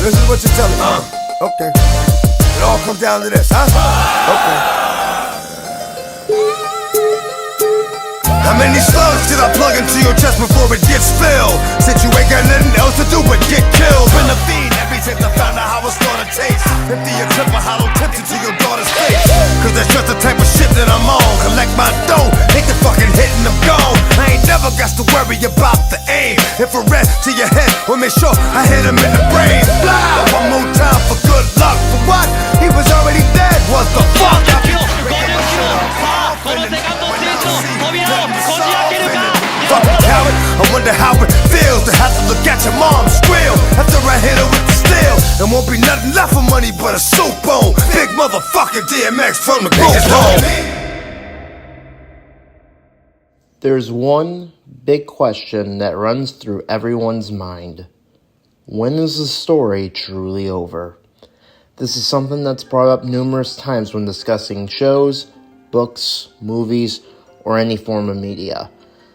This is what you're telling me. Okay. It all comes down to this, huh? Okay. How many slugs did I plug into your chest before it gets filled? Since you ain't got nothing else to do but get killed. Been a fiend ever since I found out how it's gonna taste. Empty your clip of hollow tips into your daughter's face. Cause that's just the type of shit that I'm on. Collect my dough, hit the fucking hit and I'm gone. I ain't never got to worry about the aim. Infrared to your head, we'll make sure I hit him in the brain. Blah! One more time for good luck. For what? He was already dead. What the fuck? Fucking coward, I wonder how it feels to have to look at your mom squeal after I hit her with the steel. There won't be nothing left for money but a soup bone. Big motherfucking DMX from the group home. There's one big question that runs through everyone's mind. When is the story truly over? This is something that's brought up numerous times when discussing shows, books, movies, or any form of media.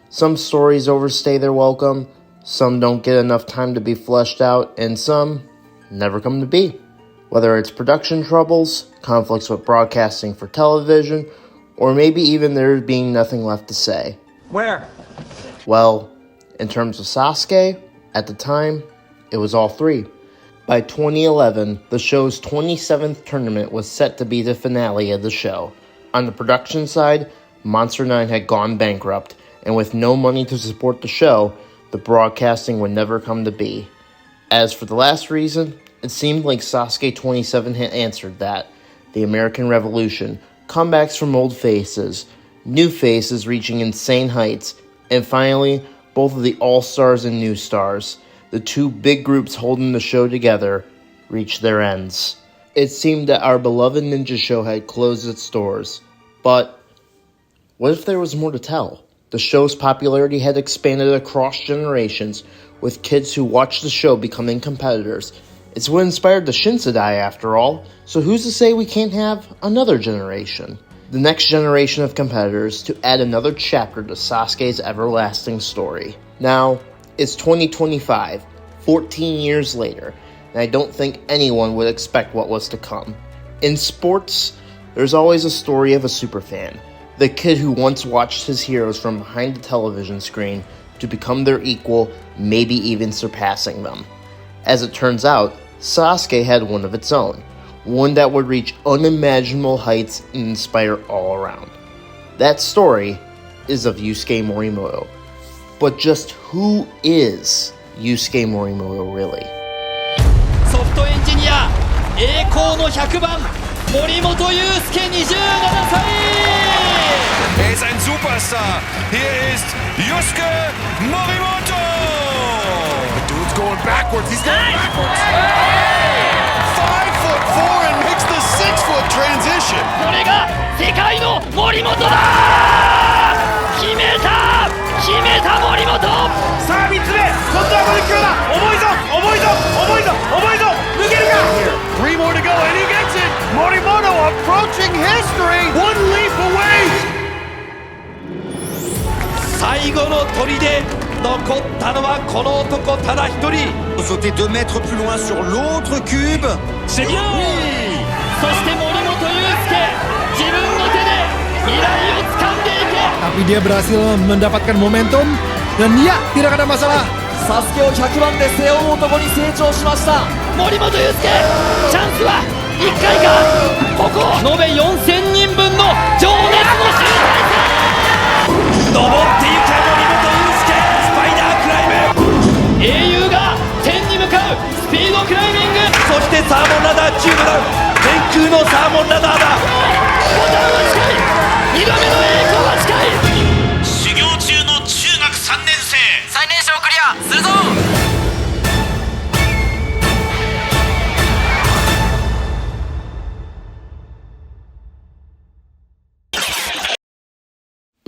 Some stories overstay their welcome, some don't get enough time to be fleshed out, and some never come to be. Whether it's production troubles, conflicts with broadcasting for television, or maybe even there being nothing left to say. Where? Well, in terms of Sasuke, at the time, it was all three. By 2011, the show's 27th tournament was set to be the finale of the show. On the production side, Monster 9 had gone bankrupt, and with no money to support the show, the broadcasting would never come to be. As for the last reason, it seemed like Sasuke 27 had answered that. The American Revolution, comebacks from old faces, new faces reaching insane heights, and finally, both of the all-stars and new stars, the two big groups holding the show together, reached their ends. It seemed that our beloved ninja show had closed its doors, but what if there was more to tell? The show's popularity had expanded across generations, with kids who watched the show becoming competitors. It's what inspired the Shinseidai after all, so who's to say we can't have another generation? The next generation of competitors to add another chapter to Sasuke's everlasting story. Now, it's 2025, 14 years later, and I don't think anyone would expect what was to come. In sports, there's always a story of a superfan. The kid who once watched his heroes from behind the television screen to become their equal, maybe even surpassing them. As it turns out, Sasuke had one of its own, one that would reach unimaginable heights and inspire all around. That story is of Yusuke Morimoto. But just who is Yusuke Morimoto really? ソフトエンジニア栄光の100番森本裕介27歳 ist ein Superstar. Hier ist Yusuke Morimoto. The dude's going backwards. He's going backwards. 5'4" and makes the 6-foot transition. これが世界の森本だ決めた決めた森本さあ3つ目今度は50キロだ重いぞ重いぞ重いぞ重いぞ抜けるか Three more to go and he gets it. Morimoto approaching history. One leap away. 最後の砦残ったのはこの男ただ一人 Sauter 2 mètres plus loin sur l'autre cube. C'est bien そして森本裕介自分の手で未来を掴んでいけ Tapi dia berhasil mendapatkan momentum dan ya tidak ada masalah. サスケを100番で背負う男に成長しました森本裕介チャンスは1回かここ延べ4000人分の情熱の集大成登ってゆけ森本裕介スパイダークライム英雄が天に向かうスピードクライミングそしてサーモンラダーチューブダウン天空のサーモンラダーだボタンは近い2度目の栄光は近い修行中の中学3年生最年少クリアするぞ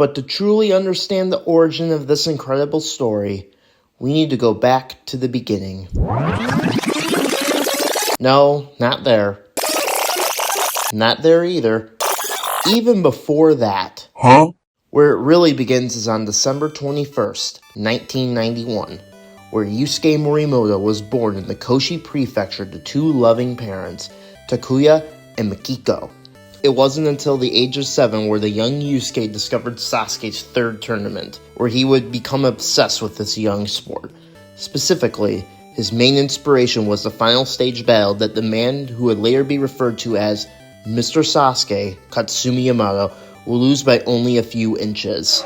But to truly understand the origin of this incredible story, we need to go back to the beginning. No, not there. Not there either. Even before that. Where it really begins is on December 21st, 1991, where Yusuke Morimoto was born in the Koshi Prefecture to two loving parents, Takuya and Mikiko. It wasn't until the age of 7 where the young Yusuke discovered Sasuke's third tournament, where he would become obsessed with this young sport. Specifically, his main inspiration was the final stage battle that the man who would later be referred to as Mr. Sasuke, Katsumi Yamato, will lose by only a few inches.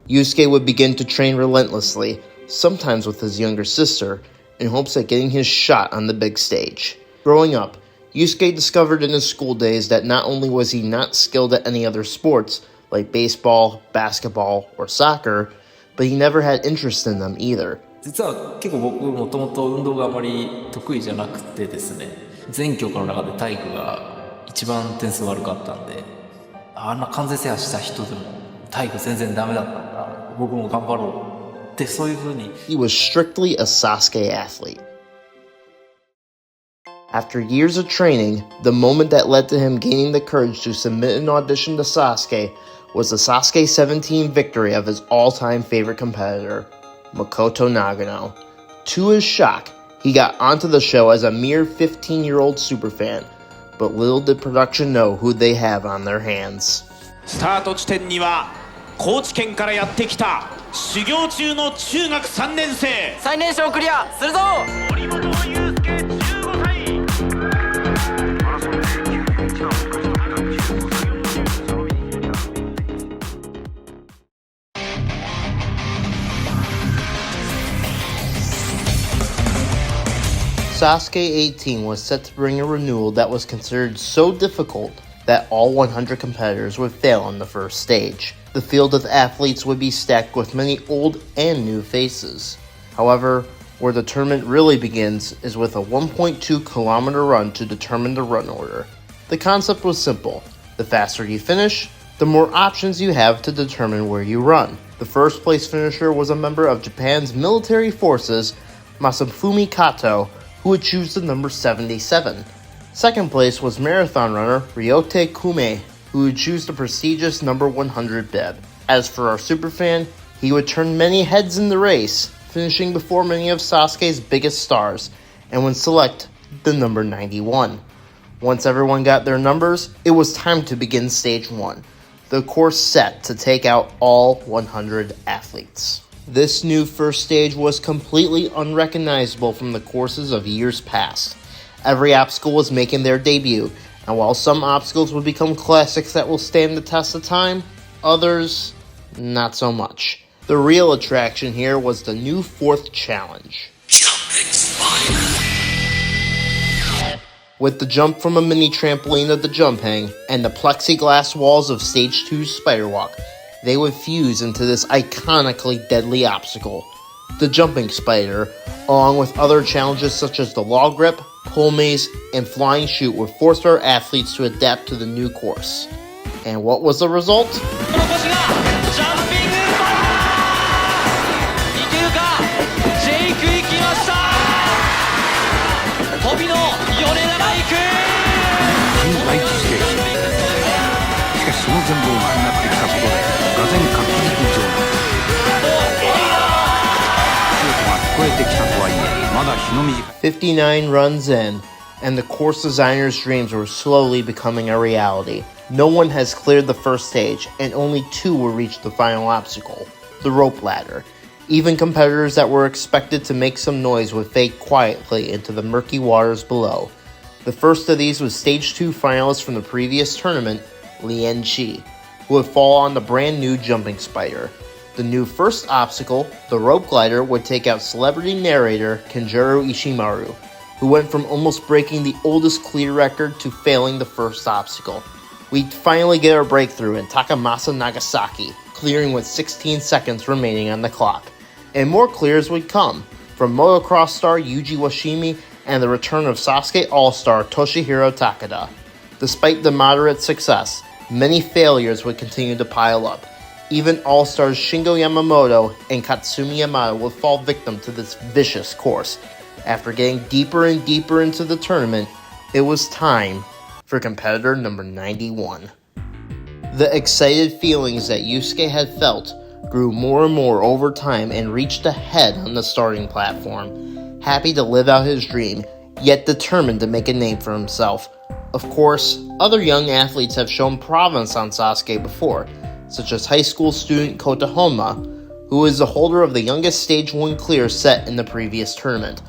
Yusuke would begin to train relentlessly, sometimes with his younger sister, in hopes of getting his shot on the big stage. Growing up, Yusuke discovered in his school days that not only was he not skilled at any other sports, like baseball, basketball, or soccer, but he never had interest in them either. 実は結構僕もともと運動があまり得意じゃなくてですね、全教科の中で体育が一番点数悪かったんで、あんな完全制覇した人でも体育全然ダメだったんだ、僕も頑張ろうってそういう風に。He was strictly a Sasuke athlete. After years of training, the moment that led to him gaining the courage to submit an audition to Sasuke was the Sasuke 17 victory of his all-time favorite competitor, Makoto Nagano. To his shock, he got onto the show as a mere 15-year-old superfan, but little did production know who they have on their hands. スタート地点には高知県からやってきた修行中の中学3年生最年少クリアするぞ。森本裕介15歳 Sasuke 18 was set to bring a renewal that was considered so difficult that all 100 competitors would fail on the first stage. The field of athletes would be stacked with many old and new faces. However, where the tournament really begins is with a 1.2 kilometer run to determine the run order. The concept was simple. The faster you finish, the more options you have to determine where you run. The first place finisher was a member of Japan's military forces, Masafumi Kato, who would choose the number 77. Second place was marathon runner Ryote Kume, who would choose the prestigious number 100 bib. As for our superfan, he would turn many heads in the race, finishing before many of Sasuke's biggest stars, and would select the number 91. Once everyone got their numbers, it was time to begin stage 1, the course set to take out all 100 athletes. This new first stage was completely unrecognizable from the courses of years past. Every obstacle was making their debut, and while some obstacles would become classics that will stand the test of time, others, not so much. The real attraction here was the new fourth challenge. Jumping spider. With the jump from a mini trampoline of the jump hang and the plexiglass walls of Stage 2's Spider Walk, they would fuse into this iconically deadly obstacle. The jumping spider, along with other challenges such as the log grip, pole maze, and flying chute would force our athletes to adapt to the new course. And what was the result? "59 runs in, and the course designer's dreams were slowly becoming a reality. No one has cleared the first stage, and only 2 will reach the final obstacle, the rope ladder. Even competitors that were expected to make some noise would fade quietly into the murky waters below. The first of these was Stage 2 finalist from the previous tournament, Lien Chi, who would fall on the brand new jumping spider. The new first obstacle, the rope glider, would take out celebrity narrator Kenjiro Ishimaru, who went from almost breaking the oldest clear record to failing the first obstacle. We'd finally get our breakthrough in Takamasa Nagasaki, clearing with 16 seconds remaining on the clock. And more clears would come, from motocross star Yuji Washimi and the return of Sasuke All-Star Toshihiro Takada. Despite the moderate success, many failures would continue to pile up. Even all-stars Shingo Yamamoto and Katsumi Yamada would fall victim to this vicious course. After getting deeper and deeper into the tournament, it was time for competitor number 91. The excited feelings that Yusuke had felt grew more and more over time and reached a head on the starting platform, happy to live out his dream, yet determined to make a name for himself. Of course, other young athletes have shown prominence on Sasuke before, such as high school student Kota Honma, who is the holder of the youngest Stage 1 clear set in the previous tournament,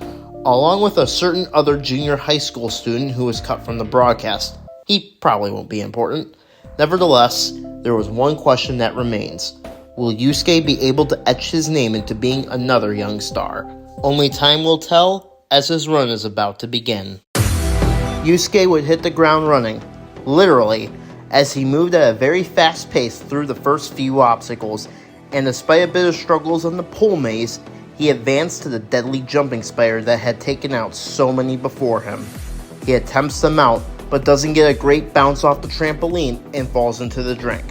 along with a certain other junior high school student who was cut from the broadcast. He probably won't be important. Nevertheless, there was one question that remains. Will Yusuke be able to etch his name into being another young star? Only time will tell as his run is about to begin. Yusuke would hit the ground running, literally, as he moved at a very fast pace through the first few obstacles, and despite a bit of struggles on the pole maze, he advanced to the deadly jumping spider that had taken out so many before him. He attempts the mount, but doesn't get a great bounce off the trampoline and falls into the drink.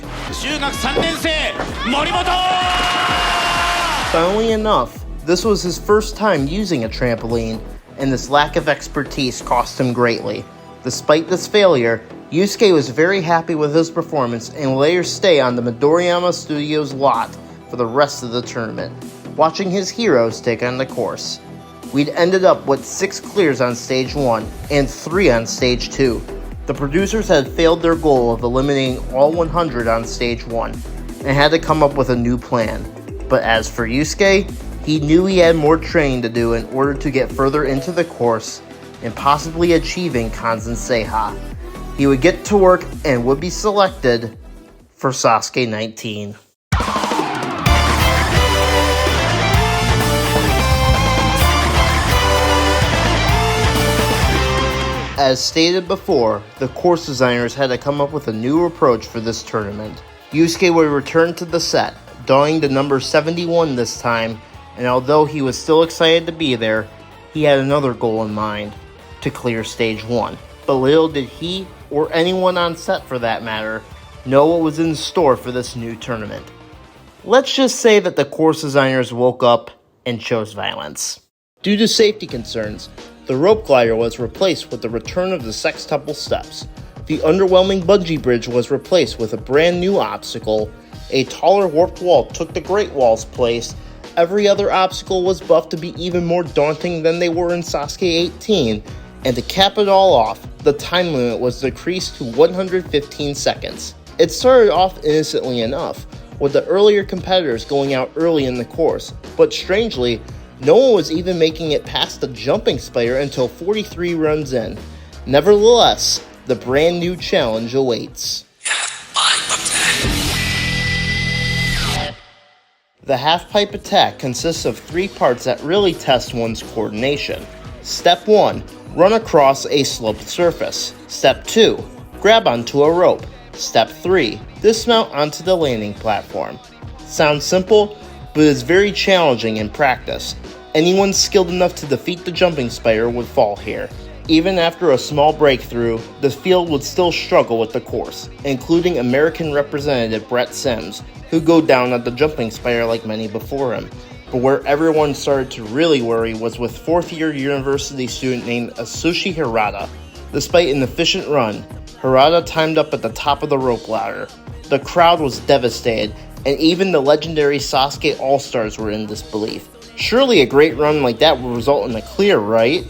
Funnily enough, this was his first time using a trampoline, and this lack of expertise cost him greatly. Despite this failure, Yusuke was very happy with his performance and will later stay on the Midoriyama Studios lot for the rest of the tournament, watching his heroes take on the course. We'd ended up with 6 clears on Stage 1 and 3 on Stage 2. The producers had failed their goal of eliminating all 100 on Stage 1 and had to come up with a new plan. But as for Yusuke, he knew he had more training to do in order to get further into the course and possibly achieving Kanzen Seiha. He would get to work and would be selected for Sasuke 19. As stated before, the course designers had to come up with a new approach for this tournament. Yusuke would return to the set, donning the number 71 this time, and although he was still excited to be there, he had another goal in mind, to clear Stage 1. But little did he, or anyone on set for that matter, know what was in store for this new tournament. Let's just say that the course designers woke up and chose violence. Due to safety concerns, the rope glider was replaced with the return of the sextuple steps. The underwhelming bungee bridge was replaced with a brand new obstacle. A taller warped wall took the Great Wall's place. Every other obstacle was buffed to be even more daunting than they were in Sasuke 18. And to cap it all off, the time limit was decreased to 115 seconds. It started off innocently enough, with the earlier competitors going out early in the course, but strangely, no one was even making it past the jumping spider until 43 runs in. Nevertheless, the brand new challenge awaits. The half-pipe attack consists of 3 parts that really test one's coordination. Step 1. Run across a sloped surface. Step 2. Grab onto a rope. Step 3. Dismount onto the landing platform. Sounds simple, but is very challenging in practice. Anyone skilled enough to defeat the jumping spider would fall here. Even after a small breakthrough, the field would still struggle with the course, including American representative Brett Sims, who go down at the jumping spider like many before him. But where everyone started to really worry was with 4th-year university student named Asushi Hirata. Despite an efficient run, Hirata timed up at the top of the rope ladder. The crowd was devastated, and even the legendary Sasuke All-Stars were in disbelief. Surely a great run like that would result in a clear, right?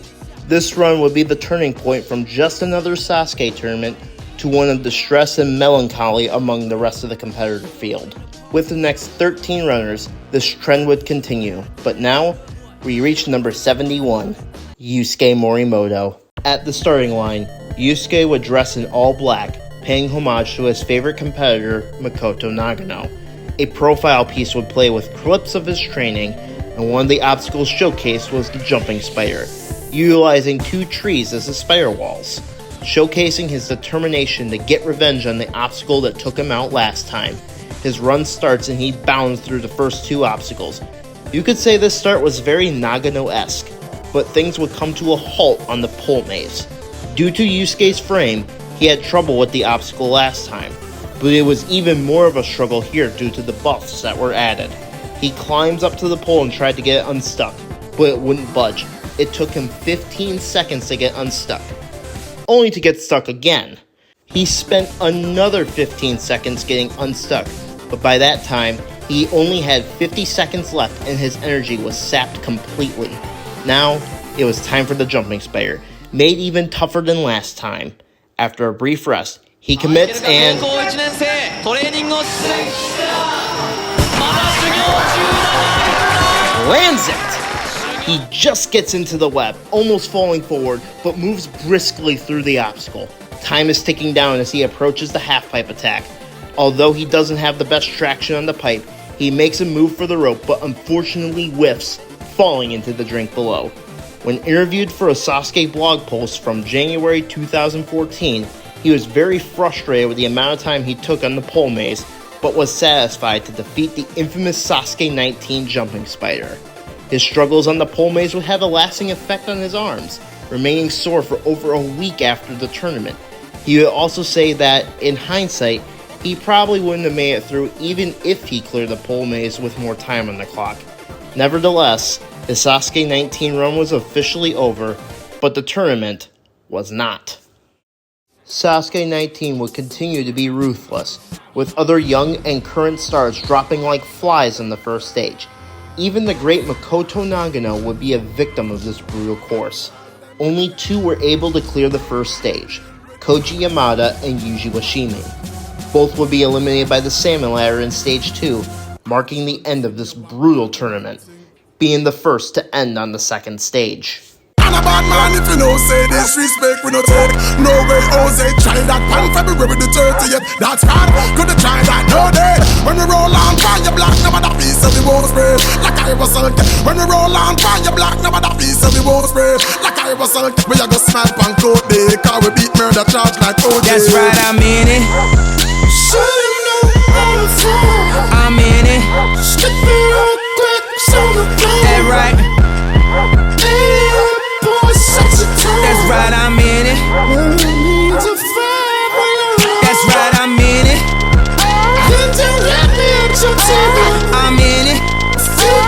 This run would be the turning point from just another Sasuke tournament to one of distress and melancholy among the rest of the competitive field. With the next 13 runners, this trend would continue, but now we reach number 71, Yusuke Morimoto. At the starting line, Yusuke would dress in all black, paying homage to his favorite competitor, Makoto Nagano. A profile piece would play with clips of his training, and one of the obstacles showcased was the jumping spider, utilizing 2 trees as the spider walls, showcasing his determination to get revenge on the obstacle that took him out last time. His run starts and he bounds through the first 2 obstacles. You could say this start was very Nagano-esque, but things would come to a halt on the pole maze. Due to Yusuke's frame, he had trouble with the obstacle last time. but it was even more of a struggle here due to the buffs that were added. He climbs up to the pole and tried to get it unstuck, but it wouldn't budge. It took him 15 seconds to get unstuck, only to get stuck again. He spent another 15 seconds getting unstuck, but by that time, he only had 50 seconds left and his energy was sapped completely. Now, it was time for the jumping spider, made even tougher than last time. After a brief rest, he commits and lands it! He just gets into the web, almost falling forward, but moves briskly through the obstacle. Time is ticking down as he approaches the half-pipe attack. Although he doesn't have the best traction on the pipe, he makes a move for the rope but unfortunately whiffs, falling into the drink below. When interviewed for a Sasuke blog post from January 2014, he was very frustrated with the amount of time he took on the pole maze, but was satisfied to defeat the infamous Sasuke 19 jumping spider. His struggles on the pole maze would have a lasting effect on his arms, remaining sore for over a week after the tournament. He would also say that, in hindsight, he probably wouldn't have made it through even if he cleared the pole maze with more time on the clock. Nevertheless, his Sasuke 19 run was officially over, but the tournament was not. Sasuke 19 would continue to be ruthless, with other young and current stars dropping like flies on the first stage. Even the great Makoto Nagano would be a victim of this brutal course. Only two were able to clear the first stage, Koji Yamada and Yuji Washimi. Both would be eliminated by the Salmon Ladder in Stage 2, marking the end of this brutal tournament, being the first to end on the second stage. And a bad man if you know say disrespect we no take. No way Jose try that pan February the 30th. That's bad, could've tried that no day. When we roll on fire black, no matter piece of the won't spray. Like I was sunk. When we roll on fire black, no matter piece of the won't spray. Like I was sunk. We a go smack pan coat day. Cause we beat murder charge like OJ. That's right, I'm in it. Should know all the time. I'm in it. Skip it real quick, so the plane. That right. That's right, I'm in it. That's right, I'm in it. I'm in it.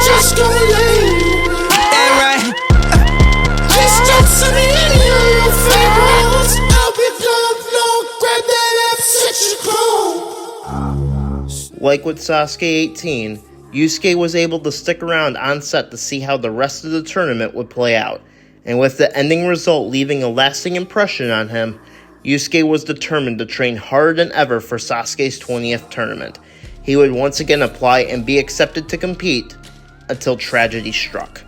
Just gonna leave. That right. Just don't send me any of your favorites. I'll be done, grab that app, set your clothes. Like with Sasuke 18, Yusuke was able to stick around on set to see how the rest of the tournament would play out. And with the ending result leaving a lasting impression on him, Yusuke was determined to train harder than ever for Sasuke's 20th tournament. He would once again apply and be accepted to compete until tragedy struck.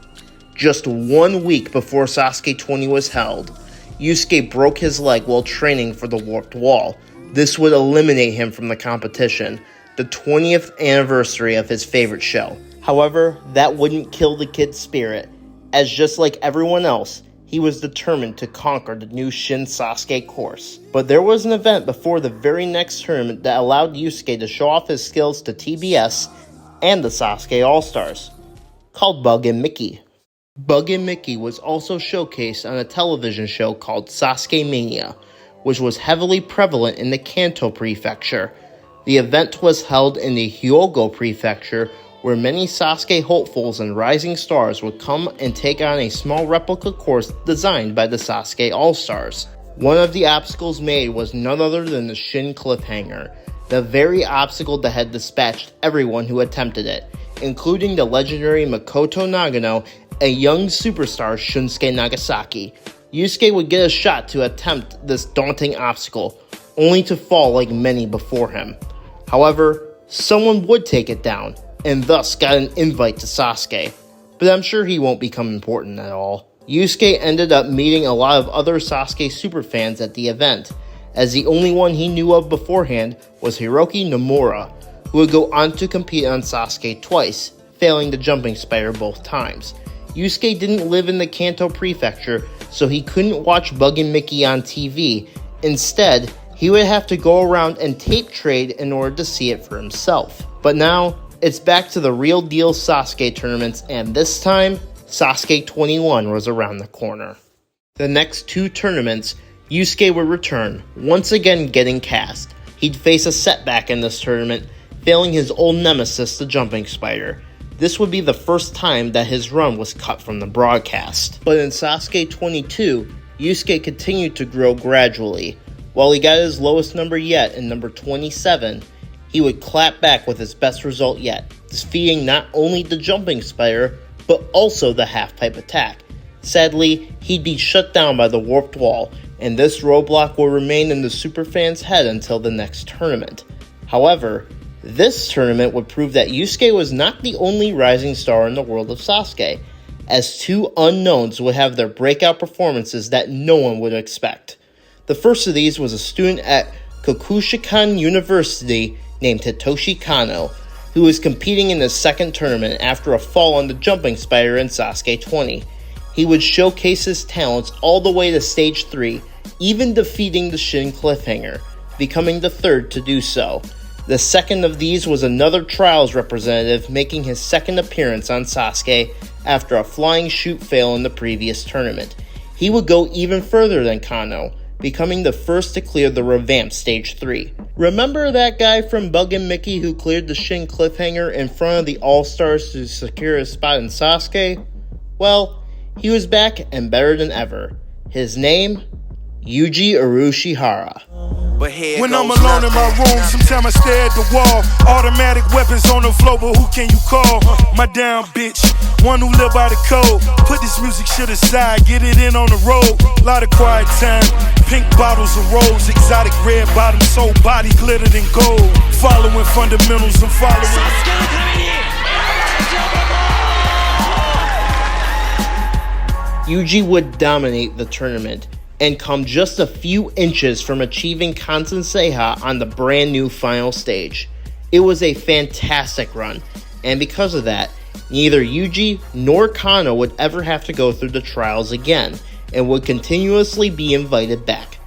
Just 1 week before Sasuke 20 was held, Yusuke broke his leg while training for the Warped Wall. This would eliminate him from the competition, the 20th anniversary of his favorite show. However, that wouldn't kill the kid's spirit, as just like everyone else, he was determined to conquer the new Shin Sasuke course. But there was an event before the very next tournament that allowed Yusuke to show off his skills to TBS and the Sasuke All-Stars, called Bug and Mickey. Bug and Mickey was also showcased on a television show called Sasuke Mania, which was heavily prevalent in the Kanto Prefecture. The event was held in the Hyogo Prefecture, where many Sasuke hopefuls and rising stars would come and take on a small replica course designed by the Sasuke All-Stars. One of the obstacles made was none other than the Shin Cliffhanger, the very obstacle that had dispatched everyone who attempted it, including the legendary Makoto Nagano and young superstar Shunsuke Nagasaki. Yusuke would get a shot to attempt this daunting obstacle, only to fall like many before him. However, someone would take it down, and thus got an invite to Sasuke, but I'm sure he won't become important at all. Yusuke ended up meeting a lot of other Sasuke superfans at the event, as the only one he knew of beforehand was Hiroki Nomura, who would go on to compete on Sasuke twice, failing the jumping spider both times. Yusuke didn't live in the Kanto Prefecture, so he couldn't watch Bug and Mickey on TV. Instead, he would have to go around and tape trade in order to see it for himself. But now, it's back to the real deal Sasuke tournaments, and this time, Sasuke 21 was around the corner. The next two tournaments, Yusuke would return, once again getting cast. he'd face a setback in this tournament, failing his old nemesis, the Jumping Spider. This would be the first time that his run was cut from the broadcast. But in Sasuke 22, Yusuke continued to grow gradually. While he got his lowest number yet in number 27, he would clap back with his best result yet, defeating not only the Jumping Spider, but also the half-pipe attack. Sadly, he'd be shut down by the Warped Wall, and this roadblock will remain in the Superfan's head until the next tournament. However, this tournament would prove that Yusuke was not the only rising star in the world of Sasuke, as two unknowns would have their breakout performances that no one would expect. The first of these was a student at Kokushikan University named Hitoshi Kano, who was competing in his second tournament after a fall on the Jumping Spider in Sasuke 20. He would showcase his talents all the way to stage 3, even defeating the Shin Cliffhanger, becoming the third to do so. The second of these was another Trials representative making his second appearance on Sasuke after a flying shoot fail in the previous tournament. He would go even further than Kano, becoming the first to clear the revamped Stage 3. Remember that guy from Bug and Mickey who cleared the Shin Cliffhanger in front of the All-Stars to secure his spot in Sasuke? Well, he was back and better than ever. His name? Yuji Urushihara. When I'm alone in my room, sometimes I stare at the wall. Automatic weapons on the floor, but who can you call? My down bitch, one who live by the code. Put this music shit aside, get it in on the road. Lot of quiet time, pink bottles of rose, exotic red bottoms, soul body glittered in gold. Following fundamentals, I'm following. Yuji would dominate the tournament and come just a few inches from achieving Kanzen Seiha on the brand new final stage. It was a fantastic run, and because of that, neither Yuji nor Kano would ever have to go through the trials again, and would continuously be invited back.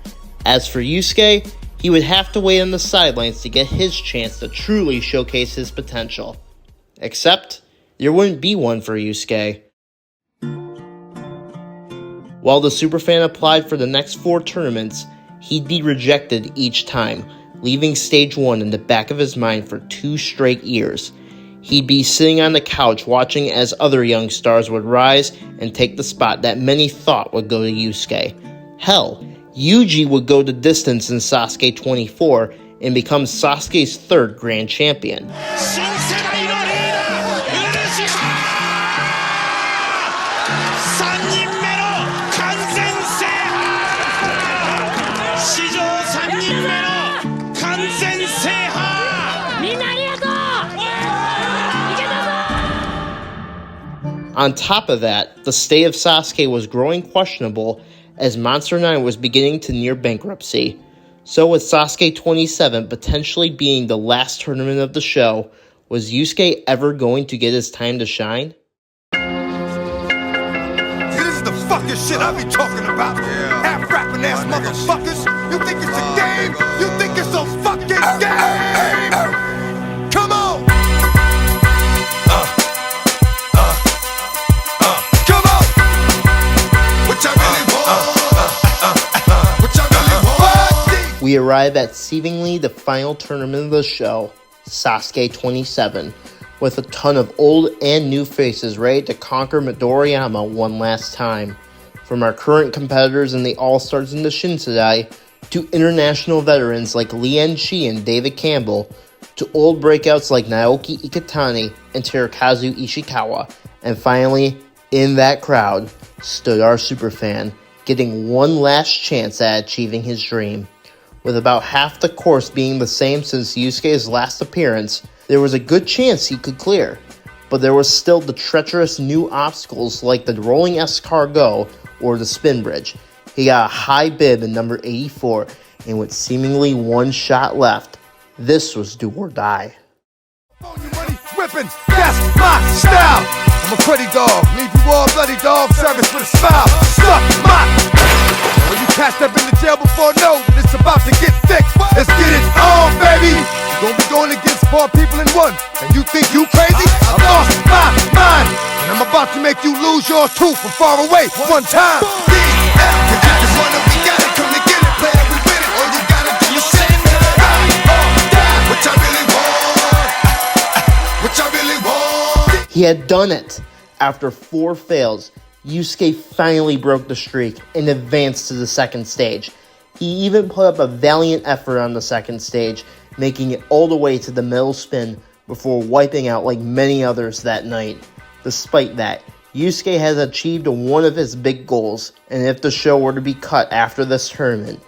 As for Yusuke, he would have to wait on the sidelines to get his chance to truly showcase his potential. Except, there wouldn't be one for Yusuke. While the Superfan applied for the next 4 tournaments, he'd be rejected each time, leaving Stage 1 in the back of his mind for 2 straight years. He'd be sitting on the couch watching as other young stars would rise and take the spot that many thought would go to Yusuke. Hell, Yuji would go the distance in Sasuke 24 and become Sasuke's 3rd Grand Champion. On top of that, the state of Sasuke was growing questionable as Monster 9 was beginning to near bankruptcy. So with Sasuke 27 potentially being the last tournament of the show, was Yusuke ever going to get his time to shine? See, this is the fucking shit I be talking about. Half-rapping ass motherfuckers. You think it's a game? You think it's a fucking game? Come on! We arrive at seemingly the final tournament of the show, Sasuke 27, with a ton of old and new faces ready to conquer Midoriyama one last time. From our current competitors in the All-Stars in the Shinsekai, to international veterans like Lien Shi and David Campbell, to old breakouts like Naoki Ikitani and Terakazu Ishikawa, and finally, in that crowd, stood our Superfan, getting one last chance at achieving his dream. With about half the course being the same since Yusuke's last appearance, there was a good chance he could clear, but there was still the treacherous new obstacles like the rolling escargot or the spin bridge. He got a high bib in number 84, and with seemingly one shot left, this was do or die. Whipping, that's my style. I'm a pretty dog, leave you all bloody dog, service with a smile. Suck my. When you catch up in the jail before know that it's about to get thick. Let's get it on, baby. You gon' be going against 4 people in one, and you think you crazy? I lost my mind, and I'm about to make you lose yours too from far away one time. We gotta come to get it, player, we win it. All you gotta do is say it. He had done it! After 4 fails, Yusuke finally broke the streak and advanced to the second stage. He even put up a valiant effort on the second stage, making it all the way to the middle spin before wiping out like many others that night. Despite that, Yusuke has achieved one of his big goals, and if the show were to be cut after this tournament,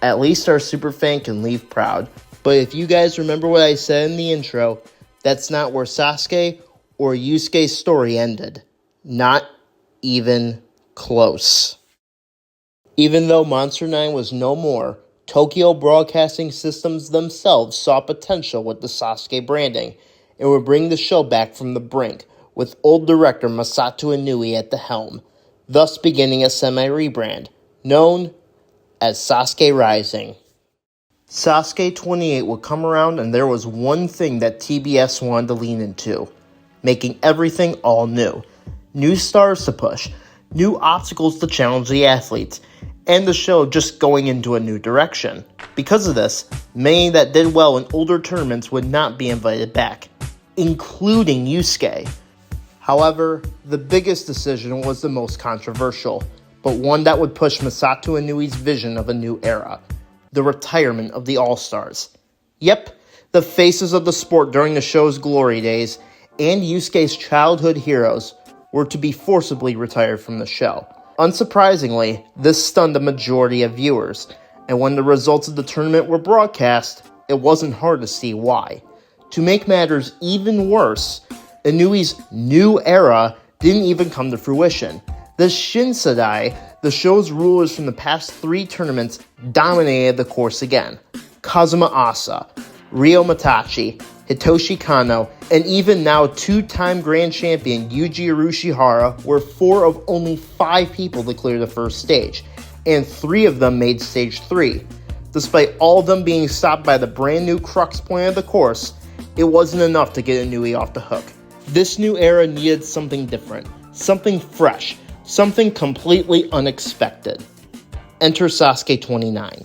at least our superfan can leave proud. But if you guys remember what I said in the intro, that's not where Sasuke or Yusuke's story ended. Not even close. Even though Monster 9 was no more, Tokyo Broadcasting Systems themselves saw potential with the Sasuke branding and would bring the show back from the brink, with old director Masato Inui at the helm, thus beginning a semi-rebrand, known as Sasuke Rising. Sasuke 28 would come around, and there was one thing that TBS wanted to lean into, making everything all new. New stars to push, new obstacles to challenge the athletes, and the show just going into a new direction. Because of this, many that did well in older tournaments would not be invited back, including Yusuke. However, the biggest decision was the most controversial, but one that would push Masato Inui's vision of a new era, the retirement of the All-Stars. Yep, the faces of the sport during the show's glory days, and Yusuke's childhood heroes, were to be forcibly retired from the show. Unsurprisingly, this stunned the majority of viewers, and when the results of the tournament were broadcast, it wasn't hard to see why. To make matters even worse, Inui's new era didn't even come to fruition. The Shinsadai, the show's rulers from the past 3 tournaments, dominated the course again. Kazuma Asa, Ryo Matachi, Hitoshi Kano, and even now 2-time grand champion Yuji Urushihara were 4 of only 5 people to clear the first stage, and 3 of them made stage 3. Despite all of them being stopped by the brand new crux point of the course, it wasn't enough to get Inui off the hook. This new era needed something different, something fresh, something completely unexpected. Enter Sasuke 29.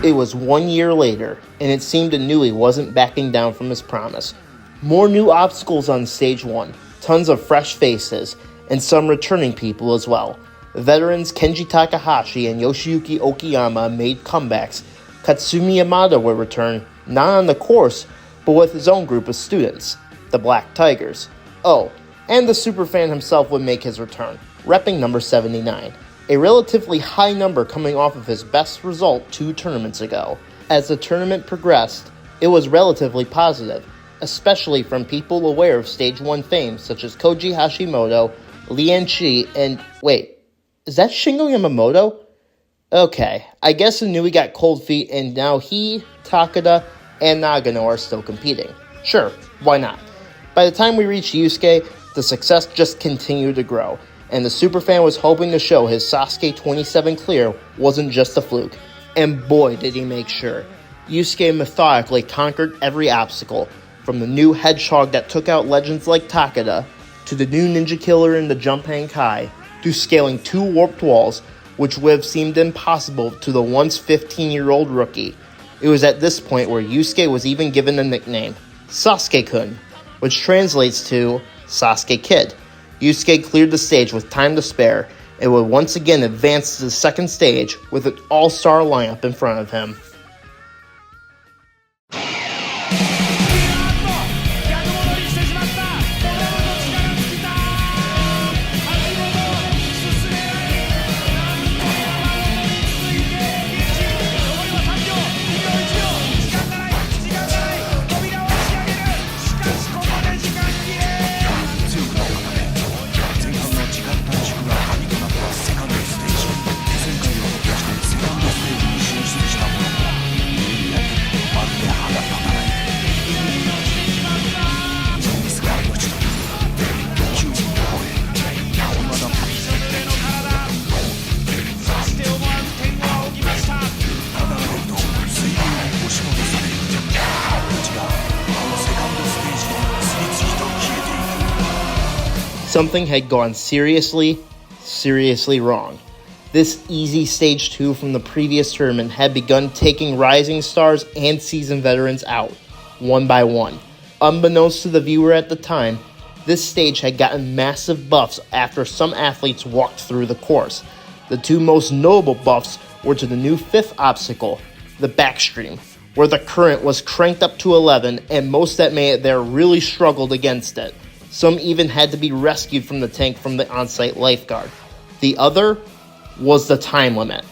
It was 1 year later, and it seemed Inui wasn't backing down from his promise. More new obstacles on stage 1, tons of fresh faces, and some returning people as well. Veterans Kenji Takahashi and Yoshiyuki Okiyama made comebacks. Katsumi Yamada would return, not on the course, but with his own group of students, the Black Tigers. Oh, and the Superfan himself would make his return, repping number 79. A relatively high number coming off of his best result 2 tournaments ago. As the tournament progressed, it was relatively positive, especially from people aware of Stage 1 fame such as Koji Hashimoto, Lian Chi, and wait, is that Shingo Yamamoto? Okay, I guess Inui got cold feet and now he, Takada, and Nagano are still competing. Sure, why not? By the time we reached Yusuke, the success just continued to grow, and the Superfan was hoping to show his Sasuke 27 clear wasn't just a fluke. And boy did he make sure. Yusuke methodically conquered every obstacle, from the new hedgehog that took out legends like Takada, to the new ninja killer in the Jump Hang Kai, to scaling 2 warped walls, which would have seemed impossible to the once 15-year-old rookie. It was at this point where Yusuke was even given a nickname, Sasuke-kun, which translates to Sasuke Kid. Yusuke cleared the stage with time to spare and would once again advance to the second stage with an all-star lineup in front of him. Something had gone seriously wrong. This easy Stage 2 from the previous tournament had begun taking rising stars and seasoned veterans out, one by one. Unbeknownst to the viewer at the time, this stage had gotten massive buffs after some athletes walked through the course. The two most notable buffs were to the new fifth obstacle, the backstream, where the current was cranked up to 11 and most that made it there really struggled against it. Some even had to be rescued from the tank from the on-site lifeguard. The other was the time limit.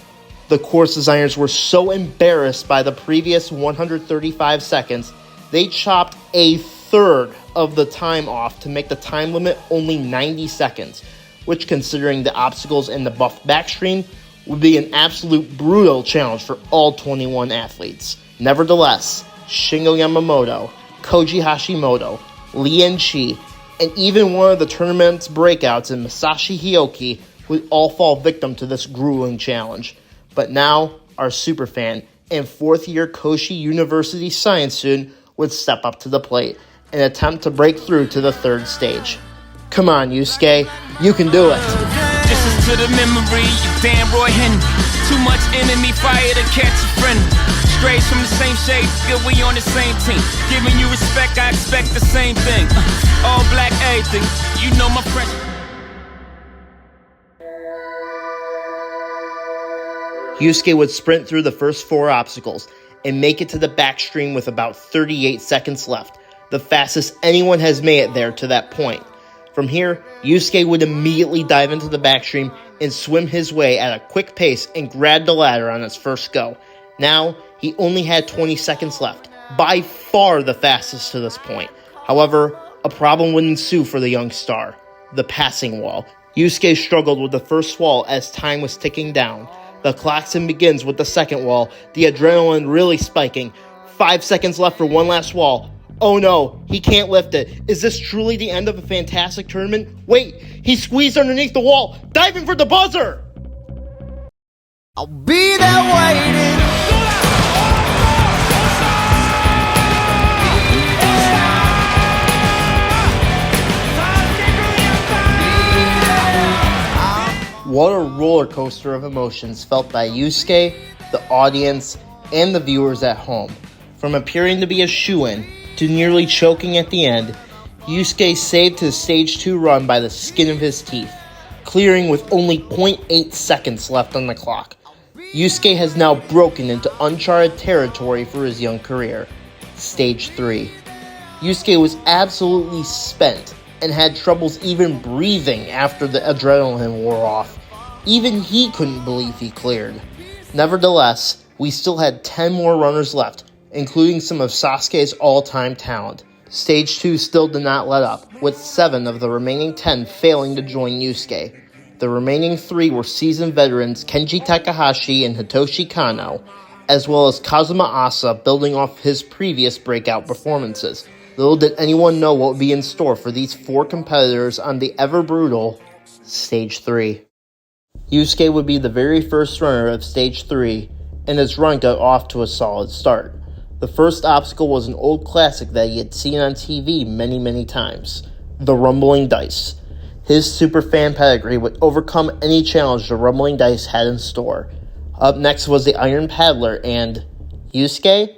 The course designers were so embarrassed by the previous 135 seconds, they chopped a third of the time off to make the time limit only 90 seconds, which, considering the obstacles in the buff backstream, would be an absolute brutal challenge for all 21 athletes. Nevertheless, Shingo Yamamoto, Koji Hashimoto, Lien Chi, and even one of the tournament's breakouts in Masashi Hioki would all fall victim to this grueling challenge. But now, our superfan and fourth-year Koshi University science student would step up to the plate and attempt to break through to the third stage. Come on, Yusuke, you can do it. This is to the memory of Dan Roy Henry. Too much enemy fire to catch a friend. Strays from the same shade, good we on the same team. Giving you respect, I expect the same thing. All black everything, you know my friend. Yusuke would sprint through the first 4 obstacles and make it to the backstream with about 38 seconds left, the fastest anyone has made it there to that point. From here, Yusuke would immediately dive into the backstream and swim his way at a quick pace and grab the ladder on his first go. Now, he only had 20 seconds left, by far the fastest to this point. However, a problem would ensue for the young star, the passing wall. Yusuke struggled with the first wall as time was ticking down. The klaxon begins with the second wall, the adrenaline really spiking. 5 seconds left for one last wall. Oh no, he can't lift it. Is this truly the end of a fantastic tournament? Wait, he squeezed underneath the wall, diving for the buzzer! I'll be there waiting. What a roller coaster of emotions felt by Yusuke, the audience, and the viewers at home. From appearing to be a shoo-in to nearly choking at the end, Yusuke saved his Stage 2 run by the skin of his teeth, clearing with only 0.8 seconds left on the clock. Yusuke has now broken into uncharted territory for his young career, Stage 3. Yusuke was absolutely spent and had troubles even breathing after the adrenaline wore off. Even he couldn't believe he cleared. Nevertheless, we still had 10 more runners left, including some of Sasuke's all-time talent. Stage 2 still did not let up, with 7 of the remaining 10 failing to join Yusuke. The remaining 3 were seasoned veterans Kenji Takahashi and Hitoshi Kano, as well as Kazuma Asa building off his previous breakout performances. Little did anyone know what would be in store for these 4 competitors on the ever-brutal Stage 3. Yusuke would be the very first runner of Stage 3, and his run got off to a solid start. The first obstacle was an old classic that he had seen on TV many times, the Rumbling Dice. His superfan pedigree would overcome any challenge the Rumbling Dice had in store. Up next was the Iron Paddler and... Yusuke?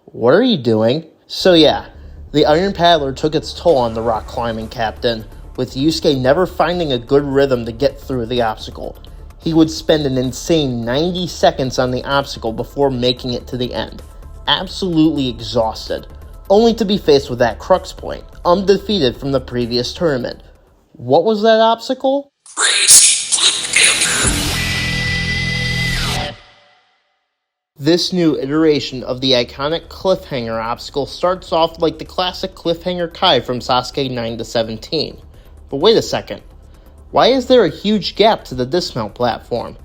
What are you doing? So yeah, the Iron Paddler took its toll on the rock climbing captain, with Yusuke never finding a good rhythm to get through the obstacle. He would spend an insane 90 seconds on the obstacle before making it to the end, absolutely exhausted, only to be faced with that crux point, undefeated from the previous tournament. What was that obstacle? This new iteration of the iconic cliffhanger obstacle starts off like the classic cliffhanger Kai from Sasuke 9-17. But wait a second, why is there a huge gap to the dismount platform?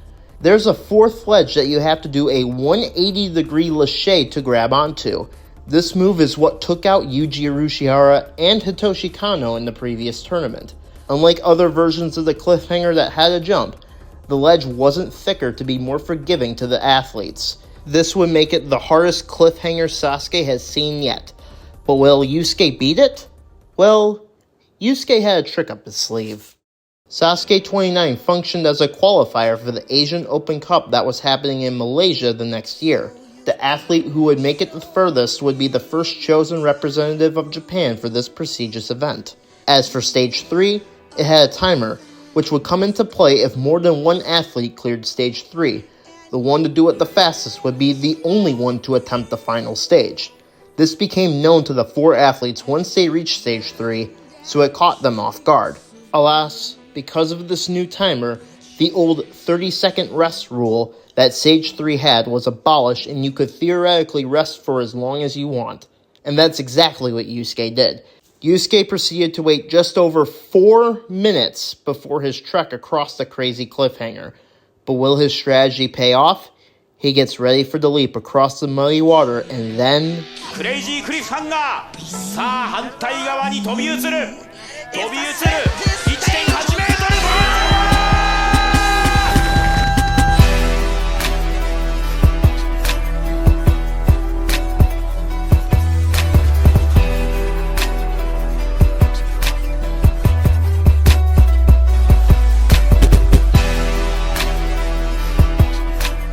There's a 4th ledge that you have to do a 180-degree lache to grab onto. This move is what took out Yuji Urushihara and Hitoshi Kano in the previous tournament. Unlike other versions of the cliffhanger that had a jump, the ledge wasn't thicker to be more forgiving to the athletes. This would make it the hardest cliffhanger Sasuke has seen yet. But will Yusuke beat it? Well, Yusuke had a trick up his sleeve. Sasuke 29 functioned as a qualifier for the Asian Open Cup that was happening in Malaysia the next year. The athlete who would make it the furthest would be the first chosen representative of Japan for this prestigious event. As for Stage 3, it had a timer, which would come into play if more than one athlete cleared Stage 3. The one to do it the fastest would be the only one to attempt the final stage. This became known to the 4 athletes once they reached Stage 3, so it caught them off guard. Alas, because of this new timer, the old 30-second rest rule that Stage 3 had was abolished and you could theoretically rest for as long as you want. And that's exactly what Yusuke did. Yusuke proceeded to wait just over 4 minutes before his trek across the crazy cliffhanger. But will his strategy pay off? He gets ready for the leap across the muddy water and then... クレイジークリフハンガー、さあ反対側に飛び移る 1.8 メートル。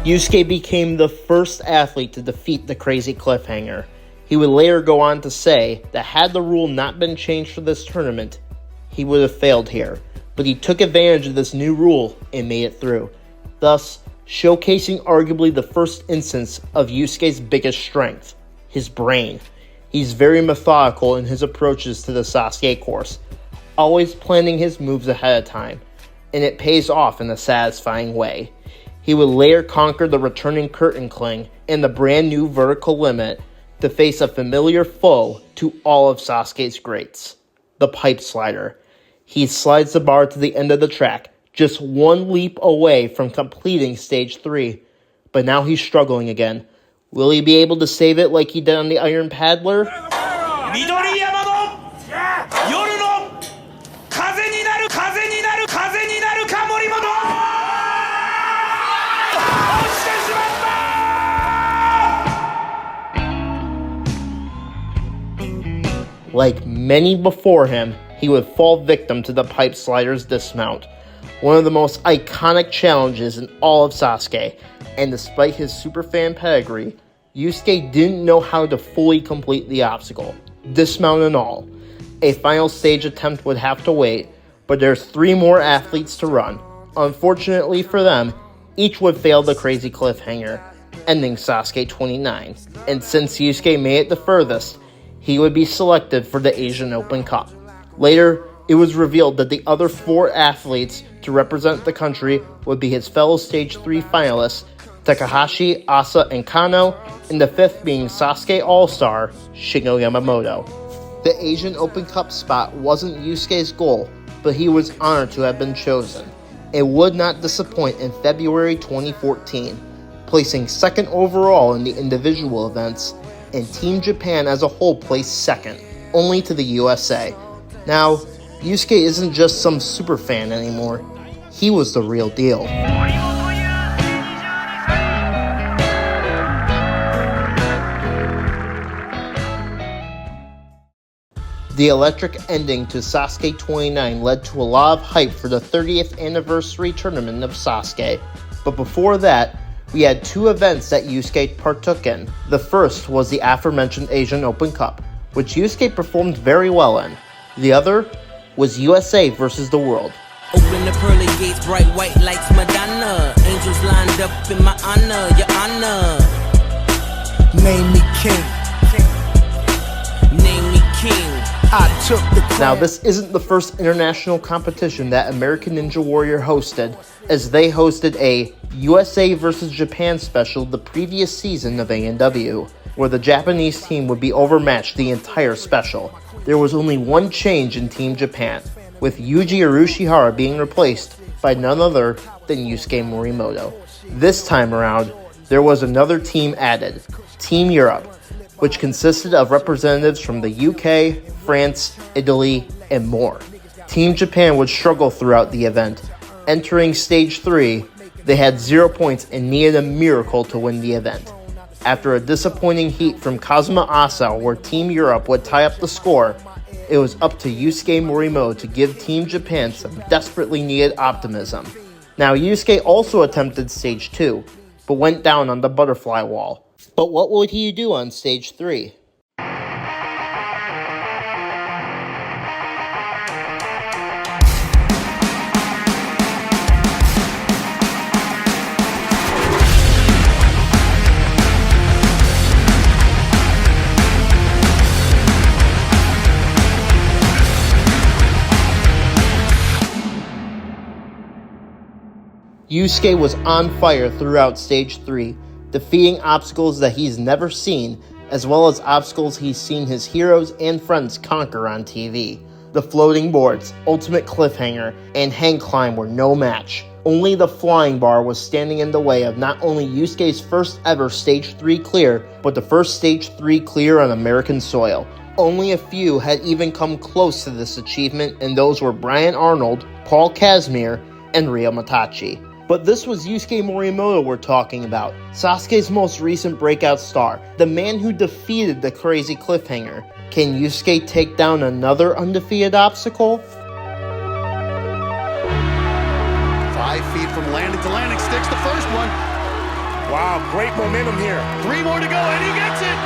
Yusuke became the first athlete to defeat the crazy cliffhanger. He would later go on to say that had the rule not been changed for this tournament, he would have failed here. But he took advantage of this new rule and made it through, thus showcasing arguably the first instance of Yusuke's biggest strength, his brain. He's very methodical in his approaches to the Sasuke course, always planning his moves ahead of time, and it pays off in a satisfying way. He would later conquer the returning curtain cling and the brand new vertical limit to face a familiar foe to all of Sasuke's greats, the pipe slider. He slides the bar to the end of the track, just one leap away from completing Stage 3. But now he's struggling again. Will he be able to save it like he did on the Iron Paddler? Like many before him, he would fall victim to the pipe slider's dismount, one of the most iconic challenges in all of Sasuke, and despite his superfan pedigree, Yusuke didn't know how to fully complete the obstacle, dismount and all. A final stage attempt would have to wait, but there's 3 more athletes to run. Unfortunately for them, each would fail the crazy cliffhanger, ending Sasuke 29, and since Yusuke made it the furthest, he would be selected for the Asian Open Cup. Later, it was revealed that the other 4 athletes to represent the country would be his fellow Stage 3 finalists, Takahashi, Asa, and Kano, and the 5th being Sasuke All-Star, Shingo Yamamoto. The Asian Open Cup spot wasn't Yusuke's goal, but he was honored to have been chosen. It would not disappoint in February 2014, placing 2nd overall in the individual events, and Team Japan as a whole placed 2nd, only to the USA. Now, Yusuke isn't just some superfan anymore. He was the real deal. The electric ending to Sasuke 29 led to a lot of hype for the 30th anniversary tournament of Sasuke. But before that, we had 2 events that Yusuke partook in. The first was the aforementioned Asian Open Cup, which Yusuke performed very well in. The other was USA versus the world. Open the pearly gates, bright white lights, Madonna. Angels lined up in my honor, your honor. Name me king. Name me king. I took the crown. Now, this isn't the first international competition that American Ninja Warrior hosted, as they hosted a USA vs. Japan special the previous season of A&W, where the Japanese team would be overmatched the entire special. There was only one change in Team Japan, with Yuji Urushihara being replaced by none other than Yusuke Morimoto. This time around, there was another team added, Team Europe, which consisted of representatives from the UK, France, Italy, and more. Team Japan would struggle throughout the event. Entering Stage 3, they had 0 points and needed a miracle to win the event. After a disappointing heat from Kazuma Asao where Team Europe would tie up the score, it was up to Yusuke Morimoto to give Team Japan some desperately needed optimism. Now, Yusuke also attempted stage 2, but went down on the butterfly wall. But what would he do on stage 3? Yusuke was on fire throughout stage 3, defeating obstacles that he's never seen, as well as obstacles he's seen his heroes and friends conquer on TV. The floating boards, ultimate cliffhanger, and hang climb were no match. Only the flying bar was standing in the way of not only Yusuke's first ever stage 3 clear, but the first stage 3 clear on American soil. Only a few had even come close to this achievement, and those were Brian Arnold, Paul Casimir, and Ryo Matachi. But this was Yusuke Morimoto we're talking about, Sasuke's most recent breakout star, the man who defeated the crazy cliffhanger. Can Yusuke take down another undefeated obstacle? 5 feet from landing to landing, sticks the first one. Wow, great momentum here. 3 more to go, and he gets it!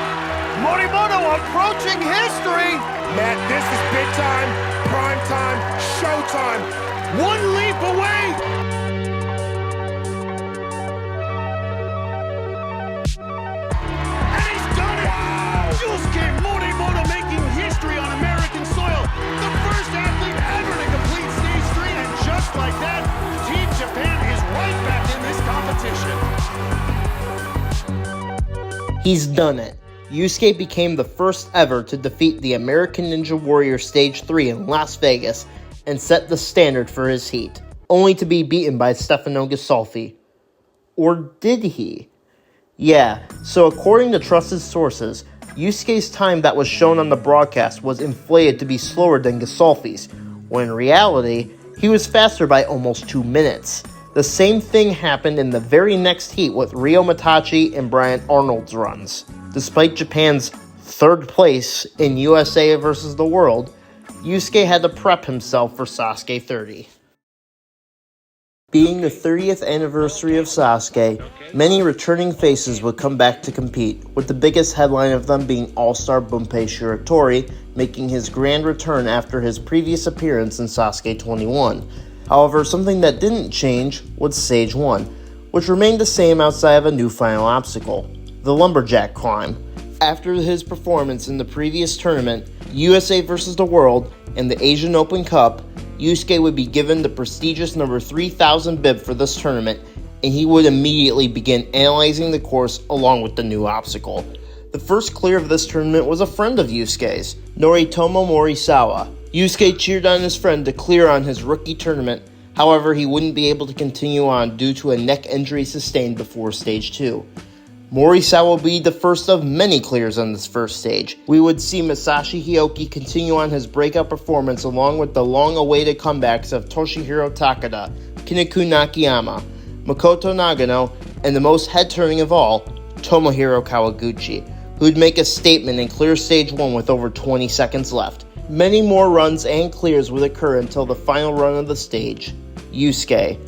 Morimoto approaching history! Matt, this is big time, prime time, showtime. 1 leap away! Yusuke Morimoto making history on American soil. The first athlete ever to complete stage 3, and just like that, Team Japan is right back in this competition. He's done it. Yusuke became the first ever to defeat the American Ninja Warrior Stage 3 in Las Vegas and set the standard for his heat, only to be beaten by Stefano Ghisolfi. Or did he? Yeah, so according to trusted sources, Yusuke's time that was shown on the broadcast was inflated to be slower than Ghisolfi's, when in reality, he was faster by almost 2 minutes. The same thing happened in the very next heat with Ryo Matachi and Brian Arnold's runs. Despite Japan's 3rd place in USA vs. the World, Yusuke had to prep himself for Sasuke 30. Being the 30th anniversary of Sasuke, many returning faces would come back to compete, with the biggest headline of them being All-Star Bunpei Shiratori, making his grand return after his previous appearance in Sasuke 21. However, something that didn't change was Stage 1, which remained the same outside of a new final obstacle, the Lumberjack Climb. After his performance in the previous tournament, USA vs. the World, and the Asian Open Cup, Yusuke would be given the prestigious number 3000 bib for this tournament, and he would immediately begin analyzing the course along with the new obstacle. The first clear of this tournament was a friend of Yusuke's, Noritomo Morisawa. Yusuke cheered on his friend to clear on his rookie tournament, however he wouldn't be able to continue on due to a neck injury sustained before Stage 2. Morisawa would be the first of many clears on this first stage. We would see Masashi Hioki continue on his breakout performance along with the long-awaited comebacks of Toshihiro Takada, Kiniku Nakayama, Makoto Nagano, and the most head-turning of all, Tomohiro Kawaguchi, who would make a statement and clear Stage 1 with over 20 seconds left. Many more runs and clears would occur until the final run of the stage, Yusuke,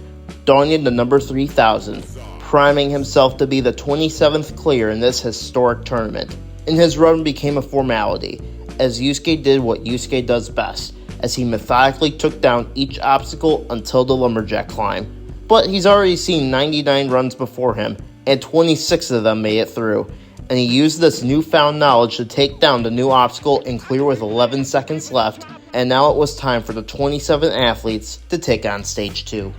donning the number 3000. Priming himself to be the 27th clear in this historic tournament. And his run became a formality, as Yusuke did what Yusuke does best, as he methodically took down each obstacle until the Lumberjack Climb. But he's already seen 99 runs before him, and 26 of them made it through, and he used this newfound knowledge to take down the new obstacle and clear with 11 seconds left, and now it was time for the 27 athletes to take on Stage 2.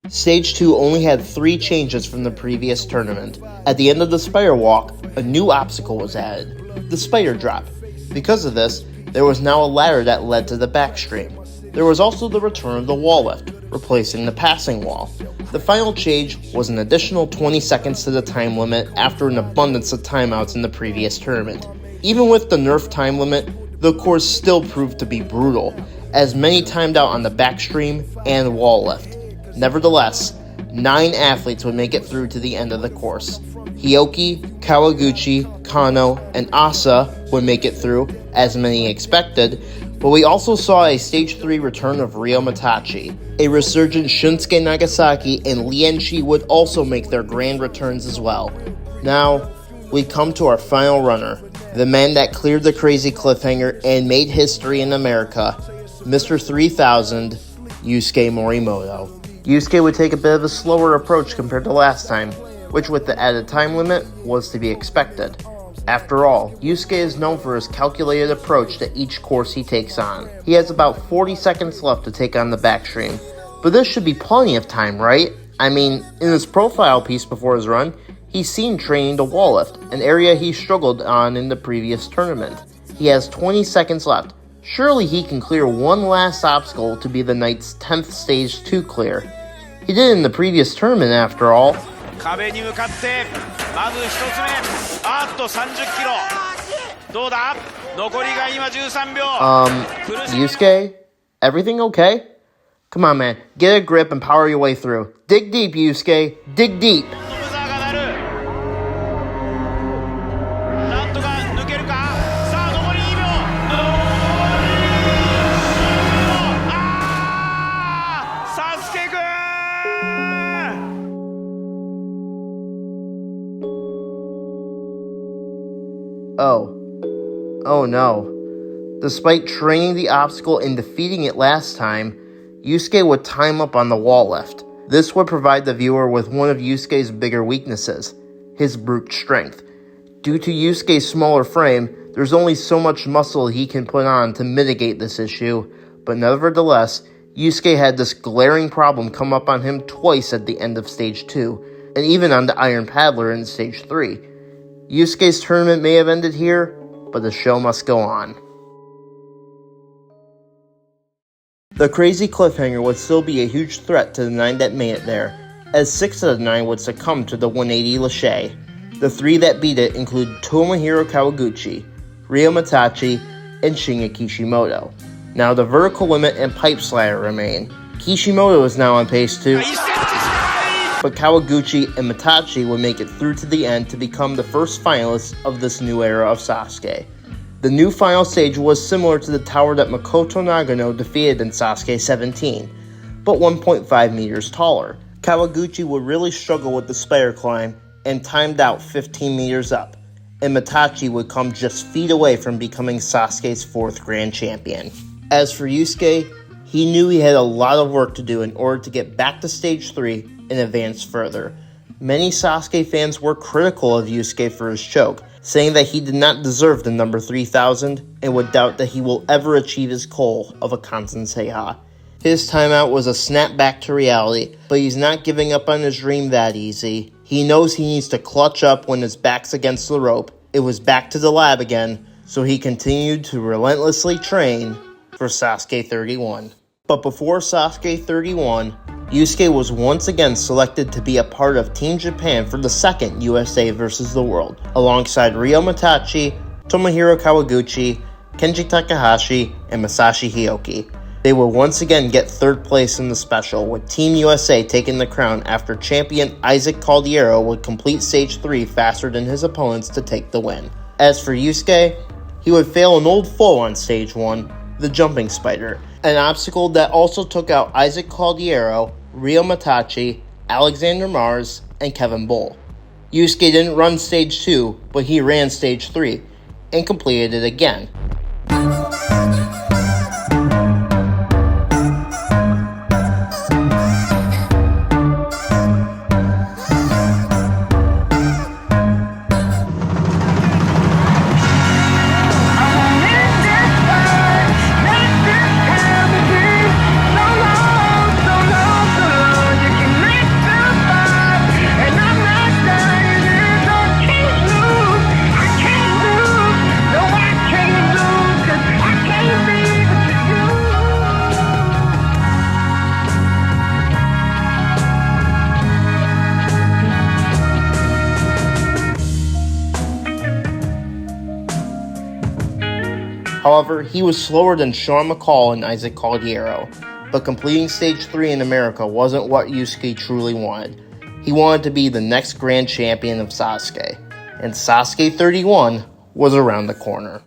Stage 2 only had 3 changes from the previous tournament. At the end of the spider walk, a new obstacle was added, the spider drop. Because of this, there was now a ladder that led to the backstream. There was also the return of the wall lift, replacing the passing wall. The final change was an additional 20 seconds to the time limit after an abundance of timeouts in the previous tournament. Even with the nerf time limit, the course still proved to be brutal, as many timed out on the backstream and wall lift. Nevertheless, 9 athletes would make it through to the end of the course. Hioki, Kawaguchi, Kano, and Asa would make it through, as many expected, but we also saw a Stage 3 return of Ryo Mitachi. A resurgent Shunsuke Nagasaki and Lienshi would also make their grand returns as well. Now, we come to our final runner, the man that cleared the crazy cliffhanger and made history in America, Mr. 3000, Yusuke Morimoto. Yusuke would take a bit of a slower approach compared to last time, which with the added time limit was to be expected. After all, Yusuke is known for his calculated approach to each course he takes on. He has about 40 seconds left to take on the backstream, but this should be plenty of time, right? I mean, in his profile piece before his run, he's seen training to wall lift, an area he struggled on in the previous tournament. He has 20 seconds left. Surely he can clear one last obstacle to be the night's 10th Stage 2 clear. He did it in the previous tournament after all. 壁に向かってまず1つ目、30キロどうだ、残りが今13秒。Yusuke? Everything okay? Come on, man. Get a grip and power your way through. Dig deep, Yusuke. Dig deep. ブザーが鳴る。なんとか抜けるか。さあ残り2秒。サスケくん。Oh no. Despite training the obstacle and defeating it last time, Yusuke would time up on the wall lift. This would provide the viewer with one of Yusuke's bigger weaknesses, his brute strength. Due to Yusuke's smaller frame, there's only so much muscle he can put on to mitigate this issue, but nevertheless, Yusuke had this glaring problem come up on him twice at the end of Stage 2, and even on the Iron Paddler in Stage 3. Yusuke's tournament may have ended here, but the show must go on. The crazy cliffhanger would still be a huge threat to the 9 that made it there, as 6 of the 9 would succumb to the 180 lache. The 3 that beat it include Tomohiro Kawaguchi, Ryo Mitachi, and Shinya Kishimoto. Now the vertical limit and pipe slider remain. Kishimoto is now on pace too, but Kawaguchi and Mitachi would make it through to the end to become the first finalists of this new era of Sasuke. The new final stage was similar to the tower that Makoto Nagano defeated in Sasuke 17, but 1.5 meters taller. Kawaguchi would really struggle with the spider climb and timed out 15 meters up, and Mitachi would come just feet away from becoming Sasuke's 4th Grand Champion. As for Yusuke, he knew he had a lot of work to do in order to get back to Stage 3 and advance further. Many Sasuke fans were critical of Yusuke for his choke, saying that he did not deserve the number 3000 and would doubt that he will ever achieve his goal of a Kanzen Seiha. His timeout was a snap back to reality, but he's not giving up on his dream that easy. He knows he needs to clutch up when his back's against the rope. It was back to the lab again, so he continued to relentlessly train for Sasuke 31. But before Sasuke 31, Yusuke was once again selected to be a part of Team Japan for the second USA vs. the World, alongside Ryo Mitachi, Tomohiro Kawaguchi, Kenji Takahashi, and Masashi Hioki. They will once again get 3rd place in the special, with Team USA taking the crown after champion Isaac Caldiero would complete Stage 3 faster than his opponents to take the win. As for Yusuke, he would fail an old foe on Stage 1, the Jumping Spider, an obstacle that also took out Isaac Caldiero, Ryo Mitachi, Alexander Mars, and Kevin Bull. Yusuke didn't run Stage 2, but he ran Stage 3, and completed it again. However, he was slower than Sean McCall and Isaac Caldiero, but completing Stage 3 in America wasn't what Yusuke truly wanted. He wanted to be the next Grand Champion of Sasuke, and Sasuke 31 was around the corner.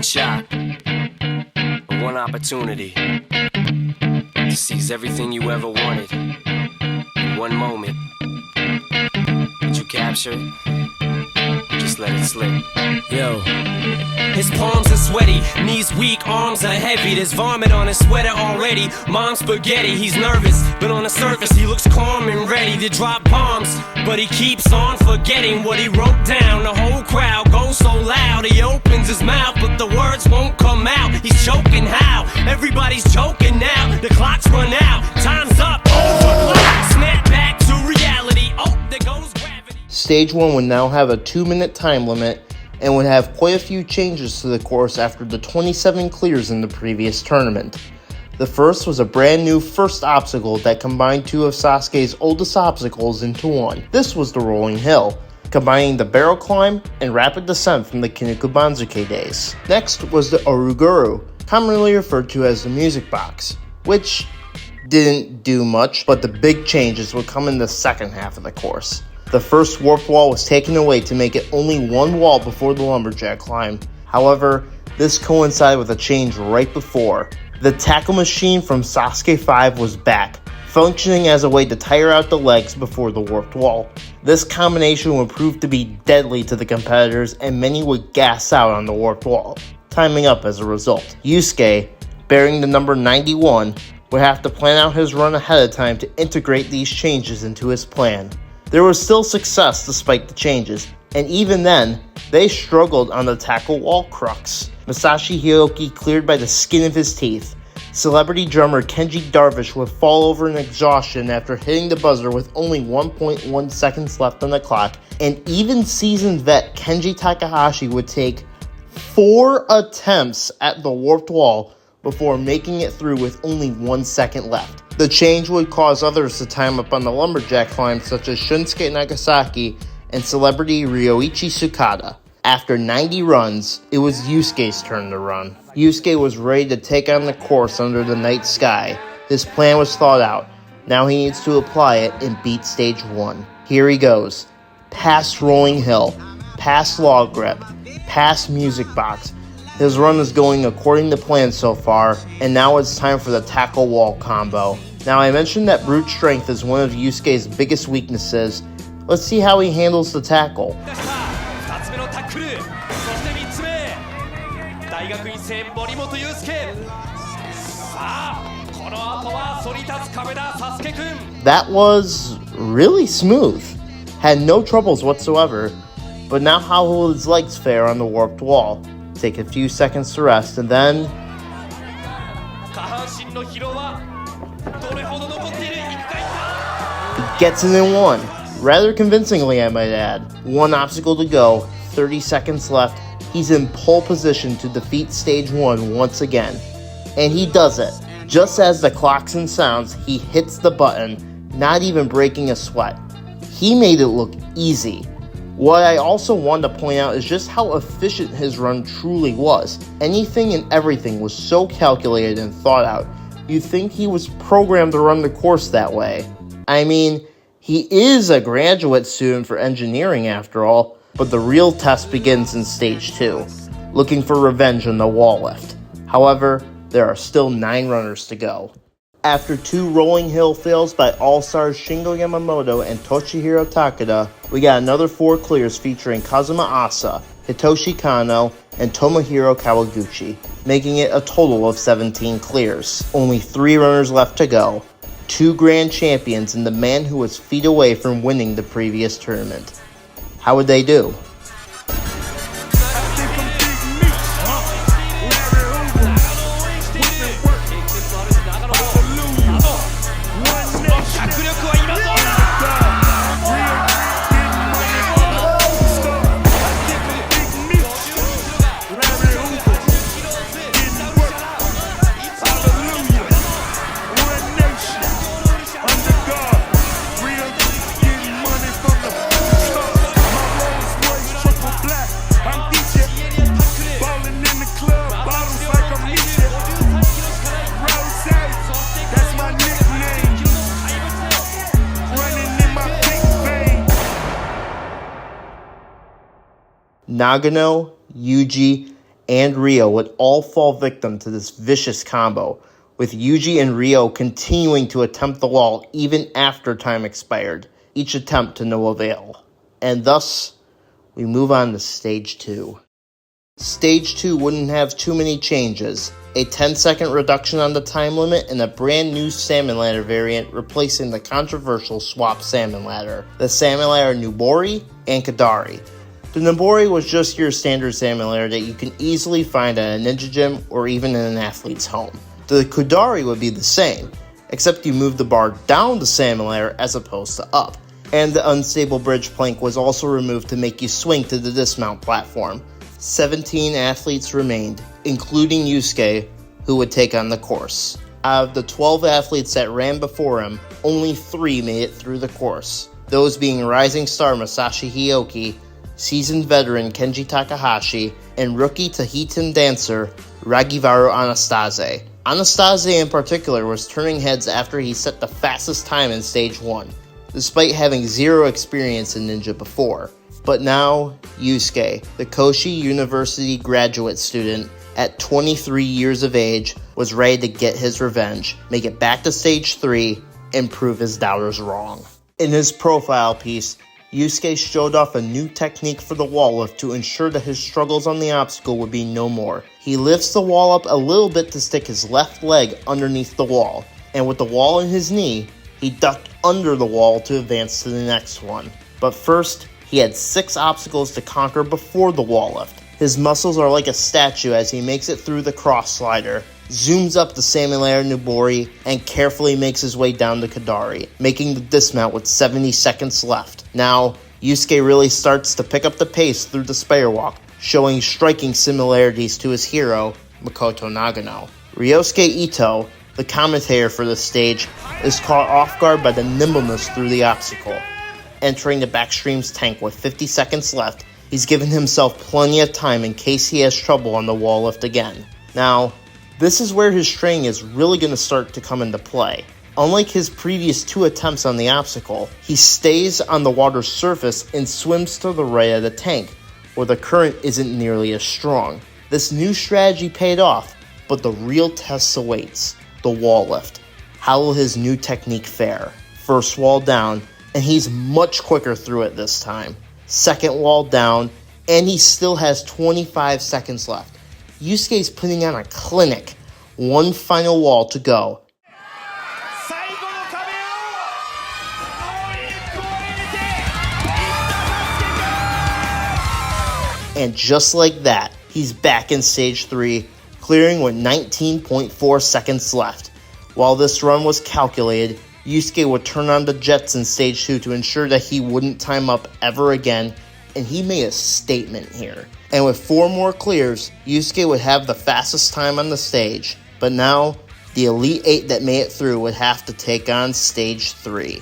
shot, one opportunity to seize everything you ever wanted in one moment. Did you capture it? Just let it slip. Yo. His palms are sweaty, knees weak, arms are heavy. There's vomit on his sweater already. Mom's spaghetti, he's nervous, but on the surface he looks calm and ready to drop bombs. But he keeps on forgetting what he wrote down. The whole crowd goes so loud, he opens his mouth, but the words won't come out. He's choking how? Everybody's choking now. The clock's run out, time's up, over. Snap back to reality. Oh, there goes gravity. Stage 1 would now have a 2-minute time limit and would have quite a few changes to the course after the 27 clears in the previous tournament. The first was a brand new first obstacle that combined two of Sasuke's oldest obstacles into one. This was the rolling hill, combining the barrel climb and rapid descent from the Kinnikubanzuke days. Next was the Oruguru, commonly referred to as the music box, which didn't do much, but the big changes would come in the second half of the course. The first warped wall was taken away to make it only one wall before the lumberjack climb. However, this coincided with a change right before. The tackle machine from Sasuke 5 was back, functioning as a way to tire out the legs before the warped wall. This combination would prove to be deadly to the competitors, and many would gas out on the warped wall, timing up as a result. Yusuke, bearing the number 91, would have to plan out his run ahead of time to integrate these changes into his plan. There was still success despite the changes, and even then, they struggled on the tackle wall crux. Masashi Hiroki cleared by the skin of his teeth. Celebrity drummer Kenji Darvish would fall over in exhaustion after hitting the buzzer with only 1.1 seconds left on the clock, and even seasoned vet Kenji Takahashi would take 4 attempts at the warped wall before making it through with only 1 second left. The change would cause others to time up on the lumberjack climb, such as Shunsuke Nagasaki and celebrity Ryoichi Sukada. After 90 runs, it was Yusuke's turn to run. Yusuke was ready to take on the course under the night sky. His plan was thought out. Now he needs to apply it and beat stage 1. Here he goes. Past rolling hill, past log grip, past music box. His run is going according to plan so far, and now it's time for the tackle wall combo. Now I mentioned that brute strength is one of Yusuke's biggest weaknesses. Let's see how he handles the tackle. That was really smooth. Had no troubles whatsoever. But now how will his legs fare on the warped wall? Take a few seconds to rest, and then he gets it in one. Rather convincingly, I might add. 1 obstacle to go, 30 seconds left. He's in pole position to defeat stage 1 once again. And he does it. Just as the klaxon sounds, he hits the button, not even breaking a sweat. He made it look easy. What I also wanted to point out is just how efficient his run truly was. Anything and everything was so calculated and thought out. You'd think he was programmed to run the course that way. I mean, he is a graduate student for engineering after all, but the real test begins in stage 2, looking for revenge on the wall lift. However, there are still 9 runners to go. After 2 rolling hill fails by all-stars Shingo Yamamoto and Toshihiro Takeda, we got another 4 clears featuring Kazuma Asa, Hitoshi Kano, and Tomohiro Kawaguchi, making it a total of 17 clears. Only 3 runners left to go, 2 grand champions and the man who was feet away from winning the previous tournament. How would they do? Nagano, Yuji, and Ryo would all fall victim to this vicious combo, with Yuji and Ryo continuing to attempt the wall even after time expired, each attempt to no avail. And thus, we move on to Stage 2. Stage 2 wouldn't have too many changes, a 10-second reduction on the time limit and a brand new salmon ladder variant replacing the controversial swap salmon ladder, the salmon ladder Nubori and Kadari. The Nubori was just your standard salmon ladder that you can easily find at a ninja gym or even in an athlete's home. The Kadari would be the same, except you move the bar down the salmon ladder as opposed to up. And the unstable bridge plank was also removed to make you swing to the dismount platform. 17 athletes remained, including Yusuke, who would take on the course. Out of the 12 athletes that ran before him, only 3 made it through the course, those being rising star Masashi Hioki, seasoned veteran Kenji Takahashi, and rookie Tahitan dancer Ragivaru Anastase. Anastase in particular was turning heads after he set the fastest time in Stage 1, despite having zero experience in ninja before. But now, Yusuke, the Koshi University graduate student, at 23 years of age, was ready to get his revenge, make it back to Stage 3, and prove his doubters wrong. In his profile piece, Yusuke showed off a new technique for the wall lift to ensure that his struggles on the obstacle would be no more. He lifts the wall up a little bit to stick his left leg underneath the wall, and with the wall in his knee, he ducked under the wall to advance to the next one. But first, he had 6 obstacles to conquer before the wall lift. His muscles are like a statue as he makes it through the cross slider, zooms up the salmon ladder Nubori, and carefully makes his way down to Kadari, making the dismount with 70 seconds left. Now, Yusuke really starts to pick up the pace through the spider walk, showing striking similarities to his hero, Makoto Nagano. Ryosuke Ito, the commentator for this stage, is caught off guard by the nimbleness through the obstacle. Entering the backstream's tank with 50 seconds left, he's given himself plenty of time in case he has trouble on the wall lift again. Now, this is where his training is really going to start to come into play. Unlike his previous 2 attempts on the obstacle, he stays on the water's surface and swims to the right of the tank, where the current isn't nearly as strong. This new strategy paid off, but the real test awaits, the wall lift. How will his new technique fare? First wall down, and he's much quicker through it this time. Second wall down, and he still has 25 seconds left. Yusuke's putting on a clinic. One final wall to go. And just like that, he's back in Stage 3, clearing with 19.4 seconds left. While this run was calculated, Yusuke would turn on the jets in Stage 2 to ensure that he wouldn't time up ever again, and he made a statement here. And with 4 more clears, Yusuke would have the fastest time on the stage. But now, the Elite 8 that made it through would have to take on Stage 3.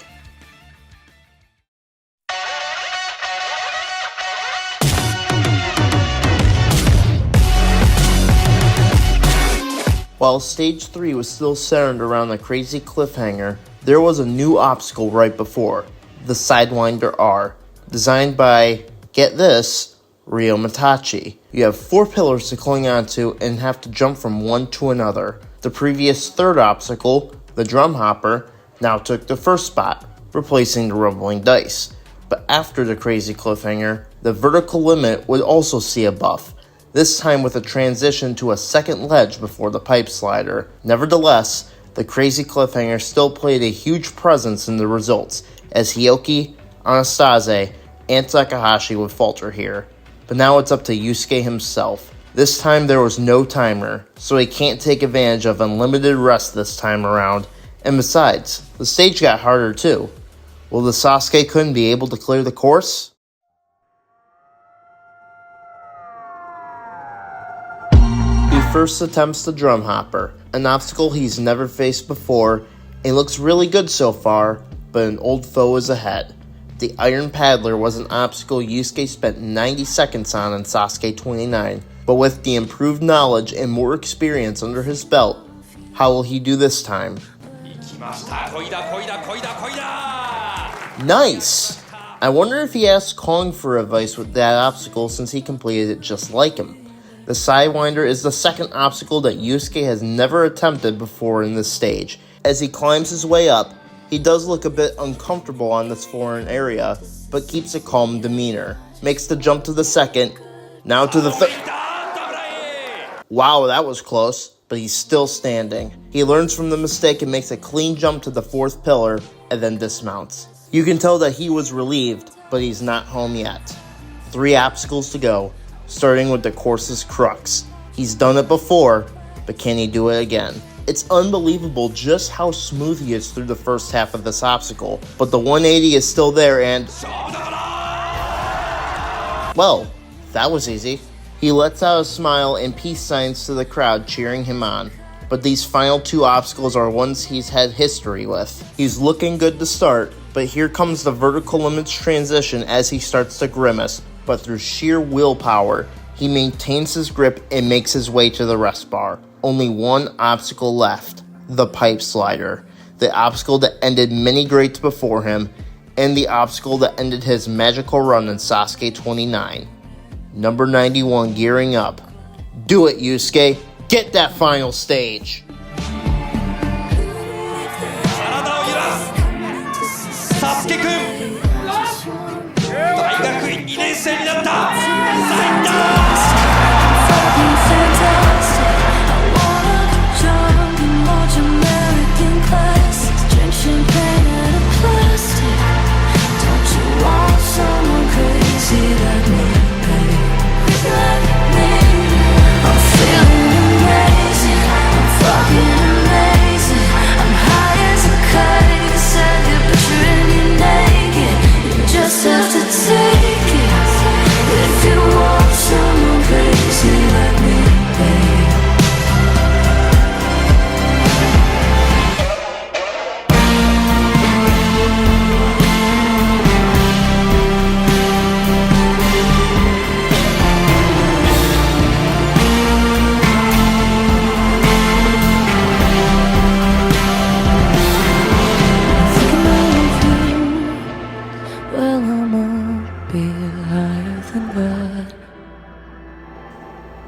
While Stage 3 was still centered around the crazy cliffhanger, there was a new obstacle right before, the Sidewinder R, designed by, get this, Ryo Mitachi. You have 4 pillars to cling onto and have to jump from one to another. The previous 3rd obstacle, the Drum Hopper, now took the first spot, replacing the rumbling dice. But after the crazy cliffhanger, the vertical limit would also see a buff, this time with a transition to a second ledge before the pipe slider. Nevertheless, the crazy cliffhanger still played a huge presence in the results, as Hioki, Anastase, and Takahashi would falter here. But now it's up to Yusuke himself. This time there was no timer, so he can't take advantage of unlimited rest this time around, and besides, the stage got harder too. Will the Sasuke-kun be able to clear the course? He first attempts the Drum Hopper, an obstacle he's never faced before, and looks really good so far, but an old foe is ahead. The Iron Paddler was an obstacle Yusuke spent 90 seconds on in Sasuke 29, but with the improved knowledge and more experience under his belt, how will he do this time? Nice! I wonder if he asked Kong for advice with that obstacle since he completed it just like him. The Sidewinder is the second obstacle that Yusuke has never attempted before in this stage. As he climbs his way up, he does look a bit uncomfortable on this foreign area, but keeps a calm demeanor. Makes the jump to the second, now to the third. Wow, that was close, but he's still standing. He learns from the mistake and makes a clean jump to the fourth pillar, and then dismounts. You can tell that he was relieved, but he's not home yet. 3 obstacles to go, starting with the course's crux. He's done it before, but can he do it again? It's unbelievable just how smooth he is through the first half of this obstacle, but the 180 is still there and... well, that was easy. He lets out a smile and peace signs to the crowd cheering him on, but these final 2 obstacles are ones he's had history with. He's looking good to start, but here comes the vertical limits transition as he starts to grimace, but through sheer willpower, he maintains his grip and makes his way to the rest bar. Only 1 obstacle left, the pipe slider, the obstacle that ended many greats before him, and the obstacle that ended his magical run in Sasuke 29. Number 91 gearing up. Do it, Yusuke. Get that final stage. Sasuke 君、大学院2年生になったサインだ。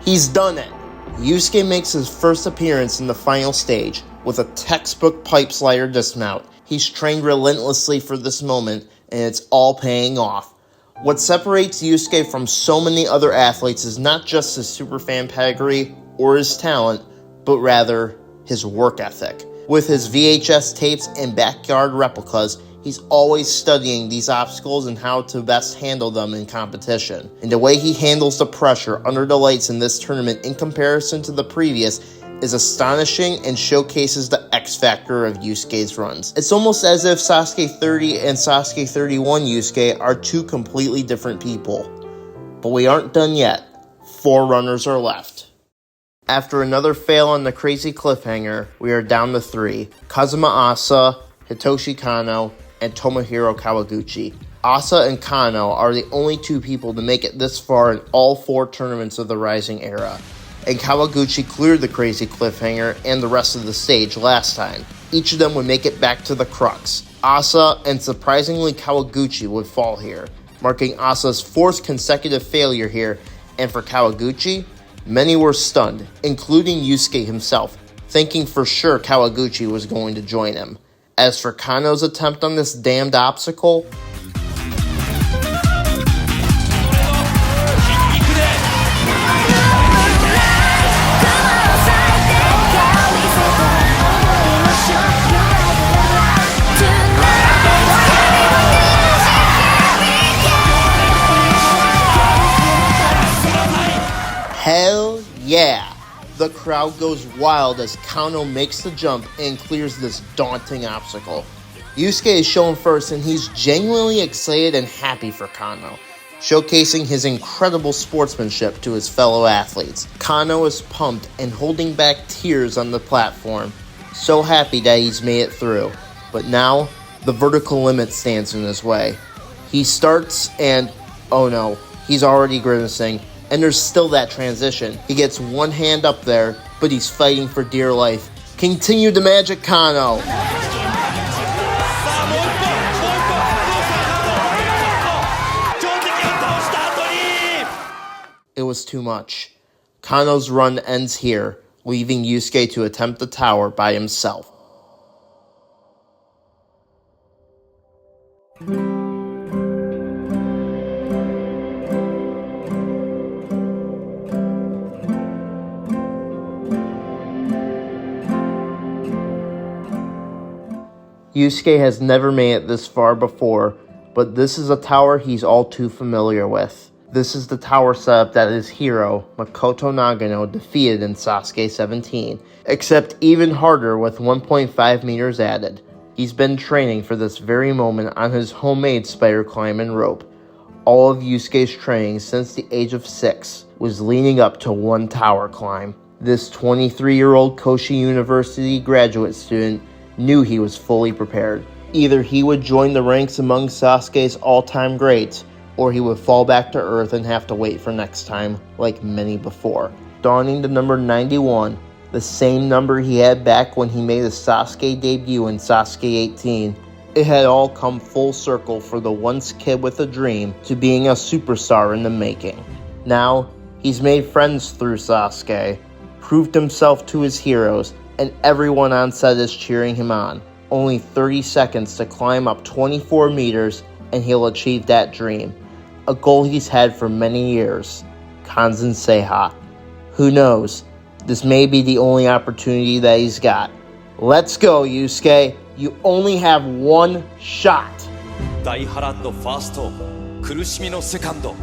He's done it! Yusuke makes his first appearance in the final stage with a textbook pipe slider dismount. He's trained relentlessly for this moment, and it's all paying off. What separates Yusuke from so many other athletes is not just his superfan pedigree or his talent, but rather his work ethic. With his VHS tapes and backyard replicas, he's always studying these obstacles and how to best handle them in competition. And the way he handles the pressure under the lights in this tournament in comparison to the previous is astonishing and showcases the X factor of Yusuke's runs. It's almost as if Sasuke 30 and Sasuke 31 Yusuke are 2 completely different people. But we aren't done yet. 4 runners are left. After another fail on the crazy cliffhanger, we are down to 3. Kazuma Asa, Hitoshi Kano, and Tomohiro Kawaguchi. Asa and Kano are the only 2 people to make it this far in all 4 tournaments of the Rising era, and Kawaguchi cleared the crazy cliffhanger and the rest of the stage last time. Each of them would make it back to the crux. Asa and surprisingly Kawaguchi would fall here, marking Asa's 4th consecutive failure here, and for Kawaguchi, many were stunned, including Yusuke himself, thinking for sure Kawaguchi was going to join him. As for Kano's attempt on this damned obstacle, hell yeah! The crowd goes wild as Kano makes the jump and clears this daunting obstacle. Yusuke is shown first and he's genuinely excited and happy for Kano, showcasing his incredible sportsmanship to his fellow athletes. Kano is pumped and holding back tears on the platform, so happy that he's made it through. But now, the vertical limit stands in his way. He starts and, oh no, he's already grimacing. And there's still that transition. He gets one hand up there, but he's fighting for dear life. Continue the magic, Kano! It was too much. Kano's run ends here, leaving Yusuke to attempt the tower by himself. Yusuke has never made it this far before, but this is a tower he's all too familiar with. This is the tower setup that his hero, Makoto Nagano, defeated in Sasuke 17, except even harder with 1.5 meters added. He's been training for this very moment on his homemade spider climb and rope. All of Yusuke's training since the age of 6 was leading up to one tower climb. This 23-year-old Koshi University graduate student knew he was fully prepared. Either he would join the ranks among Sasuke's all-time greats, or he would fall back to earth and have to wait for next time, like many before. Donning the number 91, the same number he had back when he made his Sasuke debut in Sasuke 18, it had all come full circle for the once kid with a dream to being a superstar in the making. Now, he's made friends through Sasuke, proved himself to his heroes, and everyone on set is cheering him on. Only 30 seconds to climb up 24 meters and he'll achieve that dream. A goal he's had for many years. Kanzen Seiha. Who knows? This may be the only opportunity that he's got. Let's go, Yusuke. You only have one shot. 大波乱のファースト、苦しみのセカンド、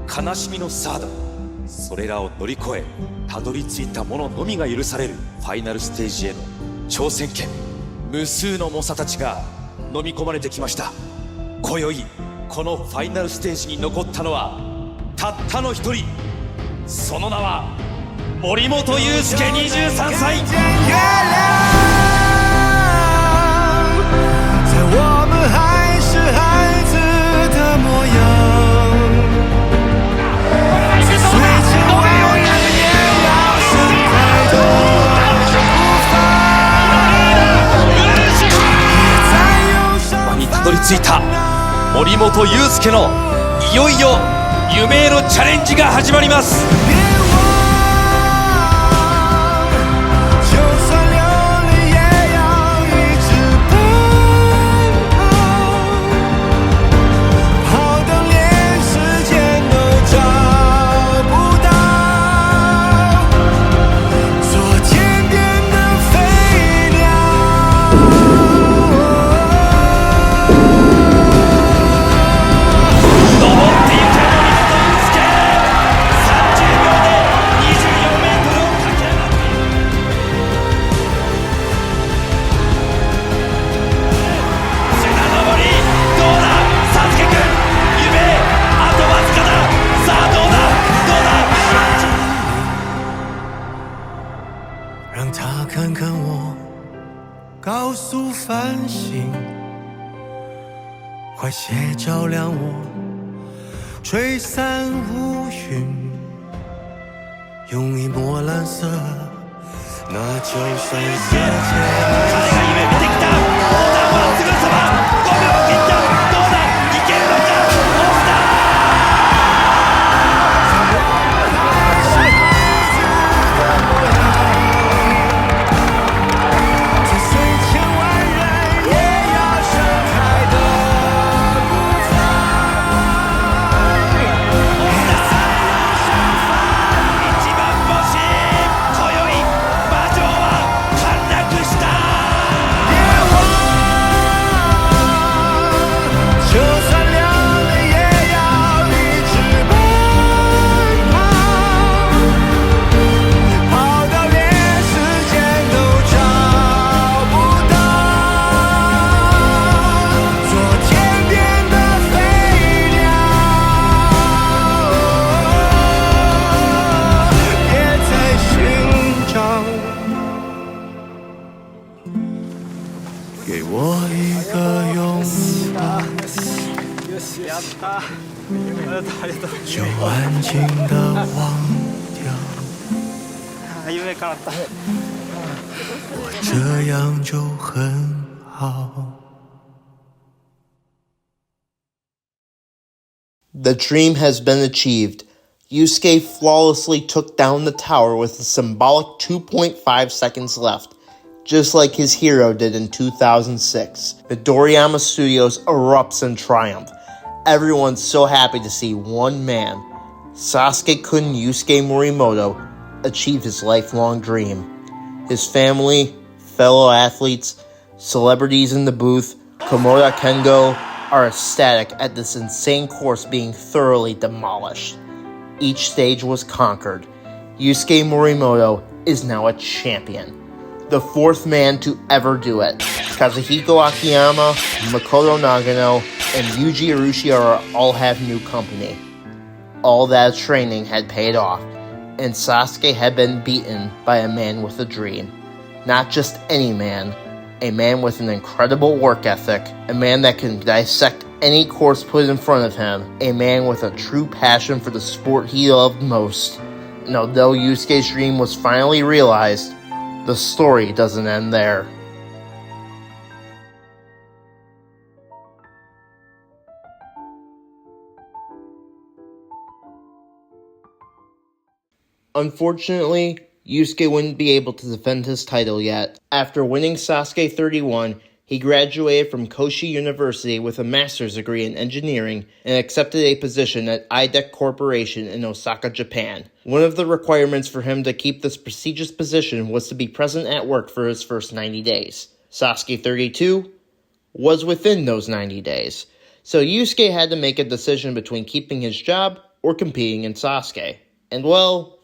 悲しみのサード、それらを乗り越えたどり着いた者のみが許されるファイナルステージへの挑戦権。無数の猛者たちが飲み込まれてきました。今宵このファイナルステージに残ったのはたったの一人。その名は森本裕介23歳。我们还是孩子的模样，随千万人也要盛开的場にたどり着いた森本裕介のいよいよ夢へのチャレンジが始まります。快些照亮我，吹散乌云，用一抹蓝色，那就算世界。就安静地忘掉，我这样就很好。The dream has been achieved. Yusuke flawlessly took down the tower with a symbolic 2.5 seconds left, just like his hero did in 2006. Midoriyama Studios erupts in triumph. Everyone's so happy to see one man, Sasuke-kun Yusuke Morimoto, achieve his lifelong dream. His family, fellow athletes, celebrities in the booth, Komoda Kengo are ecstatic at this insane course being thoroughly demolished. Each stage was conquered. Yusuke Morimoto is now a champion. The fourth man to ever do it. Kazuhiko Akiyama, Makoto Nagano, and Yuji Urushiora all have new company. All that training had paid off, and Sasuke had been beaten by a man with a dream. Not just any man, a man with an incredible work ethic, a man that can dissect any course put in front of him, a man with a true passion for the sport he loved most. And although Yusuke's dream was finally realized, the story doesn't end there. Unfortunately, Yusuke wouldn't be able to defend his title yet. After winning Sasuke 31, he graduated from Koshi University with a master's degree in engineering and accepted a position at IDEC Corporation in Osaka, Japan. One of the requirements for him to keep this prestigious position was to be present at work for his first 90 days. Sasuke 32 was within those 90 days, so Yusuke had to make a decision between keeping his job or competing in Sasuke. And well,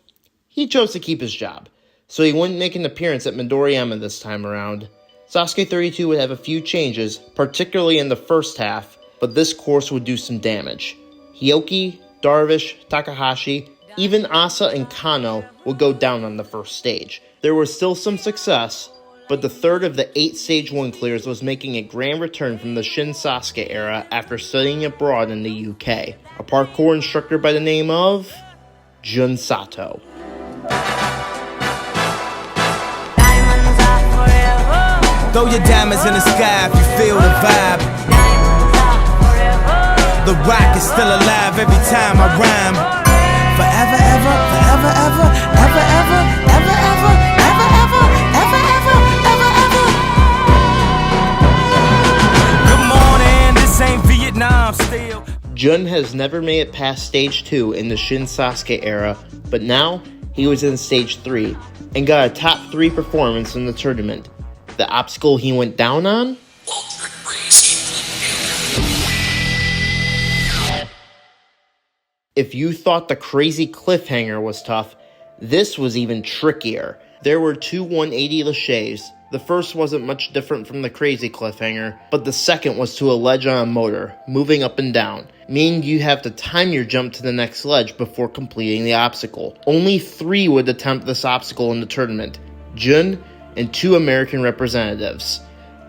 he chose to keep his job, so he wouldn't make an appearance at Midoriyama this time around. Sasuke 32 would have a few changes, particularly in the first half, but this course would do some damage. Hyoki, Darvish, Takahashi, even Asa and Kano would go down on the first stage. There was still some success, but the third of the 8 stage 1 clears was making a grand return from the Shin Sasuke era after studying abroad in the UK. A parkour instructor by the name of Jun Sato. Throw your diamonds in the sky if you feel the vibe. The rock is still alive every time I rhyme. Forever, ever, forever, ever, ever, ever, ever, ever, ever, ever, ever, ever, ever, ever. Good morning, this ain't Vietnam still. Jun has never made it past stage 2 in the Shin Sasuke era, but now he was in stage 3 and got a top 3 performance in the tournament. The obstacle he went down on? If you thought the crazy cliffhanger was tough, this was even trickier. There were 2 180 laches. The first wasn't much different from the crazy cliffhanger, but the second was to a ledge on a motor, moving up and down, meaning you have to time your jump to the next ledge before completing the obstacle. Only 3 would attempt this obstacle in the tournament: Jun and 2 American representatives.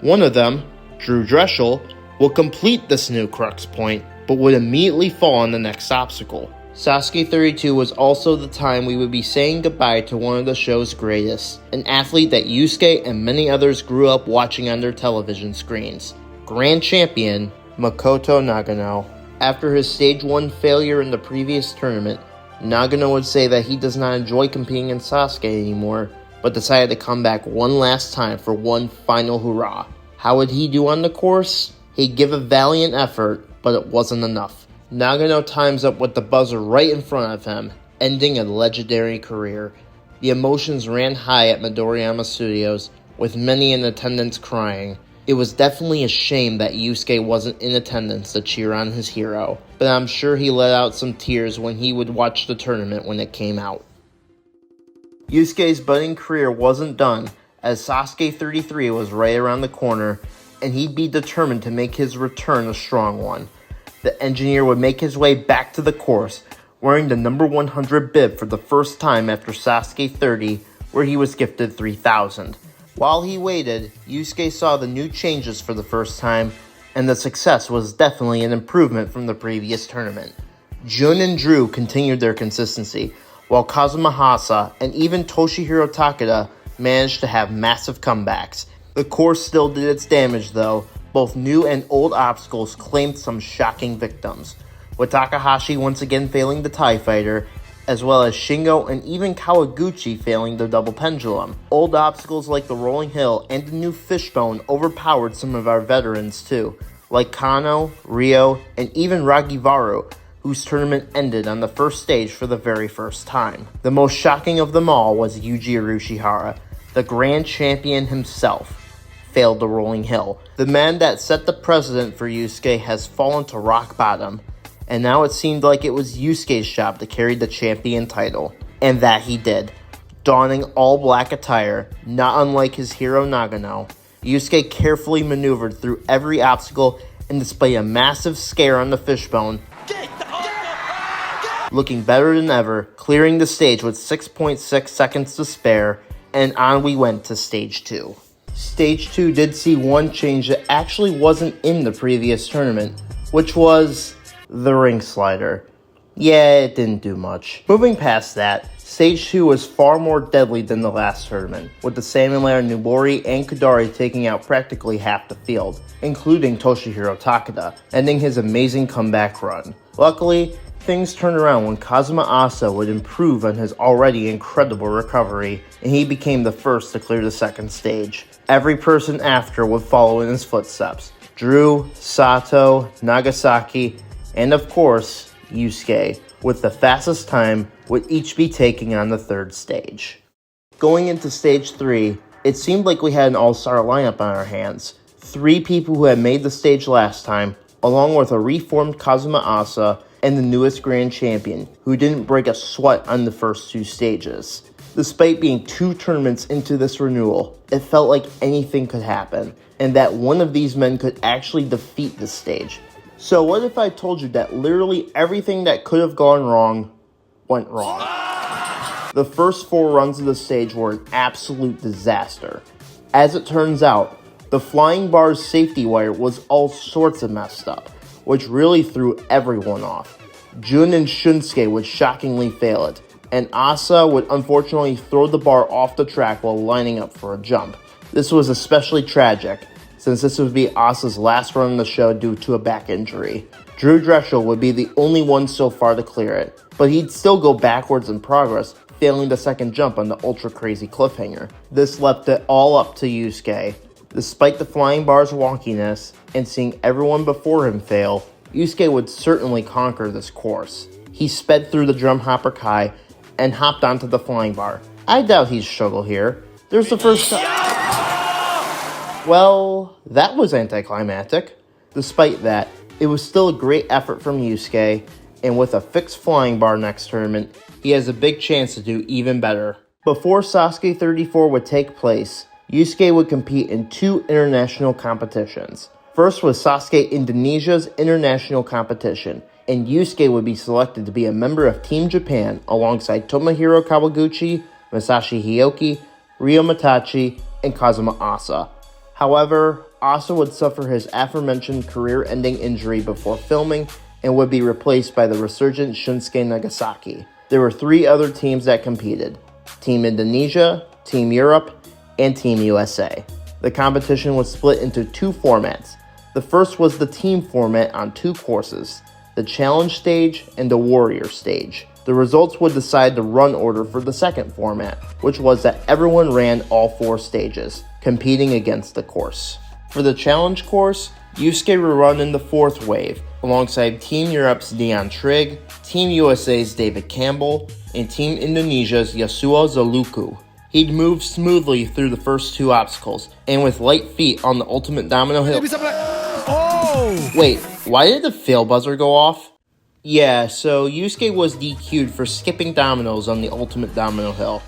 One of them, Drew Dreschel, will complete this new crux point, but would immediately fall on the next obstacle. Sasuke 32 was also the time we would be saying goodbye to one of the show's greatest, an athlete that Yusuke and many others grew up watching on their television screens. Grand Champion Makoto Nagano. After his stage 1 failure in the previous tournament, Nagano would say that he does not enjoy competing in Sasuke anymore, but decided to come back one last time for one final hurrah. How would he do on the course? He'd give a valiant effort, but it wasn't enough. Nagano times up with the buzzer right in front of him, ending a legendary career. The emotions ran high at Midoriyama Studios, with many in attendance crying. It was definitely a shame that Yusuke wasn't in attendance to cheer on his hero, but I'm sure he let out some tears when he would watch the tournament when it came out. Yusuke's budding career wasn't done, as Sasuke 33 was right around the corner, and he'd be determined to make his return a strong one. The engineer would make his way back to the course, wearing the number 100 bib for the first time after Sasuke 30, where he was gifted 3,000. While he waited, Yusuke saw the new changes for the first time, and the success was definitely an improvement from the previous tournament. Jun and Drew continued their consistency, while Kazuma Hasa and even Toshihiro Takeda managed to have massive comebacks. The course still did its damage though. Both new and old obstacles claimed some shocking victims, with Takahashi once again failing the TIE Fighter, as well as Shingo and even Kawaguchi failing the double pendulum. Old obstacles like the rolling hill and the new fishbone overpowered some of our veterans too, like Kano, Ryo, and even Ragivaru, whose tournament ended on the first stage for the very first time. The most shocking of them all was Yuji Urushihara, the grand champion himself, failed the rolling hill. The man that set the precedent for Yusuke has fallen to rock bottom, and now it seemed like it was Yusuke's job to carry the champion title. And that he did. Donning all black attire, not unlike his hero Nagano, Yusuke carefully maneuvered through every obstacle and displayed a massive scare on the fishbone, looking better than ever, clearing the stage with 6.6 seconds to spare, and on we went to Stage 2. Stage 2 did see one change that actually wasn't in the previous tournament, which was the ring slider. Yeah, it didn't do much. Moving past that, Stage 2 was far more deadly than the last tournament, with the Salmon Lair Nubori and Kudari taking out practically half the field, including Toshihiro Takada, ending his amazing comeback run. Luckily, things turned around when Kazuma Asa would improve on his already incredible recovery, and he became the first to clear the second stage. Every person after would follow in his footsteps. Drew, Sato, Nagasaki, and of course, Yusuke, with the fastest time, would each be taking on the third stage. Going into Stage 3, it seemed like we had an all-star lineup on our hands. 3 people who had made the stage last time, along with a reformed Kazuma Asa, and the newest Grand Champion, who didn't break a sweat on the first 2 stages. Despite being 2 tournaments into this renewal, it felt like anything could happen, and that one of these men could actually defeat this stage. So what if I told you that literally everything that could have gone wrong, went wrong? The first 4 runs of the stage were an absolute disaster. As it turns out, the flying bar's safety wire was all sorts of messed up, which really threw everyone off. Jun and Shunsuke would shockingly fail it, and Asa would unfortunately throw the bar off the track while lining up for a jump. This was especially tragic, since this would be Asa's last run in the show due to a back injury. Drew Drechsel would be the only one so far to clear it, but he'd still go backwards in progress, failing the second jump on the ultra crazy cliffhanger. This left it all up to Yusuke. Despite the flying bar's wonkiness, and seeing everyone before him fail, Yusuke would certainly conquer this course. He sped through the drum hopper Kai, and hopped onto the flying bar. I doubt he'd struggle here. There's the first Well, that was anticlimactic. Despite that, it was still a great effort from Yusuke, and with a fixed flying bar next tournament, he has a big chance to do even better. Before Sasuke 34 would take place, Yusuke would compete in 2 international competitions. First was Sasuke Indonesia's international competition, and Yusuke would be selected to be a member of Team Japan alongside Tomohiro Kawaguchi, Masashi Hioki, Ryo Matachi, and Kazuma Asa. However, Asa would suffer his aforementioned career-ending injury before filming and would be replaced by the resurgent Shunsuke Nagasaki. There were 3 other teams that competed: Team Indonesia, Team Europe, and Team USA. The competition was split into 2 formats. The first was the team format on 2 courses, the challenge stage and the warrior stage. The results would decide the run order for the second format, which was that everyone ran all 4 stages, competing against the course. For the challenge course, Yusuke would run in the 4th wave, alongside Team Europe's Dion Trigg, Team USA's David Campbell, and Team Indonesia's Yasuo Zaluku. He'd move smoothly through the first 2 obstacles, and with light feet on the ultimate domino hill. Wait, why did the fail buzzer go off? Yeah, so Yusuke was DQ'd for skipping dominoes on the ultimate domino hill,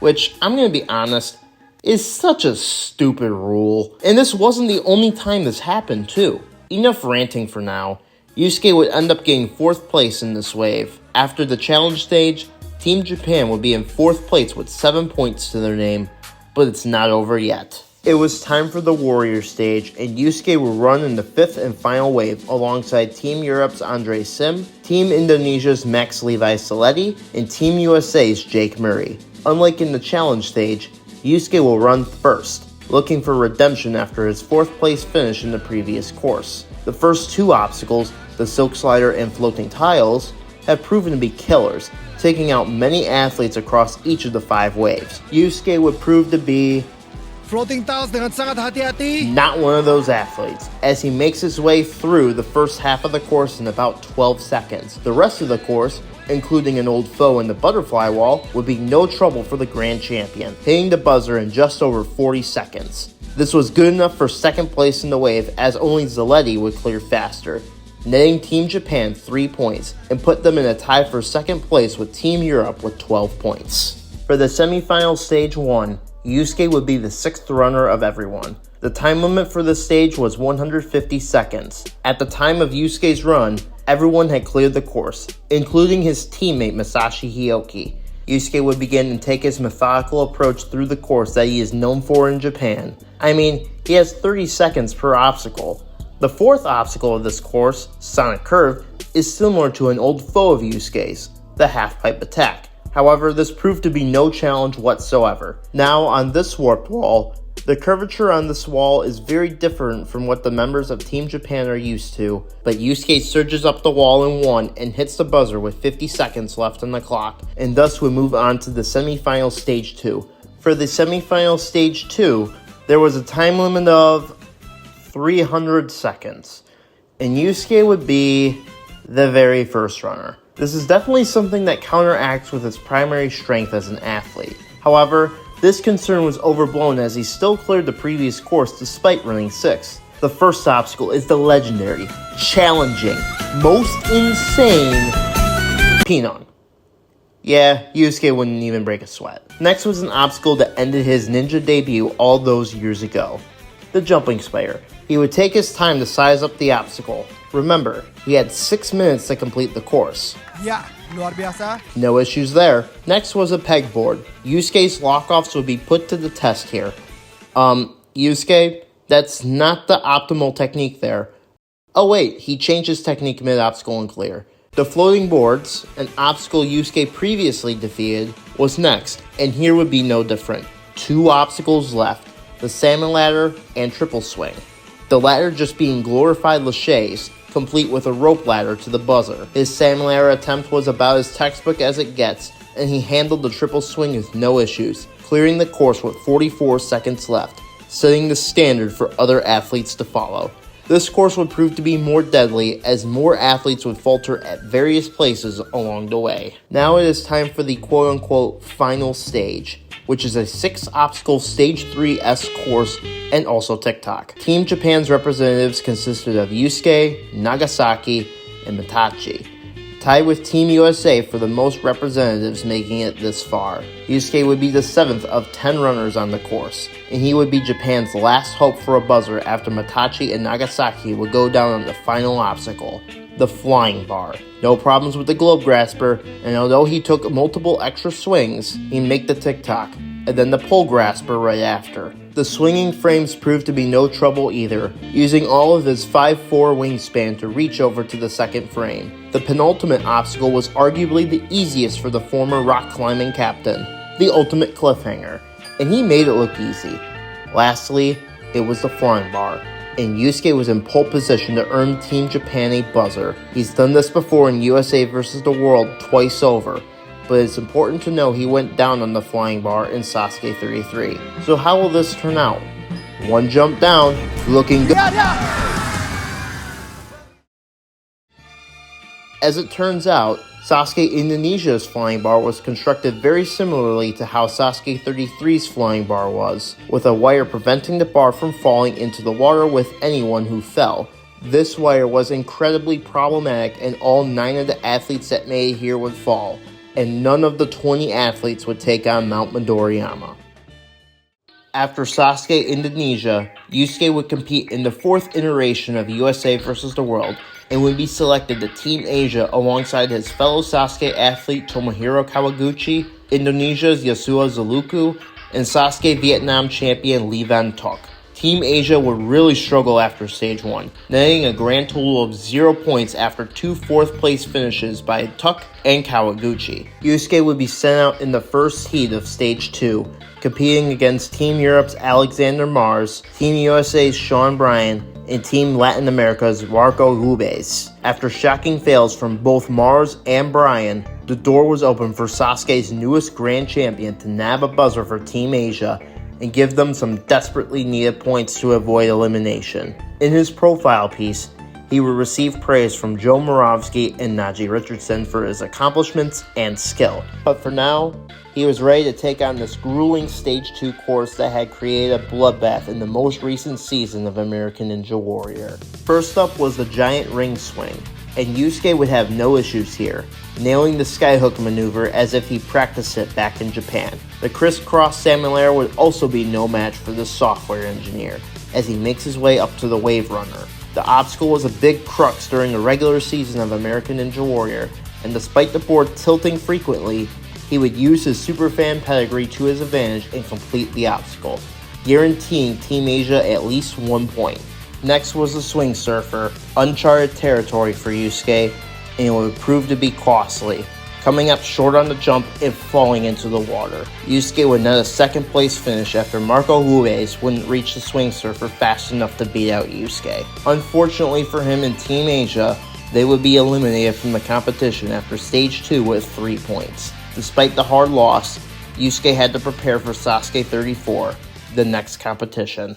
which, I'm gonna be honest, is such a stupid rule. And this wasn't the only time this happened, too. Enough ranting for now. Yusuke would end up getting 4th place in this wave. After the challenge stage, Team Japan would be in 4th place with 7 points to their name, but it's not over yet. It was time for the warrior stage, and Yusuke would run in the 5th and final wave alongside Team Europe's Andre Sim, Team Indonesia's Max Levi Saletti, and Team USA's Jake Murray. Unlike in the challenge stage, Yusuke will run first, looking for redemption after his 4th place finish in the previous course. The first 2 obstacles, the silk slider and floating tiles, have proven to be killers, taking out many athletes across each of the 5 waves. Yusuke would prove to be Floating tiles dengan sangat hati-hati. not one of those athletes, as he makes his way through the first half of the course in about 12 seconds. The rest of the course, including an old foe in the butterfly wall, would be no trouble for the grand champion, hitting the buzzer in just over 40 seconds. This was good enough for second place in the wave, as only Zaletti would clear faster, netting Team Japan 3 points and put them in a tie for second place with Team Europe with 12 points. For the semifinal stage 1, Yusuke would be the 6th runner of everyone. The time limit for this stage was 150 seconds. At the time of Yusuke's run, everyone had cleared the course, including his teammate Masashi Hioki. Yusuke would begin and take his methodical approach through the course that he is known for in Japan. I mean, he has 30 seconds per obstacle. The 4th obstacle of this course, Sonic Curve, is similar to an old foe of Yusuke's, the half-pipe attack. However, this proved to be no challenge whatsoever. Now, on this warped wall, the curvature on this wall is very different from what the members of Team Japan are used to, but Yusuke surges up the wall in 1 and hits the buzzer with 50 seconds left on the clock, and thus would move on to the semifinal stage 2. For the semifinal stage 2, there was a time limit of 300 seconds, and Yusuke would be the very first runner. This is definitely something that counteracts with his primary strength as an athlete. However, this concern was overblown as he still cleared the previous course despite running 6th. The first obstacle is the legendary, challenging, most insane Pinon. Yeah, Yusuke wouldn't even break a sweat. Next was an obstacle that ended his ninja debut all those years ago. The jumping spider. He would take his time to size up the obstacle. Remember, he had 6 minutes to complete the course. Ya, luar biasa. No issues there. Next was a pegboard. Yusuke's lockoffs would be put to the test here. Yusuke, that's not the optimal technique there. Oh wait, he changed his technique mid-obstacle and clear. The floating boards, an obstacle Yusuke previously defeated, was next, and here would be no different. 2 obstacles left, the salmon ladder and triple swing. The latter just being glorified laches, complete with a rope ladder to the buzzer. His salmon ladder attempt was about as textbook as it gets, and he handled the triple swing with no issues, clearing the course with 44 seconds left, setting the standard for other athletes to follow. This course would prove to be more deadly as more athletes would falter at various places along the way. Now it is time for the quote-unquote final stage, which is a 6-obstacle Stage 3S course and also TikTok. Team Japan's representatives consisted of Yusuke, Nagasaki, and Mitachi, tied with Team USA for the most representatives making it this far. Yusuke would be the 7th of 10 runners on the course, and he would be Japan's last hope for a buzzer after Mitachi and Nagasaki would go down on the final obstacle, the flying bar. No problems with the globe grasper, and although he took multiple extra swings, he'd make the TikTok, and then the pole grasper right after. The swinging frames proved to be no trouble either, using all of his 5'4" wingspan to reach over to the second frame. The penultimate obstacle was arguably the easiest for the former rock climbing captain, the ultimate cliffhanger, and he made it look easy. Lastly, it was the flying bar, and Yusuke was in pole position to earn Team Japan a buzzer. He's done this before in USA vs. the World twice over, but it's important to know he went down on the flying bar in Sasuke 33. So how will this turn out? One jump down, looking good. As it turns out, Sasuke Indonesia's flying bar was constructed very similarly to how Sasuke 33's flying bar was, with a wire preventing the bar from falling into the water with anyone who fell. This wire was incredibly problematic, and all 9 of the athletes that made it here would fall, and none of the 20 athletes would take on Mount Midoriyama. After Sasuke Indonesia, Yusuke would compete in the 4th iteration of USA vs. the World, and would be selected to Team Asia alongside his fellow Sasuke athlete Tomohiro Kawaguchi, Indonesia's Yasuo Zaluku, and Sasuke Vietnam champion Lee Van Tok. Team Asia would really struggle after Stage 1, netting a grand total of 0 points after 2 4th-place finishes by Tuk and Kawaguchi. Yusuke would be sent out in the first heat of Stage 2, competing against Team Europe's Alexander Mars, Team USA's Sean Bryan, and Team Latin America's Marco Rubes. After shocking fails from both Mars and Bryan, the door was open for Sasuke's newest grand champion to nab a buzzer for Team Asia and give them some desperately needed points to avoid elimination. In his profile piece, he would receive praise from Joe Moravsky and Najee Richardson for his accomplishments and skill. But for now, he was ready to take on this grueling Stage 2 course that had created a bloodbath in the most recent season of American Ninja Warrior. First up was the giant ring swing, and Yusuke would have no issues here, nailing the skyhook maneuver as if he practiced it back in Japan. The crisscross salmon layer would also be no match for the software engineer, as he makes his way up to the wave runner. The obstacle was a big crux during the regular season of American Ninja Warrior, and despite the board tilting frequently, he would use his Superfan pedigree to his advantage and complete the obstacle, guaranteeing Team Asia at least 1 point. Next was the swing surfer, uncharted territory for Yusuke, and it would prove to be costly, coming up short on the jump and falling into the water. Yusuke would net a second place finish after Marco Ruiz wouldn't reach the swing surfer fast enough to beat out Yusuke. Unfortunately for him and Team Asia, they would be eliminated from the competition after Stage 2 with 3 points. Despite the hard loss, Yusuke had to prepare for Sasuke 34, the next competition.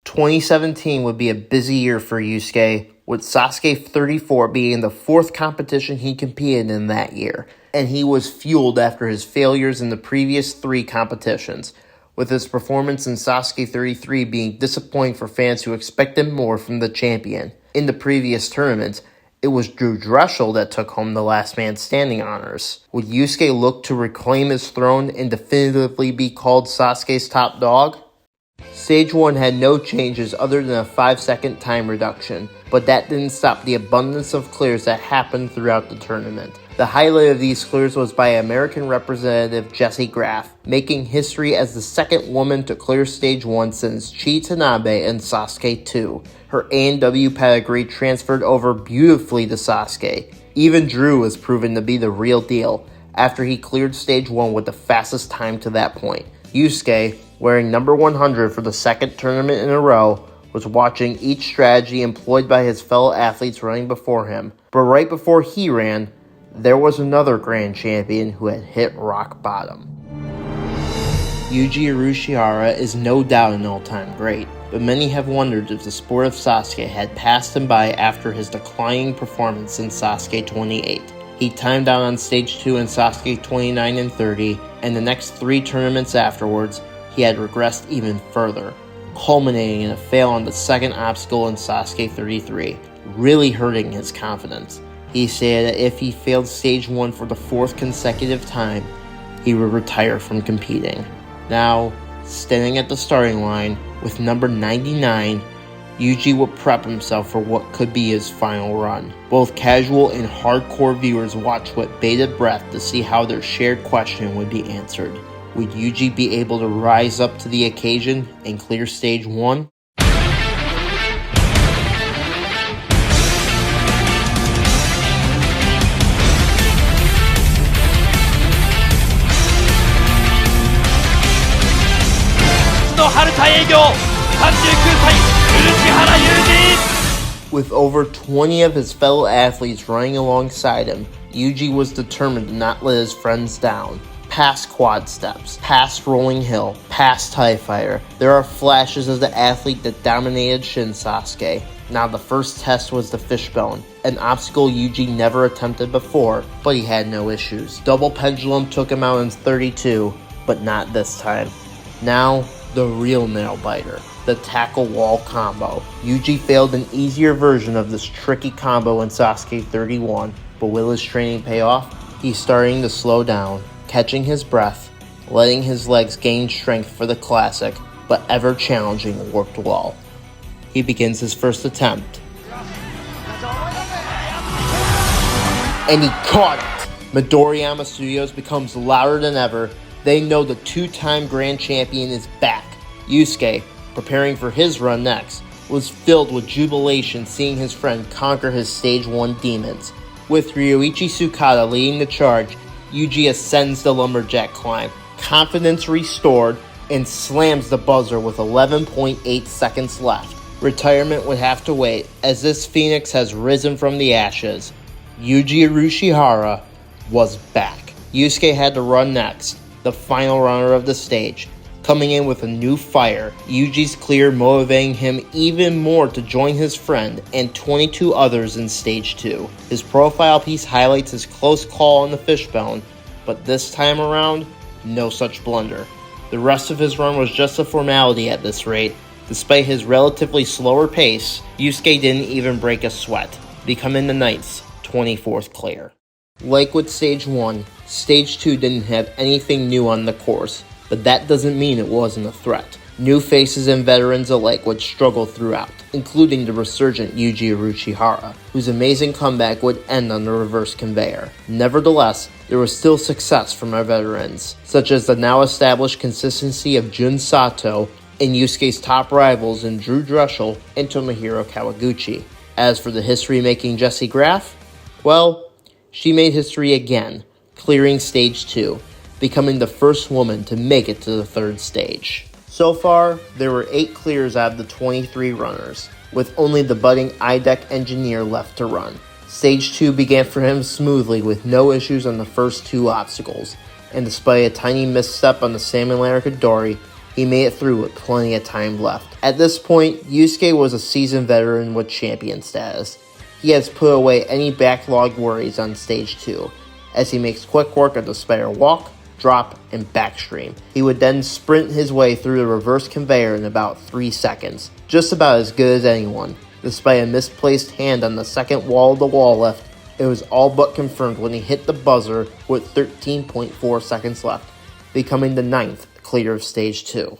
2017 would be a busy year for Yusuke, with Sasuke 34 being the 4th competition he competed in that year, and he was fueled after his failures in the previous 3 competitions, with his performance in Sasuke 33 being disappointing for fans who expected more from the champion. In the previous tournament, it was Drew Dreshel that took home the last man standing honors. Would Yusuke look to reclaim his throne and definitively be called Sasuke's top dog? Stage 1 had no changes other than a 5-second time reduction, but that didn't stop the abundance of clears that happened throughout the tournament. The highlight of these clears was by American representative Jessie Graff, making history as the second woman to clear Stage 1 since Chi Tanabe in Sasuke 2. Her A&W pedigree transferred over beautifully to Sasuke. Even Drew was proven to be the real deal, after he cleared Stage 1 with the fastest time to that point. Yusuke, wearing number 100 for the second tournament in a row, was watching each strategy employed by his fellow athletes running before him. But right before he ran, there was another grand champion who had hit rock bottom. Yuji Urushihara is no doubt an all-time great, but many have wondered if the sport of Sasuke had passed him by after his declining performance in Sasuke 28. He timed out on Stage 2 in Sasuke 29 and 30, and the next 3 tournaments afterwards, he had regressed even further, culminating in a fail on the second obstacle in Sasuke 33, really hurting his confidence. He said that if he failed Stage 1 for the 4th consecutive time, he would retire from competing. Now, standing at the starting line with number 99, Yuji would prep himself for what could be his final run. Both casual and hardcore viewers watched with bated breath to see how their shared question would be answered. Would Yuji be able to rise up to the occasion and clear Stage 1? With over 20 of his fellow athletes running alongside him, Yuji was determined to not let his friends down. Past quad steps, past rolling hill, past TIE fighter, there are flashes of the athlete that dominated Shin Sasuke. Now the first test was the fishbone, an obstacle Yuji never attempted before, but he had no issues. Double pendulum took him out in 32, but not this time. Now, the real nail biter, the tackle wall combo. Yuji failed an easier version of this tricky combo in Sasuke 31, but will his training pay off? He's starting to slow down, catching his breath, letting his legs gain strength for the classic, but ever-challenging warped wall. He begins his first attempt. And he caught it! Midoriyama Studios becomes louder than ever. They know the 2-time grand champion is back. Yusuke, preparing for his run next, was filled with jubilation seeing his friend conquer his Stage 1 demons. With Ryoichi Sukada leading the charge, Yuji ascends the lumberjack climb, confidence restored, and slams the buzzer with 11.8 seconds left. Retirement would have to wait, as this phoenix has risen from the ashes. Yuji Urushihara, was back. Yusuke had to run next, the final runner of the stage, coming in with a new fire, Yuji's clear motivating him even more to join his friend and 22 others in stage 2. His profile piece highlights his close call on the fishbone, but this time around, no such blunder. The rest of his run was just a formality at this rate. Despite his relatively slower pace, Yusuke didn't even break a sweat, becoming the night's 24th clear. Like with Stage 1, Stage 2 didn't have anything new on the course, but that doesn't mean it wasn't a threat. New faces and veterans alike would struggle throughout, including the resurgent Yuji Uruchihara, whose amazing comeback would end on the reverse conveyor. Nevertheless, there was still success from our veterans, such as the now established consistency of Jun Sato and Yusuke's top rivals in Drew Dreshel and Tomohiro Kawaguchi. As for the history-making Jessie Graff, well, she made history again, clearing Stage 2, becoming the first woman to make it to the third stage. So far, there were 8 clears out of the 23 runners, with only the budding IDEC engineer left to run. Stage 2 began for him smoothly with no issues on the first 2 obstacles, and despite a tiny misstep on the Salmon Larikadori, he made it through with plenty of time left. At this point, Yusuke was a seasoned veteran with champion status. He has put away any backlogged worries on Stage 2, as he makes quick work of the spider walk, drop, and backstream. He would then sprint his way through the reverse conveyor in about 3 seconds, just about as good as anyone. Despite a misplaced hand on the second wall of the wall lift, it was all but confirmed when he hit the buzzer with 13.4 seconds left, becoming the 9th clear of Stage 2.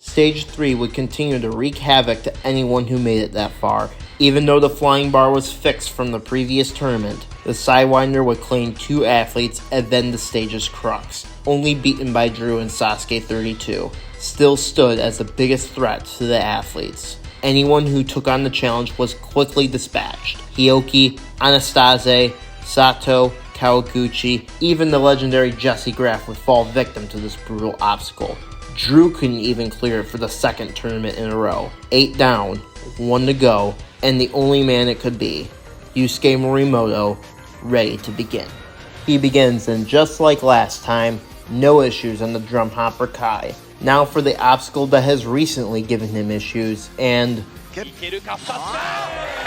Stage 3 would continue to wreak havoc to anyone who made it that far. Even though the flying bar was fixed from the previous tournament, the Sidewinder would claim 2 athletes and then the stage's crux, only beaten by Drew and Sasuke 32, still stood as the biggest threat to the athletes. Anyone who took on the challenge was quickly dispatched. Hioki, Anastase, Sato, Kawaguchi, even the legendary Jessie Graff would fall victim to this brutal obstacle. Drew couldn't even clear it for the second tournament in a row. 8 down, 1 to go, and the only man it could be, Yusuke Morimoto, ready to begin. He begins, and just like last time, no issues on the drum hopper Kai. Now for the obstacle that has recently given him issues, and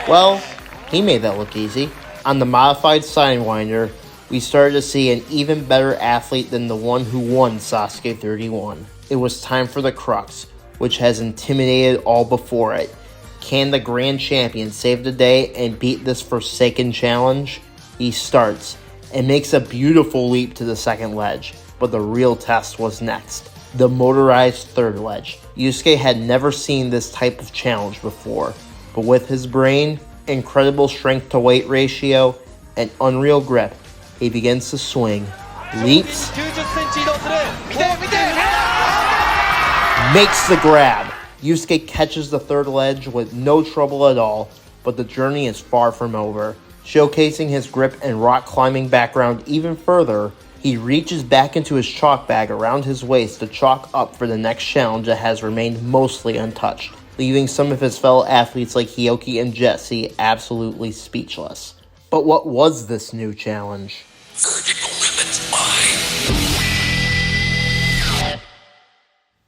well, he made that look easy. On the modified Sidewinder, we started to see an even better athlete than the one who won Sasuke 31. It was time for the crux, which has intimidated all before it. Can the Grand Champion save the day and beat this Forsaken challenge? He starts, and makes a beautiful leap to the second ledge, but the real test was next. The motorized third ledge. Yusuke had never seen this type of challenge before, but with his brain, incredible strength to weight ratio, and unreal grip, he begins to swing, leaps, makes the grab. Yusuke catches the third ledge with no trouble at all, but the journey is far from over. Showcasing his grip and rock climbing background even further, he reaches back into his chalk bag around his waist to chalk up for the next challenge that has remained mostly untouched, leaving some of his fellow athletes like Hioki and Jessie absolutely speechless. But what was this new challenge?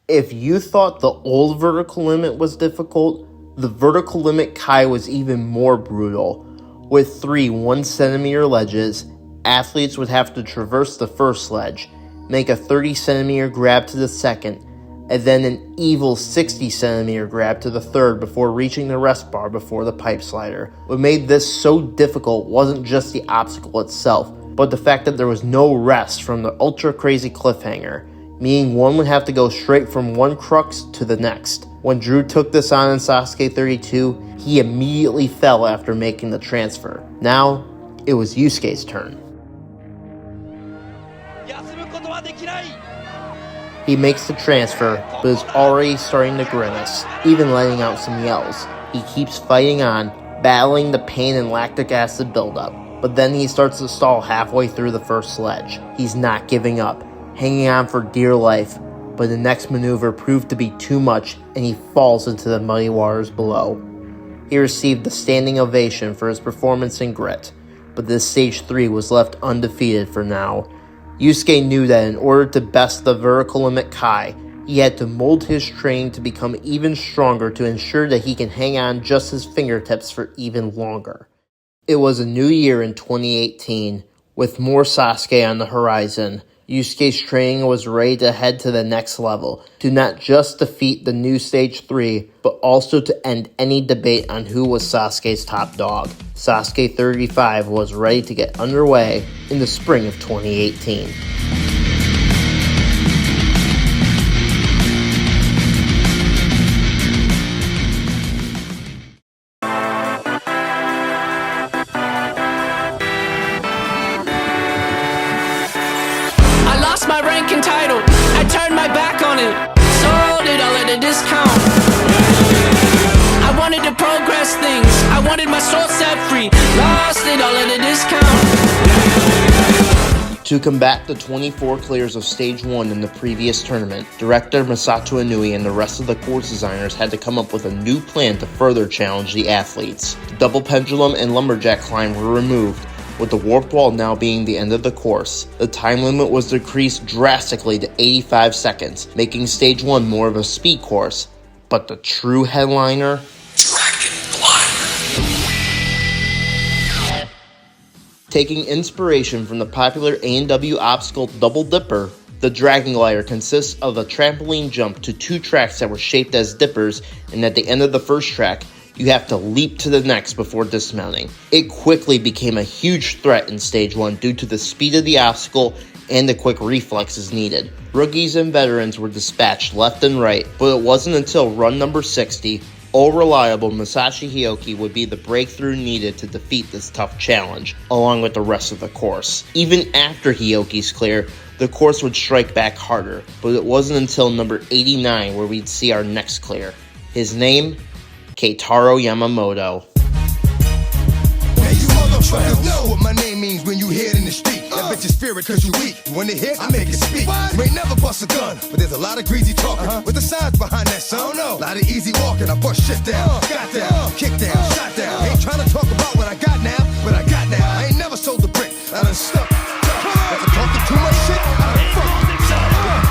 If you thought the old vertical limit was difficult, the vertical limit Kai was even more brutal. With 3 1-centimeter ledges, athletes would have to traverse the first ledge, make a 30-centimeter grab to the second, and then an evil 60-centimeter grab to the third before reaching the rest bar before the pipe slider. What made this so difficult wasn't just the obstacle itself, but the fact that there was no rest from the ultra-crazy cliffhanger, meaning one would have to go straight from one crux to the next. When Drew took this on in Sasuke 32, he immediately fell after making the transfer. Now, it was Yusuke's turn. He makes the transfer, but is already starting to grimace, even letting out some yells. He keeps fighting on, battling the pain and lactic acid buildup, but then he starts to stall halfway through the first sledge. He's not giving up, hanging on for dear life, but the next maneuver proved to be too much and he falls into the muddy waters below. He received the standing ovation for his performance and grit, but this Stage 3 was left undefeated for now. Yusuke knew that in order to best the vertical limit Kai, he had to mold his training to become even stronger to ensure that he can hang on just his fingertips for even longer. It was a new year in 2018, with more Sasuke on the horizon. Yusuke's training was ready to head to the next level, to not just defeat the new Stage 3, but also to end any debate on who was Sasuke's top dog. Sasuke 35 was ready to get underway in the spring of 2018. My ranking title, I turned my back on it, sold it all at a discount. I wanted to progress things, I wanted my soul set free, lost it all at a discount. To combat the 24 clears of Stage 1 in the previous tournament, director Masato Inui and the rest of the course designers had to come up with a new plan to further challenge the athletes. The double pendulum and lumberjack climb were removed, with the warp wall now being the end of the course. The time limit was decreased drastically to 85 seconds, making Stage 1 more of a speed course. But the true headliner? Taking inspiration from the popular A&W obstacle Double Dipper, the Dragon Glider consists of a trampoline jump to 2 tracks that were shaped as dippers, and at the end of the first track, you have to leap to the next before dismounting. It quickly became a huge threat in Stage 1 due to the speed of the obstacle and the quick reflexes needed. Rookies and veterans were dispatched left and right, but it wasn't until run number 60, all-reliable Masashi Hioki would be the breakthrough needed to defeat this tough challenge, along with the rest of the course. Even after Hioki's clear, the course would strike back harder, but it wasn't until number 89 where we'd see our next clear. His name? Keitaro Yamamoto. Now you motherfuckers know what my name means when you hear it in the street. That bitch is fear it cause you weak. When they hit, I make it speak. You ain't never bust a gun, but there's a lot of greasy talking. With the signs behind that son, a lot of easy walking. I bust shit down, got down, kick down, shot down. Ain't trying to talk about what I got now, but I got now. I ain't never sold a brick, I done stuck. After talking too much shit, I done fucked.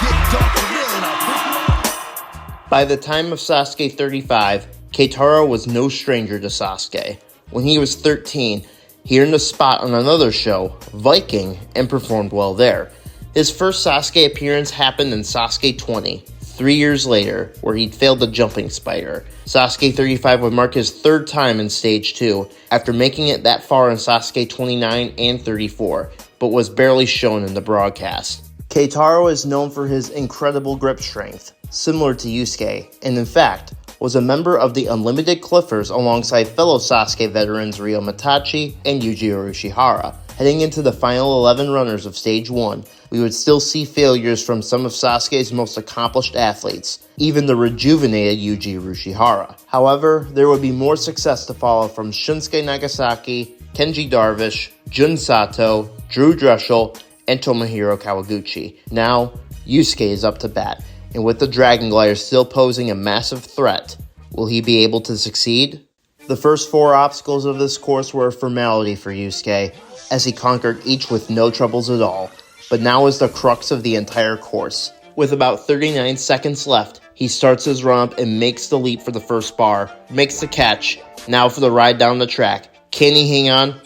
Get dark for real and I'll push you. By the time of Sasuke 35, Keitaro was no stranger to Sasuke. When he was 13, he earned a spot on another show, Viking, and performed well there. His first Sasuke appearance happened in Sasuke 20, 3 years later, where he'd failed the jumping spider. Sasuke 35 would mark his third time in Stage 2, after making it that far in Sasuke 29 and 34, but was barely shown in the broadcast. Keitaro is known for his incredible grip strength, similar to Yusuke, and in fact, was a member of the Unlimited Cliffers alongside fellow Sasuke veterans Ryo Mitachi and Yujiro Ushihara. Heading into the final 11 runners of Stage 1, we would still see failures from some of Sasuke's most accomplished athletes, even the rejuvenated Yujiro Ushihara. However, there would be more success to follow from Shinsuke Nagasaki, Kenji Darvish, Jun Sato, Drew Dreshel, and Tomohiro Kawaguchi. Now, Yusuke is up to bat. And with the Dragon Glider still posing a massive threat, will he be able to succeed? The first 4 obstacles of this course were a formality for Yusuke, as he conquered each with no troubles at all. But now is the crux of the entire course. With about 39 seconds left, he starts his run-up and makes the leap for the first bar, makes the catch, now for the ride down the track. Can he hang on?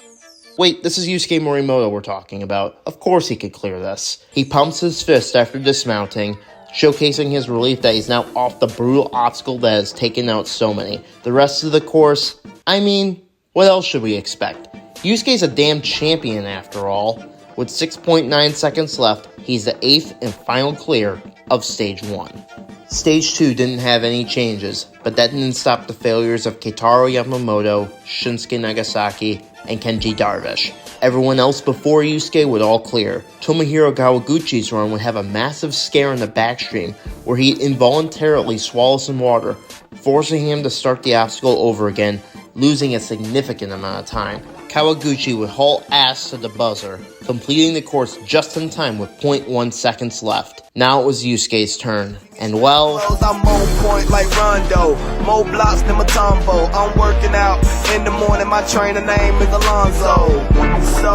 Wait, this is Yusuke Morimoto we're talking about. Of course he could clear this. He pumps his fist after dismounting, showcasing his relief that he's now off the brutal obstacle that has taken out so many. The rest of the course, I mean, what else should we expect? Yusuke's a damn champion after all. With 6.9 seconds left, he's the 8th and final clear of Stage 1. Stage 2 didn't have any changes, but that didn't stop the failures of Keitaro Yamamoto, Shinsuke Nagasaki, and Kenji Darvish. Everyone else before Yusuke would all clear. Tomohiro Kawaguchi's run would have a massive scare in the backstream, where he'd involuntarily swallow some water, forcing him to start the obstacle over again, losing a significant amount of time. Kawaguchi would haul ass to the buzzer, completing the course just in time with 0.1 seconds left. Now it was Yusuke's turn, and well... I'm on point like Rondo, more blocks than Matumbo. I'm working out in the morning, my trainer name is Alonzo. So,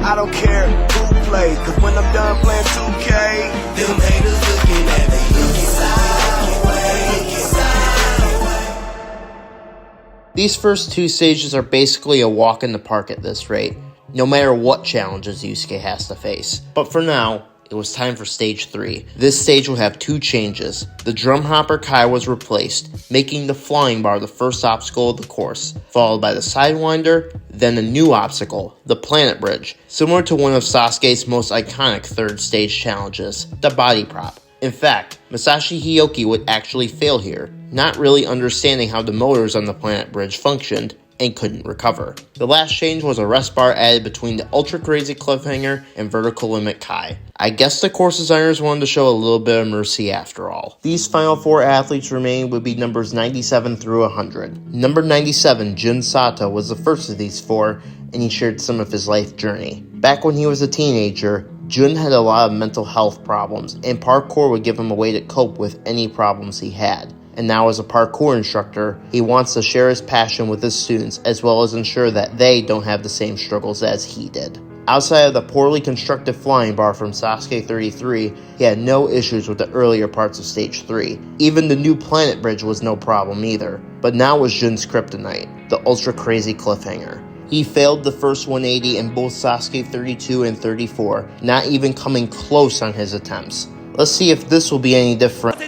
I don't care who play, cause when I'm done playing 2K, them haters looking at me, looking sideways. These first two stages are basically a walk in the park at this rate, no matter what challenges Yusuke has to face. But for now, it was time for stage 3. This stage will have two changes. The drum hopper Kai was replaced, making the flying bar the first obstacle of the course, followed by the sidewinder, then a new obstacle, the planet bridge, similar to one of Sasuke's most iconic third stage challenges, the body prop. In fact, Masashi Hiyoki would actually fail here, not really understanding how the motors on the planet bridge functioned, and couldn't recover. The last change was a rest bar added between the Ultra Crazy Cliffhanger and Vertical Limit Kai. I guess the course designers wanted to show a little bit of mercy after all. These final 4 athletes remaining would be numbers 97 through 100. Number 97, Jun Sato, was the first of these 4, and he shared some of his life journey. Back when he was a teenager, Jun had a lot of mental health problems, and parkour would give him a way to cope with any problems he had. And now as a parkour instructor, he wants to share his passion with his students as well as ensure that they don't have the same struggles as he did. Outside of the poorly constructed flying bar from Sasuke 33, he had no issues with the earlier parts of stage 3. Even the new planet bridge was no problem either. But now was Jun's kryptonite, the ultra crazy cliffhanger. He failed the first 180 in both Sasuke 32 and 34, not even coming close on his attempts. Let's see if this will be any different.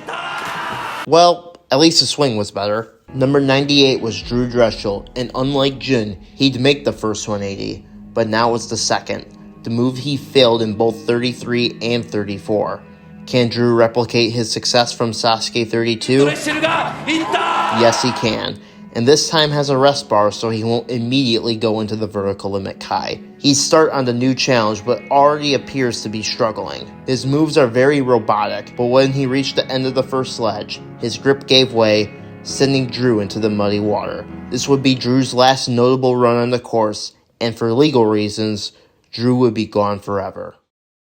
Well, at least the swing was better. Number 98 was Drew Dreshel, and unlike Jun, he'd make the first 180, but now it's the second, the move he failed in both 33 and 34. Can Drew replicate his success from Sasuke 32? Yes, he can, and this time has a rest bar so he won't immediately go into the Vertical Limit Kai. He'd start on the new challenge but already appears to be struggling. His moves are very robotic, but when he reached the end of the first ledge, his grip gave way, sending Drew into the muddy water. This would be Drew's last notable run on the course, and for legal reasons, Drew would be gone forever.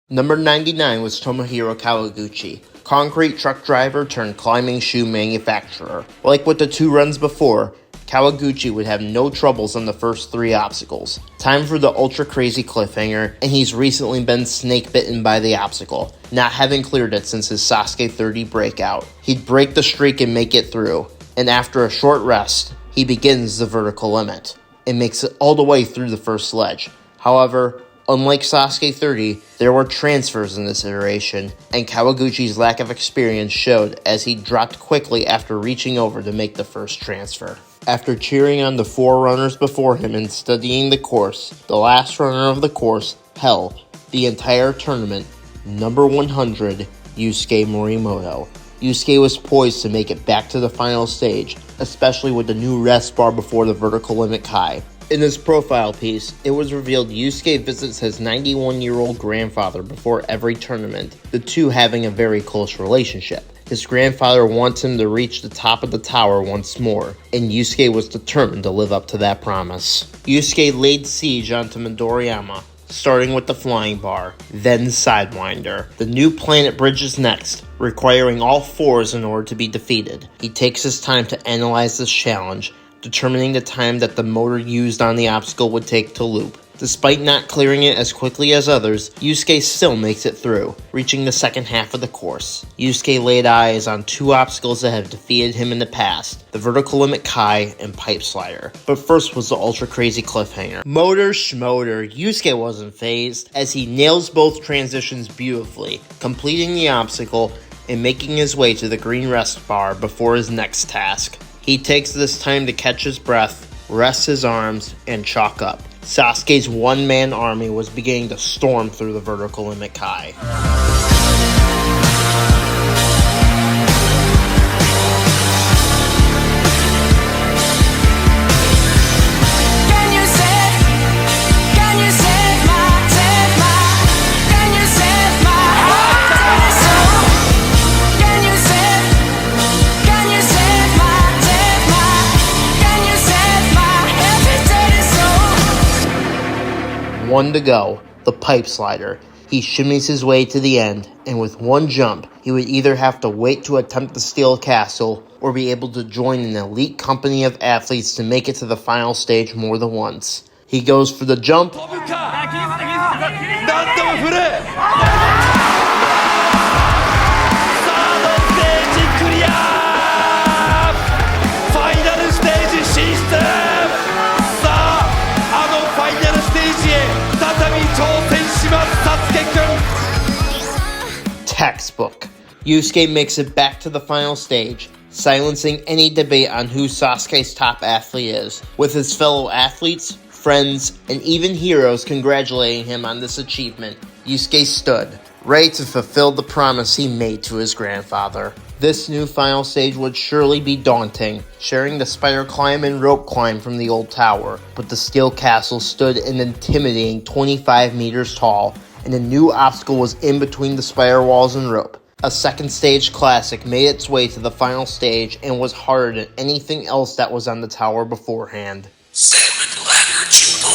Number 99 was Tomohiro Kawaguchi, concrete truck driver turned climbing shoe manufacturer. Like with the 2 runs before, Kawaguchi would have no troubles on the first 3 obstacles. Time for the ultra crazy cliffhanger, and he's recently been snake bitten by the obstacle, not having cleared it since his Sasuke 30 breakout. He'd break the streak and make it through, and after a short rest, he begins the vertical limit, and makes it all the way through the first ledge. However, unlike Sasuke 30, there were transfers in this iteration, and Kawaguchi's lack of experience showed as he dropped quickly after reaching over to make the first transfer. After cheering on the 4 runners before him and studying the course, the last runner of the course, hell, the entire tournament, number 100, Yusuke Morimoto. Yusuke was poised to make it back to the final stage, especially with the new rest bar before the Vertical Limit Kai. In his profile piece, it was revealed Yusuke visits his 91-year-old grandfather before every tournament, the two having a very close relationship. His grandfather wants him to reach the top of the tower once more, and Yusuke was determined to live up to that promise. Yusuke laid siege onto Midoriyama, starting with the flying bar, then sidewinder. The new planet bridge is next, requiring all 4s in order to be defeated. He takes his time to analyze this challenge, determining the time that the motor used on the obstacle would take to loop. Despite not clearing it as quickly as others, Yusuke still makes it through, reaching the second half of the course. Yusuke laid eyes on 2 obstacles that have defeated him in the past, the Vertical Limit Kai and Pipe Slider. But first was the Ultra Crazy Cliffhanger. Motor schmoter, Yusuke wasn't phased, as he nails both transitions beautifully, completing the obstacle and making his way to the green rest bar before his next task. He takes this time to catch his breath, rest his arms, and chalk up. Sasuke's one-man army was beginning to storm through the Vertical Limit Kai. one to go, the pipe slider. He shimmies his way to the end, and with one jump, he would either have to wait to attempt to steal a castle, or be able to join an elite company of athletes to make it to the final stage more than once. He goes for the jump, textbook. Yusuke makes it back to the final stage, silencing any debate on who Sasuke's top athlete is, with his fellow athletes, friends, and even heroes congratulating him on this achievement. Yusuke stood, ready to fulfill the promise he made to his grandfather. This new final stage would surely be daunting, sharing the spider climb and rope climb from the old tower, but the steel castle stood an intimidating 25 meters tall, and a new obstacle was in between the spider walls and rope. A second stage classic made its way to the final stage and was harder than anything else that was on the tower beforehand. Salmon ladder judo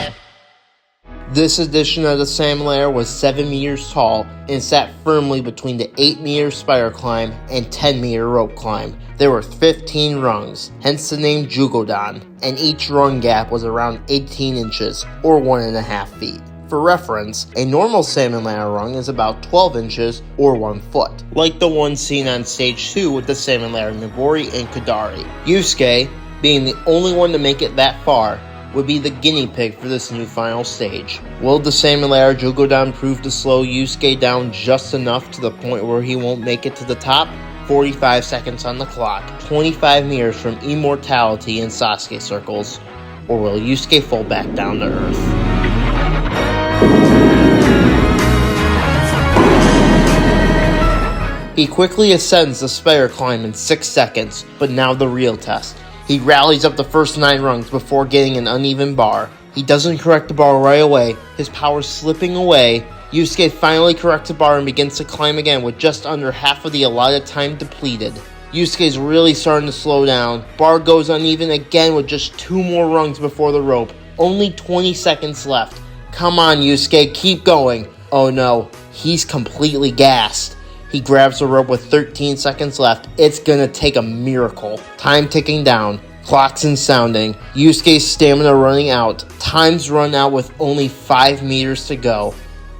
dip. This edition of the Salmon Ladder was 7 meters tall and sat firmly between the 8 meter spider climb and 10 meter rope climb. There were 15 rungs, hence the name Jugodan, and each rung gap was around 18 inches or 1.5 feet. For reference, a normal salmon ladder rung is about 12 inches or 1 foot, like the one seen on stage 2 with the salmon ladder Nibori and Kadari. Yusuke, being the only one to make it that far, would be the guinea pig for this new final stage. Will the salmon ladder Jugodan prove to slow Yusuke down just enough to the point where he won't make it to the top? 45 seconds on the clock, 25 meters from immortality in Sasuke circles, or will Yusuke fall back down to earth? He quickly ascends the spider climb in 6 seconds, but now the real test. He rallies up the first 9 rungs before getting an uneven bar. He doesn't correct the bar right away, his power slipping away. Yusuke finally corrects the bar and begins to climb again with just under half of the allotted time depleted. Yusuke's really starting to slow down. Bar goes uneven again with just 2 more rungs before the rope. Only 20 seconds left. Come on, Yusuke, keep going. Oh no, he's completely gassed. He grabs the rope with 13 seconds left. It's gonna take a miracle. Time ticking down. Clocks and sounding. Yusuke's stamina running out. Time's run out with only 5 meters to go.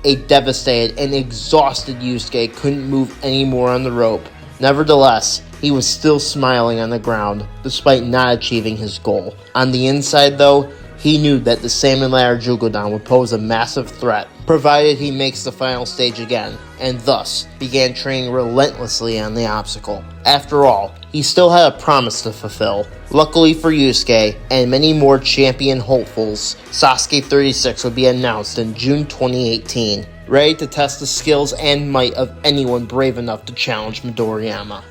A devastated and exhausted Yusuke couldn't move any more on the rope. Nevertheless, he was still smiling on the ground, despite not achieving his goal. On the inside though, he knew that the salmon ladder Jugodan would pose a massive threat, provided he makes the final stage again, and thus began training relentlessly on the obstacle. After all, he still had a promise to fulfill. Luckily for Yusuke, and many more champion hopefuls, Sasuke 36 would be announced in June 2018, ready to test the skills and might of anyone brave enough to challenge Midoriyama.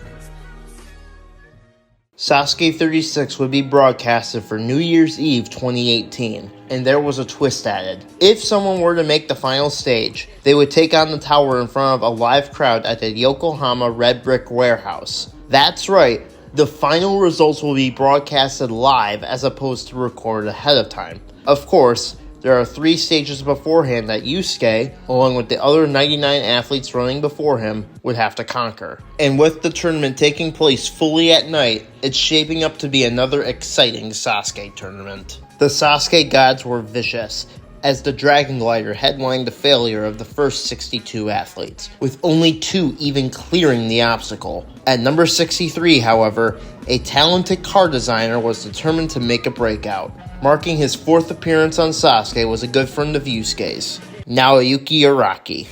Sasuke 36 would be broadcasted for New Year's Eve 2018, and there was a twist added. If someone were to make the final stage, they would take on the tower in front of a live crowd at the Yokohama Red Brick Warehouse. That's right, the final results will be broadcasted live as opposed to recorded ahead of time. Of course, there are 3 stages beforehand that Yusuke, along with the other 99 athletes running before him, would have to conquer. And with the tournament taking place fully at night, it's shaping up to be another exciting Sasuke tournament. The Sasuke gods were vicious, as the Dragon Glider headlined the failure of the first 62 athletes, with only 2 even clearing the obstacle. At number 63, however, a talented car designer was determined to make a breakout. Marking his 4th appearance on Sasuke was a good friend of Yusuke's, Naoyuki Araki.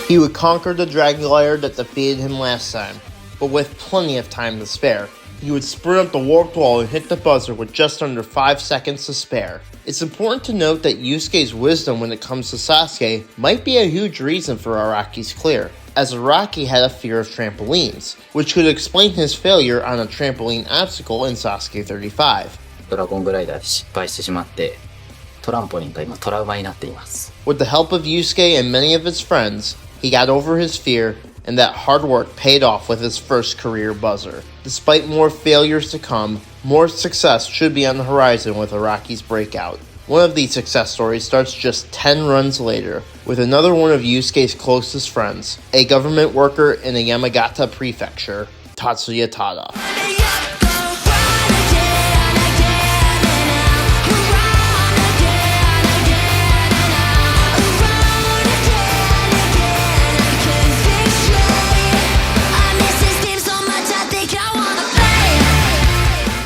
He would conquer the Dragon Glider that defeated him last time, but with plenty of time to spare. He would sprint up the warped wall and hit the buzzer with just under 5 seconds to spare. It's important to note that Yusuke's wisdom when it comes to Sasuke might be a huge reason for Araki's clear. as Araki had a fear of trampolines, which could explain his failure on a trampoline obstacle in Sasuke 35. ドラゴングライダーで失敗してしまって、トランポリンが今トラウマになっています。 With the help of Yusuke and many of his friends, he got over his fear, and that hard work paid off with his first career buzzer. Despite more failures to come, more success should be on the horizon with Araki's breakout. One of these success stories starts just 10 runs later, with another one of Yusuke's closest friends, a government worker in the Yamagata prefecture, Tatsuya Tada.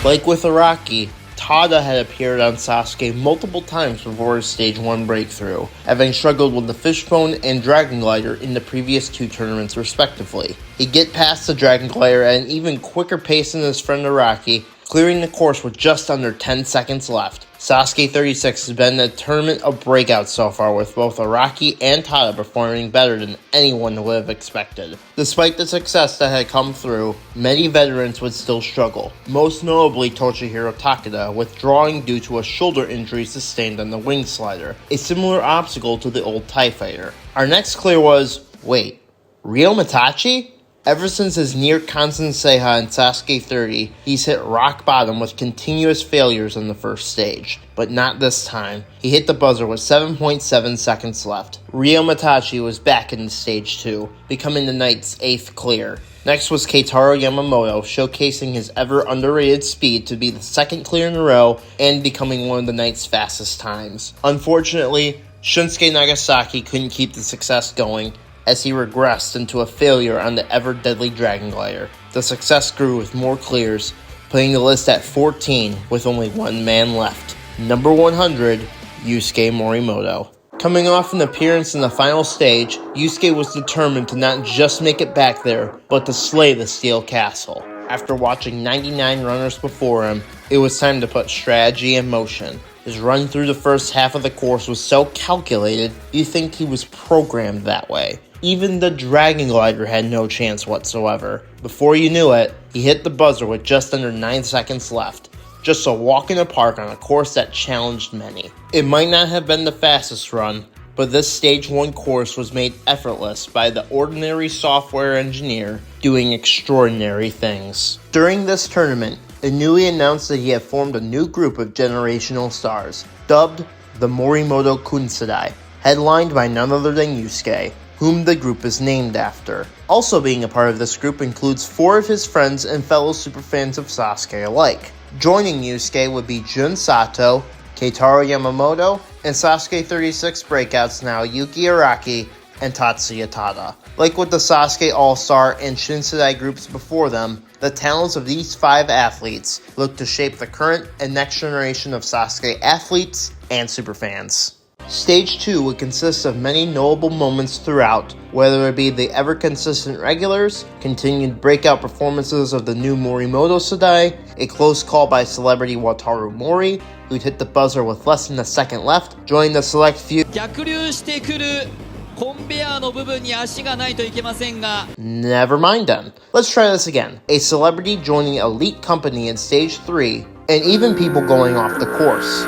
Like with Araki, Tada had appeared on Sasuke multiple times before his Stage 1 breakthrough, having struggled with the Fishbone and Dragon Glider in the previous 2 tournaments respectively. He'd get past the Dragon Glider at an even quicker pace than his friend Araki, clearing the course with just under 10 seconds left. Sasuke 36 has been a tournament of breakouts so far, with both Araki and Tada performing better than anyone would have expected. Despite the success that had come through, many veterans would still struggle, most notably Toshihiro Takeda, withdrawing due to a shoulder injury sustained on the wing slider, a similar obstacle to the old TIE Fighter. Our next clear was, wait, Ryo Mitachi? Ever since his near-constant Seiha in Sasuke 30, he's hit rock bottom with continuous failures in the first stage. But not this time. He hit the buzzer with 7.7 seconds left. Ryo Mitachi was back in Stage 2, becoming the Knight's 8th clear. Next was Keitaro Yamamoto, showcasing his ever-underrated speed to be the 2nd clear in a row and becoming one of the Knight's fastest times. Unfortunately, Shunsuke Nagasaki couldn't keep the success going, as he regressed into a failure on the ever-deadly Dragon Glider. The success grew with more clears, putting the list at 14 with only one man left. Number 100, Yusuke Morimoto. Coming off an appearance in the final stage, Yusuke was determined to not just make it back there, but to slay the Steel Castle. After watching 99 runners before him, it was time to put strategy in motion. His run through the first half of the course was so calculated, you'd think he was programmed that way. Even the Dragon Glider had no chance whatsoever. Before you knew it, he hit the buzzer with just under 9 seconds left. Just a walk in the park on a course that challenged many. It might not have been the fastest run, but this Stage 1 course was made effortless by the ordinary software engineer doing extraordinary things. During this tournament, Inui announced that he had formed a new group of generational stars, dubbed the Morimoto Kunsadai, headlined by none other than Yusuke, whom the group is named after. Also being a part of this group includes 4 of his friends and fellow superfans of Sasuke alike. Joining Yusuke would be Jun Sato, Keitaro Yamamoto, and Sasuke 36 breakouts Naoyuki Araki and Tatsuya Tada. Like with the Sasuke All-Star and Shinsadai groups before them, the talents of these 5 athletes look to shape the current and next generation of Sasuke athletes and superfans. Stage 2 would consist of many notable moments throughout, whether it be the ever-consistent regulars, continued breakout performances of the new Morimoto Sadai, a close call by celebrity Wataru Mori, who'd hit the buzzer with less than a second left, joining the select few. 逆流してくるコンベアの部分に足がないといけませんが Never mind then. Let's try this again. A celebrity joining elite company in Stage 3, and even people going off the course.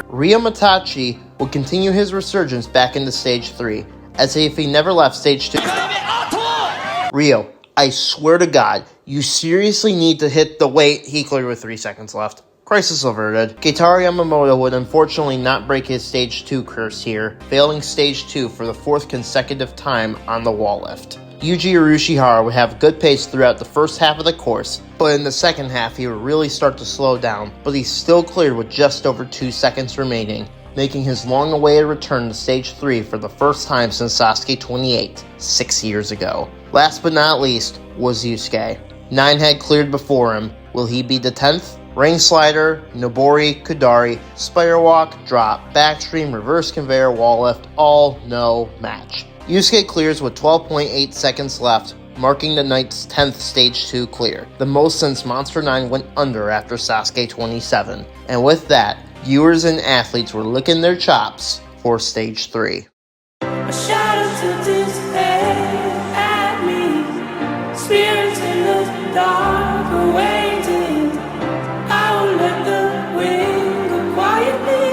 Ryo Mitachi will continue his resurgence back into Stage 3, as if he never left Stage 2. Ryo, I swear to God, you seriously need to hit the weight. He cleared with 3 seconds left. Crisis averted. Keitaro Yamamoto would unfortunately not break his Stage 2 curse here, failing Stage 2 for the 4th consecutive time on the wall lift. Yuji Urushihara would have good pace throughout the first half of the course, but in the second half he would really start to slow down, but he still cleared with just over 2 seconds remaining, making his long-awaited return to Stage 3 for the first time since Sasuke 28, 6 years ago. Last but not least was Yusuke. 9 had cleared before him. Will he be the 10th? Ring slider, Nobori, Kudari, spider walk, drop, backstream, reverse conveyor, wall lift, all no match. Yusuke clears with 12.8 seconds left, marking the Knight's 10th Stage 2 clear, the most since Monster 9 went under after Sasuke 27. And with that, viewers and athletes were licking their chops for Stage 3. A shadow to despair. dark awaiting. I will let the wind go quietly.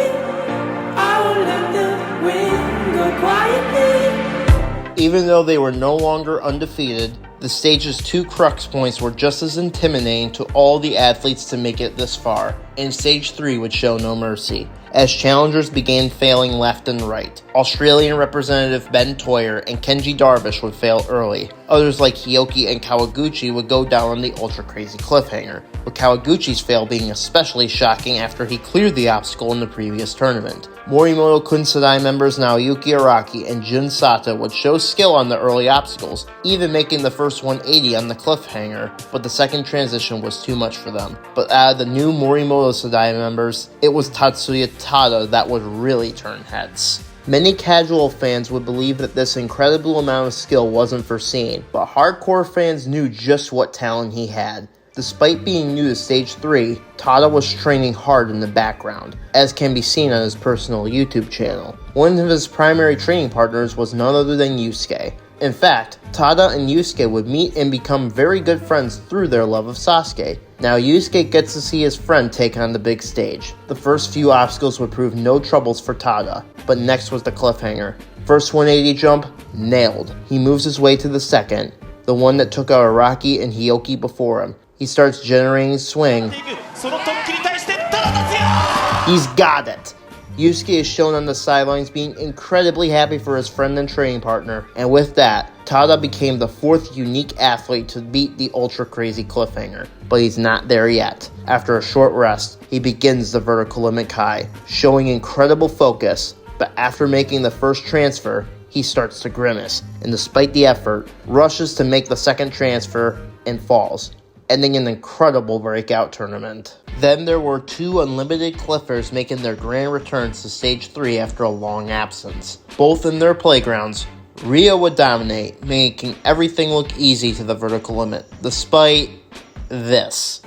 I will let the wind go quietly. Even though they were no longer undefeated, the stage's 2 crux points were just as intimidating to all the athletes to make it this far, and stage 3 would show no mercy, as challengers began failing left and right. Australian representative Ben Toyer and Kenji Darvish would fail early. Others like Hioki and Kawaguchi would go down on the ultra crazy cliffhanger, with Kawaguchi's fail being especially shocking after he cleared the obstacle in the previous tournament. Morimoto Kunsadai members Naoyuki Araki and Jun Sato would show skill on the early obstacles, even making the first 180 on the cliffhanger, but the second transition was too much for them. But out of the new Morimoto Sadai members, it was Tatsuya Tada that would really turn heads. Many casual fans would believe that this incredible amount of skill wasn't foreseen, but hardcore fans knew just what talent he had. Despite being new to Stage 3, Tada was training hard in the background, as can be seen on his personal YouTube channel. One of his primary training partners was none other than Yusuke. In fact, Tada and Yusuke would meet and become very good friends through their love of Sasuke. Now Yusuke gets to see his friend take on the big stage. The first few obstacles would prove no troubles for Tada, but next was the cliffhanger. First 180 jump, nailed. He moves his way to the second, the one that took out Araki and Hioki before him. He starts generating swing. He's got it! Yusuke is shown on the sidelines being incredibly happy for his friend and training partner, and with that, Tada became the 4th unique athlete to beat the ultra crazy cliffhanger. But he's not there yet. After a short rest, he begins the vertical limit Kai, showing incredible focus, but after making the first transfer, he starts to grimace, and despite the effort, rushes to make the second transfer and falls, ending an incredible breakout tournament. Then there were 2 unlimited cliffers making their grand returns to Stage 3 after a long absence. Both in their playgrounds, Ryo would dominate, making everything look easy to the vertical limit, despite this.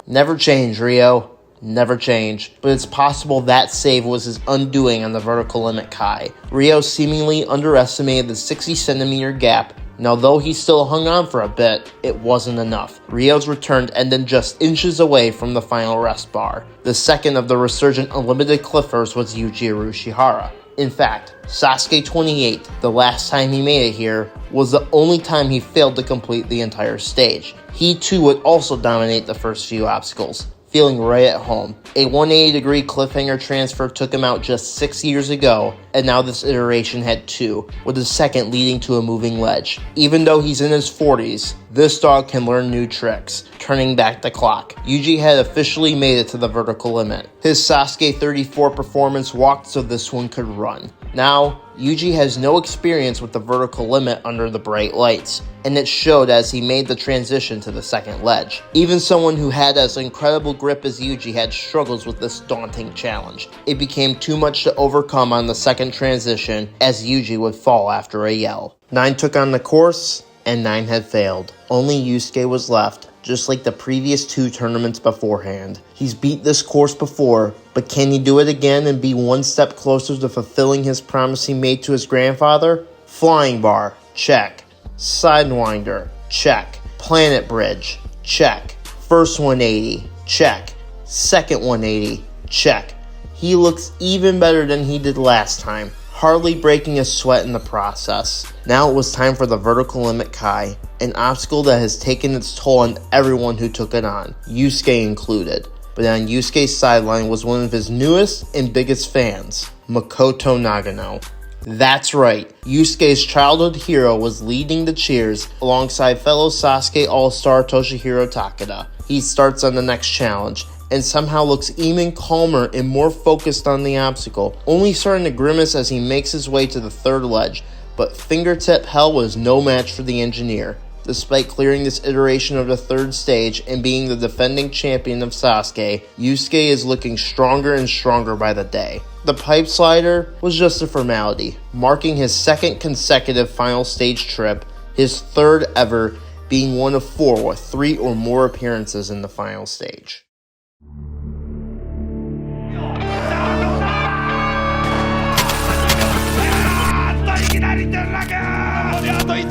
Never change, Ryo. Never change, but it's possible that save was his undoing on the vertical limit Kai. Ryo seemingly underestimated the 60cm gap, and although he still hung on for a bit, it wasn't enough. Ryo's return ended just inches away from the final rest bar. The second of the resurgent unlimited cliffers was Yuji Urushihara. In fact, Sasuke 28, the last time he made it here, was the only time he failed to complete the entire stage. He too would also dominate the first few obstacles, feeling right at home. A 180-degree cliffhanger transfer took him out just 6 years ago, and now this iteration had 2, with the second leading to a moving ledge. Even though he's in his 40s, this dog can learn new tricks, turning back the clock. Yuji had officially made it to the vertical limit. His Sasuke 34 performance walked so this one could run. Now, Yuji has no experience with the vertical limit under the bright lights, and it showed as he made the transition to the second ledge. Even someone who had as incredible grip as Yuji had struggles with this daunting challenge. It became too much to overcome on the second transition, as Yuji would fall after a yell. 9 took on the course, and 9 had failed. Only Yusuke was left, just like the previous 2 tournaments beforehand. He's beat this course before, but can he do it again and be one step closer to fulfilling his promise he made to his grandfather? Flying bar, check. Sidewinder, check. Planet bridge, check. First 180, check. Second 180, check. He looks even better than he did last time, hardly breaking a sweat in the process. Now it was time for the vertical limit Kai, an obstacle that has taken its toll on everyone who took it on, Yusuke included. But on Yusuke's sideline was one of his newest and biggest fans, Makoto Nagano. That's right, Yusuke's childhood hero was leading the cheers alongside fellow Sasuke All-Star Toshihiro Takeda. He starts on the next challenge, and somehow looks even calmer and more focused on the obstacle, only starting to grimace as he makes his way to the third ledge, but fingertip hell was no match for the engineer. Despite clearing this iteration of the third stage and being the defending champion of Sasuke, Yusuke is looking stronger and stronger by the day. The pipe slider was just a formality, marking his second consecutive final stage trip, his third ever, being one of 4 with 3 or more appearances in the final stage.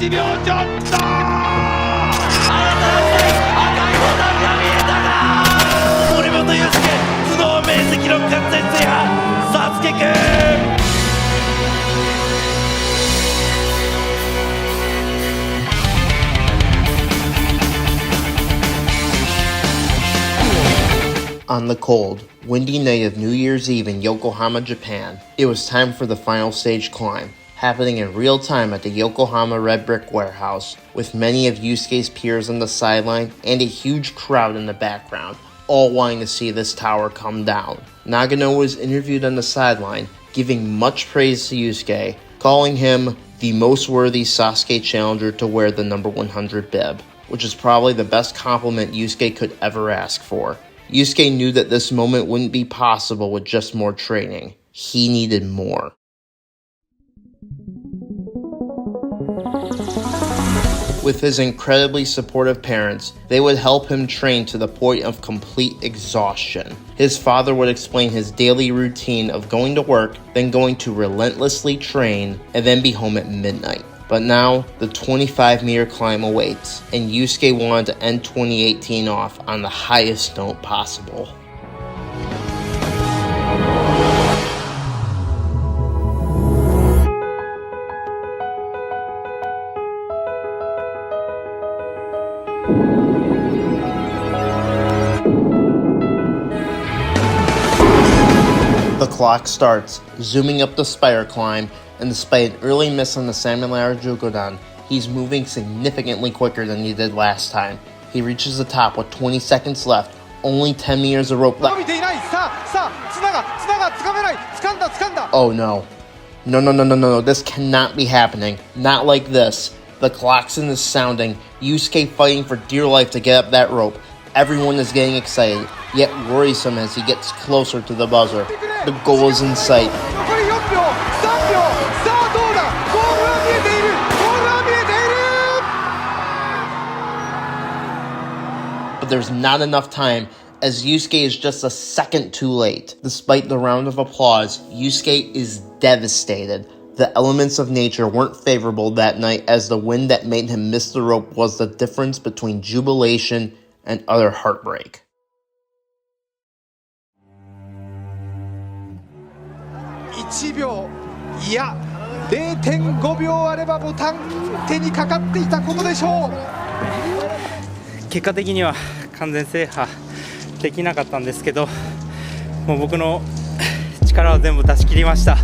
1秒ちょっと森本裕介頭脳面積の完全制覇サスケくんOn the cold, windy night of New Year's Eve in Yokohama, Japan, it was time for the final stage climb, happening in real time at the Yokohama Red Brick Warehouse, with many of Yusuke's peers on the sideline and a huge crowd in the background, all wanting to see this tower come down. Nagano was interviewed on the sideline, giving much praise to Yusuke, calling him the most worthy Sasuke challenger to wear the number 100 bib, which is probably the best compliment Yusuke could ever ask for. Yusuke knew that this moment wouldn't be possible with just more training. He needed more. With his incredibly supportive parents, they would help him train to the point of complete exhaustion. His father would explain his daily routine of going to work, then going to relentlessly train, and then be home at midnight. But now, the 25-meter climb awaits, and Yusuke wanted to end 2018 off on the highest note possible. The clock starts, zooming up the spire climb, and despite an early miss on the Samurai Jugodan, he's moving significantly quicker than he did last time. He reaches the top with 20 seconds left, only 10 meters of rope left. Oh no. No, this cannot be happening. Not like this. The klaxon is sounding, Yusuke fighting for dear life to get up that rope. Everyone is getting excited, yet worrisome as he gets closer to the buzzer. The goal is in sight. But there's not enough time, as Yusuke is just a second too late. Despite the round of applause, Yusuke is devastated. The elements of nature weren't favorable that night, as the wind that made him miss the rope was the difference between jubilation and utter heartbreak. 1秒いや 0.5 秒あればボタン手にかかっていたことでしょう。結果的には完全制覇できなかったんですけど、もう僕の力を全部出し切りました。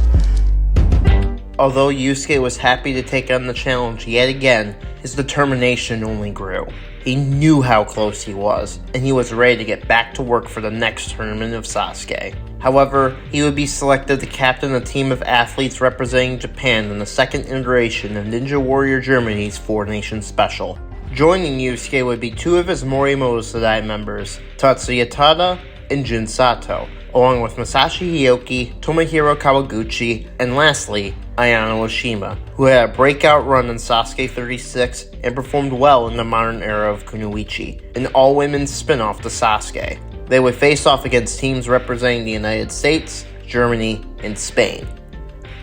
Although Yusuke was happy to take on the challenge yet again, his determination only grew. He knew how close he was, and he was ready to get back to work for the next tournament of Sasuke. However, he would be selected to captain a team of athletes representing Japan in the second iteration of Ninja Warrior Germany's 4-Nation Special. Joining Yusuke would be two of his Morimoto Sedai members, Tatsuya Tada and Jin Sato, along with Masashi Hioki, Tomohiro Kawaguchi, and lastly, Ayano Oshima, who had a breakout run in Sasuke 36 and performed well in the modern era of Kunoichi, an all-women's spin-off to Sasuke. They would face off against teams representing the United States, Germany, and Spain.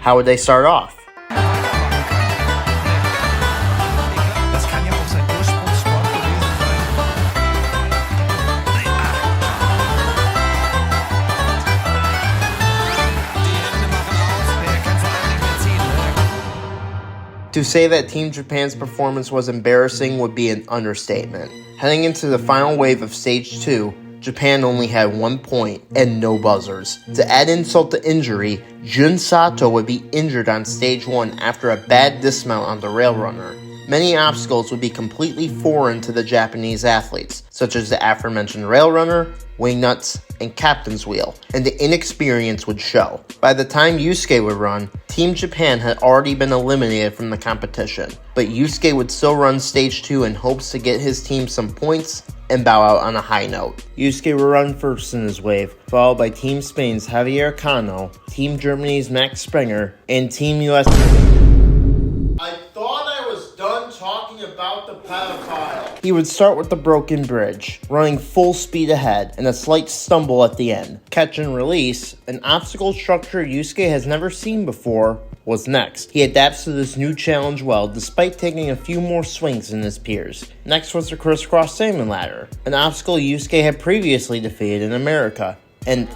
How would they start off? To say that Team Japan's performance was embarrassing would be an understatement. Heading into the final wave of Stage 2, Japan only had 1 point and no buzzers. To add insult to injury, Jun Sato would be injured on Stage 1 after a bad dismount on the rail runner. Many obstacles would be completely foreign to the Japanese athletes, such as the aforementioned rail runner, wingnuts, and captain's wheel, and the inexperience would show. By the time Yusuke would run, Team Japan had already been eliminated from the competition, but Yusuke would still run Stage 2 in hopes to get his team some points and bow out on a high note. Yusuke would run first in his wave, followed by Team Spain's Javier Cano, Team Germany's Max Springer, and Team US... I thought I was done talking about the pedophile. He would start with the broken bridge, running full speed ahead, and a slight stumble at the end. Catch and release, an obstacle structure Yusuke has never seen before, was next. He adapts to this new challenge well, despite taking a few more swings than his peers. Next was the crisscross salmon ladder, an obstacle Yusuke had previously defeated in America. And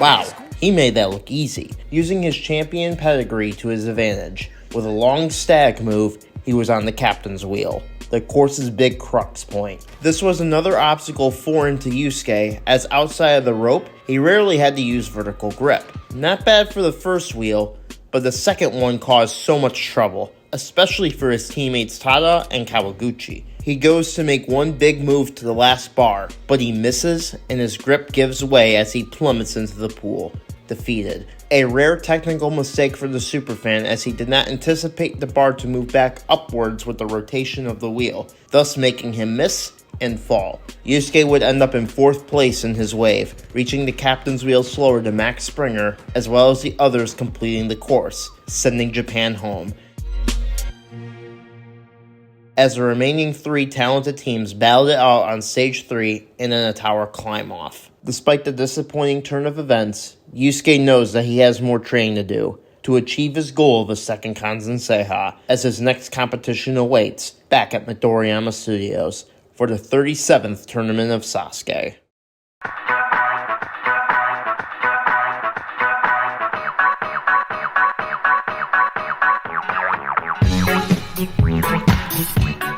wow, he made that look easy, using his champion pedigree to his advantage. With a long stag move, he was on the captain's wheel, the course's big crux point. This was another obstacle foreign to Yusuke, as outside of the rope, he rarely had to use vertical grip. Not bad for the first wheel, but the second one caused so much trouble, especially for his teammates Tada and Kawaguchi. He goes to make one big move to the last bar, but he misses and his grip gives way as he plummets into the pool, defeated. A rare technical mistake for the Superfan, as he did not anticipate the bar to move back upwards with the rotation of the wheel, thus making him miss and fall. Yusuke would end up in 4th place in his wave, reaching the captain's wheel slower than Max Springer, as well as the others completing the course, sending Japan home. As the remaining 3 talented teams battled it out on stage 3 and in a tower climb-off. Despite the disappointing turn of events, Yusuke knows that he has more training to do to achieve his goal of a second Kanzen Seiha, as his next competition awaits back at Midoriyama Studios for the 37th Tournament of Sasuke.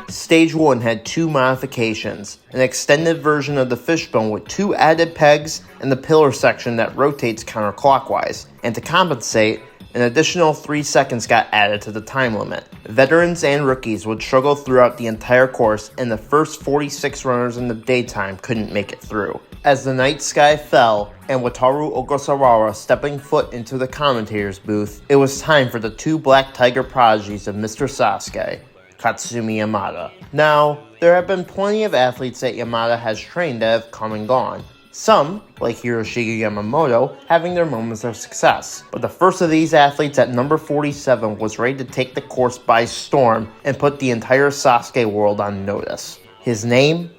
Stage 1 had 2 modifications, an extended version of the fishbone with 2 added pegs and the pillar section that rotates counterclockwise, and to compensate, an additional 3 seconds got added to the time limit. Veterans and rookies would struggle throughout the entire course, and the first 46 runners in the daytime couldn't make it through. As the night sky fell, and Wataru Ogasawara stepping foot into the commentator's booth, it was time for the 2 Black Tiger prodigies of Mr. Sasuke, Katsumi Yamada. Now, there have been plenty of athletes that Yamada has trained that have come and gone. Some, like Hiroshige Yamamoto, having their moments of success. But the first of these athletes at number 47 was ready to take the course by storm and put the entire Sasuke world on notice. His name?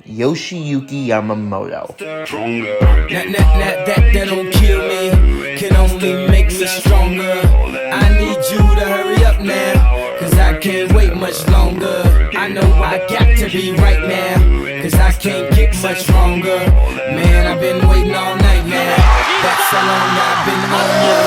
Yoshiyuki Yamamoto. That don't kill me, can only make me stronger. I need you to hurry up now, cause I can't wait much longer. I know I got to be right now, cause I can't get much stronger. Man, I've been waiting all night now, that's how long I've been on you.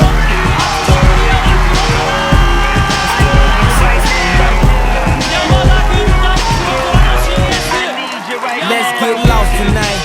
Let's get lost tonight.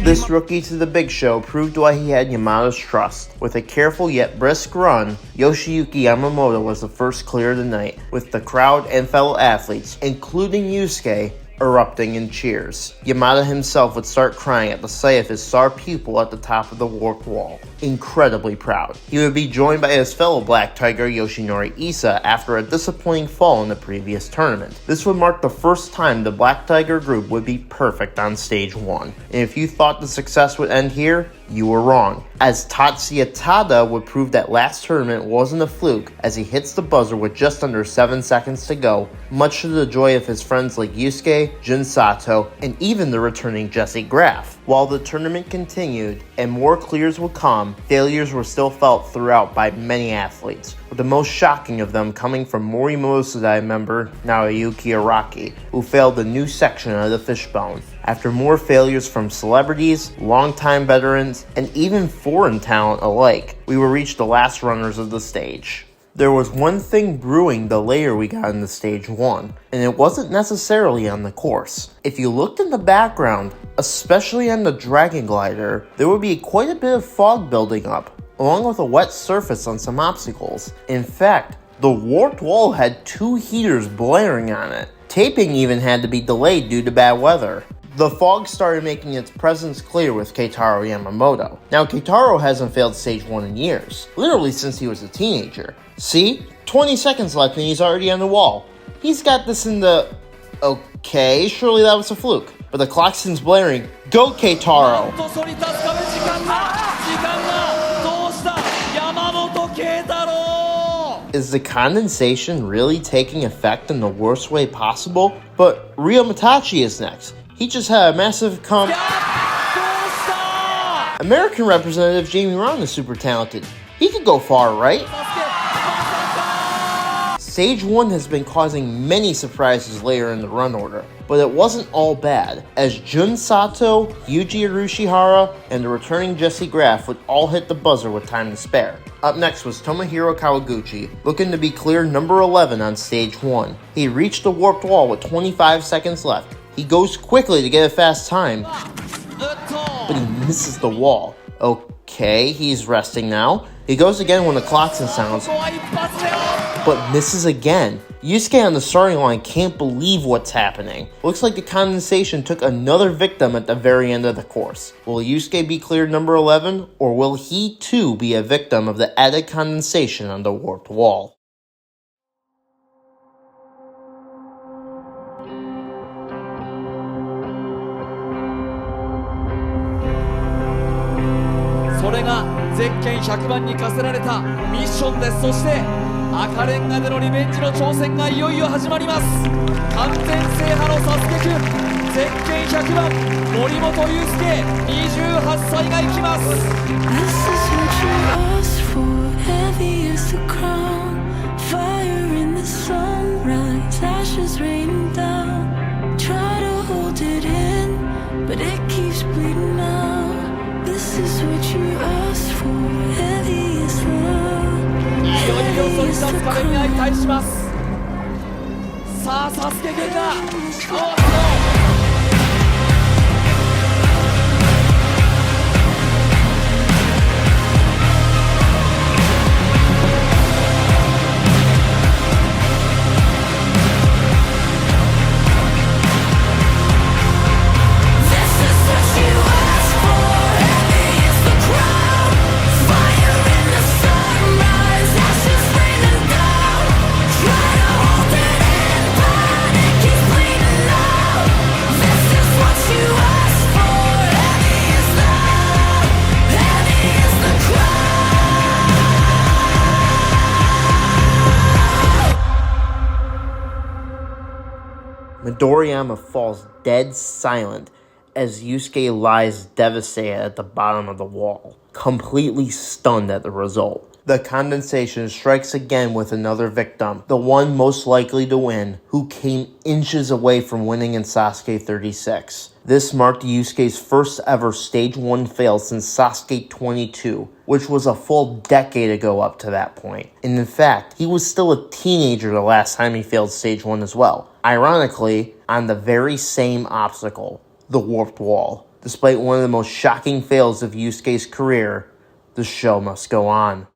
This rookie to the big show proved why he had Yamada's trust. With a careful yet brisk run, Yoshiyuki Yamamoto was the first clear of the night, with the crowd and fellow athletes, including Yusuke, erupting in cheers. Yamada himself would start crying at the sight of his star pupil at the top of the warped wall. Incredibly proud. He would be joined by his fellow Black Tiger Yoshinori Issa after a disappointing fall in the previous tournament. This would mark the first time the Black Tiger group would be perfect on stage 1. And if you thought the success would end here, you were wrong, as Tatsuya Tada would prove that last tournament wasn't a fluke as he hits the buzzer with just under 7 seconds to go, much to the joy of his friends like Yusuke, Jun Sato, and even the returning Jesse Graff. While the tournament continued and more clears would come, failures were still felt throughout by many athletes, with the most shocking of them coming from Morimoto Sudai member Naoyuki Araki, who failed the new section of the fishbone. After more failures from celebrities, longtime veterans, and even foreign talent alike, we would reach the last runners of the stage. There was one thing brewing the later we got into stage 1, and it wasn't necessarily on the course. If you looked in the background, especially on the Dragon Glider, there would be quite a bit of fog building up, along with a wet surface on some obstacles. In fact, the warped wall had 2 heaters blaring on it. Taping even had to be delayed due to bad weather. The fog started making its presence clear with Keitaro Yamamoto. Now, Keitaro hasn't failed stage 1 in years, literally since he was a teenager. See? 20 seconds left and he's already on the wall. He's got this in the... Okay, surely that was a fluke. But the clock seems blaring. Go, Keitaro! Is the condensation really taking effect in the worst way possible? But Ryo Mitachi is next. He just had a massive American representative Jamie Ron is super talented. He could go far, right? Stage 1 has been causing many surprises later in the run order, but it wasn't all bad, as Jun Sato, Yuji Urushihara, and the returning Jesse Graff would all hit the buzzer with time to spare. Up next was Tomohiro Kawaguchi, looking to be clear number 11 on Stage 1. He reached the warped wall with 25 seconds left. He goes quickly to get a fast time, but he misses the wall. Okay, he's resting now. He goes again when the klaxon sounds, but misses again. Yusuke on the starting line can't believe what's happening. Looks like the condensation took another victim at the very end of the course. Will Yusuke be cleared number 11, or will he too be a victim of the added condensation on the warped wall?ゼッケン100番に課せられたミッションです。そして赤レンガでのリベンジの挑戦がいよいよ始まります。完全制覇のサスケくん、ゼッケン100番森本裕介28歳が行きます。 This is what you asked for, heavy as the crown, fire in the sunrise, ashes raining down. Try to hold it in, but it keeps bleeding out. This is what you asked for, heavy as love. いよいよそり立つ壁に相対します。さあサスケくんがMidoriyama falls dead silent as Yusuke lies devastated at the bottom of the wall, completely stunned at the result. The condensation strikes again with another victim, the one most likely to win, who came inches away from winning in Sasuke 36. This marked Yusuke's first ever Stage 1 fail since Sasuke 22, which was a full decade ago up to that point. And in fact, he was still a teenager the last time he failed Stage 1 as well. Ironically, on the very same obstacle, the warped wall. Despite one of the most shocking fails of Yusuke's career, the show must go on.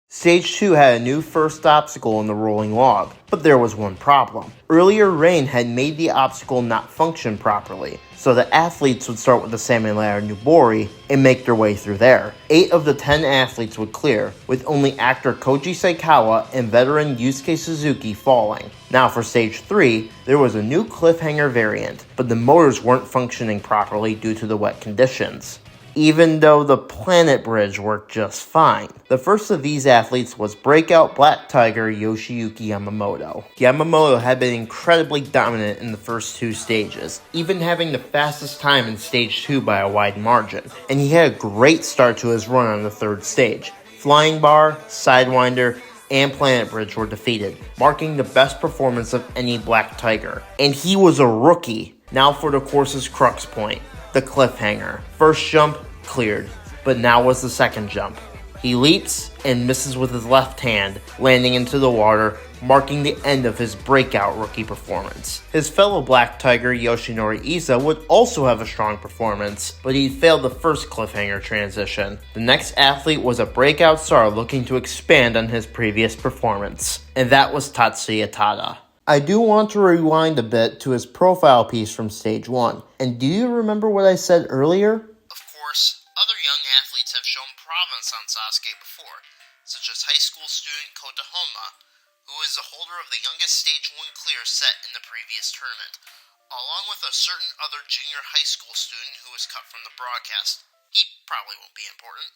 Stage 2 had a new first obstacle in the rolling log, but there was one problem. Earlier rain had made the obstacle not function properly, so the athletes would start with the salmon ladder Nubori and make their way through there. 8 of the 10 athletes would clear, with only actor Koji Saikawa and veteran Yusuke Suzuki falling. Now for Stage 3, there was a new cliffhanger variant, but the motors weren't functioning properly due to the wet conditions, even though the planet bridge worked just fine. The first of these athletes was Breakout Black Tiger Yoshiyuki Yamamoto. Yamamoto had been incredibly dominant in the first 2 stages, even having the fastest time in Stage 2 by a wide margin, and he had a great start to his run on the 3rd stage. Flying Bar, Sidewinder, and Planet Bridge were defeated, marking the best performance of any Black Tiger. And he was a rookie. Now for the course's crux point, the cliffhanger. First jump, cleared, but now was the second jump. He leaps and misses with his left hand, landing into the water, marking the end of his breakout rookie performance. His fellow Black Tiger Yoshinori Isa would also have a strong performance, but he failed the first cliffhanger transition. The next athlete was a breakout star looking to expand on his previous performance, and that was Tatsuya Tada. I do want to rewind a bit to his profile piece from Stage 1, and do you remember what I said earlier? Of course, other young athletes have shown promise on Sasuke before, such as high school student Kota Honma, who is the holder of the youngest Stage 1 clear set in the previous tournament, along with a certain other junior high school student who was cut from the broadcast. He probably won't be important.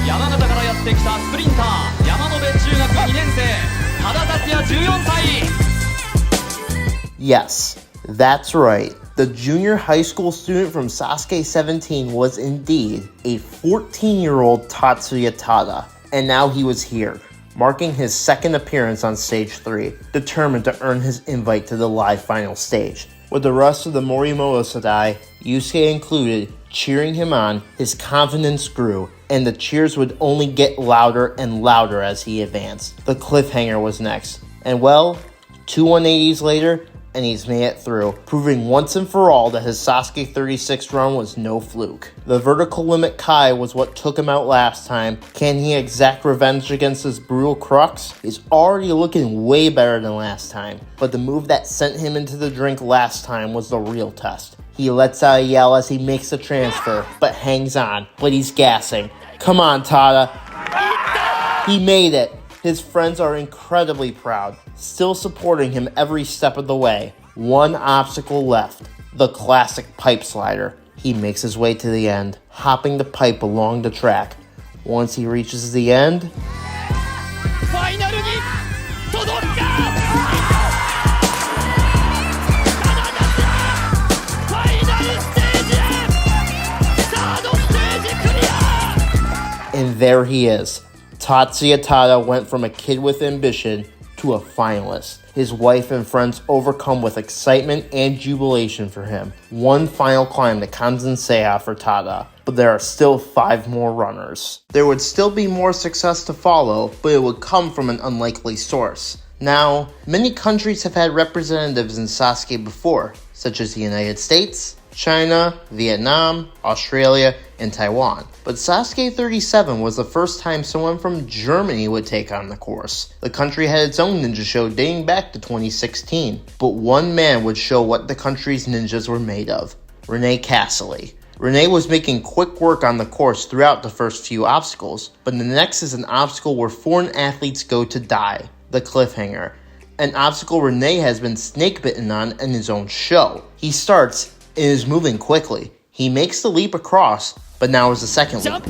山形からやってきたスプリンター山野辺中学2年生多田達也14歳 Yes, that's right. The junior high school student from Sasuke 17 was indeed a 14-year-old Tatsuya Tada, and now he was here, marking his second appearance on Stage 3, determined to earn his invite to the live final stage. With the rest of the Morimoto Sadai, Yusuke included, cheering him on, his confidence grew, and the cheers would only get louder and louder as he advanced. The cliffhanger was next, and well, 2 180s later, and he's made it through, proving once and for all that his Sasuke 36 run was no fluke. The vertical limit Kai was what took him out last time. Can he exact revenge against his brutal crux? He's already looking way better than last time, but the move that sent him into the drink last time was the real test. He lets out a yell as he makes the transfer, but hangs on, but he's gassing. Come on, Tada. He made it. His friends are incredibly proud, still supporting him every step of the way. One obstacle left, the classic pipe slider. He makes his way to the end, hopping the pipe along the track. Once he reaches the end, and there he is. Tatsuya Tada went from a kid with ambition to a finalist. His wife and friends overcome with excitement and jubilation for him. One final climb to Kanzenseiha for Tada, but there are still 5 more runners. There would still be more success to follow, but it would come from an unlikely source. Now, many countries have had representatives in Sasuke before, such as the United States, China, Vietnam, Australia, and Taiwan. But Sasuke 37 was the first time someone from Germany would take on the course. The country had its own ninja show dating back to 2016, but one man would show what the country's ninjas were made of: Rene Cassidy. Rene was making quick work on the course throughout the first few obstacles, but the next is an obstacle where foreign athletes go to die, the cliffhanger. An obstacle Rene has been snake bitten on in his own show. He starts and is moving quickly. He makes the leap across, but now is the second leap.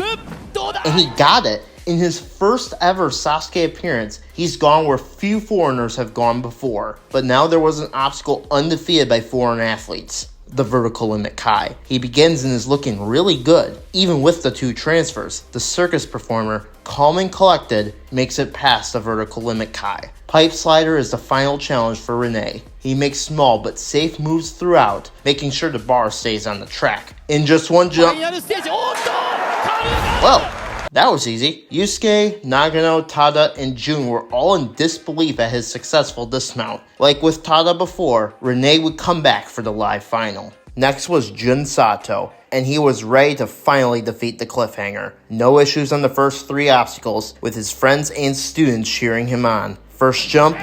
And he got it. In his first ever Sasuke appearance, he's gone where few foreigners have gone before. But now there was an obstacle undefeated by foreign athletes: the vertical limit Kai. He begins and is looking really good, even with the 2 transfers. The circus performer, calm and collected, makes it past the vertical limit Kai. Pipe slider is the final challenge for Rene. He makes small but safe moves throughout, making sure the bar stays on the track. In just one jump... Well, that was easy. Yusuke, Nagano, Tada, and Jun were all in disbelief at his successful dismount. Like with Tada before, Rene would come back for the live final. Next was Jun Sato, and he was ready to finally defeat the cliffhanger. No issues on the first 3 obstacles, with his friends and students cheering him on. First jump,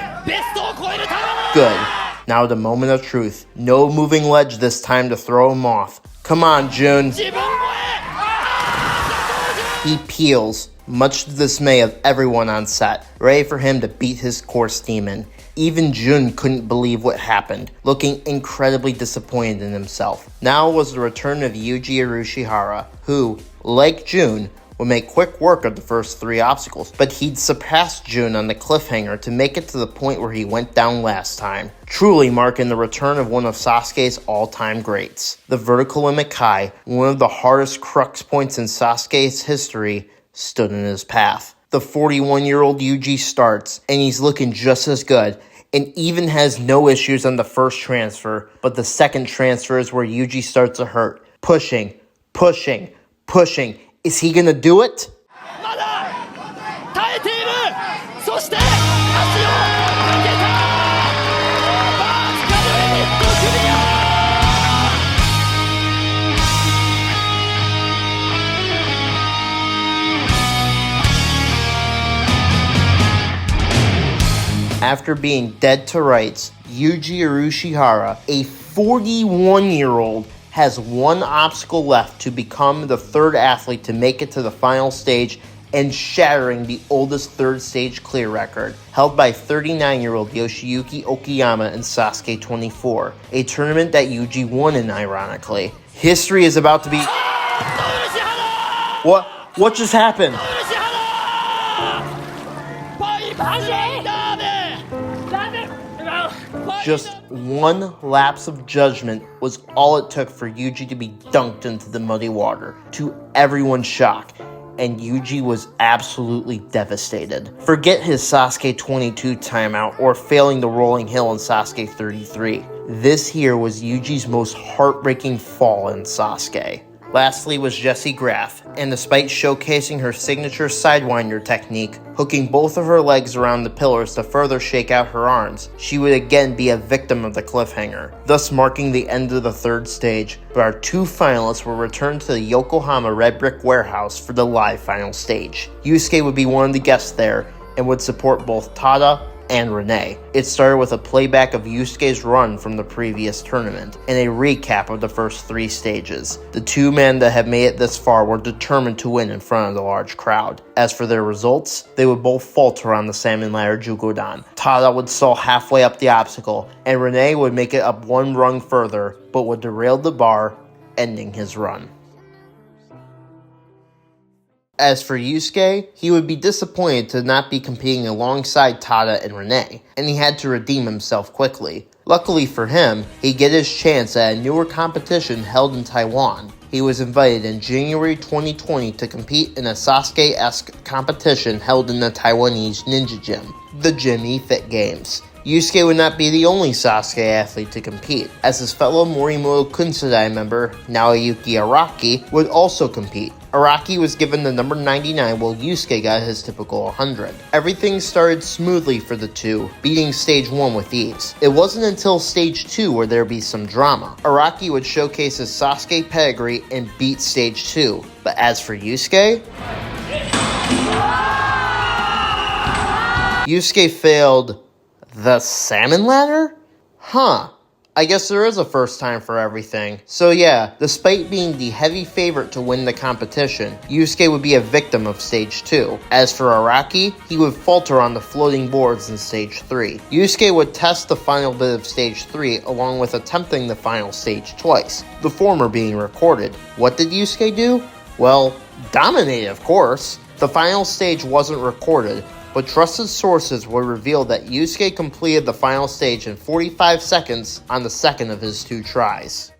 good. Now the moment of truth. No moving ledge this time to throw him off. Come on, Jun. He peels, much to the dismay of everyone on set, ready for him to beat his course demon. Even Jun couldn't believe what happened, looking incredibly disappointed in himself. Now was the return of Yuji Urushihara, who, like Jun, would make quick work of the first 3 obstacles, but he'd surpassed Jun on the cliffhanger to make it to the point where he went down last time, truly marking the return of one of Sasuke's all-time greats. The vertical limit Kai, one of the hardest crux points in Sasuke's history, stood in his path. The 41-year-old Yuji starts, and he's looking just as good, and even has no issues on the first transfer, but the second transfer is where Yuji starts to hurt. Pushing, pushing, pushing. Is he gonna do it? After being dead to rights, Yuji Urushihara, a 41-year-old, has 1 obstacle left to become the 3rd athlete to make it to the final stage and shattering the oldest 3rd stage clear record, held by 39-year-old Yoshiyuki Okiyama in Sasuke 24, a tournament that Yuji won in, ironically. History is about to be... What just happened? Just one lapse of judgment was all it took for Yuji to be dunked into the muddy water, to everyone's shock, and Yuji was absolutely devastated. Forget his Sasuke 22 timeout or failing the rolling hill in Sasuke 33. This here was Yuji's most heartbreaking fall in Sasuke. Lastly was Jessie Graff, and despite showcasing her signature sidewinder technique, hooking both of her legs around the pillars to further shake out her arms, she would again be a victim of the cliffhanger, thus marking the end of the third stage, but our two finalists will return to the Yokohama Red Brick Warehouse for the live final stage. Yusuke would be one of the guests there, and would support both Tada and Renee. It started with a playback of Yusuke's run from the previous tournament, and a recap of the first three stages. The two men that have made it this far were determined to win in front of the large crowd. As for their results, they would both falter on the Salmon Ladder Jugodan. Tada would stall halfway up the obstacle, and Renee would make it up one rung further, but would derail the bar, ending his run. As for Yusuke, he would be disappointed to not be competing alongside Tada and Renee, and he had to redeem himself quickly. Luckily for him, he'd get his chance at a newer competition held in Taiwan. He was invited in January 2020 to compete in a Sasuke-esque competition held in the Taiwanese ninja gym, the Jimmy Fit Games. Yusuke would not be the only Sasuke athlete to compete, as his fellow Morimoto Kunsadai member, Naoyuki Araki, would also compete. Araki was given the number 99 while Yusuke got his typical 100. Everything started smoothly for the two, beating stage 1 with ease. It wasn't until stage 2 where there'd be some drama. Araki would showcase his Sasuke pedigree and beat stage 2. But as for Yusuke, Yusuke failed the Salmon Ladder? Huh. I guess there is a first time for everything. So yeah, despite being the heavy favorite to win the competition, Yusuke would be a victim of stage 2. As for Araki, he would falter on the floating boards in stage 3. Yusuke would test the final bit of stage 3 along with attempting the final stage twice, the former being recorded. What did Yusuke do? Well, dominate of course. The final stage wasn't recorded, but trusted sources would reveal that Yusuke completed the final stage in 45 seconds on the second of his 2 tries.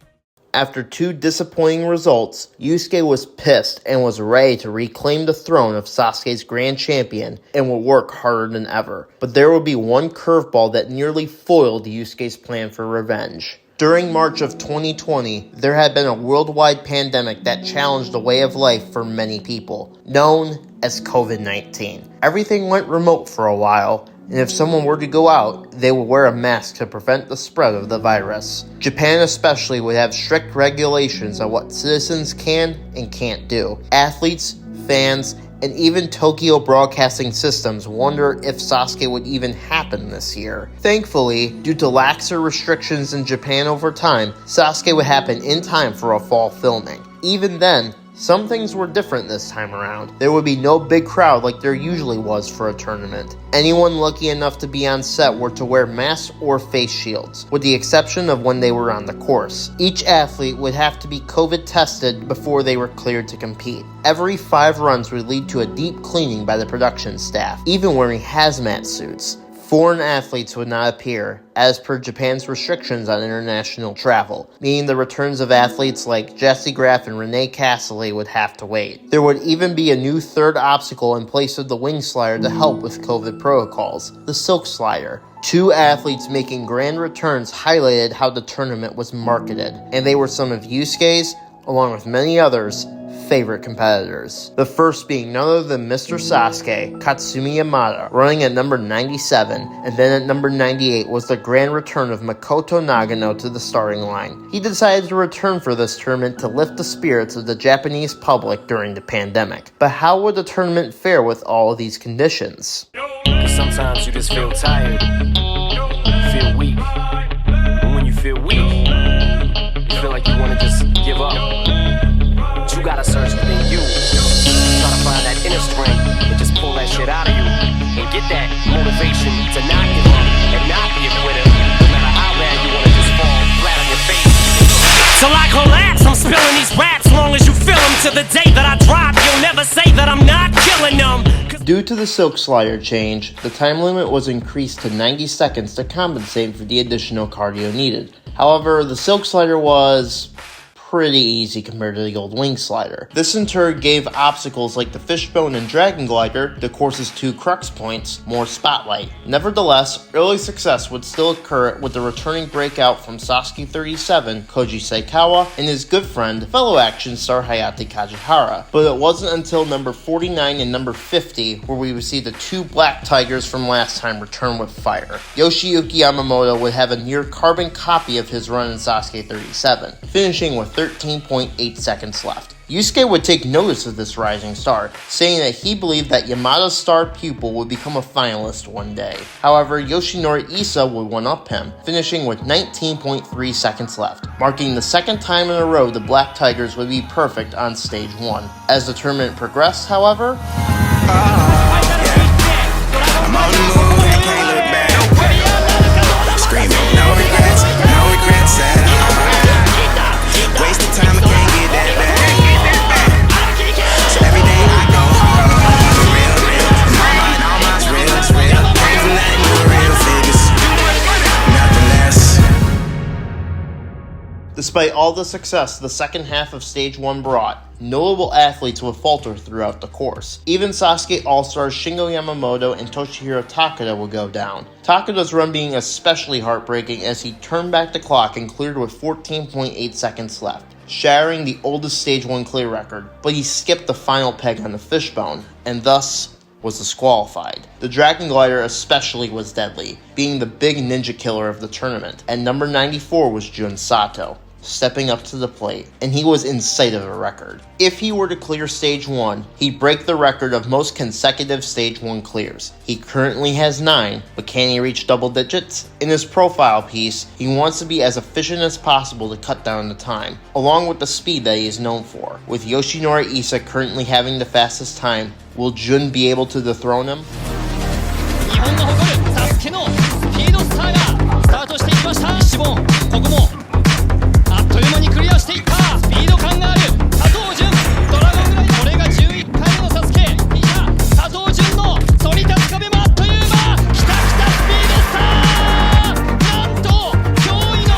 After 2 disappointing results, Yusuke was pissed and was ready to reclaim the throne of Sasuke's grand champion and would work harder than ever. But there would be one curveball that nearly foiled Yusuke's plan for revenge. During March of 2020, there had been a worldwide pandemic that challenged the way of life for many people, known as COVID-19. Everything went remote for a while, and if someone were to go out, they would wear a mask to prevent the spread of the virus. Japan especially would have strict regulations on what citizens can and can't do. Athletes, fans, and even Tokyo Broadcasting Systems wonder if Sasuke would even happen this year. Thankfully, due to laxer restrictions in Japan over time, Sasuke would happen in time for a fall filming. Even then, some things were different this time around. There would be no big crowd like there usually was for a tournament. Anyone lucky enough to be on set were to wear masks or face shields, with the exception of when they were on the course. Each athlete would have to be COVID tested before they were cleared to compete. Every 5 runs would lead to a deep cleaning by the production staff, even wearing hazmat suits. Foreign athletes would not appear, as per Japan's restrictions on international travel, meaning the returns of athletes like Jessie Graff and Renee Cassidy would have to wait. There would even be a new third obstacle in place of the wing slider to help with COVID protocols, the silk slider. 2 athletes making grand returns highlighted how the tournament was marketed, and they were some of Yusuke's, along with many others, favorite competitors. The first being none other than Mr. Sasuke, Katsumi Yamada, running at number 97, and then at number 98 was the grand return of Makoto Nagano to the starting line. He decided to return for this tournament to lift the spirits of the Japanese public during the pandemic. But how would the tournament fare with all of these conditions? Sometimes you just feel tired, feel weak, and when you feel weak, you feel like you want to just give up. You gotta search within you, try to find that inner strength and just pull that shit out of you and get that motivation to not give up and not be a quitter, no matter how bad you wanna just fall flat on your face. Till I collapse, I'm spilling these raps long as you feel them. To the day that I drop, you'll never say that I'm not killing them. Due to the silk slider change, the time limit was increased to 90 seconds to compensate for the additional cardio needed. However, the silk slider was pretty easy compared to the old wing slider. This in turn gave obstacles like the fishbone and dragon glider, the course's 2 crux points, more spotlight. Nevertheless, early success would still occur with the returning breakout from Sasuke 37, Koji Saikawa, and his good friend, fellow action star Hayate Kajihara. But it wasn't until number 49 and number 50 where we would see the 2 black tigers from last time return with fire. Yoshiyuki Yamamoto would have a near carbon copy of his run in Sasuke 37, finishing with 13.8 seconds left. Yusuke would take notice of this rising star, saying that he believed that Yamada's star pupil would become a finalist one day. However, Yoshinori Issa would one-up him, finishing with 19.3 seconds left, marking the second time in a row the Black Tigers would be perfect on stage 1. As the tournament progressed, however, I'm on the move, I can't look back. Screaming, no regrets at all. Wasted time, I can't get that back. So every day I go hard, real. In my mind, all mine's real, it's real. Came from nothing to real figures, nothing less. Despite all the success the second half of Stage 1 brought, notable athletes would falter throughout the course. Even Sasuke All-Stars Shingo Yamamoto and Toshihiro Takeda would go down. Takeda's run being especially heartbreaking as he turned back the clock and cleared with 14.8 seconds left, shattering the oldest Stage 1 clear record, but he skipped the final peg on the fishbone, and thus was disqualified. The Dragon Glider especially was deadly, being the big ninja killer of the tournament, and number 94 was Jun Sato, stepping up to the plate, and he was in sight of a record. If he were to clear Stage 1, he'd break the record of most consecutive Stage 1 clears. He currently has 9, but can he reach double digits? In his profile piece, he wants to be as efficient as possible to cut down the time, along with the speed that he is known for. With Yoshinori Issa currently having the fastest time, will Jun be able to dethrone him? 日本の誇るサスケのスピードスターがスタートしていきました。シボン、ここもあっという間にクリアしていった。スピード感がある佐藤潤、ドラゴングライダー、これが11回目のサスケ。いや、佐藤潤の反り立つ壁もあっという間。きたスピードスター、なんと驚異の。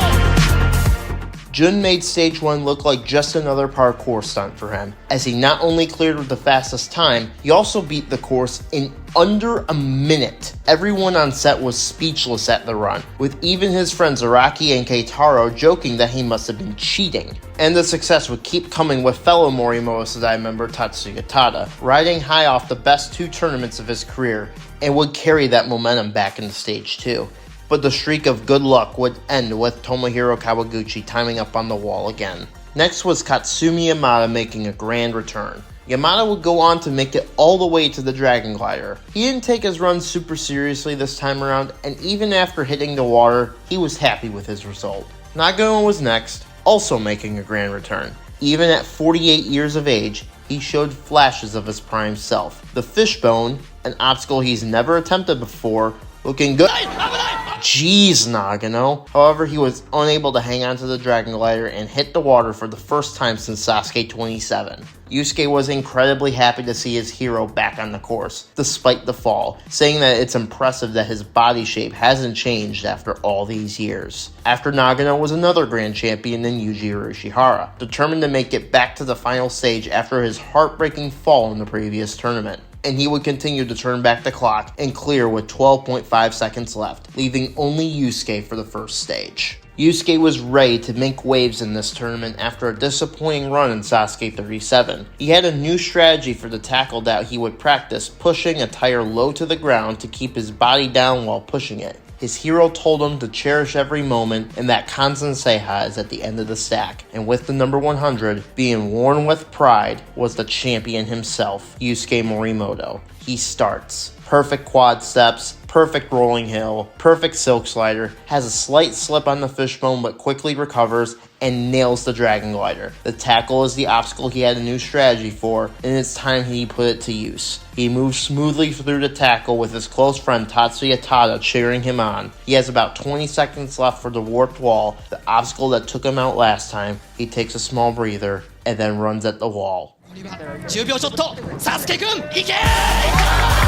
Jun made Stage 1 look like just another parkour stunt for him, as he not only cleared with the fastest time, he also beat the course in under a minute. Everyone on set was speechless at the run, with even his friends Araki and Keitaro joking that he must have been cheating. And the success would keep coming with fellow Morimoto Sadai member Tatsuya Tada, riding high off the best 2 tournaments of his career, and would carry that momentum back into Stage 2. But the streak of good luck would end with Tomohiro Kawaguchi timing up on the wall again. Next was Katsumi Yamada making a grand return. Yamada would go on to make it all the way to the Dragon Glider. He didn't take his run super seriously this time around, and even after hitting the water, he was happy with his result. Nagano was next, also making a grand return. Even at 48 years of age, he showed flashes of his prime self. The fishbone, an obstacle he's never attempted before, looking good. Jeez, Nagano. However, he was unable to hang on to the Dragon Glider and hit the water for the first time since Sasuke 27. Yusuke was incredibly happy to see his hero back on the course, despite the fall, saying that it's impressive that his body shape hasn't changed after all these years. After Nagano was another grand champion in Yujiro Ishihara, determined to make it back to the final stage after his heartbreaking fall in the previous tournament. And he would continue to turn back the clock and clear with 12.5 seconds left, leaving only Yusuke for the first stage. Yusuke was ready to make waves in this tournament after a disappointing run in Sasuke 37. He had a new strategy for the tackle that he would practice, pushing a tire low to the ground to keep his body down while pushing it. His hero told him to cherish every moment and that Kanzen Seiha is at the end of the stack. And with the number 100 being worn with pride was the champion himself, Yusuke Morimoto. He starts. Perfect quad steps, perfect rolling hill, perfect silk slider, has a slight slip on the fishbone but quickly recovers and nails the Dragon Glider. The tackle is the obstacle he had a new strategy for, and it's time he put it to use. He moves smoothly through the tackle with his close friend Tatsuya Tada cheering him on. He has about 20 seconds left for the warped wall, the obstacle that took him out last time. He takes a small breather and then runs at the wall. 10秒ちょっと、サスケ君いけー！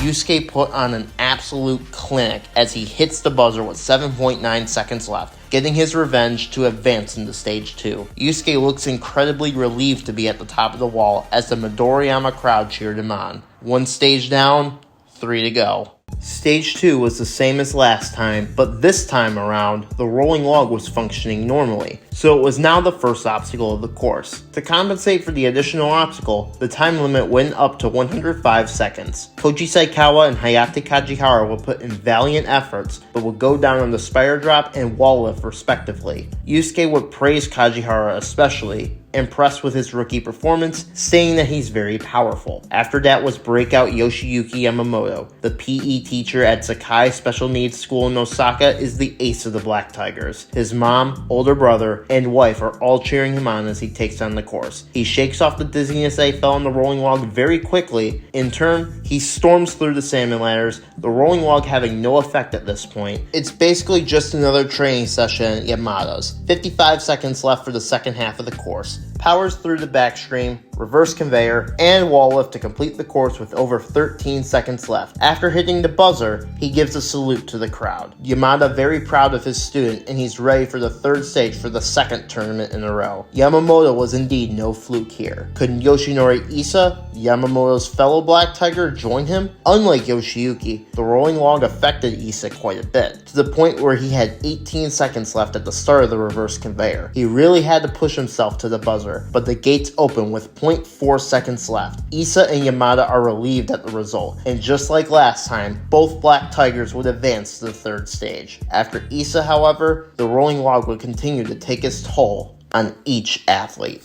Yusuke put on an absolute clinic as he hits the buzzer with 7.9 seconds left, getting his revenge to advance into Stage 2. Yusuke looks incredibly relieved to be at the top of the wall as the Midoriyama crowd cheered him on. 1 stage down, 3 to go. Stage 2 was the same as last time, but this time around, the rolling log was functioning normally, so it was now the first obstacle of the course. To compensate for the additional obstacle, the time limit went up to 105 seconds. Koji Saikawa and Hayate Kajihara would put in valiant efforts, but would go down on the spire drop and wall lift respectively. Yusuke would praise Kajihara especially, impressed with his rookie performance, saying that he's very powerful. After that was Breakout Yoshiyuki Yamamoto. The PE teacher at Sakai Special Needs School in Osaka is the ace of the Black Tigers. His mom, older brother, and wife are all cheering him on as he takes on the course. He shakes off the dizziness that he felt on the rolling log very quickly. In turn, he storms through the salmon ladders, the rolling log having no effect at this point. It's basically just another training session at Yamada's. 55 seconds left for the second half of the course. Powers through the backstream, reverse conveyor, and wall lift to complete the course with over 13 seconds left. After hitting the buzzer, he gives a salute to the crowd. Yamada very proud of his student, and he's ready for the third stage for the second tournament in a row. Yamamoto was indeed no fluke here. Could Yoshinori Issa, Yamamoto's fellow Black Tiger, join him? Unlike Yoshiyuki, the rolling log affected Issa quite a bit, to the point where he had 18 seconds left at the start of the reverse conveyor. He really had to push himself to the buzzer, but the gates open with 0.4 seconds left. Issa and Yamada are relieved at the result, and just like last time, both Black Tigers would advance to the third stage. After Issa, however, the rolling log would continue to take its toll on each athlete.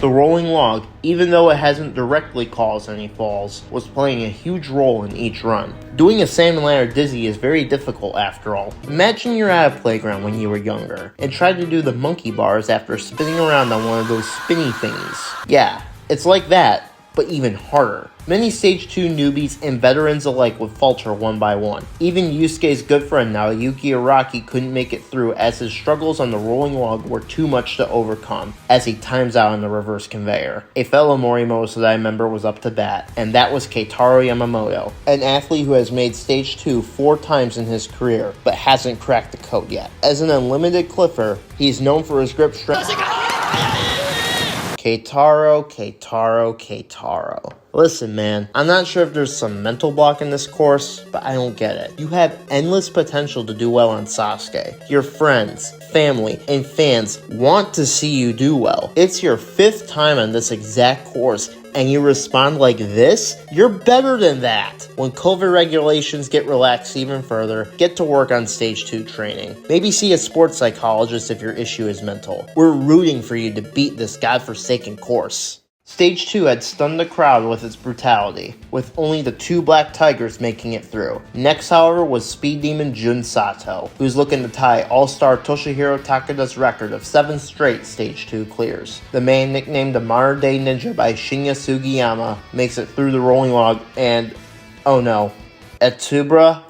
The rolling log, even though it hasn't directly caused any falls, was playing a huge role in each run. Doing a salmon ladder dizzy is very difficult after all. Imagine you're at a playground when you were younger, and tried to do the monkey bars after spinning around on one of those spinny thingies. Yeah, it's like that, but even harder. Many Stage 2 newbies and veterans alike would falter one by one. Even Yusuke's good friend Naoyuki Araki couldn't make it through as his struggles on the rolling log were too much to overcome as he times out on the reverse conveyor. A fellow Morimoto that I remember was up to bat, and that was Keitaro Yamamoto, an athlete who has made Stage 2 4 times in his career but hasn't cracked the code yet. As an unlimited cliffer, he's known for his grip strength. Keitaro. Listen, man, I'm not sure if there's some mental block in this course, but I don't get it. You have endless potential to do well on Sasuke. Your friends, family, and fans want to see you do well. It's your 5th time on this exact course, and you respond like this? You're better than that. When COVID regulations get relaxed even further, get to work on Stage 2 training. Maybe see a sports psychologist if your issue is mental. We're rooting for you to beat this godforsaken course. Stage 2 had stunned the crowd with its brutality, with only the 2 Black Tigers making it through. Next, however, was Speed Demon Jun Sato, who's looking to tie All-Star Toshihiro Takada's record of 7 straight Stage 2 clears. The man, nicknamed the Modern Day Ninja by Shinya Sugiyama, makes it through the rolling log and, oh no, Etubra?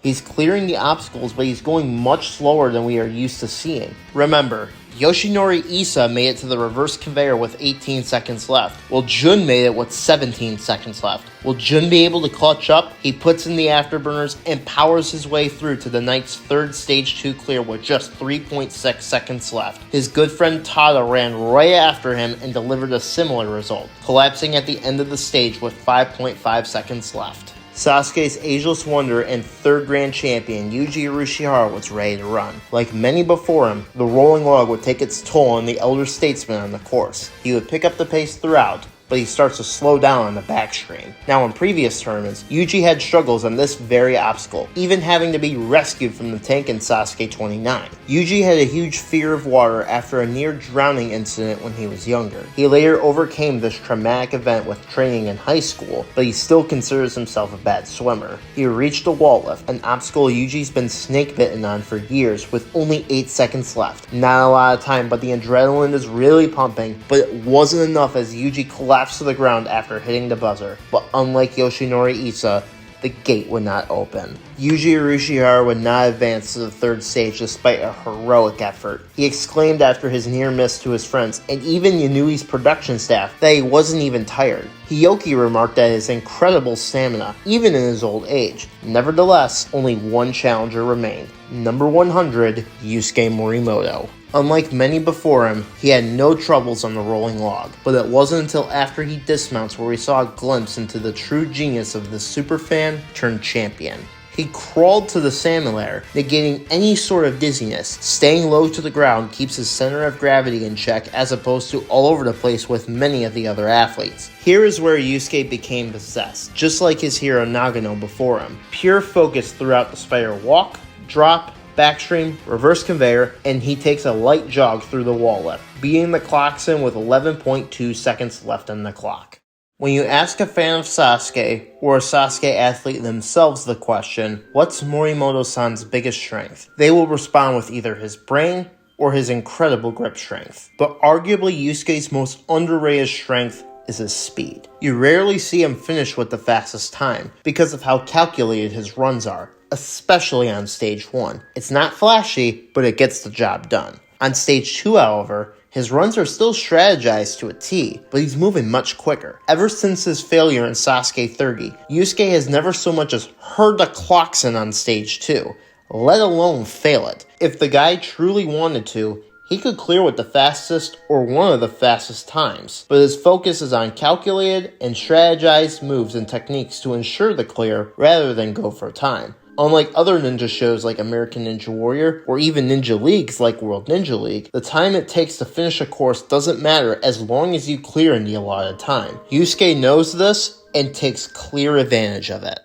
He's clearing the obstacles, but he's going much slower than we are used to seeing. Remember, Yoshinori Issa made it to the reverse conveyor with 18 seconds left, while Jun made it with 17 seconds left. Will Jun be able to clutch up? He puts in the afterburners and powers his way through to the night's 3rd Stage 2 clear with just 3.6 seconds left. His good friend Tada ran right after him and delivered a similar result, collapsing at the end of the stage with 5.5 seconds left. Sasuke's ageless wonder and 3rd Grand Champion Yuji Urushihara was ready to run. Like many before him, the rolling log would take its toll on the elder statesman on the course. He would pick up the pace throughout, but he starts to slow down on the backstream. Now in previous tournaments, Yuji had struggles on this very obstacle, even having to be rescued from the tank in Sasuke 29. Yuji had a huge fear of water after a near drowning incident when he was younger. He later overcame this traumatic event with training in high school, but he still considers himself a bad swimmer. He reached a wall lift, an obstacle Yuji's been snake bitten on for years with only 8 seconds left. Not a lot of time, but the adrenaline is really pumping, but it wasn't enough as Yuji collapsed to the ground after hitting the buzzer. But unlike Yoshinori Issa, the gate would not open. Yuji Urashihara would not advance to the third stage despite a heroic effort. He exclaimed after his near miss to his friends and even Yanui's production staff that he wasn't even tired. Hiyoki remarked at his incredible stamina, even in his old age. Nevertheless, only one challenger remained. Number 100, Yusuke Morimoto. Unlike many before him, he had no troubles on the rolling log, but it wasn't until after he dismounts where we saw a glimpse into the true genius of the superfan turned champion. He crawled to the salmon lair, negating any sort of dizziness. Staying low to the ground keeps his center of gravity in check as opposed to all over the place with many of the other athletes. Here is where Yusuke became possessed, just like his hero Nagano before him. Pure focus throughout the spider walk, drop, backstream, reverse conveyor, and he takes a light jog through the wall lift, beating the clocks in with 11.2 seconds left on the clock. When you ask a fan of Sasuke, or a Sasuke athlete themselves the question, what's Morimoto-san's biggest strength? They will respond with either his brain or his incredible grip strength. But arguably Yusuke's most underrated strength is his speed. You rarely see him finish with the fastest time because of how calculated his runs are, especially on stage 1. It's not flashy, but it gets the job done. On stage 2, however, his runs are still strategized to a T, but he's moving much quicker. Ever since his failure in Sasuke 30, Yusuke has never so much as heard the clocks in on stage 2, let alone fail it. If the guy truly wanted to, he could clear with the fastest or one of the fastest times, but his focus is on calculated and strategized moves and techniques to ensure the clear rather than go for time. Unlike other ninja shows like American Ninja Warrior, or even ninja leagues like World Ninja League, the time it takes to finish a course doesn't matter as long as you clear in the allotted time. Yusuke knows this and takes clear advantage of it.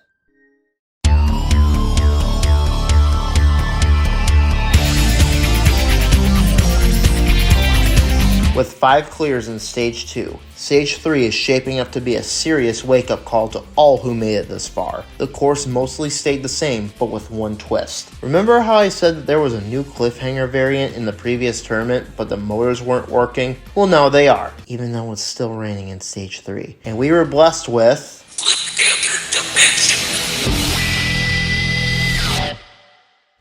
With 5 clears in Stage 2, Stage 3 is shaping up to be a serious wake-up call to all who made it this far. The course mostly stayed the same, but with one twist. Remember how I said that there was a new cliffhanger variant in the previous tournament, but the motors weren't working? Well, now they are, even though it's still raining in Stage 3. And we were blessed with...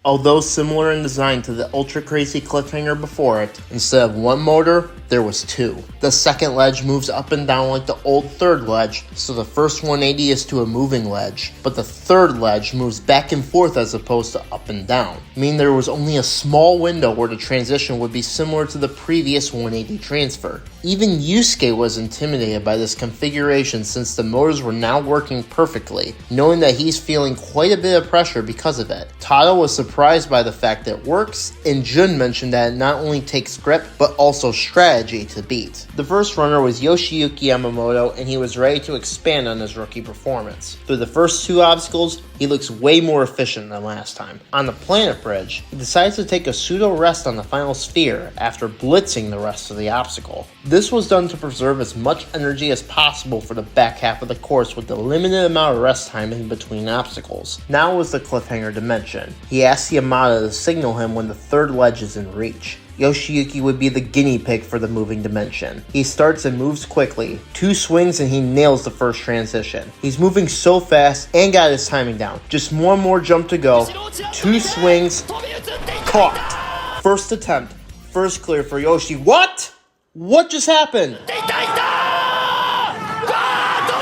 Although similar in design to the ultra crazy cliffhanger before it, instead of one motor, there was 2. The second ledge moves up and down like the old third ledge, so the first 180 is to a moving ledge, but the third ledge moves back and forth as opposed to up and down, meaning there was only a small window where the transition would be similar to the previous 180 transfer. Even Yusuke was intimidated by this configuration since the motors were now working perfectly, knowing that he's feeling quite a bit of pressure because of it. Tada was surprised by the fact that it works, and Jun mentioned that it not only takes grip, but also strategy to beat. The first runner was Yoshiyuki Yamamoto, and he was ready to expand on his rookie performance. Through the first 2 obstacles, he looks way more efficient than last time. On the Planet Bridge, he decides to take a pseudo rest on the final sphere after blitzing the rest of the obstacle. This was done to preserve as much energy as possible for the back half of the course with the limited amount of rest time in between obstacles. Now was the cliffhanger dimension. He asked Yamada to signal him when the third ledge is in reach. Yoshiyuki would be the guinea pig for the moving dimension. He starts and moves quickly. 2 swings and he nails the first transition. He's moving so fast and got his timing down. Just one more jump to go. 2 swings. Caught. First attempt. First clear for Yoshi. What? What just happened?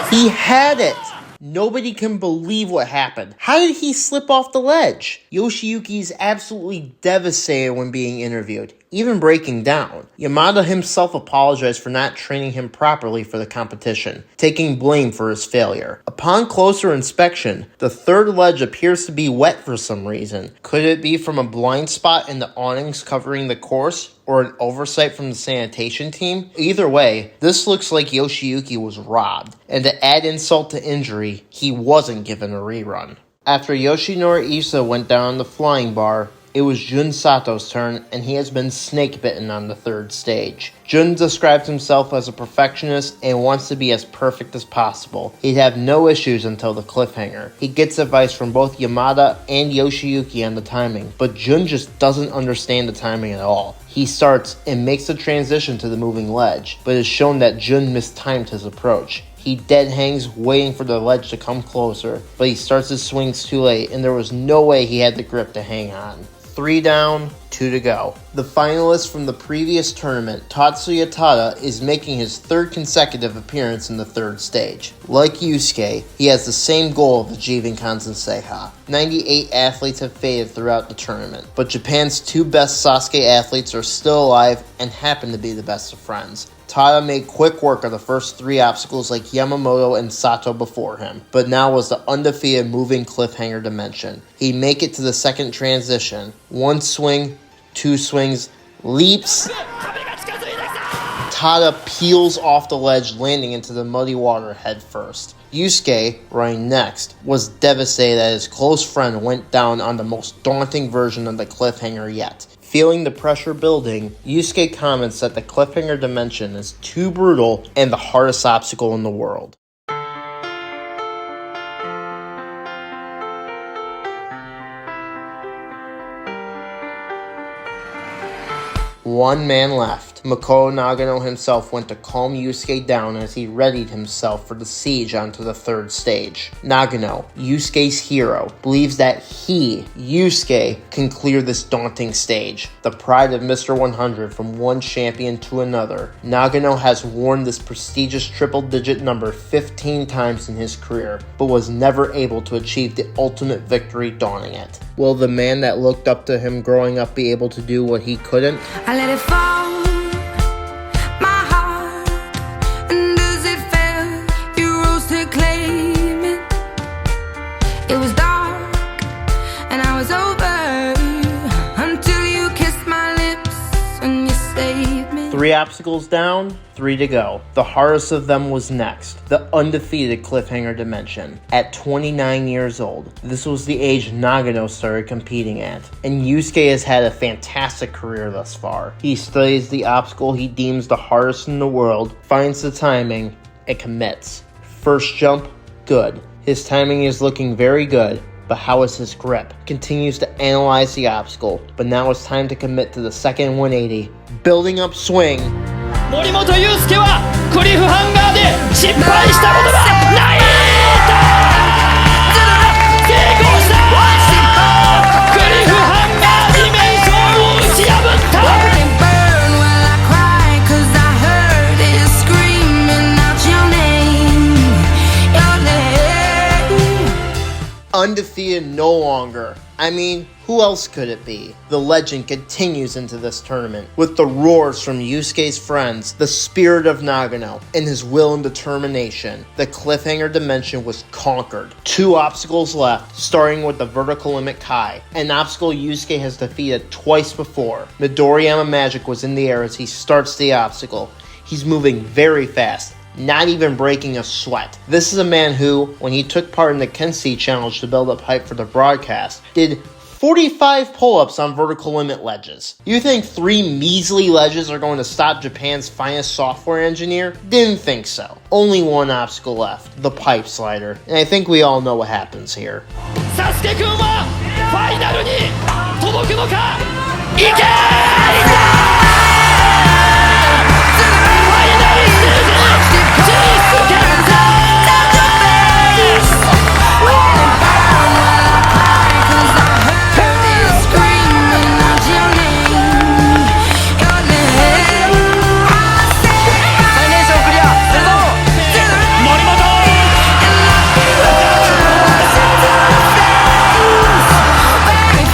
He had it. Nobody can believe what happened. How did he slip off the ledge? Yoshiyuki is absolutely devastated when being interviewed. even breaking down. Yamada himself apologized for not training him properly for the competition, taking blame for his failure. Upon closer inspection, the third ledge appears to be wet for some reason. Could it be from a blind spot in the awnings covering the course, or an oversight from the sanitation team? Either way, this looks like Yoshiyuki was robbed, and to add insult to injury, he wasn't given a rerun. After Yoshinori Issa went down on the flying bar, it was Jun Sato's turn, and he has been snake-bitten on the third stage. Jun describes himself as a perfectionist and wants to be as perfect as possible. He'd have no issues until the cliffhanger. He gets advice from both Yamada and Yoshiyuki on the timing, but Jun just doesn't understand the timing at all. He starts and makes the transition to the moving ledge, but it's shown that Jun mistimed his approach. He dead hangs waiting for the ledge to come closer, but he starts his swings too late and there was no way he had the grip to hang on. 3 down, 2 to go. The finalist from the previous tournament, Tatsuya Tada, is making his third consecutive appearance in the third stage. Like Yusuke, he has the same goal of achieving Kanzen Seiha. 98 athletes have faded throughout the tournament, but Japan's 2 best Sasuke athletes are still alive and happen to be the best of friends. Tada made quick work of the first 3 obstacles like Yamamoto and Sato before him, but now was the undefeated moving cliffhanger dimension. He'd make it to the second transition. 1 swing, 2 swings, leaps. Tada peels off the ledge, landing into the muddy water head first. Yusuke, running next, was devastated that his close friend went down on the most daunting version of the cliffhanger yet. Feeling the pressure building, Yusuke comments that the cliffhanger dimension is too brutal and the hardest obstacle in the world. One man left. Makoto Nagano himself went to calm Yusuke down as he readied himself for the siege onto the third stage. Nagano, Yusuke's hero, believes that he, Yusuke, can clear this daunting stage. The pride of Mr. 100 from one champion to another. Nagano has worn this prestigious triple-digit number 15 times in his career, but was never able to achieve the ultimate victory donning it. Will the man that looked up to him growing up be able to do what he couldn't? I let it fall, my heart, and as it fell, you rose to claim it. It was dark, and I was over, until you kissed my lips, and you saved me. 3 obstacles down, 3 to go. The hardest of them was next, the undefeated cliffhanger dimension. At 29 years old, this was the age Nagano started competing at, and Yusuke has had a fantastic career thus far. He studies the obstacle he deems the hardest in the world, finds the timing, and commits. First jump, good. His timing is looking very good, but how is his grip? Continues to analyze the obstacle, but now it's time to commit to the second 180. Building up swing. 森本裕介はクリフハンガーで失敗したことがない成功したクリフハンガーディメンションを打ち破った Undefeated no longer. I mean, who else could it be? The legend continues into this tournament with the roars from Yusuke's friends, the spirit of Nagano, and his will and determination. The cliffhanger dimension was conquered. 2 obstacles left, starting with the vertical limit Kai, an obstacle Yusuke has defeated twice before. Midoriyama magic was in the air as he starts the obstacle. He's moving very fast, not even breaking a sweat. This is a man who, when he took part in the Kensei challenge to build up hype for the broadcast, did 45 pull-ups on vertical limit ledges. You think 3 measly ledges are going to stop Japan's finest software engineer? Didn't think so. Only 1 obstacle left, the pipe slider, and I think we all know what happens here. Sasuke-kun はファイナルに届くのかいけ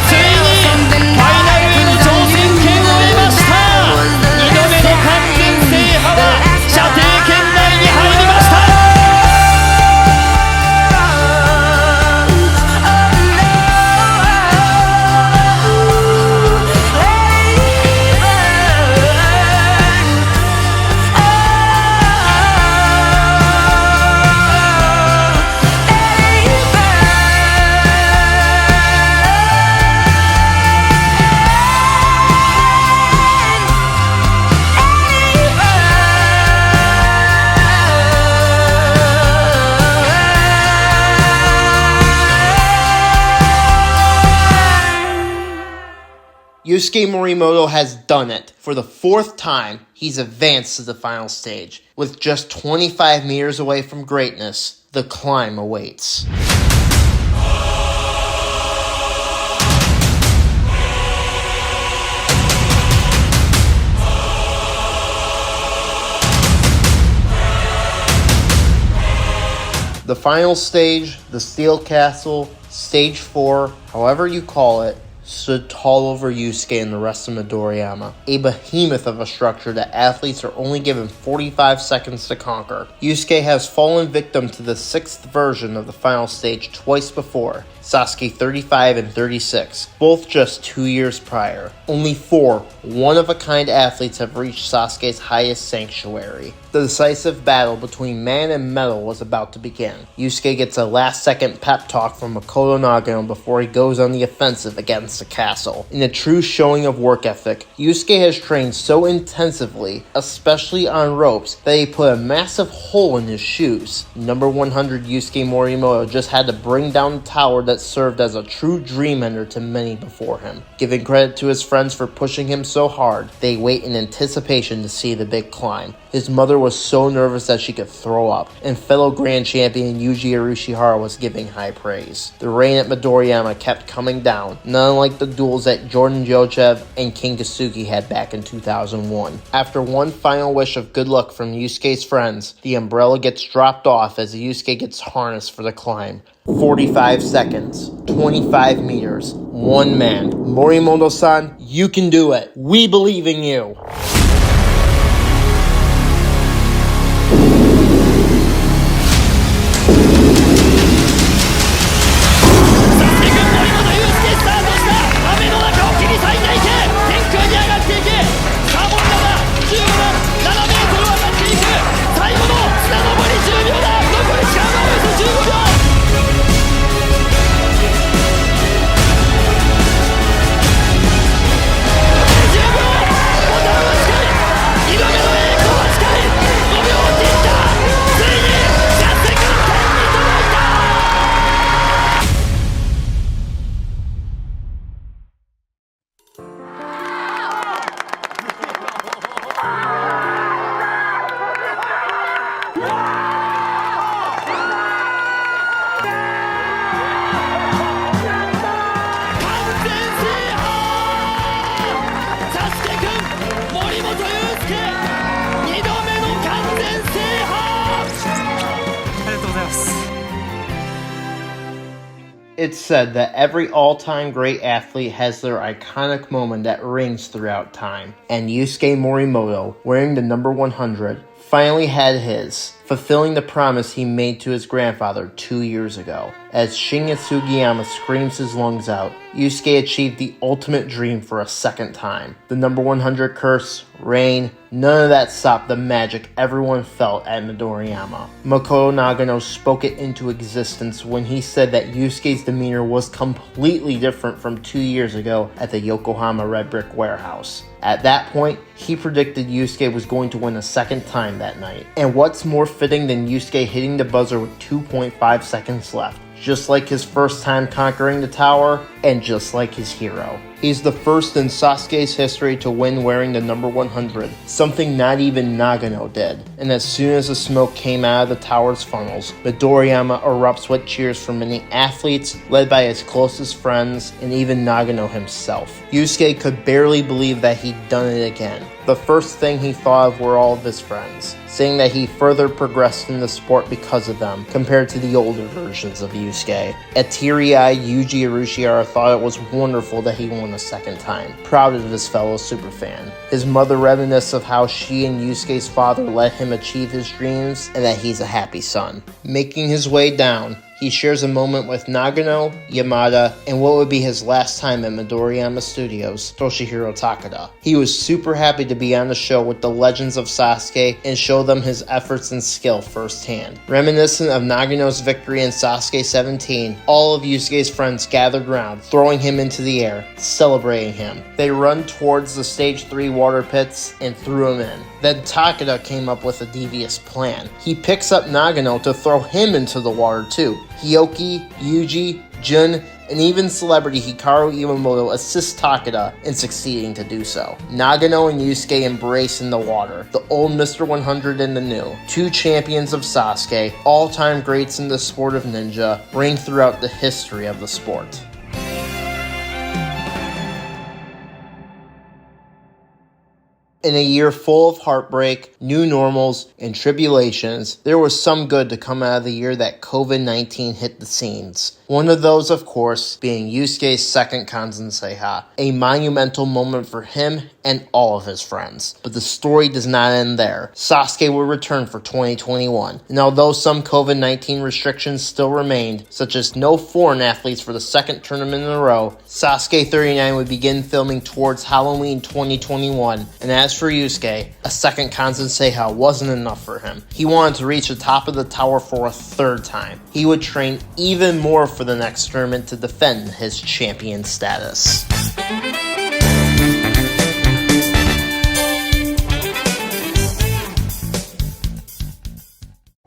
ついにファイナルに挑戦権を得ま Yusuke Morimoto has done it. For the 4th time, he's advanced to the final stage. With just 25 meters away from greatness, the climb awaits. The final stage, the Steel Castle, Stage 4, however you call it, stood tall over Yusuke and the rest of Midoriyama, a behemoth of a structure that athletes are only given 45 seconds to conquer. Yusuke has fallen victim to the 6th version of the final stage twice before, Sasuke 35 and 36, both just 2 years prior. Only 4 one-of-a-kind athletes have reached Sasuke's highest sanctuary. The decisive battle between man and metal was about to begin. Yusuke gets a last-second pep talk from Makoto Nagano before he goes on the offensive against the castle. In a true showing of work ethic, Yusuke has trained so intensively, especially on ropes, that he put a massive hole in his shoes. Number 100 Yusuke Morimoto just had to bring down the tower that served as a true dream ender to many before him. Giving credit to his friends for pushing him so hard, they wait in anticipation to see the big climb. His mother was so nervous that she could throw up, and fellow grand champion Yuji Urushihara was giving high praise. The rain at Midoriyama kept coming down, not unlike the duels that Jordan Jochev and King Kasugi had back in 2001. After one final wish of good luck from Yusuke's friends, the umbrella gets dropped off as Yusuke gets harnessed for the climb. 45 seconds, 25 meters, 1 man. Morimoto-san, you can do it. We believe in you. It's said that every all-time great athlete has their iconic moment that rings throughout time, and Yusuke Morimoto, wearing the number 100, finally had his, fulfilling the promise he made to his grandfather 2 years ago. As Shinya Sugiyama screams his lungs out, Yusuke achieved the ultimate dream for a second time. The number 100 curse, rain, none of that stopped the magic everyone felt at Midoriyama. Makoto Nagano spoke it into existence when he said that Yusuke's demeanor was completely different from 2 years ago at the Yokohama Red Brick Warehouse. At that point, he predicted Yusuke was going to win a second time that night. And what's more fitting than Yusuke hitting the buzzer with 2.5 seconds left? Just like his first time conquering the tower, and just like his hero. He's the first in Sasuke's history to win wearing the number 100, something not even Nagano did. And as soon as the smoke came out of the tower's funnels, Midoriyama erupts with cheers from many athletes, led by his closest friends, and even Nagano himself. Yusuke could barely believe that he'd done it again. The first thing he thought of were all of his friends, saying that he further progressed in the sport because of them, compared to the older versions of Yusuke. A teary-eyed Yuji Urushihara thought it was wonderful that he won a second time, proud of his fellow Superfan. His mother reminisced of how she and Yusuke's father let him achieve his dreams, and that he's a happy son. Making his way down, he shares a moment with Nagano, Yamada, and what would be his last time at Midoriyama Studios, Toshihiro Takada. He was super happy to be on the show with the legends of Sasuke and show them his efforts and skill firsthand. Reminiscent of Nagano's victory in Sasuke 17, all of Yusuke's friends gathered round, throwing him into the air, celebrating him. They run towards the stage 3 water pits and threw him in. Then Takada came up with a devious plan. He picks up Nagano to throw him into the water too. Hyoki, Yuji, Jun, and and even celebrity Hikaru Iwamoto assists Takeda in succeeding to do so. Nagano and Yusuke embrace in the water, the old Mr. 100 and the new, two champions of Sasuke, all-time greats in the sport of ninja, ring throughout the history of the sport. In a year full of heartbreak, new normals, and tribulations, there was some good to come out of the year that COVID-19 hit the scenes. One of those, of course, being Yusuke's second Kanzen Seiha, a monumental moment for him and all of his friends. But the story does not end there. Sasuke will return for 2021, and although some COVID-19 restrictions still remained, such as no foreign athletes for the second tournament in a row, Sasuke 39 would begin filming towards Halloween 2021, and as for Yusuke, a second Kanzen Seiha wasn't enough for him. He wanted to reach the top of the tower for a third time. He would train even more for the next tournament to defend his champion status.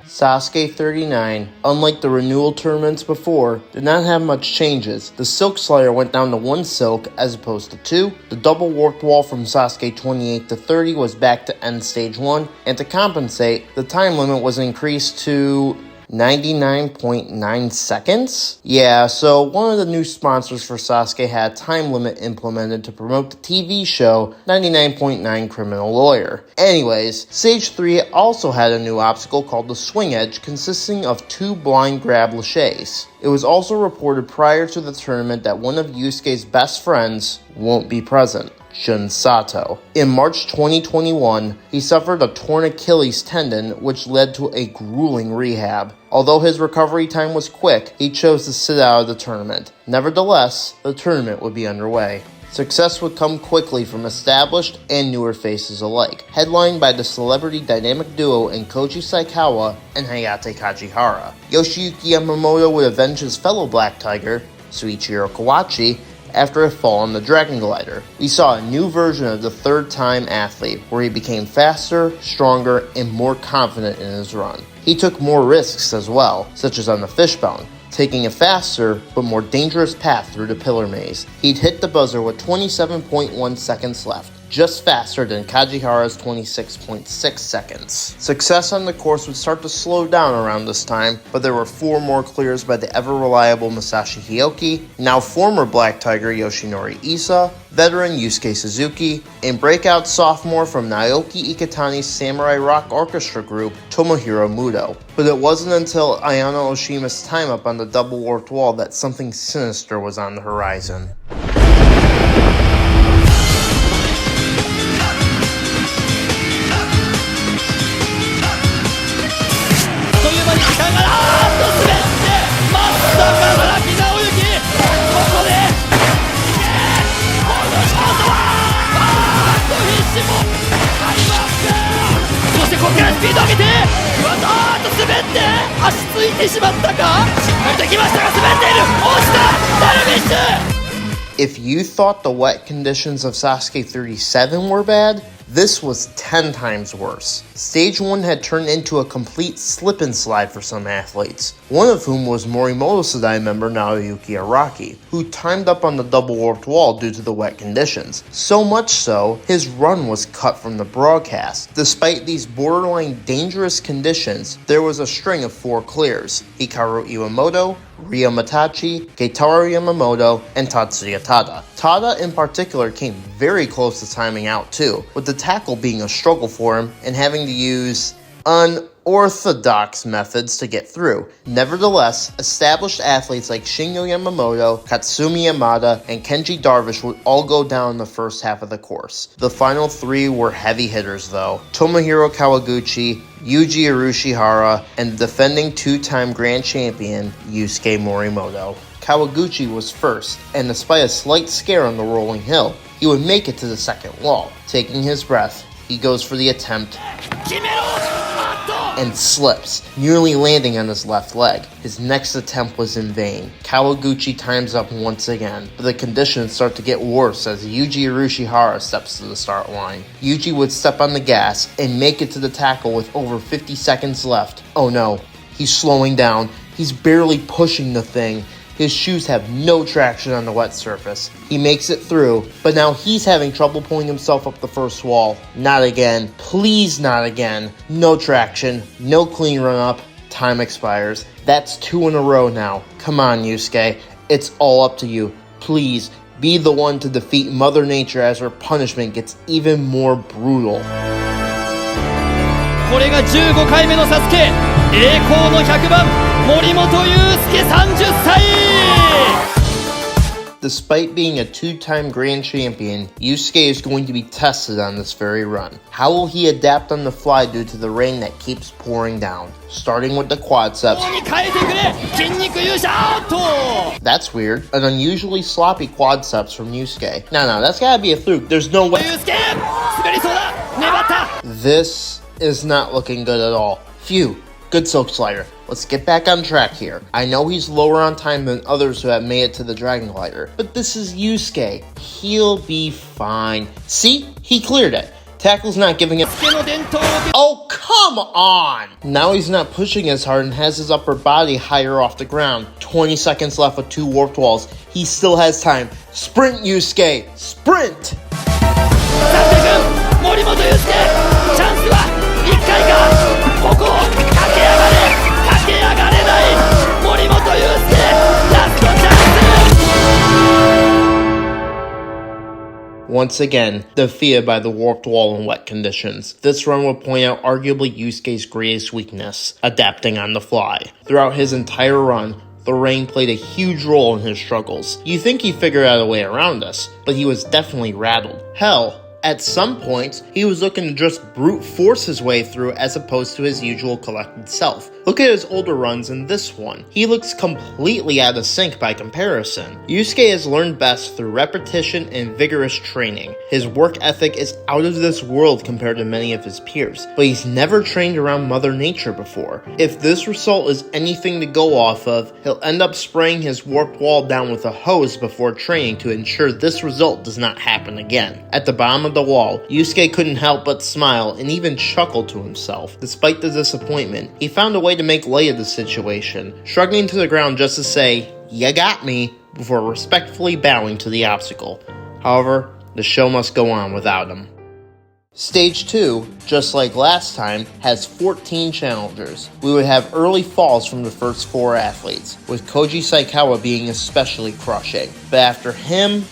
Sasuke 39, unlike the renewal tournaments before, did not have much changes. The Silk Slayer went down to 1 silk as opposed to 2, the double warped wall from Sasuke 28 to 30 was back to end stage 1, and to compensate, the time limit was increased to 99.9 seconds? Yeah, so one of the new sponsors for Sasuke had a time limit implemented to promote the TV show 99.9 Criminal Lawyer. Anyways, Stage 3 also had a new obstacle called the Swing Edge consisting of 2 blind grab laches. It was also reported prior to the tournament that one of Yusuke's best friends won't be present, Jun Sato. In March 2021, he suffered a torn Achilles tendon, which led to a grueling rehab. Although his recovery time was quick, he chose to sit out of the tournament. Nevertheless, the tournament would be underway. Success would come quickly from established and newer faces alike, headlined by the celebrity dynamic duo in Koji Saikawa and Hayate Kajihara. Yoshiyuki Yamamoto would avenge his fellow Black Tiger, Suichiro Kawachi, after a fall on the Dragon Glider. We saw a new version of the third-time athlete, where he became faster, stronger, and more confident in his run. He took more risks as well, such as on the Fishbone, taking a faster but more dangerous path through the Pillar Maze. He'd hit the buzzer with 27.1 seconds left, just faster than Kajihara's 26.6 seconds. Success on the course would start to slow down around this time, but there were 4 more clears by the ever-reliable Masashi Hioki, now former Black Tiger Yoshinori Isa, veteran Yusuke Suzuki, and breakout sophomore from Naoki Iketani's Samurai Rock Orchestra group, Tomohiro Muto. But it wasn't until Ayano Oshima's time up on the double warped wall that something sinister was on the horizon. If you thought the wet conditions of Sasuke 37 were bad, this was 10 times worse. Stage 1 had turned into a complete slip and slide for some athletes, one of whom was Morimoto Sedai member Naoyuki Araki, who timed up on the double warped wall due to the wet conditions. So much so, his run was cut from the broadcast. Despite these borderline dangerous conditions, there was a string of 4 clears: Hikaru Iwamoto, Ryo Matachi, Keitaro Yamamoto, and Tatsuya Tada. Tada in particular came very close to timing out too, with the tackle being a struggle for him and having to use unorthodox methods to get through. Nevertheless, established athletes like Shingo Yamamoto, Katsumi Yamada, and Kenji Darvish would all go down in the first half of the course. The final 3 were heavy hitters though: Tomohiro Kawaguchi, Yuji Urushihara, and the defending 2-time grand champion Yusuke Morimoto. Kawaguchi was first, and despite a slight scare on the rolling hill, he would make it to the second wall. Taking his breath, he goes for the attempt and slips, nearly landing on his left leg. His next attempt was in vain. Kawaguchi times up once again, but the conditions start to get worse as Yuji Urushihara steps to the start line. Yuji would step on the gas and make it to the tackle with over 50 seconds left. Oh no, he's slowing down. He's barely pushing the thing. His shoes have no traction on the wet surface. He makes it through, but now he's having trouble pulling himself up the first wall. Not again. Please not again. No traction. No clean run up. Time expires. That's 2 in a row now. Come on, Yusuke. It's all up to you. Please, be the one to defeat Mother Nature as her punishment gets even more brutal. これが15回目のサスケ、栄光の100番森本裕介30歳。 Despite being a 2-time grand champion, Yusuke is going to be tested on this very run. How will he adapt on the fly due to the rain that keeps pouring down? Starting with the quadriceps. That's weird. An unusually sloppy quadriceps from Yusuke. No, that's gotta be a fluke. There's no way. This is not looking good at all. Phew. Good silk slider. Let's get back on track here. I know he's lower on time than others who have made it to the dragon glider, but this is Yusuke. He'll be fine. See? He cleared it. Tackle's not giving him. Oh, come on! Now he's not pushing as hard and has his upper body higher off the ground. 20 seconds left with 2 warped walls. He still has time. Sprint, Yusuke! Sprint! 森本裕介、チャンスは1回か。ここを駆け上がれ、駆け上がれない森本裕介、ラストチャンス。 Once again, defeated by the warped wall in wet conditions. This run would point out arguably Yusuke's greatest weakness, adapting on the fly. Throughout his entire run, the rain played a huge role in his struggles. You think he figured out a way around this, but he was definitely rattled. Hell, at some points, he was looking to just brute force his way through as opposed to his usual collected self. Look at his older runs in this one. He looks completely out of sync by comparison. Yusuke has learned best through repetition and vigorous training. His work ethic is out of this world compared to many of his peers, but he's never trained around Mother Nature before. If this result is anything to go off of, he'll end up spraying his warped wall down with a hose before training to ensure this result does not happen again. At the bottom of the wall, Yusuke couldn't help but smile and even chuckle to himself. Despite the disappointment, he found a way to make light of the situation, shrugging to the ground just to say, "Ya got me," before respectfully bowing to the obstacle. However, the show must go on without him. Stage 2, just like last time, has 14 challengers. We would have early falls from the first 4 athletes, with Koji Saikawa being especially crushing. But after him...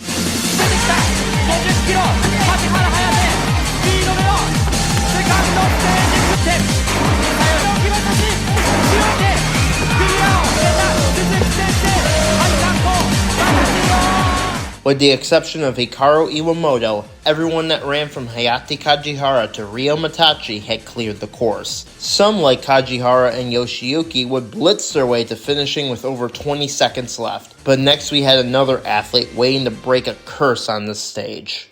With the exception of Hikaru Iwamoto, everyone that ran from Hayate Kajihara to Ryo Matachi had cleared the course. Some, like Kajihara and Yoshiyuki, would blitz their way to finishing with over 20 seconds left. But next we had another athlete waiting to break a curse on this stage.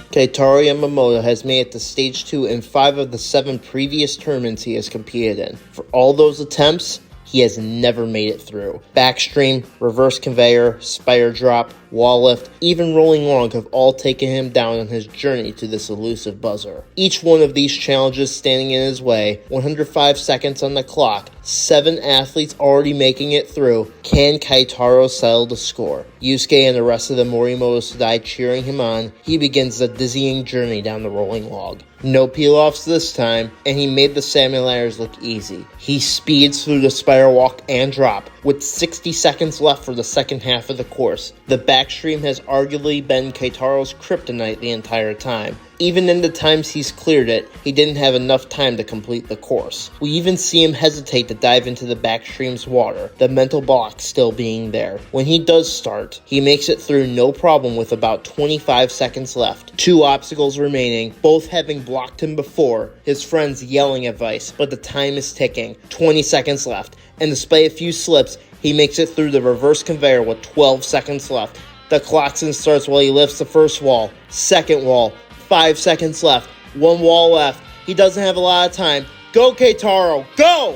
Keitaro Yamamoto has made it to Stage 2 in 5 of the 7 previous tournaments he has competed in. For all those attempts, he has never made it through. Backstream, reverse conveyor, spider drop, wall lift, even rolling log have all taken him down on his journey to this elusive buzzer. Each one of these challenges standing in his way, 105 seconds on the clock, 7 athletes already making it through. Can Keitaro settle the score? Yusuke and the rest of the Morimoto Sudai cheering him on, he begins the dizzying journey down the rolling log. No peel-offs this time, and he made the salmon ladders look easy. He speeds through the spider walk and drop, with 60 seconds left for the second half of the course. The backstream has arguably been Keitaro's kryptonite the entire time. Even in the times he's cleared it, he didn't have enough time to complete the course. We even see him hesitate to dive into the backstream's water, the mental block still being there. When he does start, he makes it through no problem with about 25 seconds left. 2 obstacles remaining, both having blocked him before, his friends yelling advice, but the time is ticking. 20 seconds left, and despite a few slips, he makes it through the reverse conveyor with 12 seconds left. The klaxon starts while he lifts the first wall, second wall, 5 seconds left, 1 wall left. He doesn't have a lot of time. Go, Keitaro, go!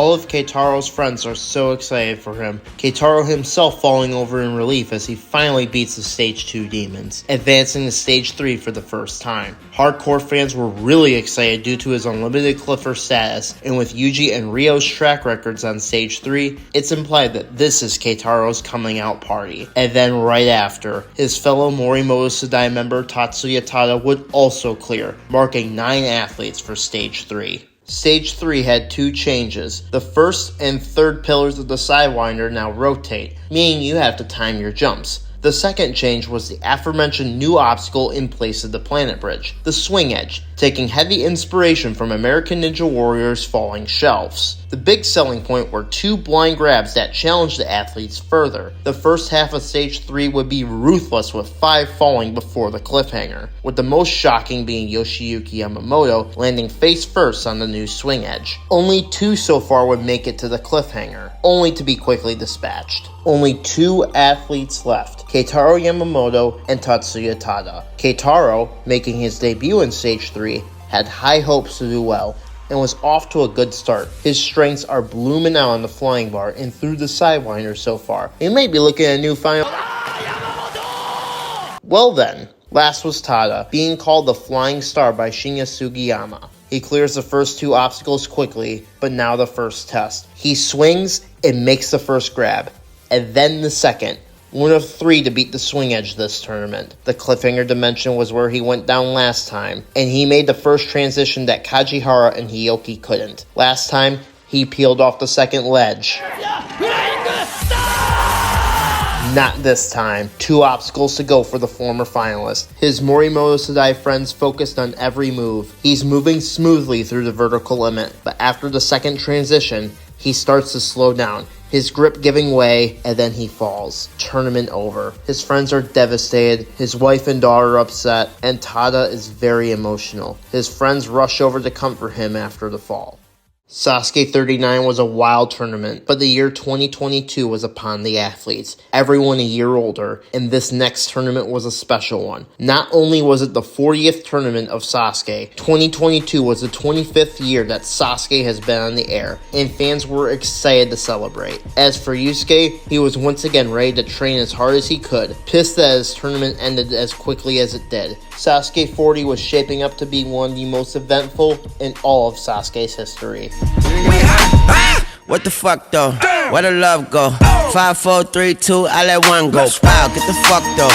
All of Keitaro's friends are so excited for him, Keitaro himself falling over in relief as he finally beats the Stage 2 demons, advancing to Stage 3 for the first time. Hardcore fans were really excited due to his unlimited Clipper status, and with Yuji and Ryo's track records on Stage 3, it's implied that this is Keitaro's coming out party. And then right after, his fellow Morimoto Sudai member Tatsuya Tada would also clear, marking 9 athletes for Stage 3. Stage 3 had 2 changes. The first and third pillars of the Sidewinder now rotate, meaning you have to time your jumps. The second change was the aforementioned new obstacle in place of the planet bridge, the swing edge, taking heavy inspiration from American Ninja Warrior's falling shelves. The big selling point were 2 blind grabs that challenged the athletes further. The first half of Stage 3 would be ruthless with 5 falling before the cliffhanger, with the most shocking being Yoshiyuki Yamamoto landing face first on the new swing edge. Only 2 so far would make it to the cliffhanger, only to be quickly dispatched. Only 2 athletes left, Keitaro Yamamoto and Tatsuya Tada. Keitaro, making his debut in Stage 3, had high hopes to do well, and was off to a good start. His strengths are blooming out on the flying bar and through the Sidewinder so far. He may be looking at a new final. Well then, last was Tada, being called the Flying Star by Shinya Sugiyama. He clears the first 2 obstacles quickly, but now the first test. He swings and makes the first grab, and then the second. One of 3 to beat the swing edge this tournament. The cliffhanger dimension was where he went down last time, and he made the first transition that Kajihara and Hioki couldn't. Last time, he peeled off the second ledge. Not this time. 2 obstacles to go for the former finalist. His Morimoto Sudai friends focused on every move. He's moving smoothly through the vertical limit, but after the second transition, he starts to slow down, his grip giving way, and then he falls. Tournament over. His friends are devastated, his wife and daughter are upset, and Tada is very emotional. His friends rush over to comfort him after the fall. Sasuke 39 was a wild tournament, but the year 2022 was upon the athletes, everyone a year older, and this next tournament was a special one. Not only was it the 40th tournament of Sasuke, 2022 was the 25th year that Sasuke has been on the air, and fans were excited to celebrate. As for Yusuke, he was once again ready to train as hard as he could, pissed that his tournament ended as quickly as it did. Sasuke 40 was shaping up to be one of the most eventful in all of Sasuke's history. What the fuck though? Where the love go? 5, 4, 3, 2, I let one go. Wow, get the fuck though.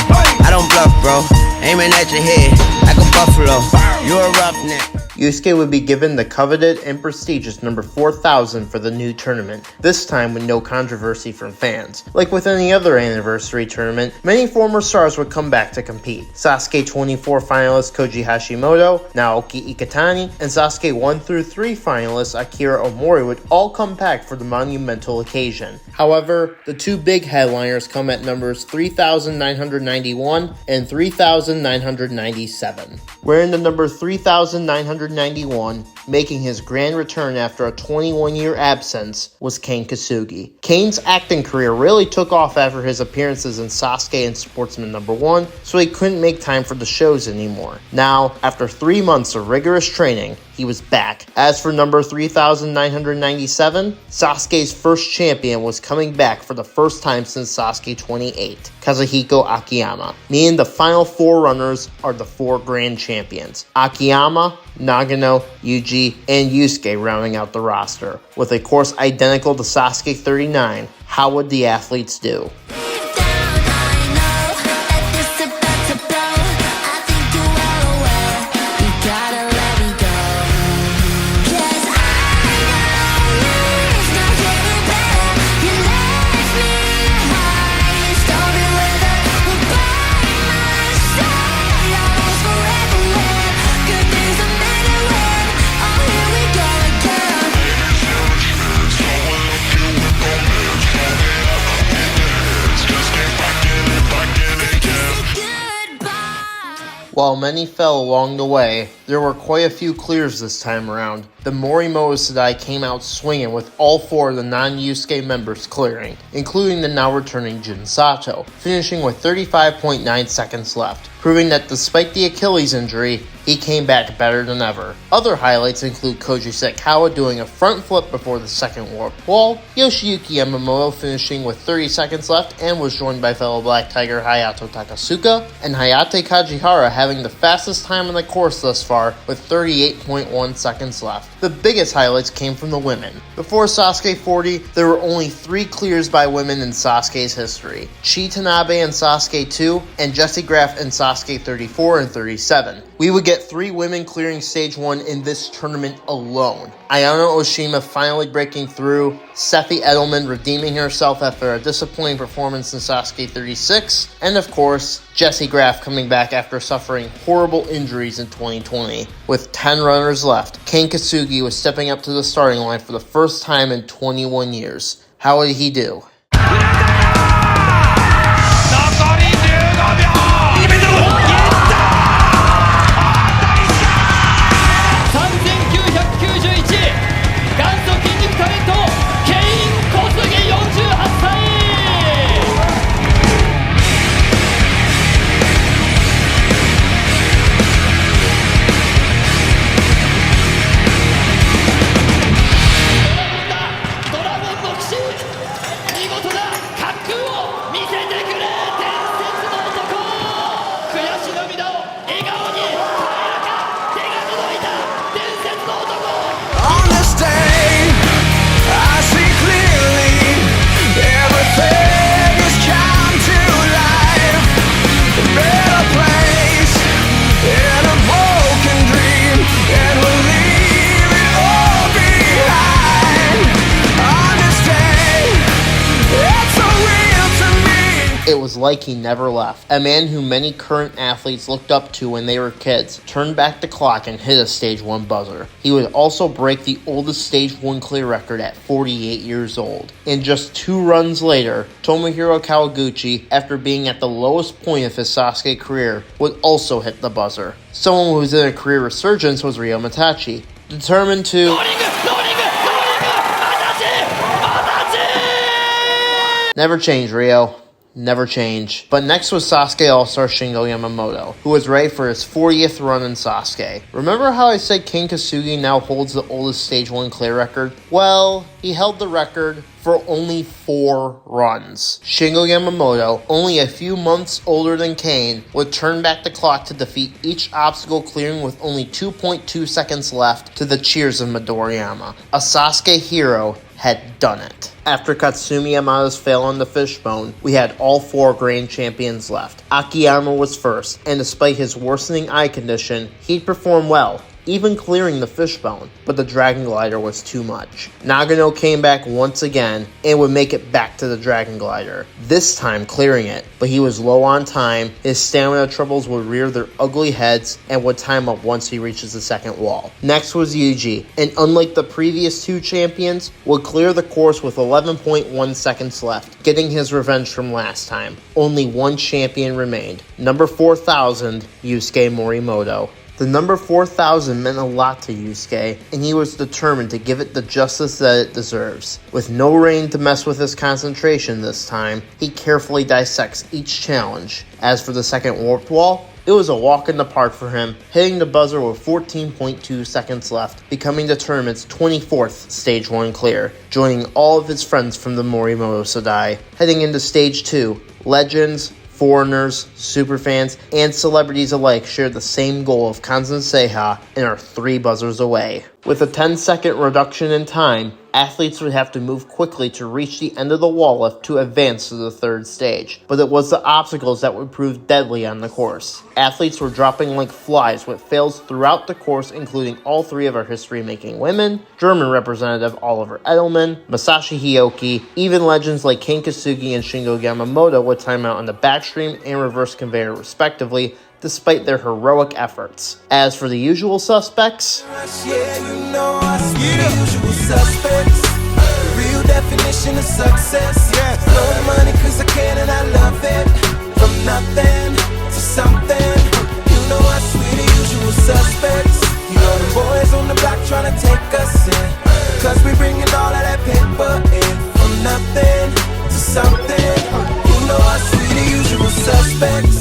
I don't bluff, bro. Aiming at your head like a buffalo. You a roughneck. Yusuke would be given the coveted and prestigious number 4000 for the new tournament, this time with no controversy from fans. Like with any other anniversary tournament, many former stars would come back to compete. Sasuke 24 finalist Koji Hashimoto, Naoki Iketani, and Sasuke 1 through 3 finalists Akira Omori would all come back for the monumental occasion. However, the 2 big headliners come at numbers 3991 and 3997. Wearing the number 3991, making his grand return after a 21-year absence, was Kane Kasugi. Kane's acting career really took off after his appearances in Sasuke and Sportsman number 1, so he couldn't make time for the shows anymore. Now, after 3 months of rigorous training, he was back. As for number 3997, Sasuke's first champion was coming back for the first time since Sasuke 28, Kazuhiko Akiyama, meaning the final 4 runners are the 4 grand champions. Akiyama, Nagano, Yuji, and Yusuke rounding out the roster. With a course identical to Sasuke 39, how would the athletes do? While many fell along the way, there were quite a few clears this time around. The Morimoto Sudai came out swinging with all 4 of the non-Yusuke members clearing, including the now returning Jin Sato, finishing with 35.9 seconds left. proving that despite the Achilles injury, he came back better than ever. Other highlights include Koji Sekawa doing a front flip before the second warped wall, Yoshiyuki Yamamoto finishing with 30 seconds left and was joined by fellow Black Tiger Hayato Takasuka, and Hayate Kajihara having the fastest time on the course thus far with 38.1 seconds left. The biggest highlights came from the women. Before Sasuke 40, there were only 3 clears by women in Sasuke's history: Chi Tanabe in Sasuke 2, and Jessie Graff in Sasuke 34 and 37. We would get 3 women clearing stage 1 in this tournament alone. Ayano Oshima finally breaking through, Sethi Edelman redeeming herself after a disappointing performance in Sasuke 36, and of course, Jessie Graff coming back after suffering horrible injuries in 2020. With 10 runners left, Ken Kasugi was stepping up to the starting line for the first time in 21 years. How did he do? It was like he never left. A man who many current athletes looked up to when they were kids turned back the clock and hit a stage 1 buzzer. He would also break the oldest stage 1 clear record at 48 years old. And just 2 runs later, Tomohiro Kawaguchi, after being at the lowest point of his Sasuke career, would also hit the buzzer. Someone who was in a career resurgence was Ryo Matachi, determined to never change, Ryo. Never change. But next was Sasuke All-Star Shingo Yamamoto, who was ready for his 40th run in Sasuke. Remember how I said Ken Kasugi now holds the oldest Stage 1 clear record? Well, he held the record for only 4 runs. Shingo Yamamoto, only a few months older than Kane, would turn back the clock to defeat each obstacle, clearing with only 2.2 seconds left to the cheers of Midoriyama. A Sasuke hero had done it. After Katsumi Yamada's fail on the fishbone, we had all 4 grand champions left. Akiyama was first, and despite his worsening eye condition, he'd performed well, even clearing the fishbone, but the Dragon Glider was too much. Nagano came back once again and would make it back to the Dragon Glider, this time clearing it, but he was low on time, his stamina troubles would rear their ugly heads and would time up once he reaches the second wall. Next was Yuji, and unlike the previous 2 champions, would clear the course with 11.1 seconds left, getting his revenge from last time. Only 1 champion remained, number 4000, Yusuke Morimoto. The number 4000 meant a lot to Yusuke, and he was determined to give it the justice that it deserves. With no rain to mess with his concentration this time, he carefully dissects each challenge. As for the second warped wall, it was a walk in the park for him, hitting the buzzer with 14.2 seconds left, becoming the tournament's 24th Stage 1 clear, joining all of his friends from the Morimoto Sodai. Heading into Stage 2, legends, foreigners, superfans, and celebrities alike shared the same goal of Kanzen Seiha and are 3 buzzers away. With a 10-second reduction in time, athletes would have to move quickly to reach the end of the wall lift to advance to the 3rd stage, but it was the obstacles that would prove deadly on the course. Athletes were dropping like flies with fails throughout the course, including all 3 of our history-making women, German representative Oliver Edelman, Masashi Hioki, even legends like Ken Kasugi and Shingo Yamamoto would time out on the backstream and reverse conveyor respectively, despite their heroic efforts. As for the usual suspects, Yeah, you know us, we the usual suspects. The real definition of success. Blow the money cause I can and I love it. From nothing to something. You know us, we the usual suspects. You know the boys on the block trying to take us in. Cause we bringing all of that paper in. From nothing to something. You know us, we the usual suspects.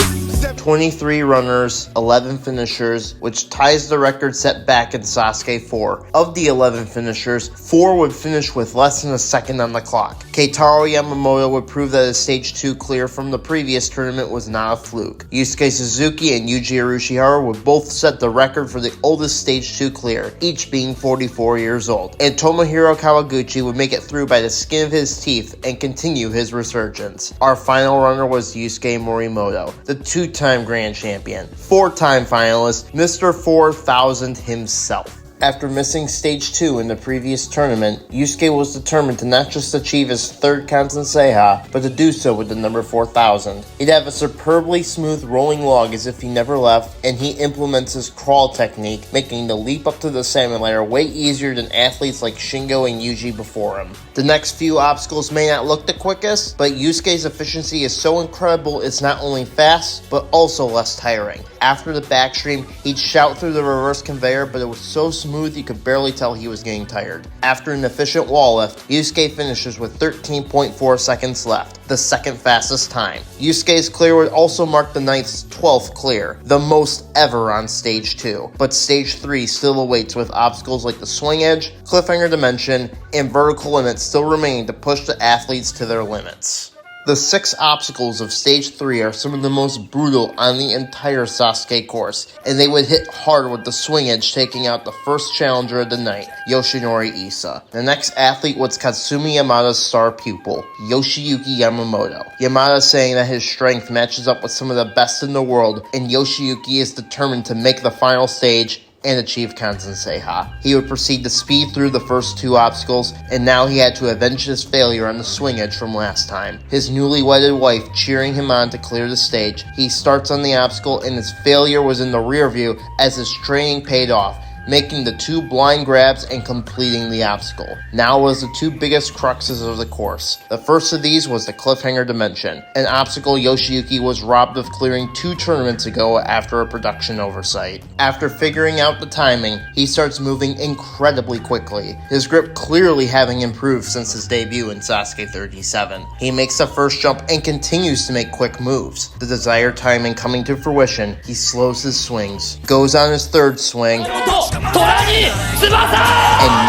23 runners, 11 finishers, which ties the record set back in Sasuke 4. Of the 11 finishers, 4 would finish with less than a second on the clock. Keitaro Yamamoto would prove that his Stage 2 clear from the previous tournament was not a fluke. Yusuke Suzuki and Yuji Urushihara would both set the record for the oldest Stage 2 clear, each being 44 years old. And Tomohiro Kawaguchi would make it through by the skin of his teeth and continue his resurgence. Our final runner was Yusuke Morimoto, the two-time grand champion, 4-time finalist, Mr. 4000 himself. After missing Stage 2 in the previous tournament, Yusuke was determined to not just achieve his third Kansenseiha, but to do so with the number 4000. He'd have a superbly smooth rolling log as if he never left, and he implements his crawl technique, making the leap up to the salmon ladder way easier than athletes like Shingo and Yuji before him. The next few obstacles may not look the quickest, but Yusuke's efficiency is so incredible it's not only fast, but also less tiring. After the backstream, he'd shout through the reverse conveyor, but it was so smooth you could barely tell he was getting tired. After an efficient wall lift, Yusuke finishes with 13.4 seconds left, the second fastest time. Yusuke's clear would also mark the Knight's 12th clear, the most ever on Stage 2. But Stage 3 still awaits with obstacles like the swing edge, cliffhanger dimension, and vertical limits still remain to push the athletes to their limits. The 6 obstacles of Stage 3 are some of the most brutal on the entire Sasuke course, and they would hit hard with the swing edge taking out the first challenger of the night, Yoshinori Issa. The next athlete was Katsumi Yamada's star pupil, Yoshiyuki Yamamoto. Yamada saying that his strength matches up with some of the best in the world, and Yoshiyuki is determined to make the final stage and achieve Kansenseiha. He would proceed to speed through the first 2 obstacles, and now he had to avenge his failure on the swing edge from last time. His newly wedded wife cheering him on to clear the stage. He starts on the obstacle, and his failure was in the rear view as his training paid off, making the 2 blind grabs and completing the obstacle. Now was the 2 biggest cruxes of the course. The first of these was the cliffhanger dimension, an obstacle Yoshiyuki was robbed of clearing 2 tournaments ago after a production oversight. After figuring out the timing, he starts moving incredibly quickly, his grip clearly having improved since his debut in Sasuke 37. He makes the first jump and continues to make quick moves. The desired timing coming to fruition, he slows his swings, goes on his third swing, and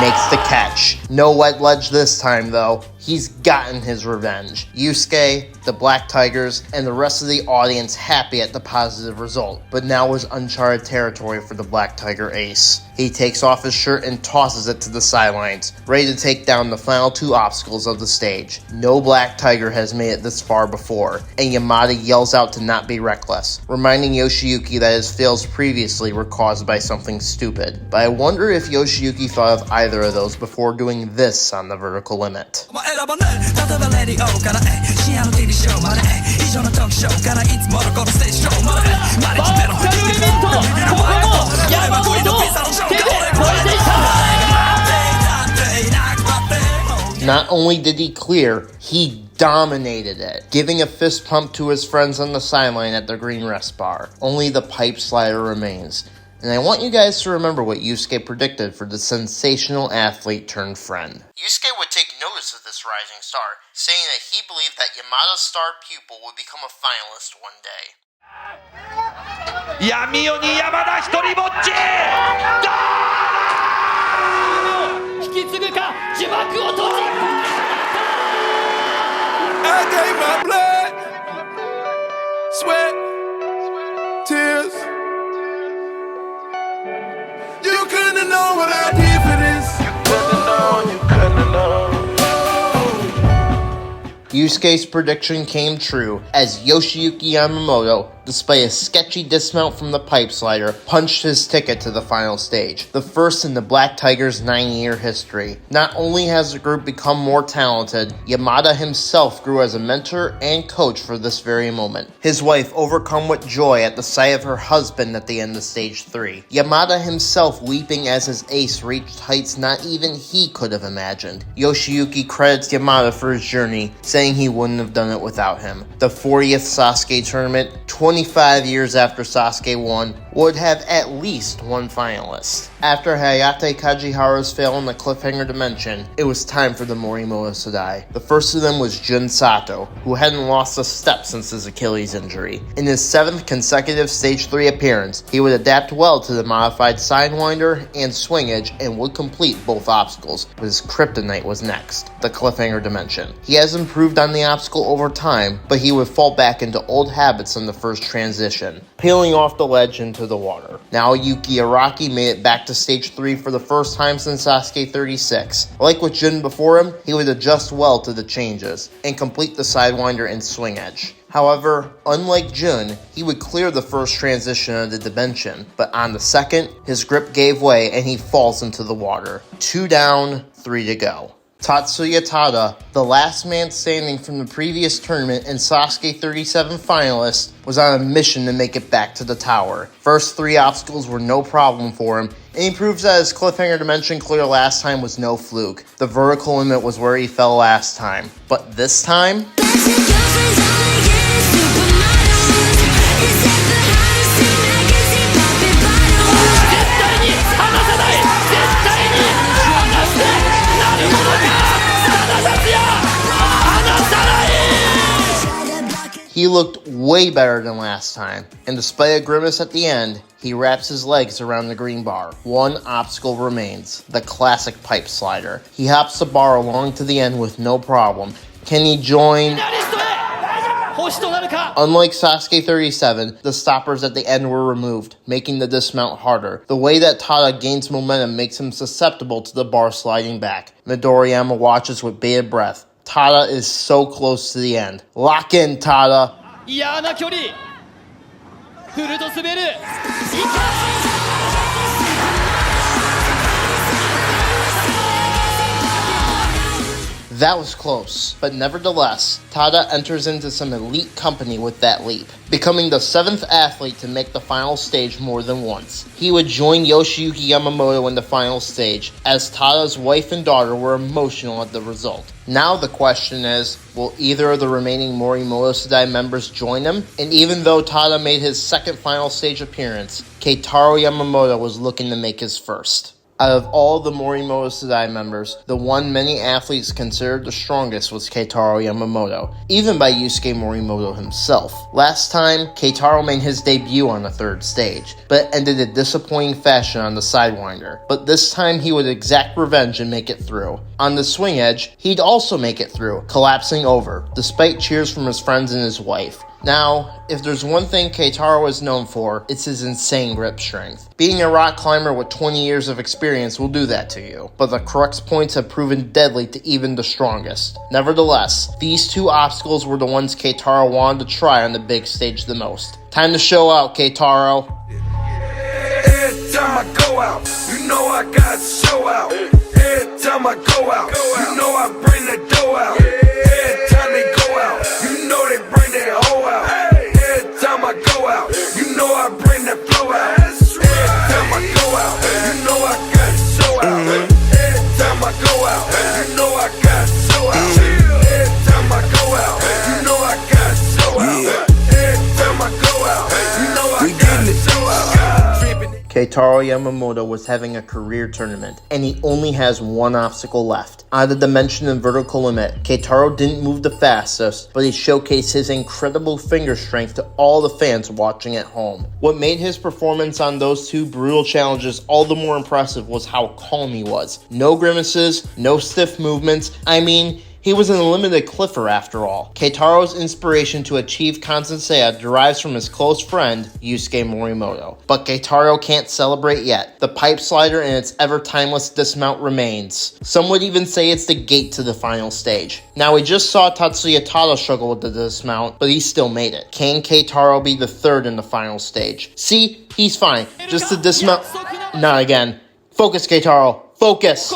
makes the catch. No wet ledge this time though. He's gotten his revenge. Yusuke, the Black Tigers, and the rest of the audience happy at the positive result. But now was uncharted territory for the Black Tiger ace. He takes off his shirt and tosses it to the sidelines, ready to take down the final 2 obstacles of the stage. No Black Tiger has made it this far before, and Yamada yells out to not be reckless, reminding Yoshiyuki that his fails previously were caused by something stupid. But I wonder if Yoshiyuki thought of either of those before doing this on the vertical limit. Not only did he clear, he dominated it, giving a fist pump to his friends on the sideline at the green rest bar. Only the pipe slider remains. And I want you guys to remember what Yusuke predicted for the sensational athlete turned friend. Yusuke would take notice of this rising star, saying that he believed that Yamada's star pupil would become a finalist one day. 闇夜に山田一人ぼっち引き継ぐか呪縛を閉じ I gave my blood, sweat, tears. You couldn't have known what I did for this. You couldn't have known. Yusuke's prediction came true as Yoshiyuki Yamamoto, despite a sketchy dismount from the pipe slider, punched his ticket to the final stage, the first in the Black Tigers' 9-year history. Not only has the group become more talented, Yamada himself grew as a mentor and coach for this very moment. His wife overcome with joy at the sight of her husband at the end of Stage 3. Yamada himself weeping as his ace reached heights not even he could have imagined. Yoshiyuki credits Yamada for his journey, saying he wouldn't have done it without him. The 40th Sasuke tournament, 25 years after Sasuke won, would have at least one finalist. After Hayate Kajihara's fail in the cliffhanger dimension, it was time for the Morimotos to die. The first of them was Jun Sato, who hadn't lost a step since his Achilles injury. In his 7th consecutive Stage 3 appearance, he would adapt well to the modified Sidewinder and Swing Edge and would complete both obstacles, but his kryptonite was next, the cliffhanger dimension. He has improved on the obstacle over time, but he would fall back into old habits in the first transition, peeling off the ledge into the water. Now Yuki Araki made it back to Stage 3 for the first time since Sasuke 36. Like with Jin before him, he would adjust well to the changes and complete the Sidewinder and Swing Edge. However, unlike Jun, he would clear the first transition of the dimension, but on the second, his grip gave way and he falls into the water. 2 down, 3 to go. Tatsuya Tada, the last man standing from the previous tournament and Sasuke 37 finalist, was on a mission to make it back to the tower. First 3 obstacles were no problem for him, and he proves that his cliffhanger dimension clear last time was no fluke. The vertical limit was where he fell last time, but this time? He looked way better than last time, and despite a grimace at the end, he wraps his legs around the green bar. One obstacle remains, the classic pipe slider. He hops the bar along to the end with no problem. Can he join? Unlike Sasuke 37, the stoppers at the end were removed, making the dismount harder. The way that Tada gains momentum makes him susceptible to the bar sliding back. Midoriyama watches with bated breath. Tada is so close to the end. Lock in, Tada. That was close, but nevertheless, Tada enters into some elite company with that leap, becoming the 7th athlete to make the final stage more than once. He would join Yoshiyuki Yamamoto in the final stage, as Tada's wife and daughter were emotional at the result. Now the question is, will either of the remaining Morimoto Sudai members join him? And even though Tada made his 2nd final stage appearance, Keitaro Yamamoto was looking to make his first. Out of all the Morimoto Sudai members, the one many athletes considered the strongest was Keitaro Yamamoto, even by Yusuke Morimoto himself. Last time, Keitaro made his debut on the 3rd stage, but ended in disappointing fashion on the Sidewinder. But this time he would exact revenge and make it through. On the Swing Edge, he'd also make it through, collapsing over, despite cheers from his friends and his wife. Now, if there's one thing Keitaro is known for, it's his insane grip strength. Being a rock climber with 20 years of experience will do that to you, but the crux points have proven deadly to even the strongest. Nevertheless, these 2 obstacles were the ones Keitaro wanted to try on the big stage the most. Time to show out, Keitaro. Every time I go out, you know I got to show out. Every time I go out, you know I bring the dough out. Every time they go out, you know they bring their hoe out. Every time I go out, you know I bring that flow out. Every time I go out, you know I got to show out. Every time I go out, you know I got to show out. Every time I go out, you know I got to show out. Every time I go out, you know I got to show out. Keitaro Yamamoto was having a career tournament, and he only has one obstacle left. Out of the dimension and vertical limit, Keitaro didn't move the fastest, but he showcased his incredible finger strength to all the fans watching at home. What made his performance on those 2 brutal challenges all the more impressive was how calm he was. No grimaces, no stiff movements. I mean, he was an unlimited cliffer after all. Keitaro's inspiration to achieve Kansenseiya derives from his close friend, Yusuke Morimoto. But Keitaro can't celebrate yet. The pipe slider and its ever-timeless dismount remains. Some would even say it's the gate to the final stage. Now, we just saw Tatsuya Tada struggle with the dismount, but he still made it. Can Keitaro be the 3rd in the final stage? See, he's fine. Just the dismount. Not again. Focus, Keitaro. Focus.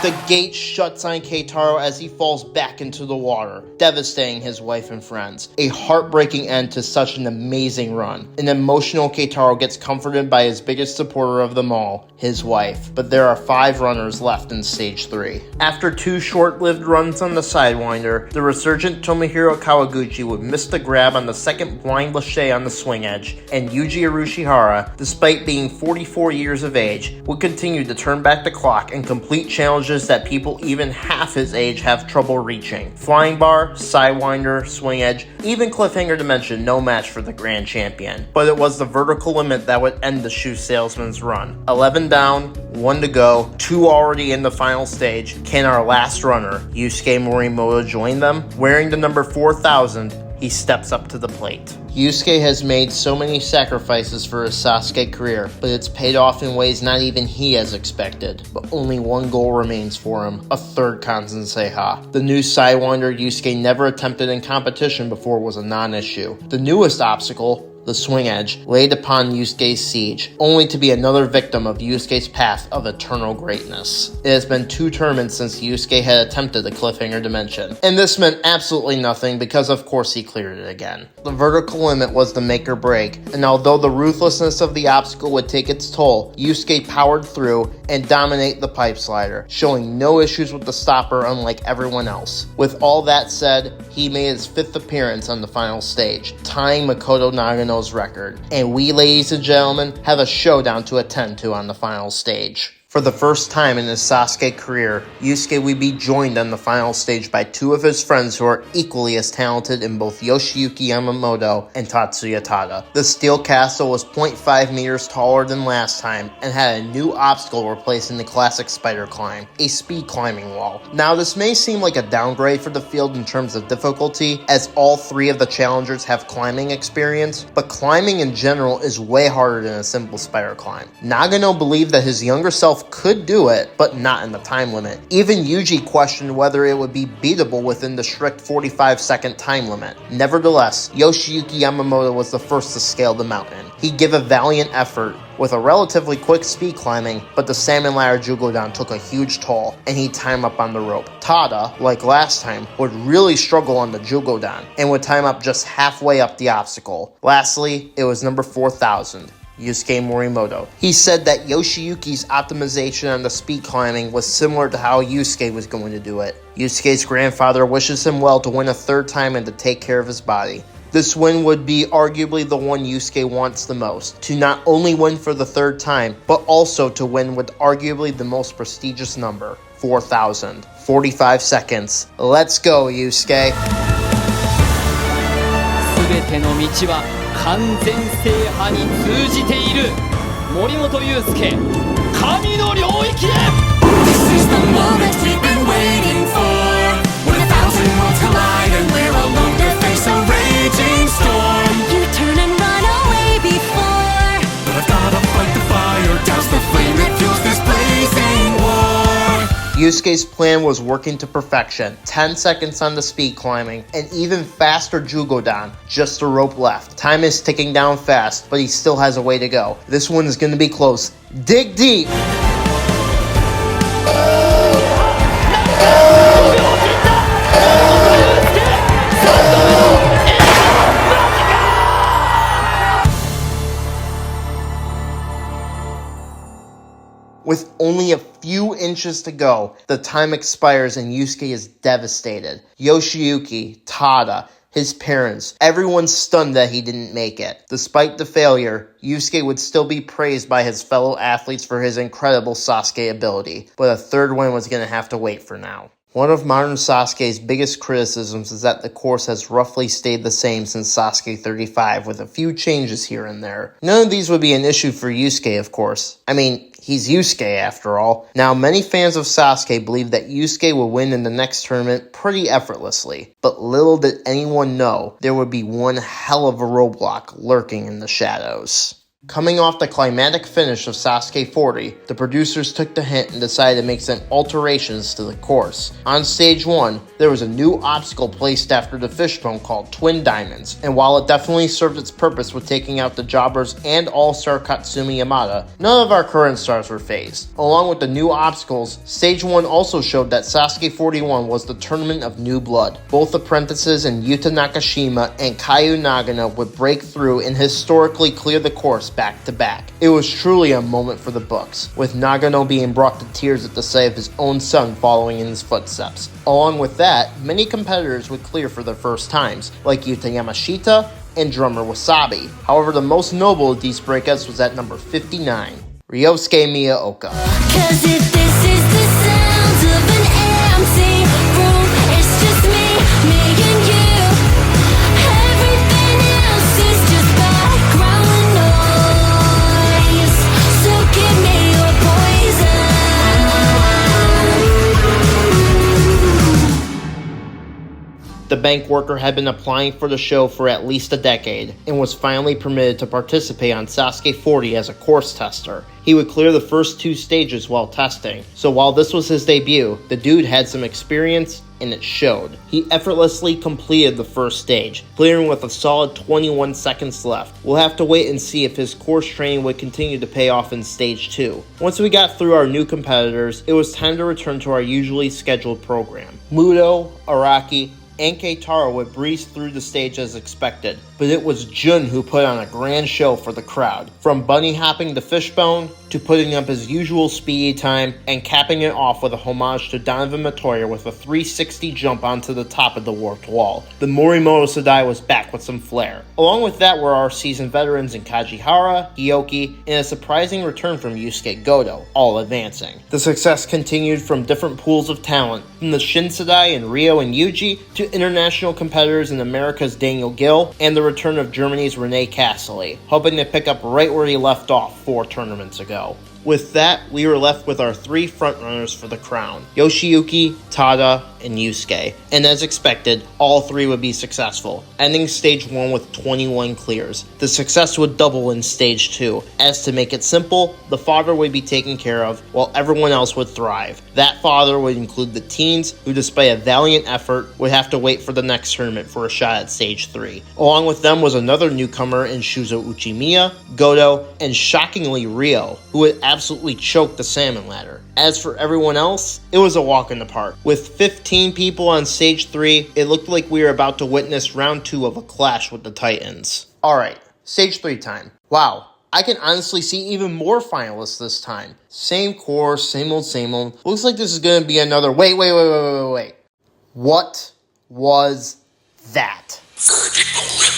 The gate shuts on Keitaro as he falls back into the water, devastating his wife and friends. A heartbreaking end to such an amazing run. An emotional Keitaro gets comforted by his biggest supporter of them all, his wife. But there are 5 runners left in Stage 3. After 2 short-lived runs on the Sidewinder, the resurgent Tomohiro Kawaguchi would miss the grab on the second blind lache on the swing edge, and Yuji Arushihara, despite being 44 years of age, would continue to turn back the clock and complete challenges that people even half his age have trouble reaching. Flying bar, Sidewinder, swing edge, even cliffhanger dimension, no match for the grand champion. But it was the vertical limit that would end the shoe salesman's run. 11 down, 1 to go, 2 already in the final stage. Can our last runner, Yusuke Morimoto, join them? Wearing the number 4000, he steps up to the plate. Yusuke has made so many sacrifices for his Sasuke career, but it's paid off in ways not even he has expected. But only one goal remains for him, a 3rd Kansenseiha. The new Sidewinder Yusuke never attempted in competition before was a non-issue. The newest obstacle, the swing edge, laid upon Yusuke's siege, only to be another victim of Yusuke's path of eternal greatness. It has been 2 tournaments since Yusuke had attempted the cliffhanger dimension, and this meant absolutely nothing because of course he cleared it again. The vertical limit was the make or break, and although the ruthlessness of the obstacle would take its toll, Yusuke powered through and dominated the pipe slider, showing no issues with the stopper unlike everyone else. With all that said, he made his 5th appearance on the final stage, tying Makoto Nagano's record. And we, ladies and gentlemen, have a showdown to attend to on the final stage. For the first time in his Sasuke career, Yusuke would be joined on the final stage by 2 of his friends who are equally as talented in both Yoshiyuki Yamamoto and Tatsuya Tada. The steel castle was 0.5 meters taller than last time and had a new obstacle replacing the classic spider climb, a speed climbing wall. Now this may seem like a downgrade for the field in terms of difficulty, as all 3 of the challengers have climbing experience, but climbing in general is way harder than a simple spider climb. Nagano believed that his younger self could do it, but not in the time limit. Even Yuji questioned whether it would be beatable within the strict 45-second time limit. Nevertheless, Yoshiyuki Yamamoto was the first to scale the mountain. He gave a valiant effort with a relatively quick speed climbing, but the salmon ladder Jugodan took a huge toll, and he'd time up on the rope. Tada, like last time, would really struggle on the Jugodan, and would time up just halfway up the obstacle. Lastly, it was number 4000. Yusuke Morimoto. He said that Yoshiyuki's optimization on the speed climbing was similar to how Yusuke was going to do it. Yusuke's grandfather wishes him well to win a 3rd time and to take care of his body. This win would be arguably the one Yusuke wants the most, to not only win for the 3rd time, but also to win with arguably the most prestigious number, 4000. 45 seconds. Let's go, Yusuke. 全ての道は完全制覇に通じている。森本裕介、神の領域へ。 This is the moment we've been waiting for. When 1,000 worlds collide and we're alone to face a raging storm. You turn and run away before, But I've gotta fight the fire, douse the flame that fuels this blazing war. Yusuke's plan was working to perfection. 10 seconds on the speed climbing, and even faster Jugodan, just a rope left. Time is ticking down fast, but he still has a way to go. This one is going to be close. Dig deep! With only a few inches to go, the time expires and Yusuke is devastated. Yoshiyuki, Tada, his parents, everyone's stunned that he didn't make it. Despite the failure, Yusuke would still be praised by his fellow athletes for his incredible Sasuke ability, but a 3rd win was going to have to wait for now. One of modern Sasuke's biggest criticisms is that the course has roughly stayed the same since Sasuke 35, with a few changes here and there. None of these would be an issue for Yusuke, of course. I mean, he's Yusuke after all. Now, many fans of Sasuke believe that Yusuke will win in the next tournament pretty effortlessly, but little did anyone know there would be one hell of a roadblock lurking in the shadows. Coming off the climatic finish of Sasuke 40, the producers took the hint and decided to make some alterations to the course. On stage 1, there was a new obstacle placed after the fishbone called Twin Diamonds, and while it definitely served its purpose with taking out the jobbers and all-star Katsumi Yamada, none of our current stars were phased. Along with the new obstacles, stage 1 also showed that Sasuke 41 was the tournament of new blood. Both apprentices in Yuta Nakashima and Kaiju Nagano would break through and historically clear the course back to back. It was truly a moment for the books, with Nagano being brought to tears at the sight of his own son following in his footsteps. Along with that, many competitors would clear for their first times, like Yuta Yamashita and drummer Wasabi. However, the most notable of these breakouts was at number 59, Ryosuke Miyaoka. The bank worker had been applying for the show for at least a decade, and was finally permitted to participate on Sasuke 40 as a course tester. He would clear the first 2 stages while testing, so while this was his debut, the dude had some experience, and it showed. He effortlessly completed the first stage, clearing with a solid 21 seconds left. We'll have to wait and see if his course training would continue to pay off in stage 2. Once we got through our new competitors, it was time to return to our usually scheduled program. Muto, Araki, and Keitaro would breeze through the stage as expected, but it was Jun who put on a grand show for the crowd. From bunny hopping the fishbone, to putting up his usual speedy time, and capping it off with a homage to Donovan Matoya with a 360 jump onto the top of the warped wall. The Morimoto Sadai was back with some flair. Along with that were our seasoned veterans in Kajihara, Hioki, and a surprising return from Yusuke Goto, all advancing. The success continued from different pools of talent, from the Shin Sadai and Ryo and Yuji, to international competitors in America's Daniel Gill, and the return of Germany's Rene Cassidy, hoping to pick up right where he left off 4 tournaments ago. With that, we were left with our 3 frontrunners for the crown, Yoshiyuki, Tada, and Yusuke, and as expected, all 3 would be successful, ending stage 1 with 21 clears. The success would double in stage 2, as to make it simple, the father would be taken care of, while everyone else would thrive. That father would include the teens, who despite a valiant effort, would have to wait for the next tournament for a shot at stage 3. Along with them was another newcomer in Shuzo Uchimiya, Goto, and shockingly Ryo, who would absolutely choke the salmon ladder. As for everyone else, it was a walk in the park. With 15 people on stage 3, it looked like we were about to witness round 2 of a clash with the Titans. Alright, stage 3 time. Wow, I can honestly see even more finalists this time. Same course, same old, same old. Looks like this is gonna be another... Wait. What was that? Vertical limit.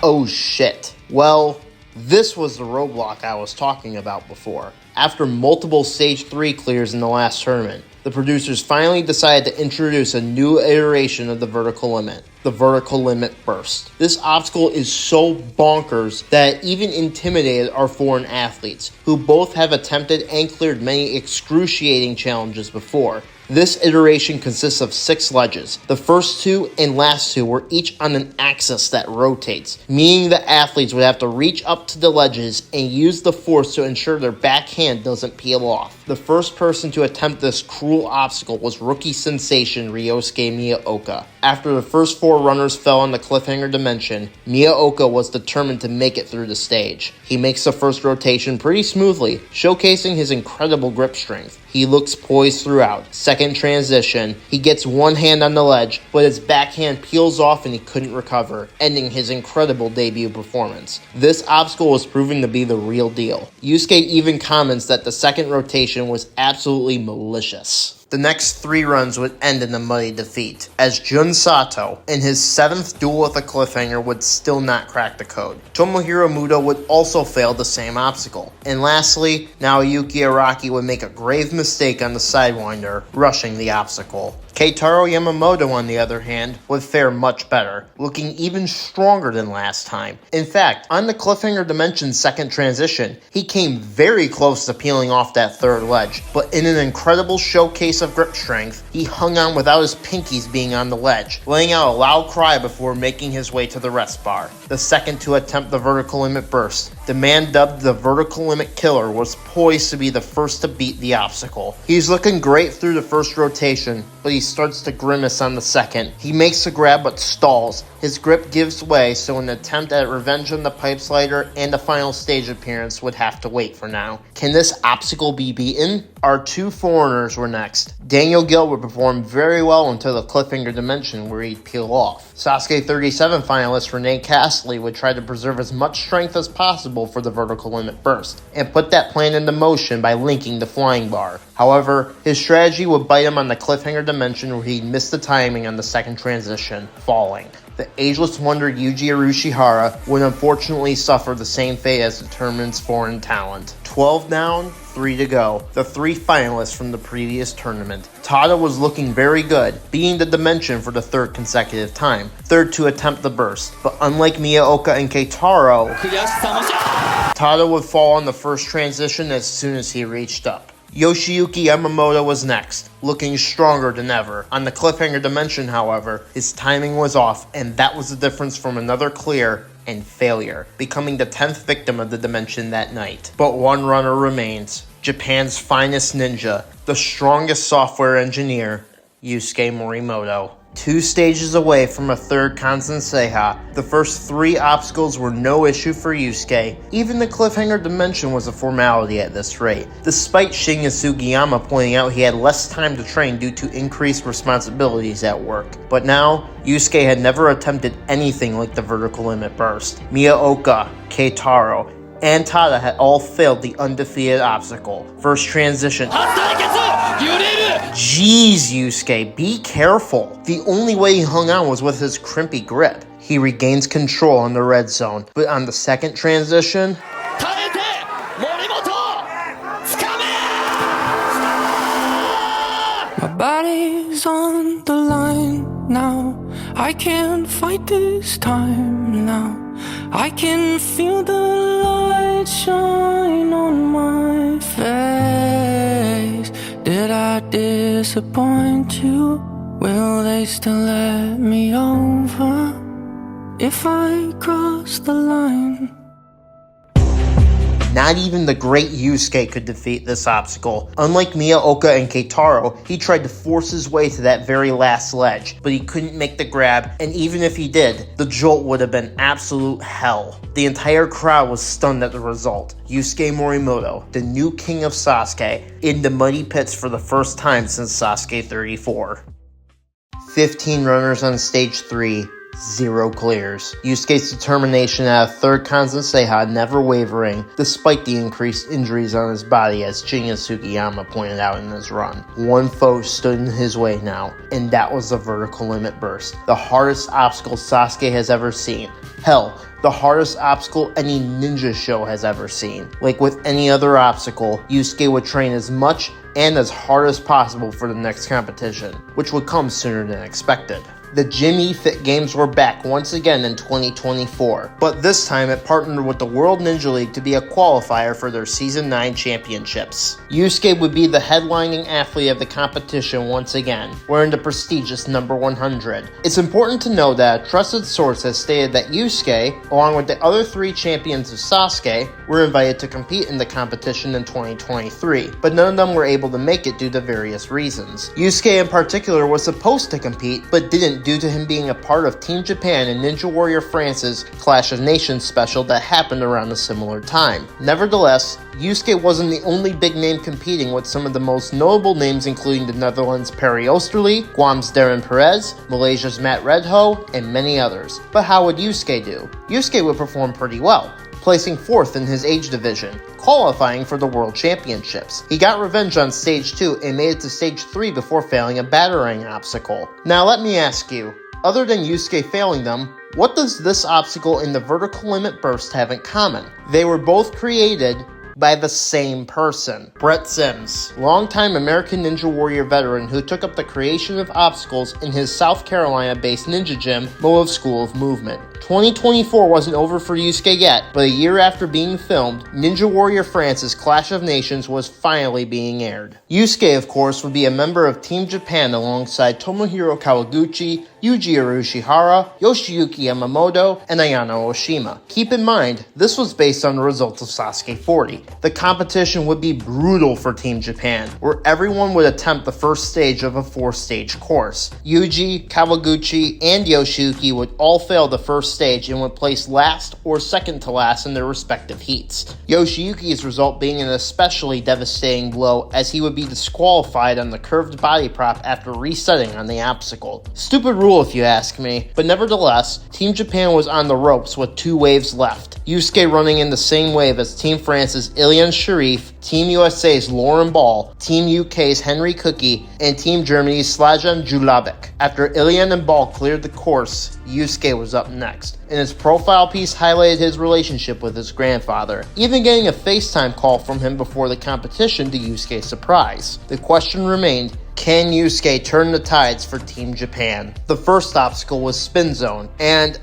Oh shit. Well, this was the roadblock I was talking about before. After multiple stage 3 clears in the last tournament, the producers finally decided to introduce a new iteration of the vertical limit, the vertical limit burst. This obstacle is so bonkers that it even intimidated our foreign athletes, who both have attempted and cleared many excruciating challenges before. This iteration consists of 6 ledges. The first 2 and last 2 were each on an axis that rotates, meaning the athletes would have to reach up to the ledges and use the force to ensure their back hand doesn't peel off. The first person to attempt this cruel obstacle was rookie sensation Ryosuke Miyaoka. After the first 4 runners fell on the cliffhanger dimension, Miyaoka was determined to make it through the stage. He makes the first rotation pretty smoothly, showcasing his incredible grip strength. He looks poised throughout. Second transition, he gets one hand on the ledge, but his backhand peels off and he couldn't recover, ending his incredible debut performance. This obstacle was proving to be the real deal. Yusuke even comments that the second rotation was absolutely malicious. The next 3 runs would end in a muddy defeat, as Jun Sato, in his 7th duel with a cliffhanger, would still not crack the code. Tomohiro Muto would also fail the same obstacle. And lastly, Naoyuki Araki would make a grave mistake on the Sidewinder, rushing the obstacle. Keitaro Yamamoto, on the other hand, would fare much better, looking even stronger than last time. In fact, on the Cliffhanger Dimension's second transition, he came very close to peeling off that third ledge, but in an incredible showcase of grip strength, he hung on without his pinkies being on the ledge, letting out a loud cry before making his way to the rest bar. The second to attempt the vertical limit burst, the man dubbed the Vertical Limit Killer was poised to be the first to beat the obstacle. He's looking great through the first rotation, but he starts to grimace on the second. He makes the grab but stalls. His grip gives way, so an attempt at revenge on the pipe slider and a final stage appearance would have to wait for now. Can this obstacle be beaten? Our two foreigners were next. Daniel Gill would perform very well until the Cliffhanger Dimension where he'd peel off. Sasuke 37 finalist Renee Castley would try to preserve as much strength as possible for the vertical limit burst, and put that plan into motion by linking the flying bar. However, his strategy would bite him on the Cliffhanger Dimension where he'd miss the timing on the second transition, falling. The ageless wonder Yuji Urushihara would unfortunately suffer the same fate as the tournament's foreign talent. 12 down, 3 to go. The 3 finalists from the previous tournament. Tada was looking very good, beating the Dimension for the third consecutive time, third to attempt the burst. But unlike Miyaoka and Keitaro, Tada would fall on the first transition as soon as he reached up. Yoshiyuki Yamamoto was next, looking stronger than ever. On the Cliffhanger Dimension, however, his timing was off, and that was the difference from another clear and failure, becoming the 10th victim of the Dimension that night. But one runner remains, Japan's finest ninja, the strongest software engineer, Yusuke Morimoto. 2 stages away from a third Kanzen Seiha, the first 3 obstacles were no issue for Yusuke. Even the Cliffhanger Dimension was a formality at this rate, despite Shinya Sugiyama pointing out he had less time to train due to increased responsibilities at work. But now, Yusuke had never attempted anything like the vertical limit burst. Miyaoka, Keitaro, and Tada had all failed the undefeated obstacle. First transition. Jeez, Yusuke, be careful. The only way he hung on was with his crimpy grip. He regains control on the red zone, but on the second transition, my body's on the line now. I can't fight this time now. I can feel the light shine on my face. Did I disappoint you? Will they still let me over if I cross the line? not even the great Yusuke could defeat this obstacle. Unlike Miyaoka and Keitaro, he tried to force his way to that very last ledge, but he couldn't make the grab, and even if he did, the jolt would have been absolute hell. The entire crowd was stunned at the result. Yusuke Morimoto, the new king of Sasuke, in the muddy pits for the first time since Sasuke 34. 15 runners on stage 3, 0 clears. Yusuke's determination at a third Kanzen Seiha never wavering, despite the increased injuries on his body, as Shinya Sugiyama pointed out in his run. One foe stood in his way now, and that was the vertical limit burst, the hardest obstacle Sasuke has ever seen. Hell, the hardest obstacle any ninja show has ever seen. Like with any other obstacle, Yusuke would train as much and as hard as possible for the next competition, which would come sooner than expected. The Jimmy Fit Games were back once again in 2024, but this time it partnered with the World Ninja League to be a qualifier for their Season 9 championships. Yusuke would be the headlining athlete of the competition once again, wearing the prestigious number 100. It's important to know that a trusted source has stated that Yusuke, along with the other 3 champions of Sasuke, were invited to compete in the competition in 2023, but none of them were able to make it due to various reasons. Yusuke in particular was supposed to compete, but didn't due to him being a part of Team Japan and Ninja Warrior France's Clash of Nations special that happened around a similar time. Nevertheless, Yusuke wasn't the only big name competing, with some of the most notable names including the Netherlands' Perry Oosterley, Guam's Darren Perez, Malaysia's Matt Redho, and many others. But how would Yusuke do? Yusuke would perform pretty well, placing 4th in his age division, qualifying for the World Championships. He got revenge on Stage 2 and made it to Stage 3 before failing a battering obstacle. Now let me ask you, other than Yusuke failing them, what does this obstacle and the vertical limit burst have in common? They were both created by the same person. Brett Sims, longtime American Ninja Warrior veteran who took up the creation of obstacles in his South Carolina-based ninja gym, Moab School of Movement. 2024 wasn't over for Yusuke yet, but a year after being filmed, Ninja Warrior France's Clash of Nations was finally being aired. Yusuke, of course, would be a member of Team Japan alongside Tomohiro Kawaguchi, Yuji Urushihara, Yoshiyuki Yamamoto, and Ayano Oshima. Keep in mind, this was based on the results of Sasuke 40. The competition would be brutal for Team Japan, where everyone would attempt the first stage of a 4-stage course. Yuji, Kawaguchi, and Yoshiyuki would all fail the first stage and would place last or second to last in their respective heats. Yoshiyuki's result being an especially devastating blow, as he would be disqualified on the curved body prop after resetting on the obstacle. Stupid rule if you ask me, but nevertheless, Team Japan was on the ropes with 2 waves left. Yusuke running in the same wave as Team France's Ilian Sharif, Team USA's Lauren Ball, Team UK's Henry Cookie, and Team Germany's Slajan Julabek. After Ilian and Ball cleared the course, Yusuke was up next, and his profile piece highlighted his relationship with his grandfather, even getting a FaceTime call from him before the competition to Yusuke's surprise. The question remained, can Yusuke turn the tides for Team Japan? The first obstacle was Spin Zone, and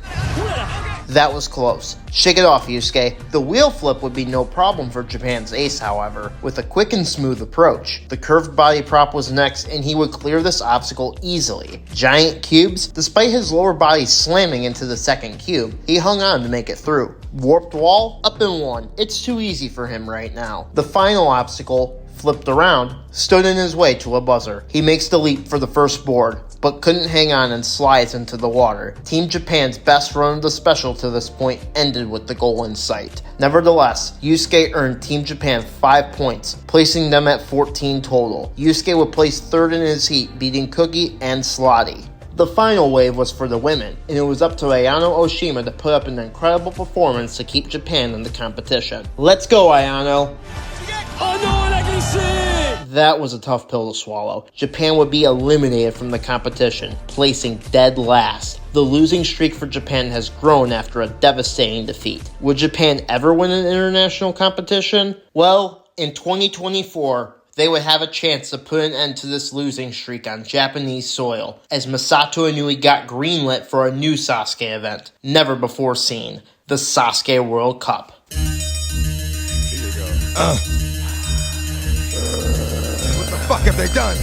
that was close. Shake it off, Yusuke. The wheel flip would be no problem for Japan's ace, however, with a quick and smooth approach. The curved body prop was next, and he would clear this obstacle easily. Giant cubes? Despite his lower body slamming into the second cube, he hung on to make it through. Warped wall? Up in one. It's too easy for him right now. The final obstacle, flipped around, stood in his way to a buzzer. He makes the leap for the first board, but couldn't hang on and slides into the water. Team Japan's best run of the special to this point ended with the goal in sight. Nevertheless, Yusuke earned Team Japan 5 points, placing them at 14 total. Yusuke would place third in his heat, beating Cookie and Slotty. The final wave was for the women, and it was up to Ayano Oshima to put up an incredible performance to keep Japan in the competition. Let's go, Ayano! That was a tough pill to swallow. Japan would be eliminated from the competition, placing dead last. The losing streak for Japan has grown after a devastating defeat. Would Japan ever win an international competition? Well, in 2024, they would have a chance to put an end to this losing streak on Japanese soil, as Masato Inui got greenlit for a new Sasuke event, never before seen, the Sasuke World Cup. Fuck have they done?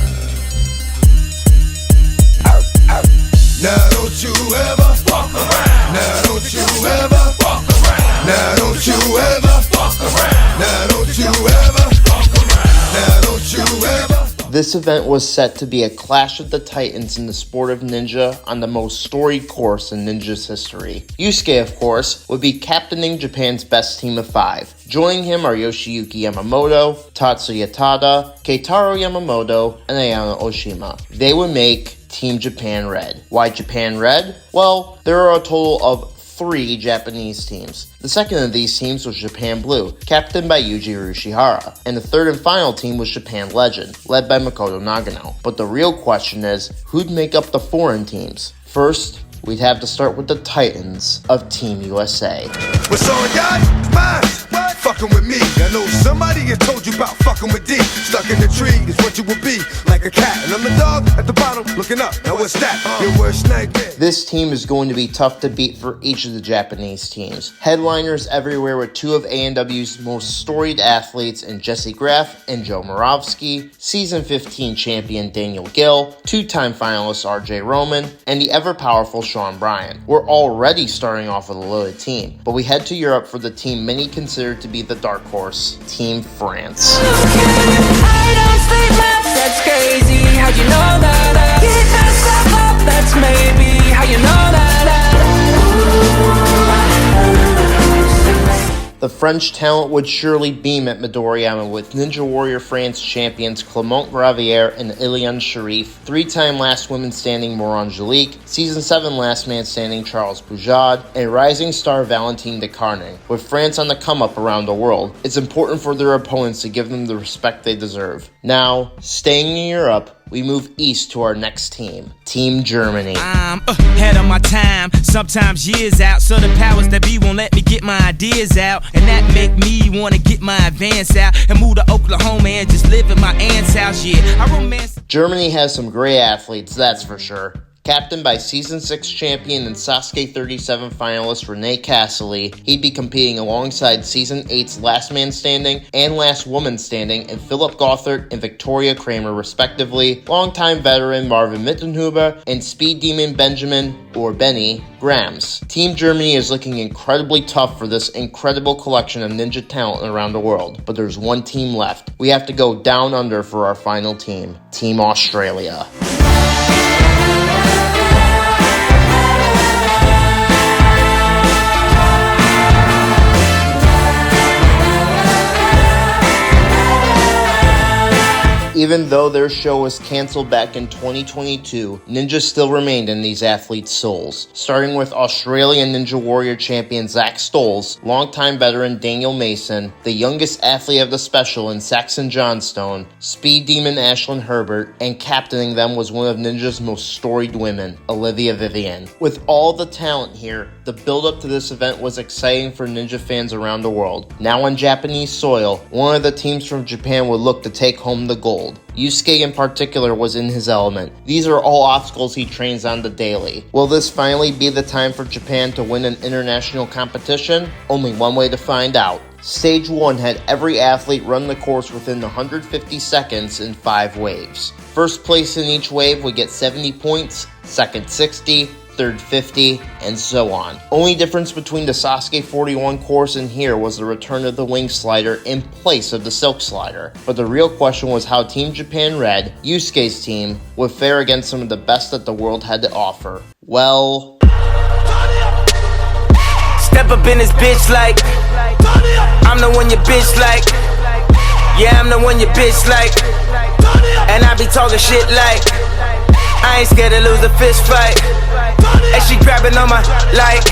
Now don't you ever fuck around. Now don't you ever fuck around. Now don't you ever fuck around. Now don't you ever fuck around. Now don't you ever. This event was set to be a clash of the titans in the sport of ninja on the most storied course in ninja's history. Yusuke, of course, would be captaining Japan's best team of 5. Joining him are Yoshiyuki Yamamoto, Tatsuya Tada, Keitaro Yamamoto, and Ayano Oshima. They would make Team Japan Red. Why Japan Red? Well, there are a total of 3 Japanese teams. The second of these teams was Japan Blue, captained by Yuji Urushihara, and the third and final team was Japan Legend, led by Makoto Nagano. But the real question is, who'd make up the foreign teams? First, we'd have to start with the titans of Team USA. What's on, guys? Fine. Fucking with me. I know somebody has told you about fucking with D. Stuck in the tree is what you will be, like a cat. And I'm the dog at the bottom looking up. Now what's that? Your worst nightmare. This team is going to be tough to beat for each of the Japanese teams. Headliners everywhere with 2 of A&W's most storied athletes in Jesse Graff and Joe Moravsky, Season 15 champion Daniel Gill, 2-time finalist RJ Roman, and the ever-powerful Sean Bryan. We're already starting off with a loaded team, but we head to Europe for the team many consider to be the dark horse, Team France. I don't sleep much, that's crazy. How you know that? Get myself up, that's maybe how you know that. The French talent would surely beam at Midoriyama with Ninja Warrior France champions Clément Gravière and Ilian Sharif, 3-time last woman standing Morangelique, Season 7 last man standing Charles Boujad, and rising star Valentine de Carning. With France on the come-up around the world, it's important for their opponents to give them the respect they deserve. Now, staying in Europe, we move east to our next team, Team Team Germany. I'm ahead of my time, sometimes years out, so the powers that be won't let me get my ideas out, and that make me wanna get my advance out and move to Oklahoma and just live in my aunt's house. Yeah, I romance. Germany has some great athletes, that's for sure. Captained by Season 6 champion and Sasuke 37 finalist Renee Cassidy, he'd be competing alongside Season 8's Last Man Standing and Last Woman Standing and Philip Gothard and Victoria Kramer respectively, longtime veteran Marvin Mittenhuber and Speed Demon Benjamin, or Benny, Grams. Team Germany is looking incredibly tough for this incredible collection of ninja talent around the world, but there's one team left. We have to go down under for our final team, Team Australia. Even though their show was canceled back in 2022, ninja still remained in these athletes' souls. Starting with Australian Ninja Warrior champion Zach Stolz, longtime veteran Daniel Mason, the youngest athlete of the special in Saxon Johnstone, Speed Demon Ashlyn Herbert, and captaining them was one of Ninja's most storied women, Olivia Vivian. With all the talent here, the build-up to this event was exciting for Ninja fans around the world. Now on Japanese soil, one of the teams from Japan would look to take home the gold. Yusuke in particular was in his element. These are all obstacles he trains on the daily. Will this finally be the time for Japan to win an international competition? Only one way to find out. Stage 1 had every athlete run the course within 150 seconds in 5 waves. First place in each wave would get 70 points, second 60, third 50, and so on. Only difference between the Sasuke 41 course and here was the return of the wing slider in place of the silk slider. But the real question was how Team Japan Red, Yusuke's team, would fare against some of the best that the world had to offer. Well... Step up in this bitch like I'm the one your bitch like. Yeah, I'm the one your bitch like. And I be talking shit like I ain't scared to lose a fist fight. And she grabbing on my like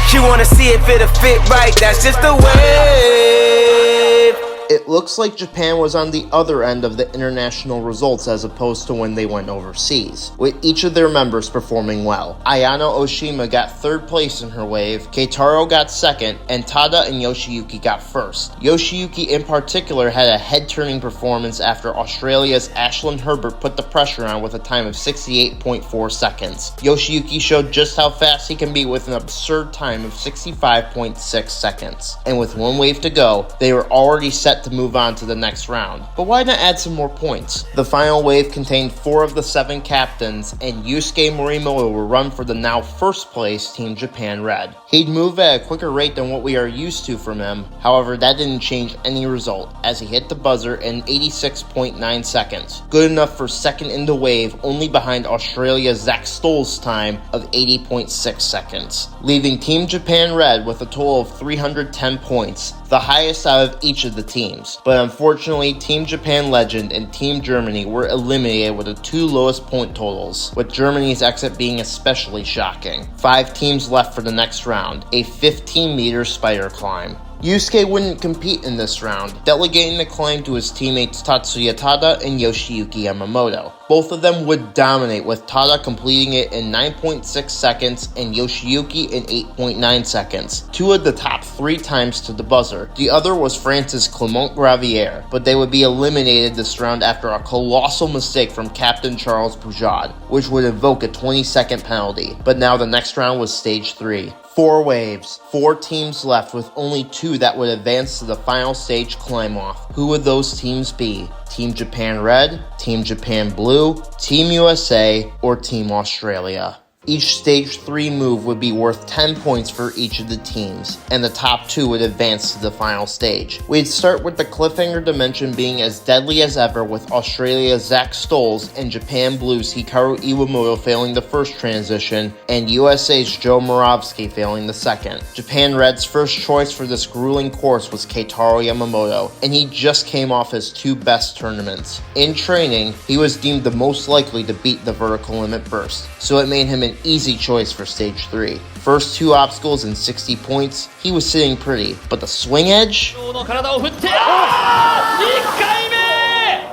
she wanna see if it'll fit right. That's just the way. It looks like Japan was on the other end of the international results as opposed to when they went overseas, with each of their members performing well. Ayano Oshima got 3rd place in her wave, Keitaro got 2nd, and Tada and Yoshiyuki got 1st. Yoshiyuki in particular had a head-turning performance after Australia's Ashlyn Herbert put the pressure on with a time of 68.4 seconds. Yoshiyuki showed just how fast he can be with an absurd time of 65.6 seconds. And with one wave to go, they were already set to move on to the next round. But why not add some more points? The final wave contained 4 of the 7 captains, and Yusuke Morimoto will run for the now 1st place Team Japan Red. He'd move at a quicker rate than what we are used to from him, however that didn't change any result, as he hit the buzzer in 86.9 seconds. Good enough for 2nd in the wave, only behind Australia's Zach Stolz's time of 80.6 seconds, leaving Team Japan Red with a total of 310 points, the highest out of each of the teams. But unfortunately, Team Japan Legend and Team Germany were eliminated with the 2 lowest point totals, with Germany's exit being especially shocking. 5 teams left for the next round, a 15-meter spider climb. Yusuke wouldn't compete in this round, delegating the climb to his teammates Tatsuya Tada and Yoshiyuki Yamamoto. Both of them would dominate, with Tada completing it in 9.6 seconds and Yoshiyuki in 8.9 seconds, 2 of the top 3 times to the buzzer. The other was France's Clement Gravier, but they would be eliminated this round after a colossal mistake from Captain Charles Pujad, which would invoke a 20-second penalty. But now the next round was stage 3. 4 waves, 4 teams left with only 2 that would advance to the final stage climb-off. Who would those teams be? Team Japan Red, Team Japan Blue, Team USA, or Team Australia? Each stage 3 move would be worth 10 points for each of the teams, and the top 2 would advance to the final stage. We'd start with the cliffhanger dimension being as deadly as ever, with Australia's Zach Stolz and Japan Blue's Hikaru Iwamoto failing the first transition, and USA's Joe Moravsky failing the second. Japan Red's first choice for this grueling course was Keitaro Yamamoto, and he just came off his 2 best tournaments. In training, he was deemed the most likely to beat the vertical limit burst, so it made him an easy choice for stage 3. First 2 obstacles and 60 points, he was sitting pretty, but the swing edge?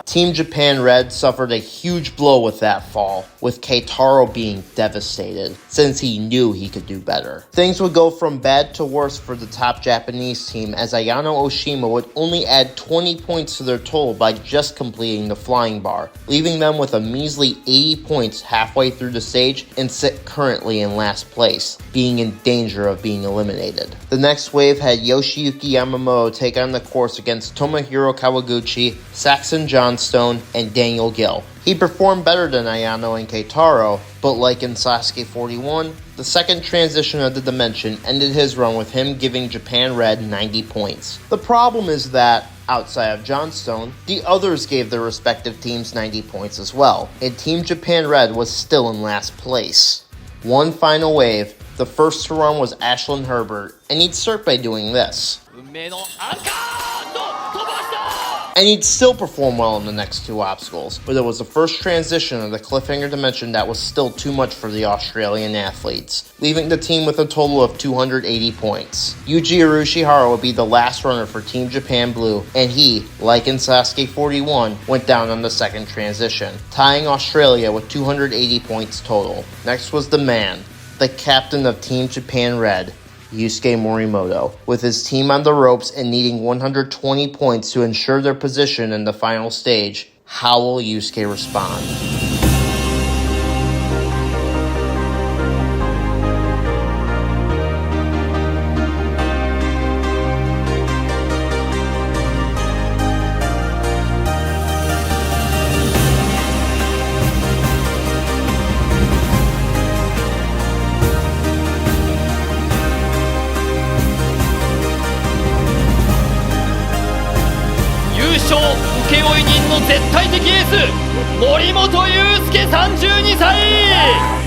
Team Japan Red suffered a huge blow with that fall, with Keitaro being devastated, since he knew he could do better. Things would go from bad to worse for the top Japanese team, as Ayano Oshima would only add 20 points to their total by just completing the flying bar, leaving them with a measly 80 points halfway through the stage and sit currently in last place, being in danger of being eliminated. The next wave had Yoshiyuki Yamamoto take on the course against Tomohiro Kawaguchi, Saxon Johnstone, and Daniel Gill. He performed better than Ayano and Keitaro, but like in Sasuke 41, the second transition of the dimension ended his run with him giving Japan Red 90 points. The problem is that, outside of Johnstone, the others gave their respective teams 90 points as well, and Team Japan Red was still in last place. One final wave, the first to run was Ashlyn Herbert, and he'd start by doing this. And he'd still perform well in the next two obstacles, but it was the first transition of the cliffhanger dimension that was still too much for the Australian athletes, leaving the team with a total of 280 points. Yuji Urushihara would be the last runner for Team Japan Blue, and he, like in Sasuke 41, went down on the second transition, tying Australia with 280 points total. Next was the man, the captain of Team Japan Red, Yusuke Morimoto. With his team on the ropes and needing 120 points to ensure their position in the final stage, how will Yusuke respond?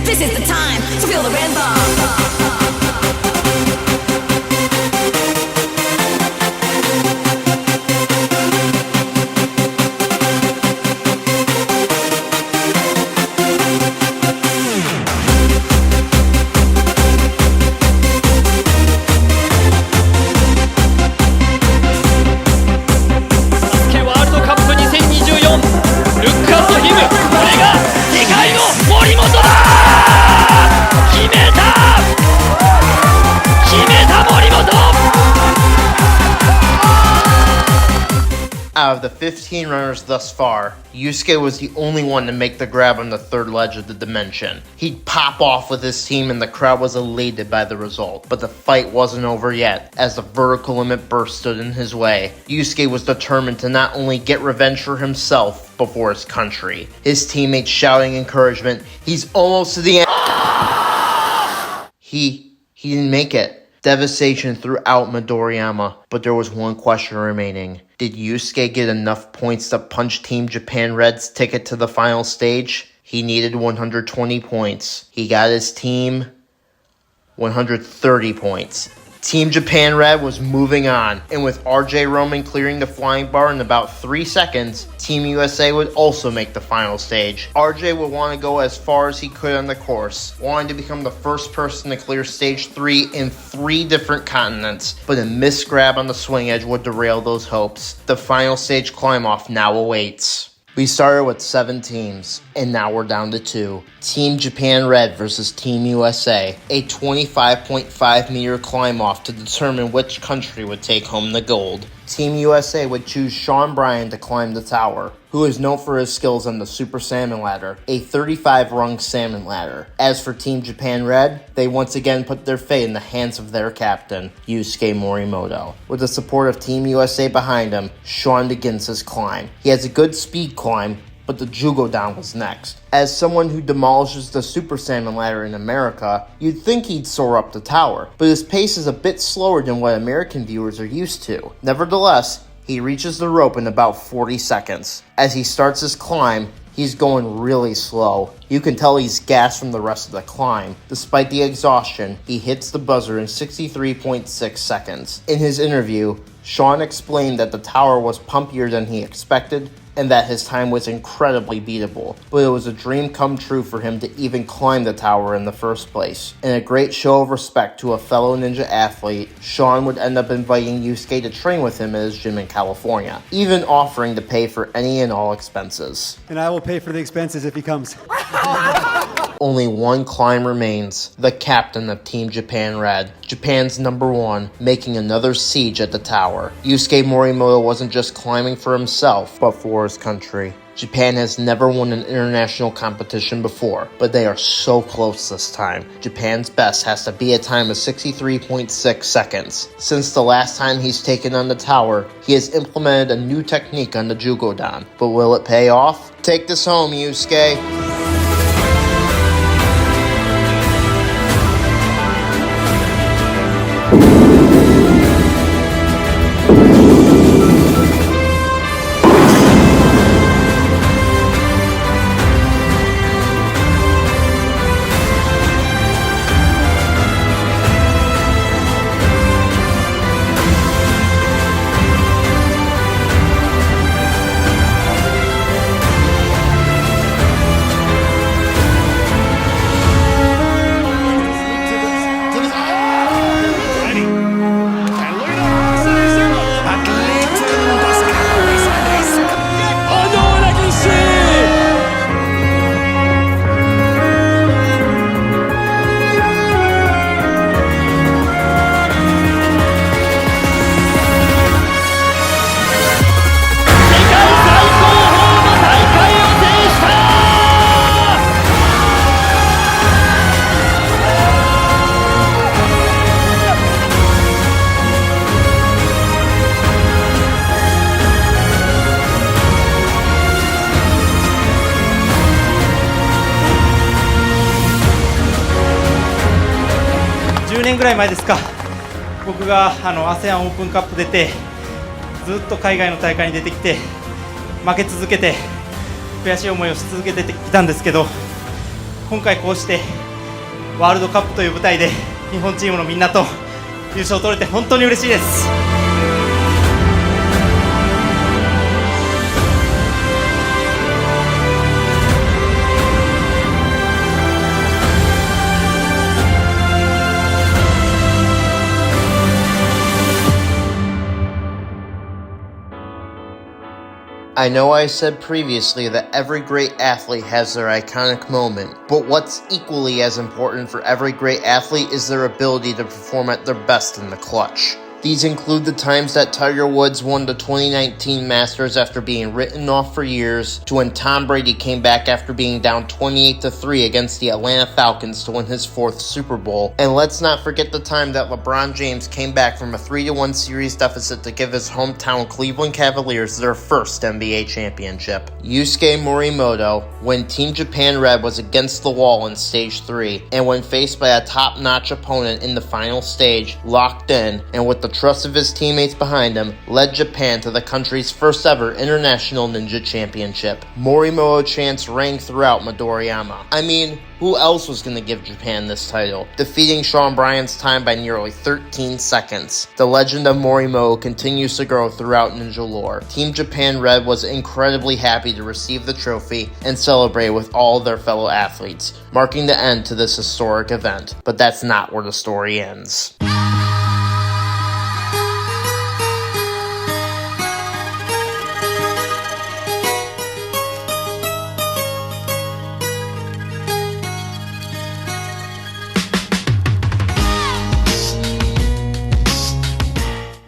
This is the time to feel the red ball. 森本だ決めた森本 Out of the 15 runners thus far, Yusuke was the only one to make the grab on the third ledge of the dimension. He'd pop off with his team and the crowd was elated by the result, but the fight wasn't over yet, as the vertical limit burst stood in his way. Yusuke was determined to not only get revenge for himself, but for his country. His teammates shouting encouragement, "He's almost to the end." He didn't make it. Devastation throughout Midoriyama, but there was one question remaining. Did Yusuke get enough points to punch Team Japan Red's ticket to the final stage? He needed 120 points. He got his team 130 points. Team Japan Red was moving on, and with RJ Roman clearing the flying bar in about 3 seconds, Team USA would also make the final stage. RJ would want to go as far as he could on the course, wanting to become the first person to clear stage 3 in 3 different continents, but a missed grab on the swing edge would derail those hopes. The final stage climb-off now awaits. We started with 7 teams, and now we're down to 2. Team Japan Red versus Team USA, a 25.5 meter climb off to determine which country would take home the gold. Team USA would choose Sean Bryan to climb the tower, who is known for his skills on the Super Salmon Ladder, a 35-rung salmon ladder. As for Team Japan Red, they once again put their fate in the hands of their captain, Yusuke Morimoto. With the support of Team USA behind him, Sean begins his climb. He has a good speed climb, but the Jugodan was next. As someone who demolishes the Super Salmon Ladder in America, you'd think he'd soar up the tower, but his pace is a bit slower than what American viewers are used to. Nevertheless, he reaches the rope in about 40 seconds. As he starts his climb, he's going really slow. You can tell he's gassed from the rest of the climb. Despite the exhaustion, he hits the buzzer in 63.6 seconds. In his interview, Sean explained that the tower was pumpier than he expected, and that his time was incredibly beatable, but it was a dream come true for him to even climb the tower in the first place. In a great show of respect to a fellow ninja athlete, Sean would end up inviting Yusuke to train with him at his gym in California, even offering to pay for any and all expenses. And I will pay for the expenses if he comes. Only one climb remains, the captain of Team Japan Red, Japan's #1, making another siege at the tower. Yusuke Morimoto wasn't just climbing for himself, but for his country. Japan has never won an international competition before, but they are so close this time. Japan's best has to be a time of 63.6 seconds. Since the last time he's taken on the tower, he has implemented a new technique on the Jugodan. But will it pay off? Take this home, Yusuke.10年ぐらい前ですか、僕がASEAN オープンカップ出て、ずっと海外の大会に出てきて負け続けて悔しい思いをし続けてきたんですけど、今回こうしてワールドカップという舞台で日本チームのみんなと優勝を取れて本当に嬉しいです。I know I said previously that every great athlete has their iconic moment, but what's equally as important for every great athlete is their ability to perform at their best in the clutch. These include the times that Tiger Woods won the 2019 Masters after being written off for years, to when Tom Brady came back after being down 28-3 against the Atlanta Falcons to win his 4th Super Bowl. And let's not forget the time that LeBron James came back from a 3-1 series deficit to give his hometown Cleveland Cavaliers their first NBA championship. Yusuke Morimoto, when Team Japan Red was against the wall in Stage 3, and when faced by a top-notch opponent in the final stage, locked in, and with the trust of his teammates behind him, led Japan to the country's first ever International Ninja Championship. Morimoto chants rang throughout Midoriyama. I mean, who else was going to give Japan this title, defeating Sean Bryan's time by nearly 13 seconds? The legend of Morimoto continues to grow throughout ninja lore. Team Japan Red was incredibly happy to receive the trophy and celebrate with all their fellow athletes, marking the end to this historic event. But that's not where the story ends.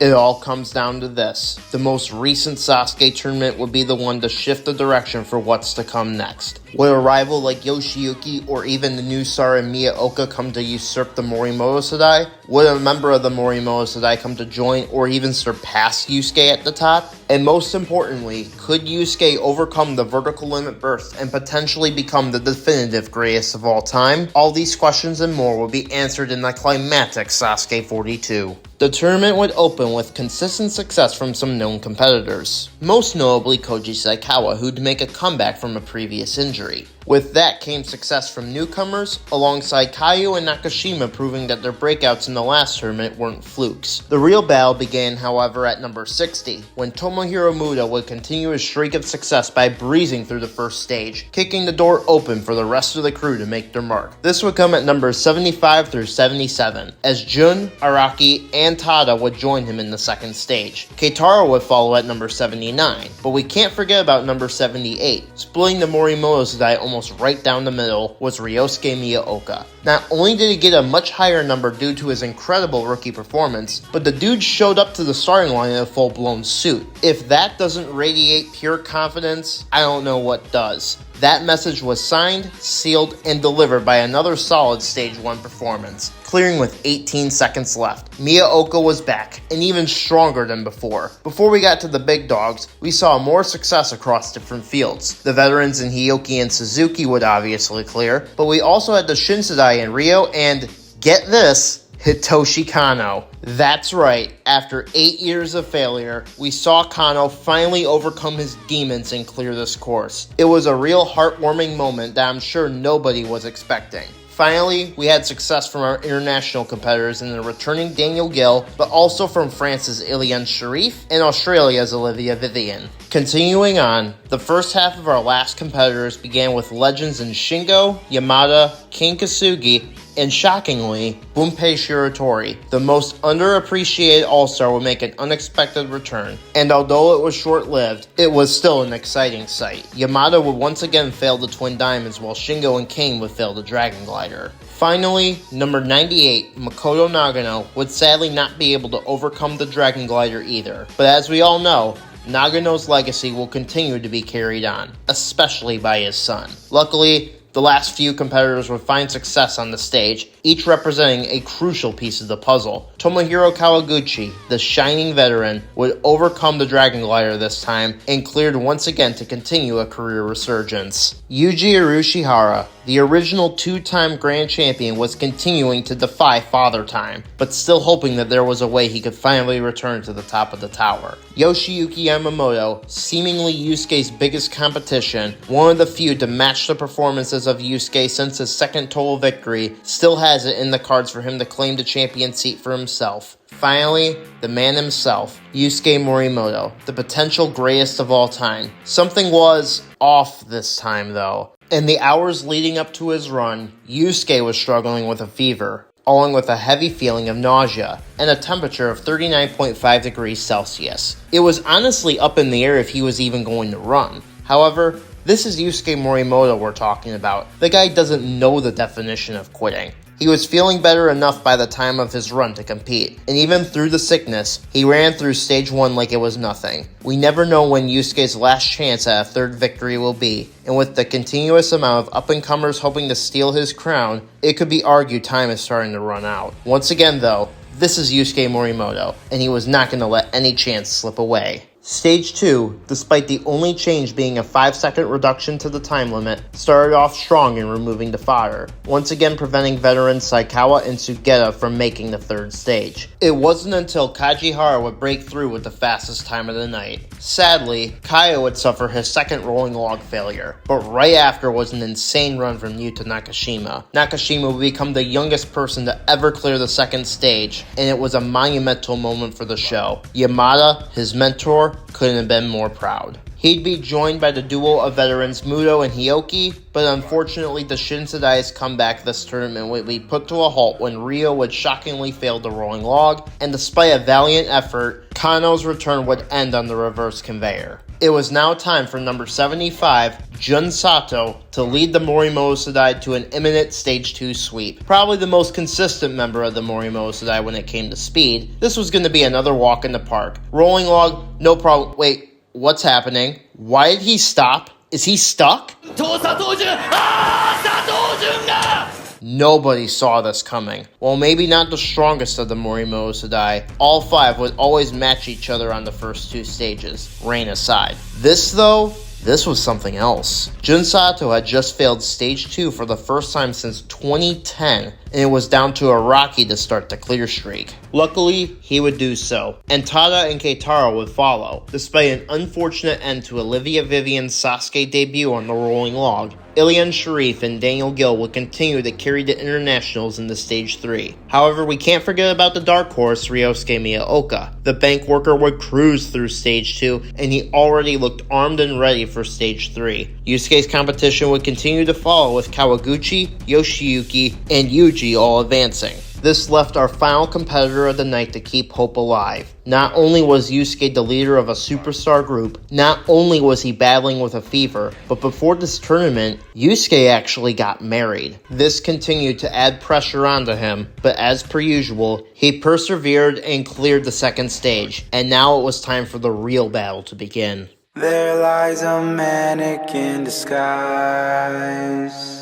It all comes down to this. The most recent Sasuke tournament would be the one to shift the direction for what's to come next. Would a rival like Yoshiyuki or even the new Sara Miyaoka come to usurp the Morimoto Sedai? Would a member of the Morimoto Sedai come to join or even surpass Yusuke at the top? And most importantly, could Yusuke overcome the vertical limit burst and potentially become the definitive greatest of all time? All these questions and more will be answered in the climactic Sasuke 42. The tournament would open with consistent success from some known competitors. most notably Koji Saikawa, who'd make a comeback from a previous injury. With that came success from newcomers, alongside Kaio and Nakashima proving that their breakouts in the last tournament weren't flukes. The real battle began, however, at number 60, when Tomohiro Muda would continue his streak of success by breezing through the first stage, kicking the door open for the rest of the crew to make their mark. This would come at numbers 75 through 77, as Jun, Araki, and Tada would join him in the second stage. Keitaro would follow at number 79, but we can't forget about number 78. Splitting the Morimoto Sudai almost right down the middle was Ryosuke Miyaoka. Not only did he get a much higher number due to his incredible rookie performance, but the dude showed up to the starting line in a full-blown suit. If that doesn't radiate pure confidence, I don't know what does. That message was signed, sealed, and delivered by another solid Stage 1 performance, clearing with 18 seconds left. Miyaoka was back, and even stronger than before. Before we got to the big dogs, we saw more success across different fields. The veterans in Hioki and Suzuki would obviously clear, but we also had the Shinsadai in Rio and, get this, Hitoshi Kano. That's right, after 8 years of failure, we saw Kano finally overcome his demons and clear this course. It was a real heartwarming moment that I'm sure nobody was expecting. Finally, we had success from our international competitors in the returning Daniel Gill, but also from France's Ilian Sharif and Australia's Olivia Vivian. Continuing on, the first half of our last competitors began with legends in Shingo, Yamada, King Kasugi, and shockingly, Bunpei Shiratori. The most underappreciated all-star would make an unexpected return, and although it was short-lived, it was still an exciting sight. Yamada would once again fail the Twin Diamonds, while Shingo and Kane would fail the Dragon Glider. Finally, number 98, Makoto Nagano, would sadly not be able to overcome the Dragon Glider either, but as we all know, Nagano's legacy will continue to be carried on, especially by his son. Luckily, the last few competitors would find success on the stage, each representing a crucial piece of the puzzle. Tomohiro Kawaguchi, the shining veteran, would overcome the Dragon Glider this time and cleared once again to continue a career resurgence. Yuji Urushihara, the original two-time grand champion, was continuing to defy Father Time, but still hoping that there was a way he could finally return to the top of the tower. Yoshiyuki Yamamoto, seemingly Yusuke's biggest competition, one of the few to match the performances of Yusuke since his second total victory, still has it in the cards for him to claim the champion seat for himself. Finally, the man himself, Yusuke Morimoto, the potential greatest of all time. Something was off this time though. In the hours leading up to his run, Yusuke was struggling with a fever, along with a heavy feeling of nausea, and a temperature of 39.5 degrees Celsius. It was honestly up in the air if he was even going to run. However, this is Yusuke Morimoto we're talking about. The guy doesn't know the definition of quitting. He was feeling better enough by the time of his run to compete, and even through the sickness, he ran through stage 1 like it was nothing. We never know when Yusuke's last chance at a third victory will be, and with the continuous amount of up-and-comers hoping to steal his crown, it could be argued time is starting to run out. Once again though, this is Yusuke Morimoto, and he was not going to let any chance slip away. Stage 2, despite the only change being a 5-second reduction to the time limit, started off strong in removing the fodder, once again preventing veterans Saikawa and Sugeta from making the third stage. It wasn't until Kajihara would break through with the fastest time of the night. Sadly, Kaio would suffer his second rolling log failure, but right after was an insane run from Yuta Nakashima. Nakashima would become the youngest person to ever clear the second stage, and it was a monumental moment for the show. Yamada, his mentor, couldn't have been more proud. He'd be joined by the duo of veterans Muto and Hioki, but unfortunately the Shinsadai's comeback this tournament would be put to a halt when Ryo would shockingly fail the rolling log, and despite a valiant effort, Kano's return would end on the reverse conveyor. It was now time for number 75, Jun Sato, to lead the Morimoto Sudai to an imminent Stage 2 sweep. Probably the most consistent member of the Morimoto Sudai when it came to speed, this was going to be another walk in the park. Rolling log, no problem. Wait, what's happening? Why did he stop? Is he stuck? Nobody saw this coming. While maybe not the strongest of the Morimoto Sudai, all 5 would always match each other on the first 2 stages, rain aside. This, though, This was something else. Jun Sato had just failed stage 2 for the first time since 2010, and it was down to Araki to start the clear streak. Luckily, he would do so, and Tada and Keitaro would follow. Despite an unfortunate end to Olivia Vivian's Sasuke debut on the rolling log, Ilian Sharif and Daniel Gill would continue to carry the internationals into stage 3. However, we can't forget about the dark horse Ryosuke Miyaoka. The bank worker would cruise through stage 2, and he already looked armed and ready for stage 3. Yusuke's competition would continue to follow with Kawaguchi, Yoshiyuki, and Yuji all advancing. This left our final competitor of the night to keep hope alive. Not only was Yusuke the leader of a superstar group, not only was he battling with a fever, but before this tournament, Yusuke actually got married. This continued to add pressure onto him, but as per usual, he persevered and cleared the second stage, and now it was time for the real battle to begin. There lies a manic in disguise.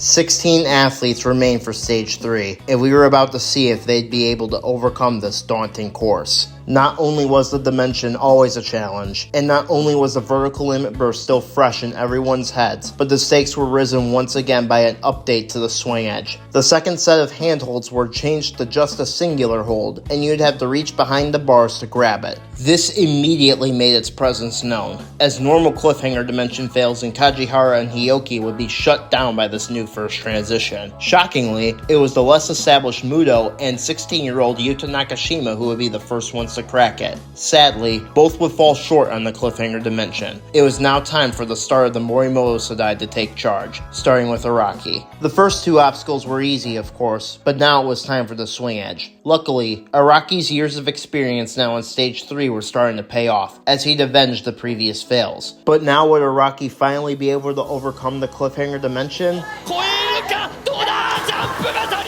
16 athletes remain for stage 3, and we were about to see if they'd be able to overcome this daunting course. Not only was the dimension always a challenge, and not only was the vertical limit burst still fresh in everyone's heads, but the stakes were risen once again by an update to the swing edge. The second set of handholds were changed to just a singular hold, and you'd have to reach behind the bars to grab it. This immediately made its presence known, as normal cliffhanger dimension fails in Kajihara and Hioki would be shut down by this new first transition. Shockingly, it was the less established Muto and 16-year-old Yuta Nakashima who would be the first ones to crack it. Sadly, both would fall short on the cliffhanger dimension. It was now time for the start of the Morimoto Sadai to take charge, starting with Araki. The first two obstacles were easy, of course, but now it was time for the swing edge. Luckily, Araki's years of experience now on stage 3 were starting to pay off, as he'd avenged the previous fails. But now would Araki finally be able to overcome the cliffhanger dimension?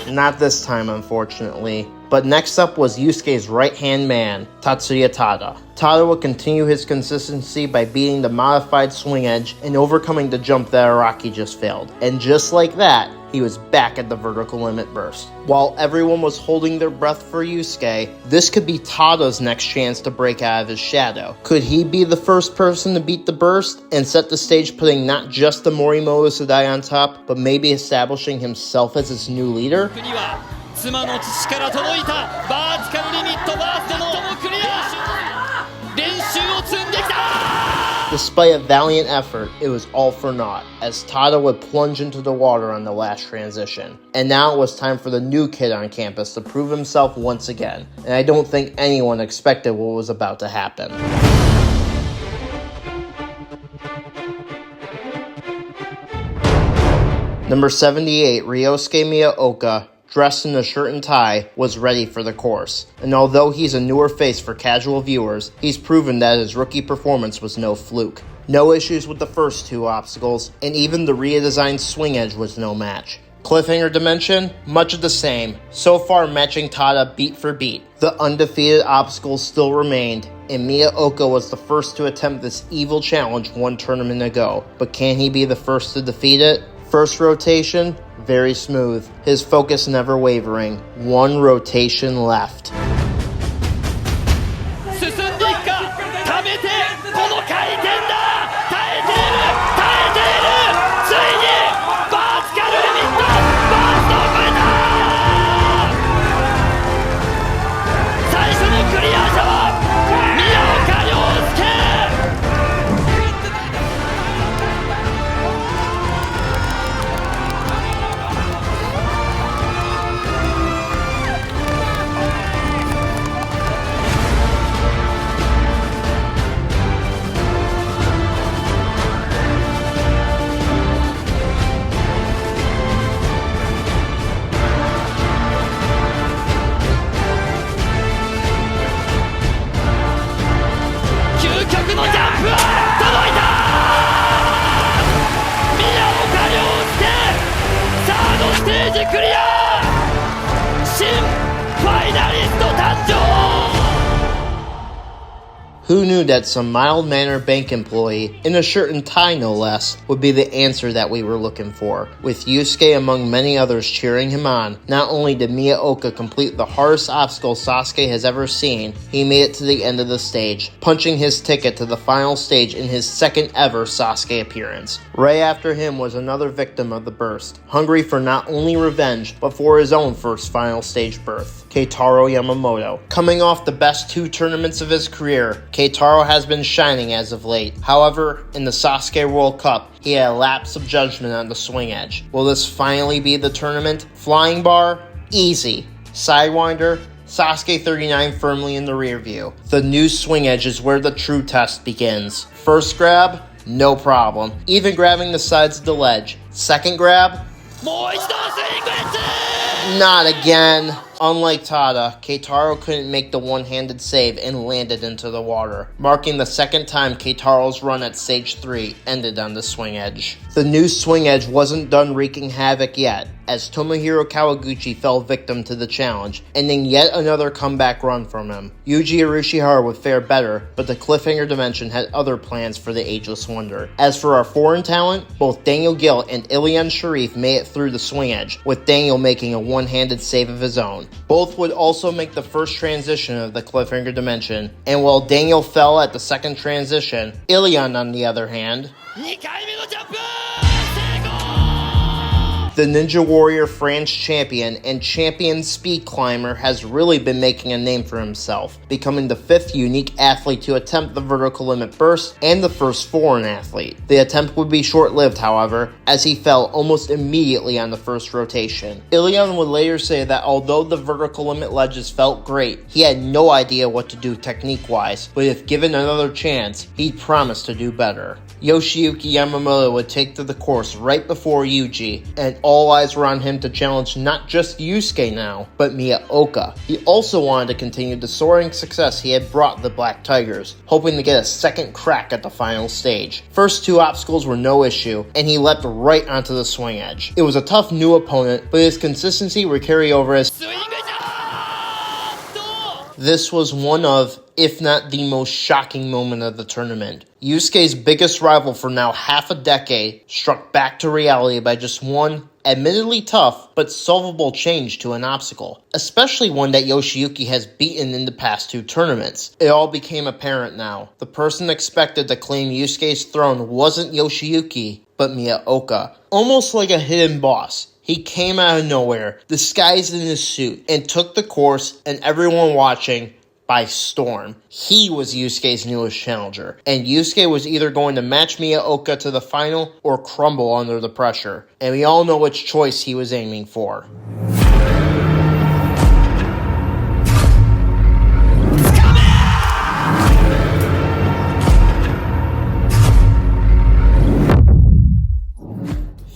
Not this time, unfortunately. But next up was Yusuke's right-hand man, Tatsuya Tada. Tada would continue his consistency by beating the modified swing edge and overcoming the jump that Araki just failed. And just like that, he was back at the vertical limit burst. While everyone was holding their breath for Yusuke, this could be Tada's next chance to break out of his shadow. Could he be the first person to beat the burst and set the stage, putting not just the Morimoto Sadai on top, but maybe establishing himself as its new leader? 妻の父から届いたバーティカルリミットバーストのクリア練習を積んできた Despite a valiant effort, it was all for naught, as Tada would plunge into the water on the last transition. And now it was time for the new kid on campus to prove himself once again, and I don't think anyone expected what was about to happen. Number 78, Ryosuke Miyaoka, dressed in a shirt and tie, was ready for the course. And although he's a newer face for casual viewers, he's proven that his rookie performance was no fluke. No issues with the first two obstacles, and even the redesigned swing edge was no match. Cliffhanger dimension, much of the same, so far matching Tada beat for beat. The undefeated obstacles still remained, and Miyaoka was the first to attempt this evil challenge one tournament ago. But can he be the first to defeat it? First rotation, very smooth, his focus never wavering. One rotation left. 進んでいくか溜めてこの回転だ耐えている耐えているついにバーティカルリミットバーストを超えた最初のクリア者は宮岡亮介 「knew that some mild-mannered bank employee, in a shirt and tie no less, would be the answer that we were looking for. With Yusuke among many others cheering him on, not only did Miyaoka complete the hardest obstacle Sasuke has ever seen, he made it to the end of the stage, punching his ticket to the final stage in his second ever Sasuke appearance. Right after him was another victim of the burst, hungry for not only revenge, but for his own first final stage birth, Keitaro Yamamoto. Coming off the best 2 tournaments of his career, Keitaro has been shining as of late. However, in the Sasuke World Cup, he had a lapse of judgment on the swing edge. Will this finally be the tournament? Flying bar? Easy. Sidewinder? Sasuke 39 firmly in the rear view. The new swing edge is where the true test begins. First grab? No problem. Even grabbing the sides of the ledge. Second grab? Not again. Unlike Tada, Keitaro couldn't make the one-handed save and landed into the water, marking the second time Keitaro's run at stage 3 ended on the swing edge. The new swing edge wasn't done wreaking havoc yet, as Tomohiro Kawaguchi fell victim to the challenge, ending yet another comeback run from him. Yuji Urushihara would fare better, but the Cliffhanger Dimension had other plans for the Ageless Wonder. As for our foreign talent, both Daniel Gill and Ilian Sharif made it through the swing edge, with Daniel making a one-handed save of his own. Both would also make the first transition of the Cliffhanger Dimension, and while Daniel fell at the second transition, Ilian, on the other hand, the Ninja Warrior France champion and champion speed climber has really been making a name for himself, becoming the 5th unique athlete to attempt the vertical limit burst and the first foreign athlete. The attempt would be short-lived, however, as he fell almost immediately on the first rotation. Ilian would later say that although the vertical limit ledges felt great, he had no idea what to do technique-wise, but if given another chance, he'd promise to do better. Yoshiyuki Yamamoto would take to the course right before Yuji, and all eyes were on him to challenge not just Yusuke now, but Miyaoka. He also wanted to continue the soaring success he had brought the Black Tigers, hoping to get a second crack at the final stage. First 2 obstacles were no issue, and he leapt right onto the swing edge. It was a tough new opponent, but his consistency would carry over as this was one of, if not the most shocking moment of the tournament. Yusuke's biggest rival for now half a decade struck back to reality by just one, admittedly tough, but solvable change to an obstacle, especially one that Yoshiyuki has beaten in the past 2 tournaments. It all became apparent now. The person expected to claim Yusuke's throne wasn't Yoshiyuki, but Miyaoka. Almost like a hidden boss. He came out of nowhere, disguised in his suit, and took the course and everyone watching by storm. He was Yusuke's newest challenger, and Yusuke was either going to match Miyaoka to the final or crumble under the pressure, and we all know which choice he was aiming for.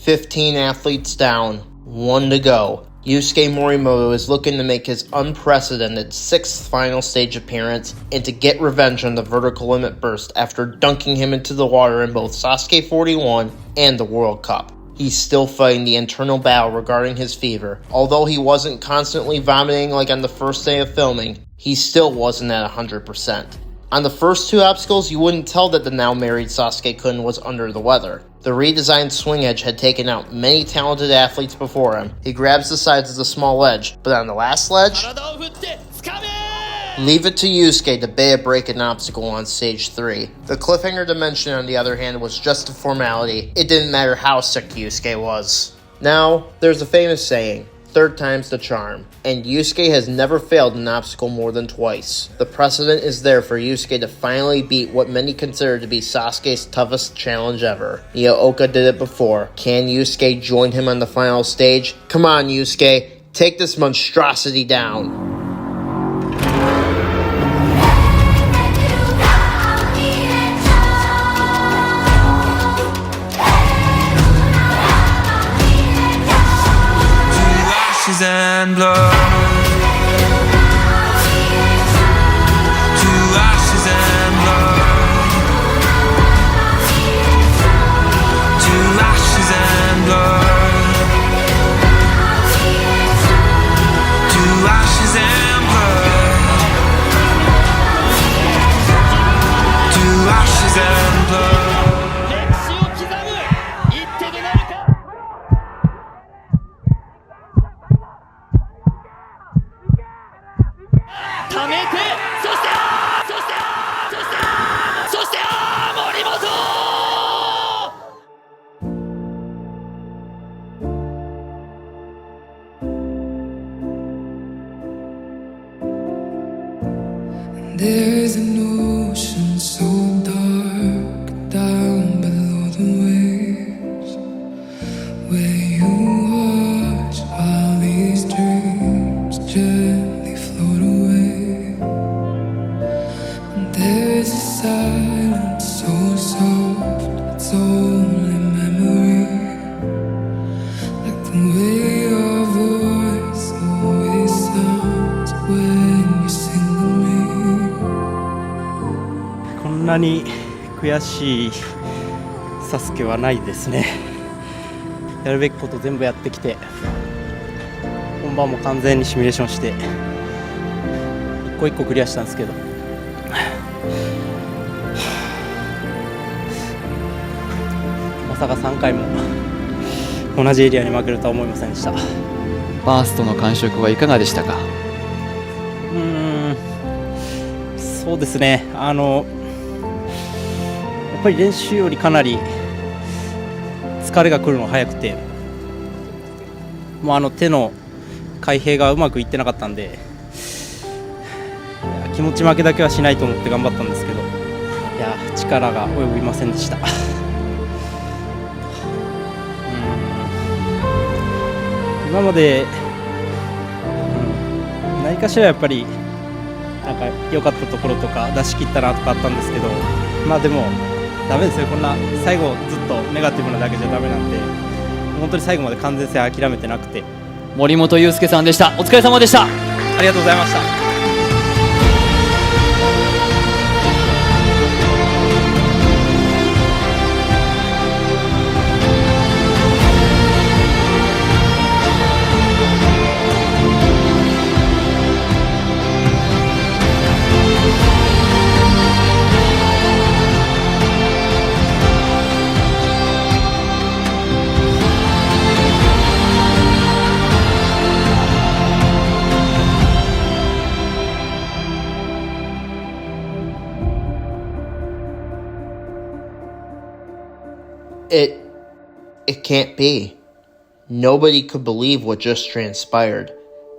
"15 athletes down, 1 to go. Yusuke Morimoto is looking to make his unprecedented 6th final stage appearance and to get revenge on the vertical limit burst after dunking him into the water in both Sasuke 41 and the World Cup. He's still fighting the internal battle regarding his fever. Although he wasn't constantly vomiting like on the first day of filming, he still wasn't at 100%. On the first 2 obstacles, you wouldn't tell that the now married Sasuke-kun was under the weather. The redesigned swing edge had taken out many talented athletes before him. He grabs the sides of the small ledge, but on the last ledge, leave it to Yusuke to bay a break an obstacle on stage 3. The Cliffhanger Dimension, on the other hand, was just a formality. It didn't matter how sick Yusuke was. Now, there's a famous saying, 3rd time's the charm, and Yusuke has never failed an obstacle more than twice. The precedent is there for Yusuke to finally beat what many consider to be Sasuke's toughest challenge ever. Miyaoka did it before. Can Yusuke join him on the final stage? Come on, Yusuke, take this monstrosity down. And blood, to ashes and blood, to ashes and blood, to ashes and blood. There's an ocean so dark down below the waves, where you watch while these dreams gently float away. And there's a silence so soft, it's only memory, like the way your voice always sounds when you sing to me. こんなに悔しいサスケはないですね。やるべきこと全部やってきて、本番も完全にシミュレーションして一個一個クリアしたんですけど、まさか3回も同じエリアに負けるとは思いませんでした。ファーストの感触はいかがでしたか？そうですね、やっぱり練習よりかなり疲れが来るの早くて、もう手の開閉がうまくいってなかったんで、気持ち負けだけはしないと思って頑張ったんですけど、いや力が及びませんでした。今まで、何かしらやっぱりなんか良かったところとか出し切ったなとかあったんですけど、まあでもダメですよ、こんな最後ずっとネガティブなだけじゃダメなんで、本当に最後まで完全性諦めてなくて。森本裕介さんでした。お疲れ様でした。ありがとうございました。It can't be. Nobody could believe what just transpired.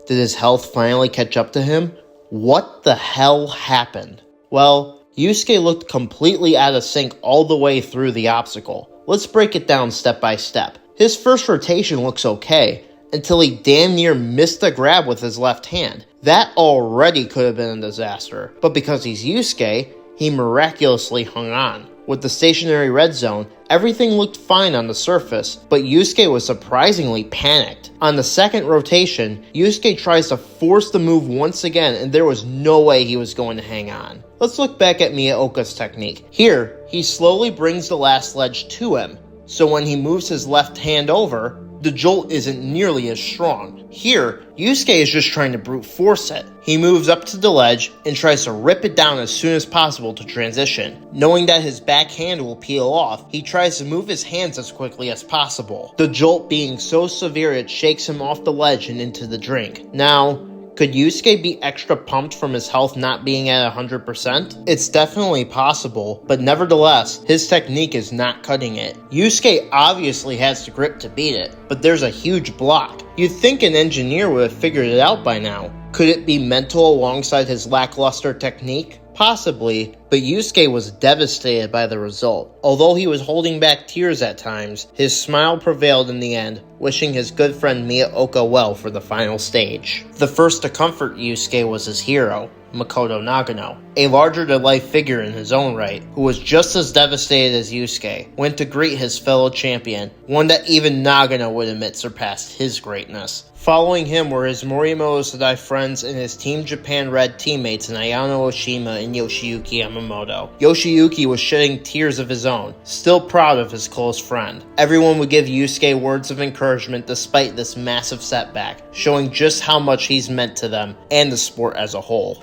Did his health finally catch up to him? What the hell happened? Well, Yusuke looked completely out of sync all the way through the obstacle. Let's break it down step by step. His first rotation looks okay, until he damn near missed a grab with his left hand. That already could have been a disaster, but because he's Yusuke, he miraculously hung on. With the stationary red zone, everything looked fine on the surface, but Yusuke was surprisingly panicked. On the second rotation, Yusuke tries to force the move once again, and there was no way he was going to hang on. Let's look back at Miyaoka's technique. Here, he slowly brings the last ledge to him, so when he moves his left hand over, the jolt isn't nearly as strong. Here, Yusuke is just trying to brute force it. He moves up to the ledge and tries to rip it down as soon as possible to transition. Knowing that his back hand will peel off, he tries to move his hands as quickly as possible. The jolt being so severe it shakes him off the ledge and into the drink. Now, could Yusuke be extra pumped from his health not being at 100%? It's definitely possible, but nevertheless, his technique is not cutting it. Yusuke obviously has the grip to beat it, but there's a huge block. You'd think an engineer would have figured it out by now. Could it be mental alongside his lackluster technique? Possibly, but Yusuke was devastated by the result. Although he was holding back tears at times, his smile prevailed in the end, wishing his good friend Miyaoka well for the final stage. The first to comfort Yusuke was his hero, Makoto Nagano, a larger-than-life figure in his own right, who was just as devastated as Yusuke, went to greet his fellow champion, one that even Nagano would admit surpassed his greatness. Following him were his Morimoto Sadai friends and his Team Japan Red teammates Ayano Oshima and Yoshiyuki Yamamoto. Yoshiyuki was shedding tears of his own, still proud of his close friend. Everyone would give Yusuke words of encouragement despite this massive setback, showing just how much he's meant to them and the sport as a whole.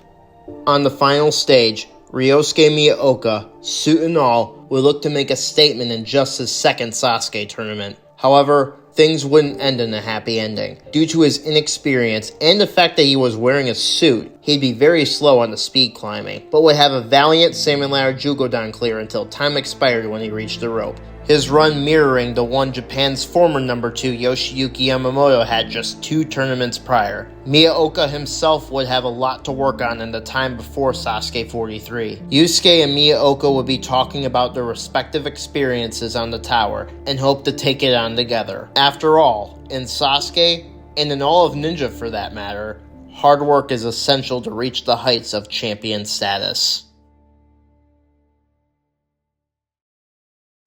On the final stage, Ryosuke Miyaoka, suit and all, would look to make a statement in just his second Sasuke tournament. However, things wouldn't end in a happy ending. Due to his inexperience and the fact that he was wearing a suit, he'd be very slow on the speed climbing, but would have a valiant salmon ladder Jugodan clear until time expired when he reached the rope. his run mirroring the one Japan's former number 2 Yoshiyuki Yamamoto had just 2 tournaments prior. Miyaoka himself would have a lot to work on in the time before Sasuke 43. Yusuke and Miyaoka would be talking about their respective experiences on the tower and hope to take it on together. After all, in Sasuke, and in all of Ninja for that matter, hard work is essential to reach the heights of champion status.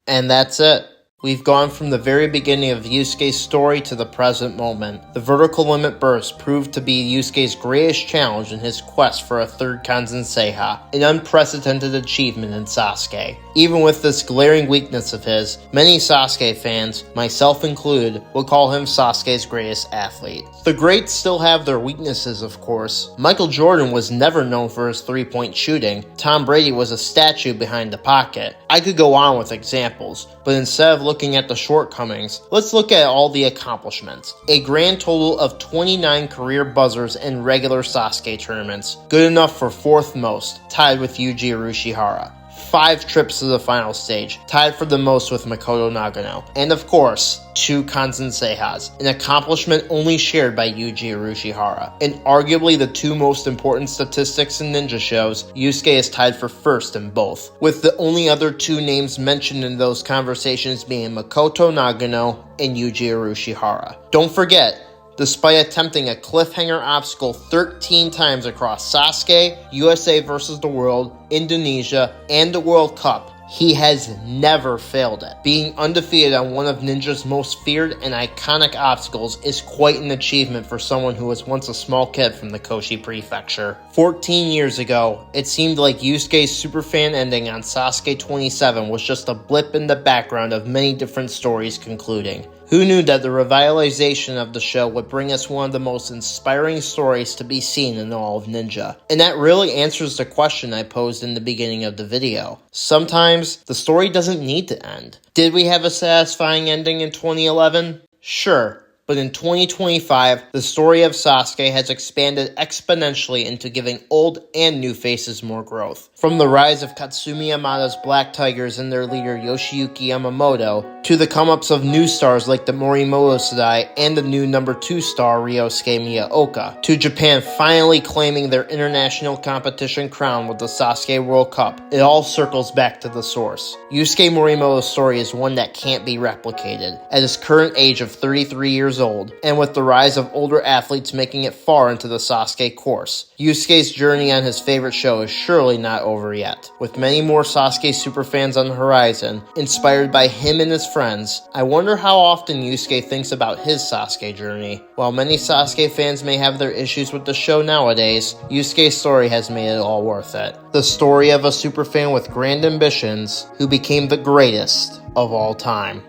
And that's it. We've gone from the very beginning of Yusuke's story to the present moment. The vertical limit burst proved to be Yusuke's greatest challenge in his quest for a third Kanzen Seiha, an unprecedented achievement in Sasuke. Even with this glaring weakness of his, many Sasuke fans, myself included, would call him Sasuke's greatest athlete. The greats still have their weaknesses, of course. Michael Jordan was never known for his three-point shooting. Tom Brady was a statue behind the pocket. I could go on with examples, but instead of looking at the shortcomings, let's look at all the accomplishments. A grand total of 29 career buzzers in regular Sasuke tournaments, good enough for 4th most, tied with Yuji Urushihara. 5 trips to the final stage, tied for the most with Makoto Nagano. And of course, 2 Kanzen Seihas, an accomplishment only shared by Yuji Urushihara. And arguably the 2 most important statistics in ninja shows, Yusuke is tied for 1st in both, with the only other 2 names mentioned in those conversations being Makoto Nagano and Yuji Urushihara. Don't forget, despite attempting a cliffhanger obstacle 13 times across Sasuke, USA vs. the World, Indonesia, and the World Cup, he has never failed it. Being undefeated on one of Ninja's most feared and iconic obstacles is quite an achievement for someone who was once a small kid from the Koshi Prefecture. 14 years ago, it seemed like Yusuke's Superfan ending on Sasuke 27 was just a blip in the background of many different stories concluding. Who knew that the revitalization of the show would bring us one of the most inspiring stories to be seen in all of Ninja? And that really answers the question I posed in the beginning of the video. Sometimes, the story doesn't need to end. Did we have a satisfying ending in 2011? Sure. But in 2025, the story of Sasuke has expanded exponentially into giving old and new faces more growth. From the rise of Katsumi Yamada's Black Tigers and their leader Yoshiyuki Yamamoto, to the come-ups of new stars like the Morimoto Sadai and the new number 2 star Ryosuke Miyaoka, to Japan finally claiming their international competition crown with the Sasuke World Cup, it all circles back to the source. Yusuke Morimoto's story is one that can't be replicated. At his current age of 33 years old, and with the rise of older athletes making it far into the Sasuke course, Yusuke's journey on his favorite show is surely not over yet. With many more Sasuke superfans on the horizon, inspired by him and his friends, I wonder how often Yusuke thinks about his Sasuke journey. While many Sasuke fans may have their issues with the show nowadays, Yusuke's story has made it all worth it. The story of a superfan with grand ambitions who became the greatest of all time.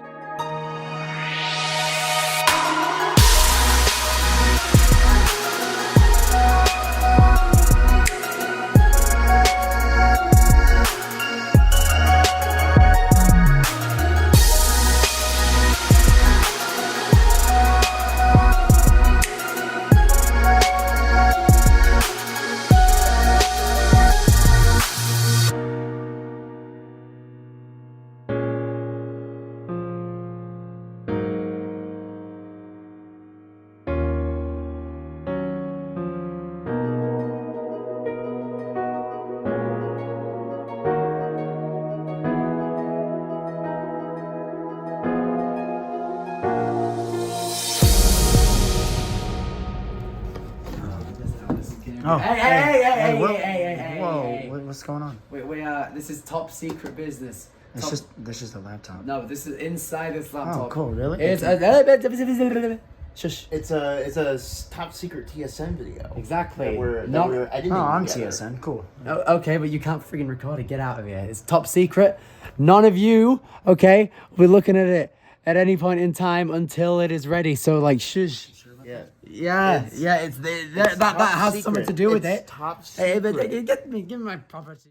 Oh, Hey, whoa, what's going on? We this is top secret business. This is a laptop. No, this is inside this laptop. Oh, cool, really? It's Shush. It's a top secret TSN video. Exactly. I'm TSN, cool. Oh, okay, but you can't freaking record it. Get out of here. It's top secret. None of you, okay, will be looking at it at any point in time until it is ready. So, like, shush. Yeah. It's that has something to do with it. Top secret. Hey, but give me my property.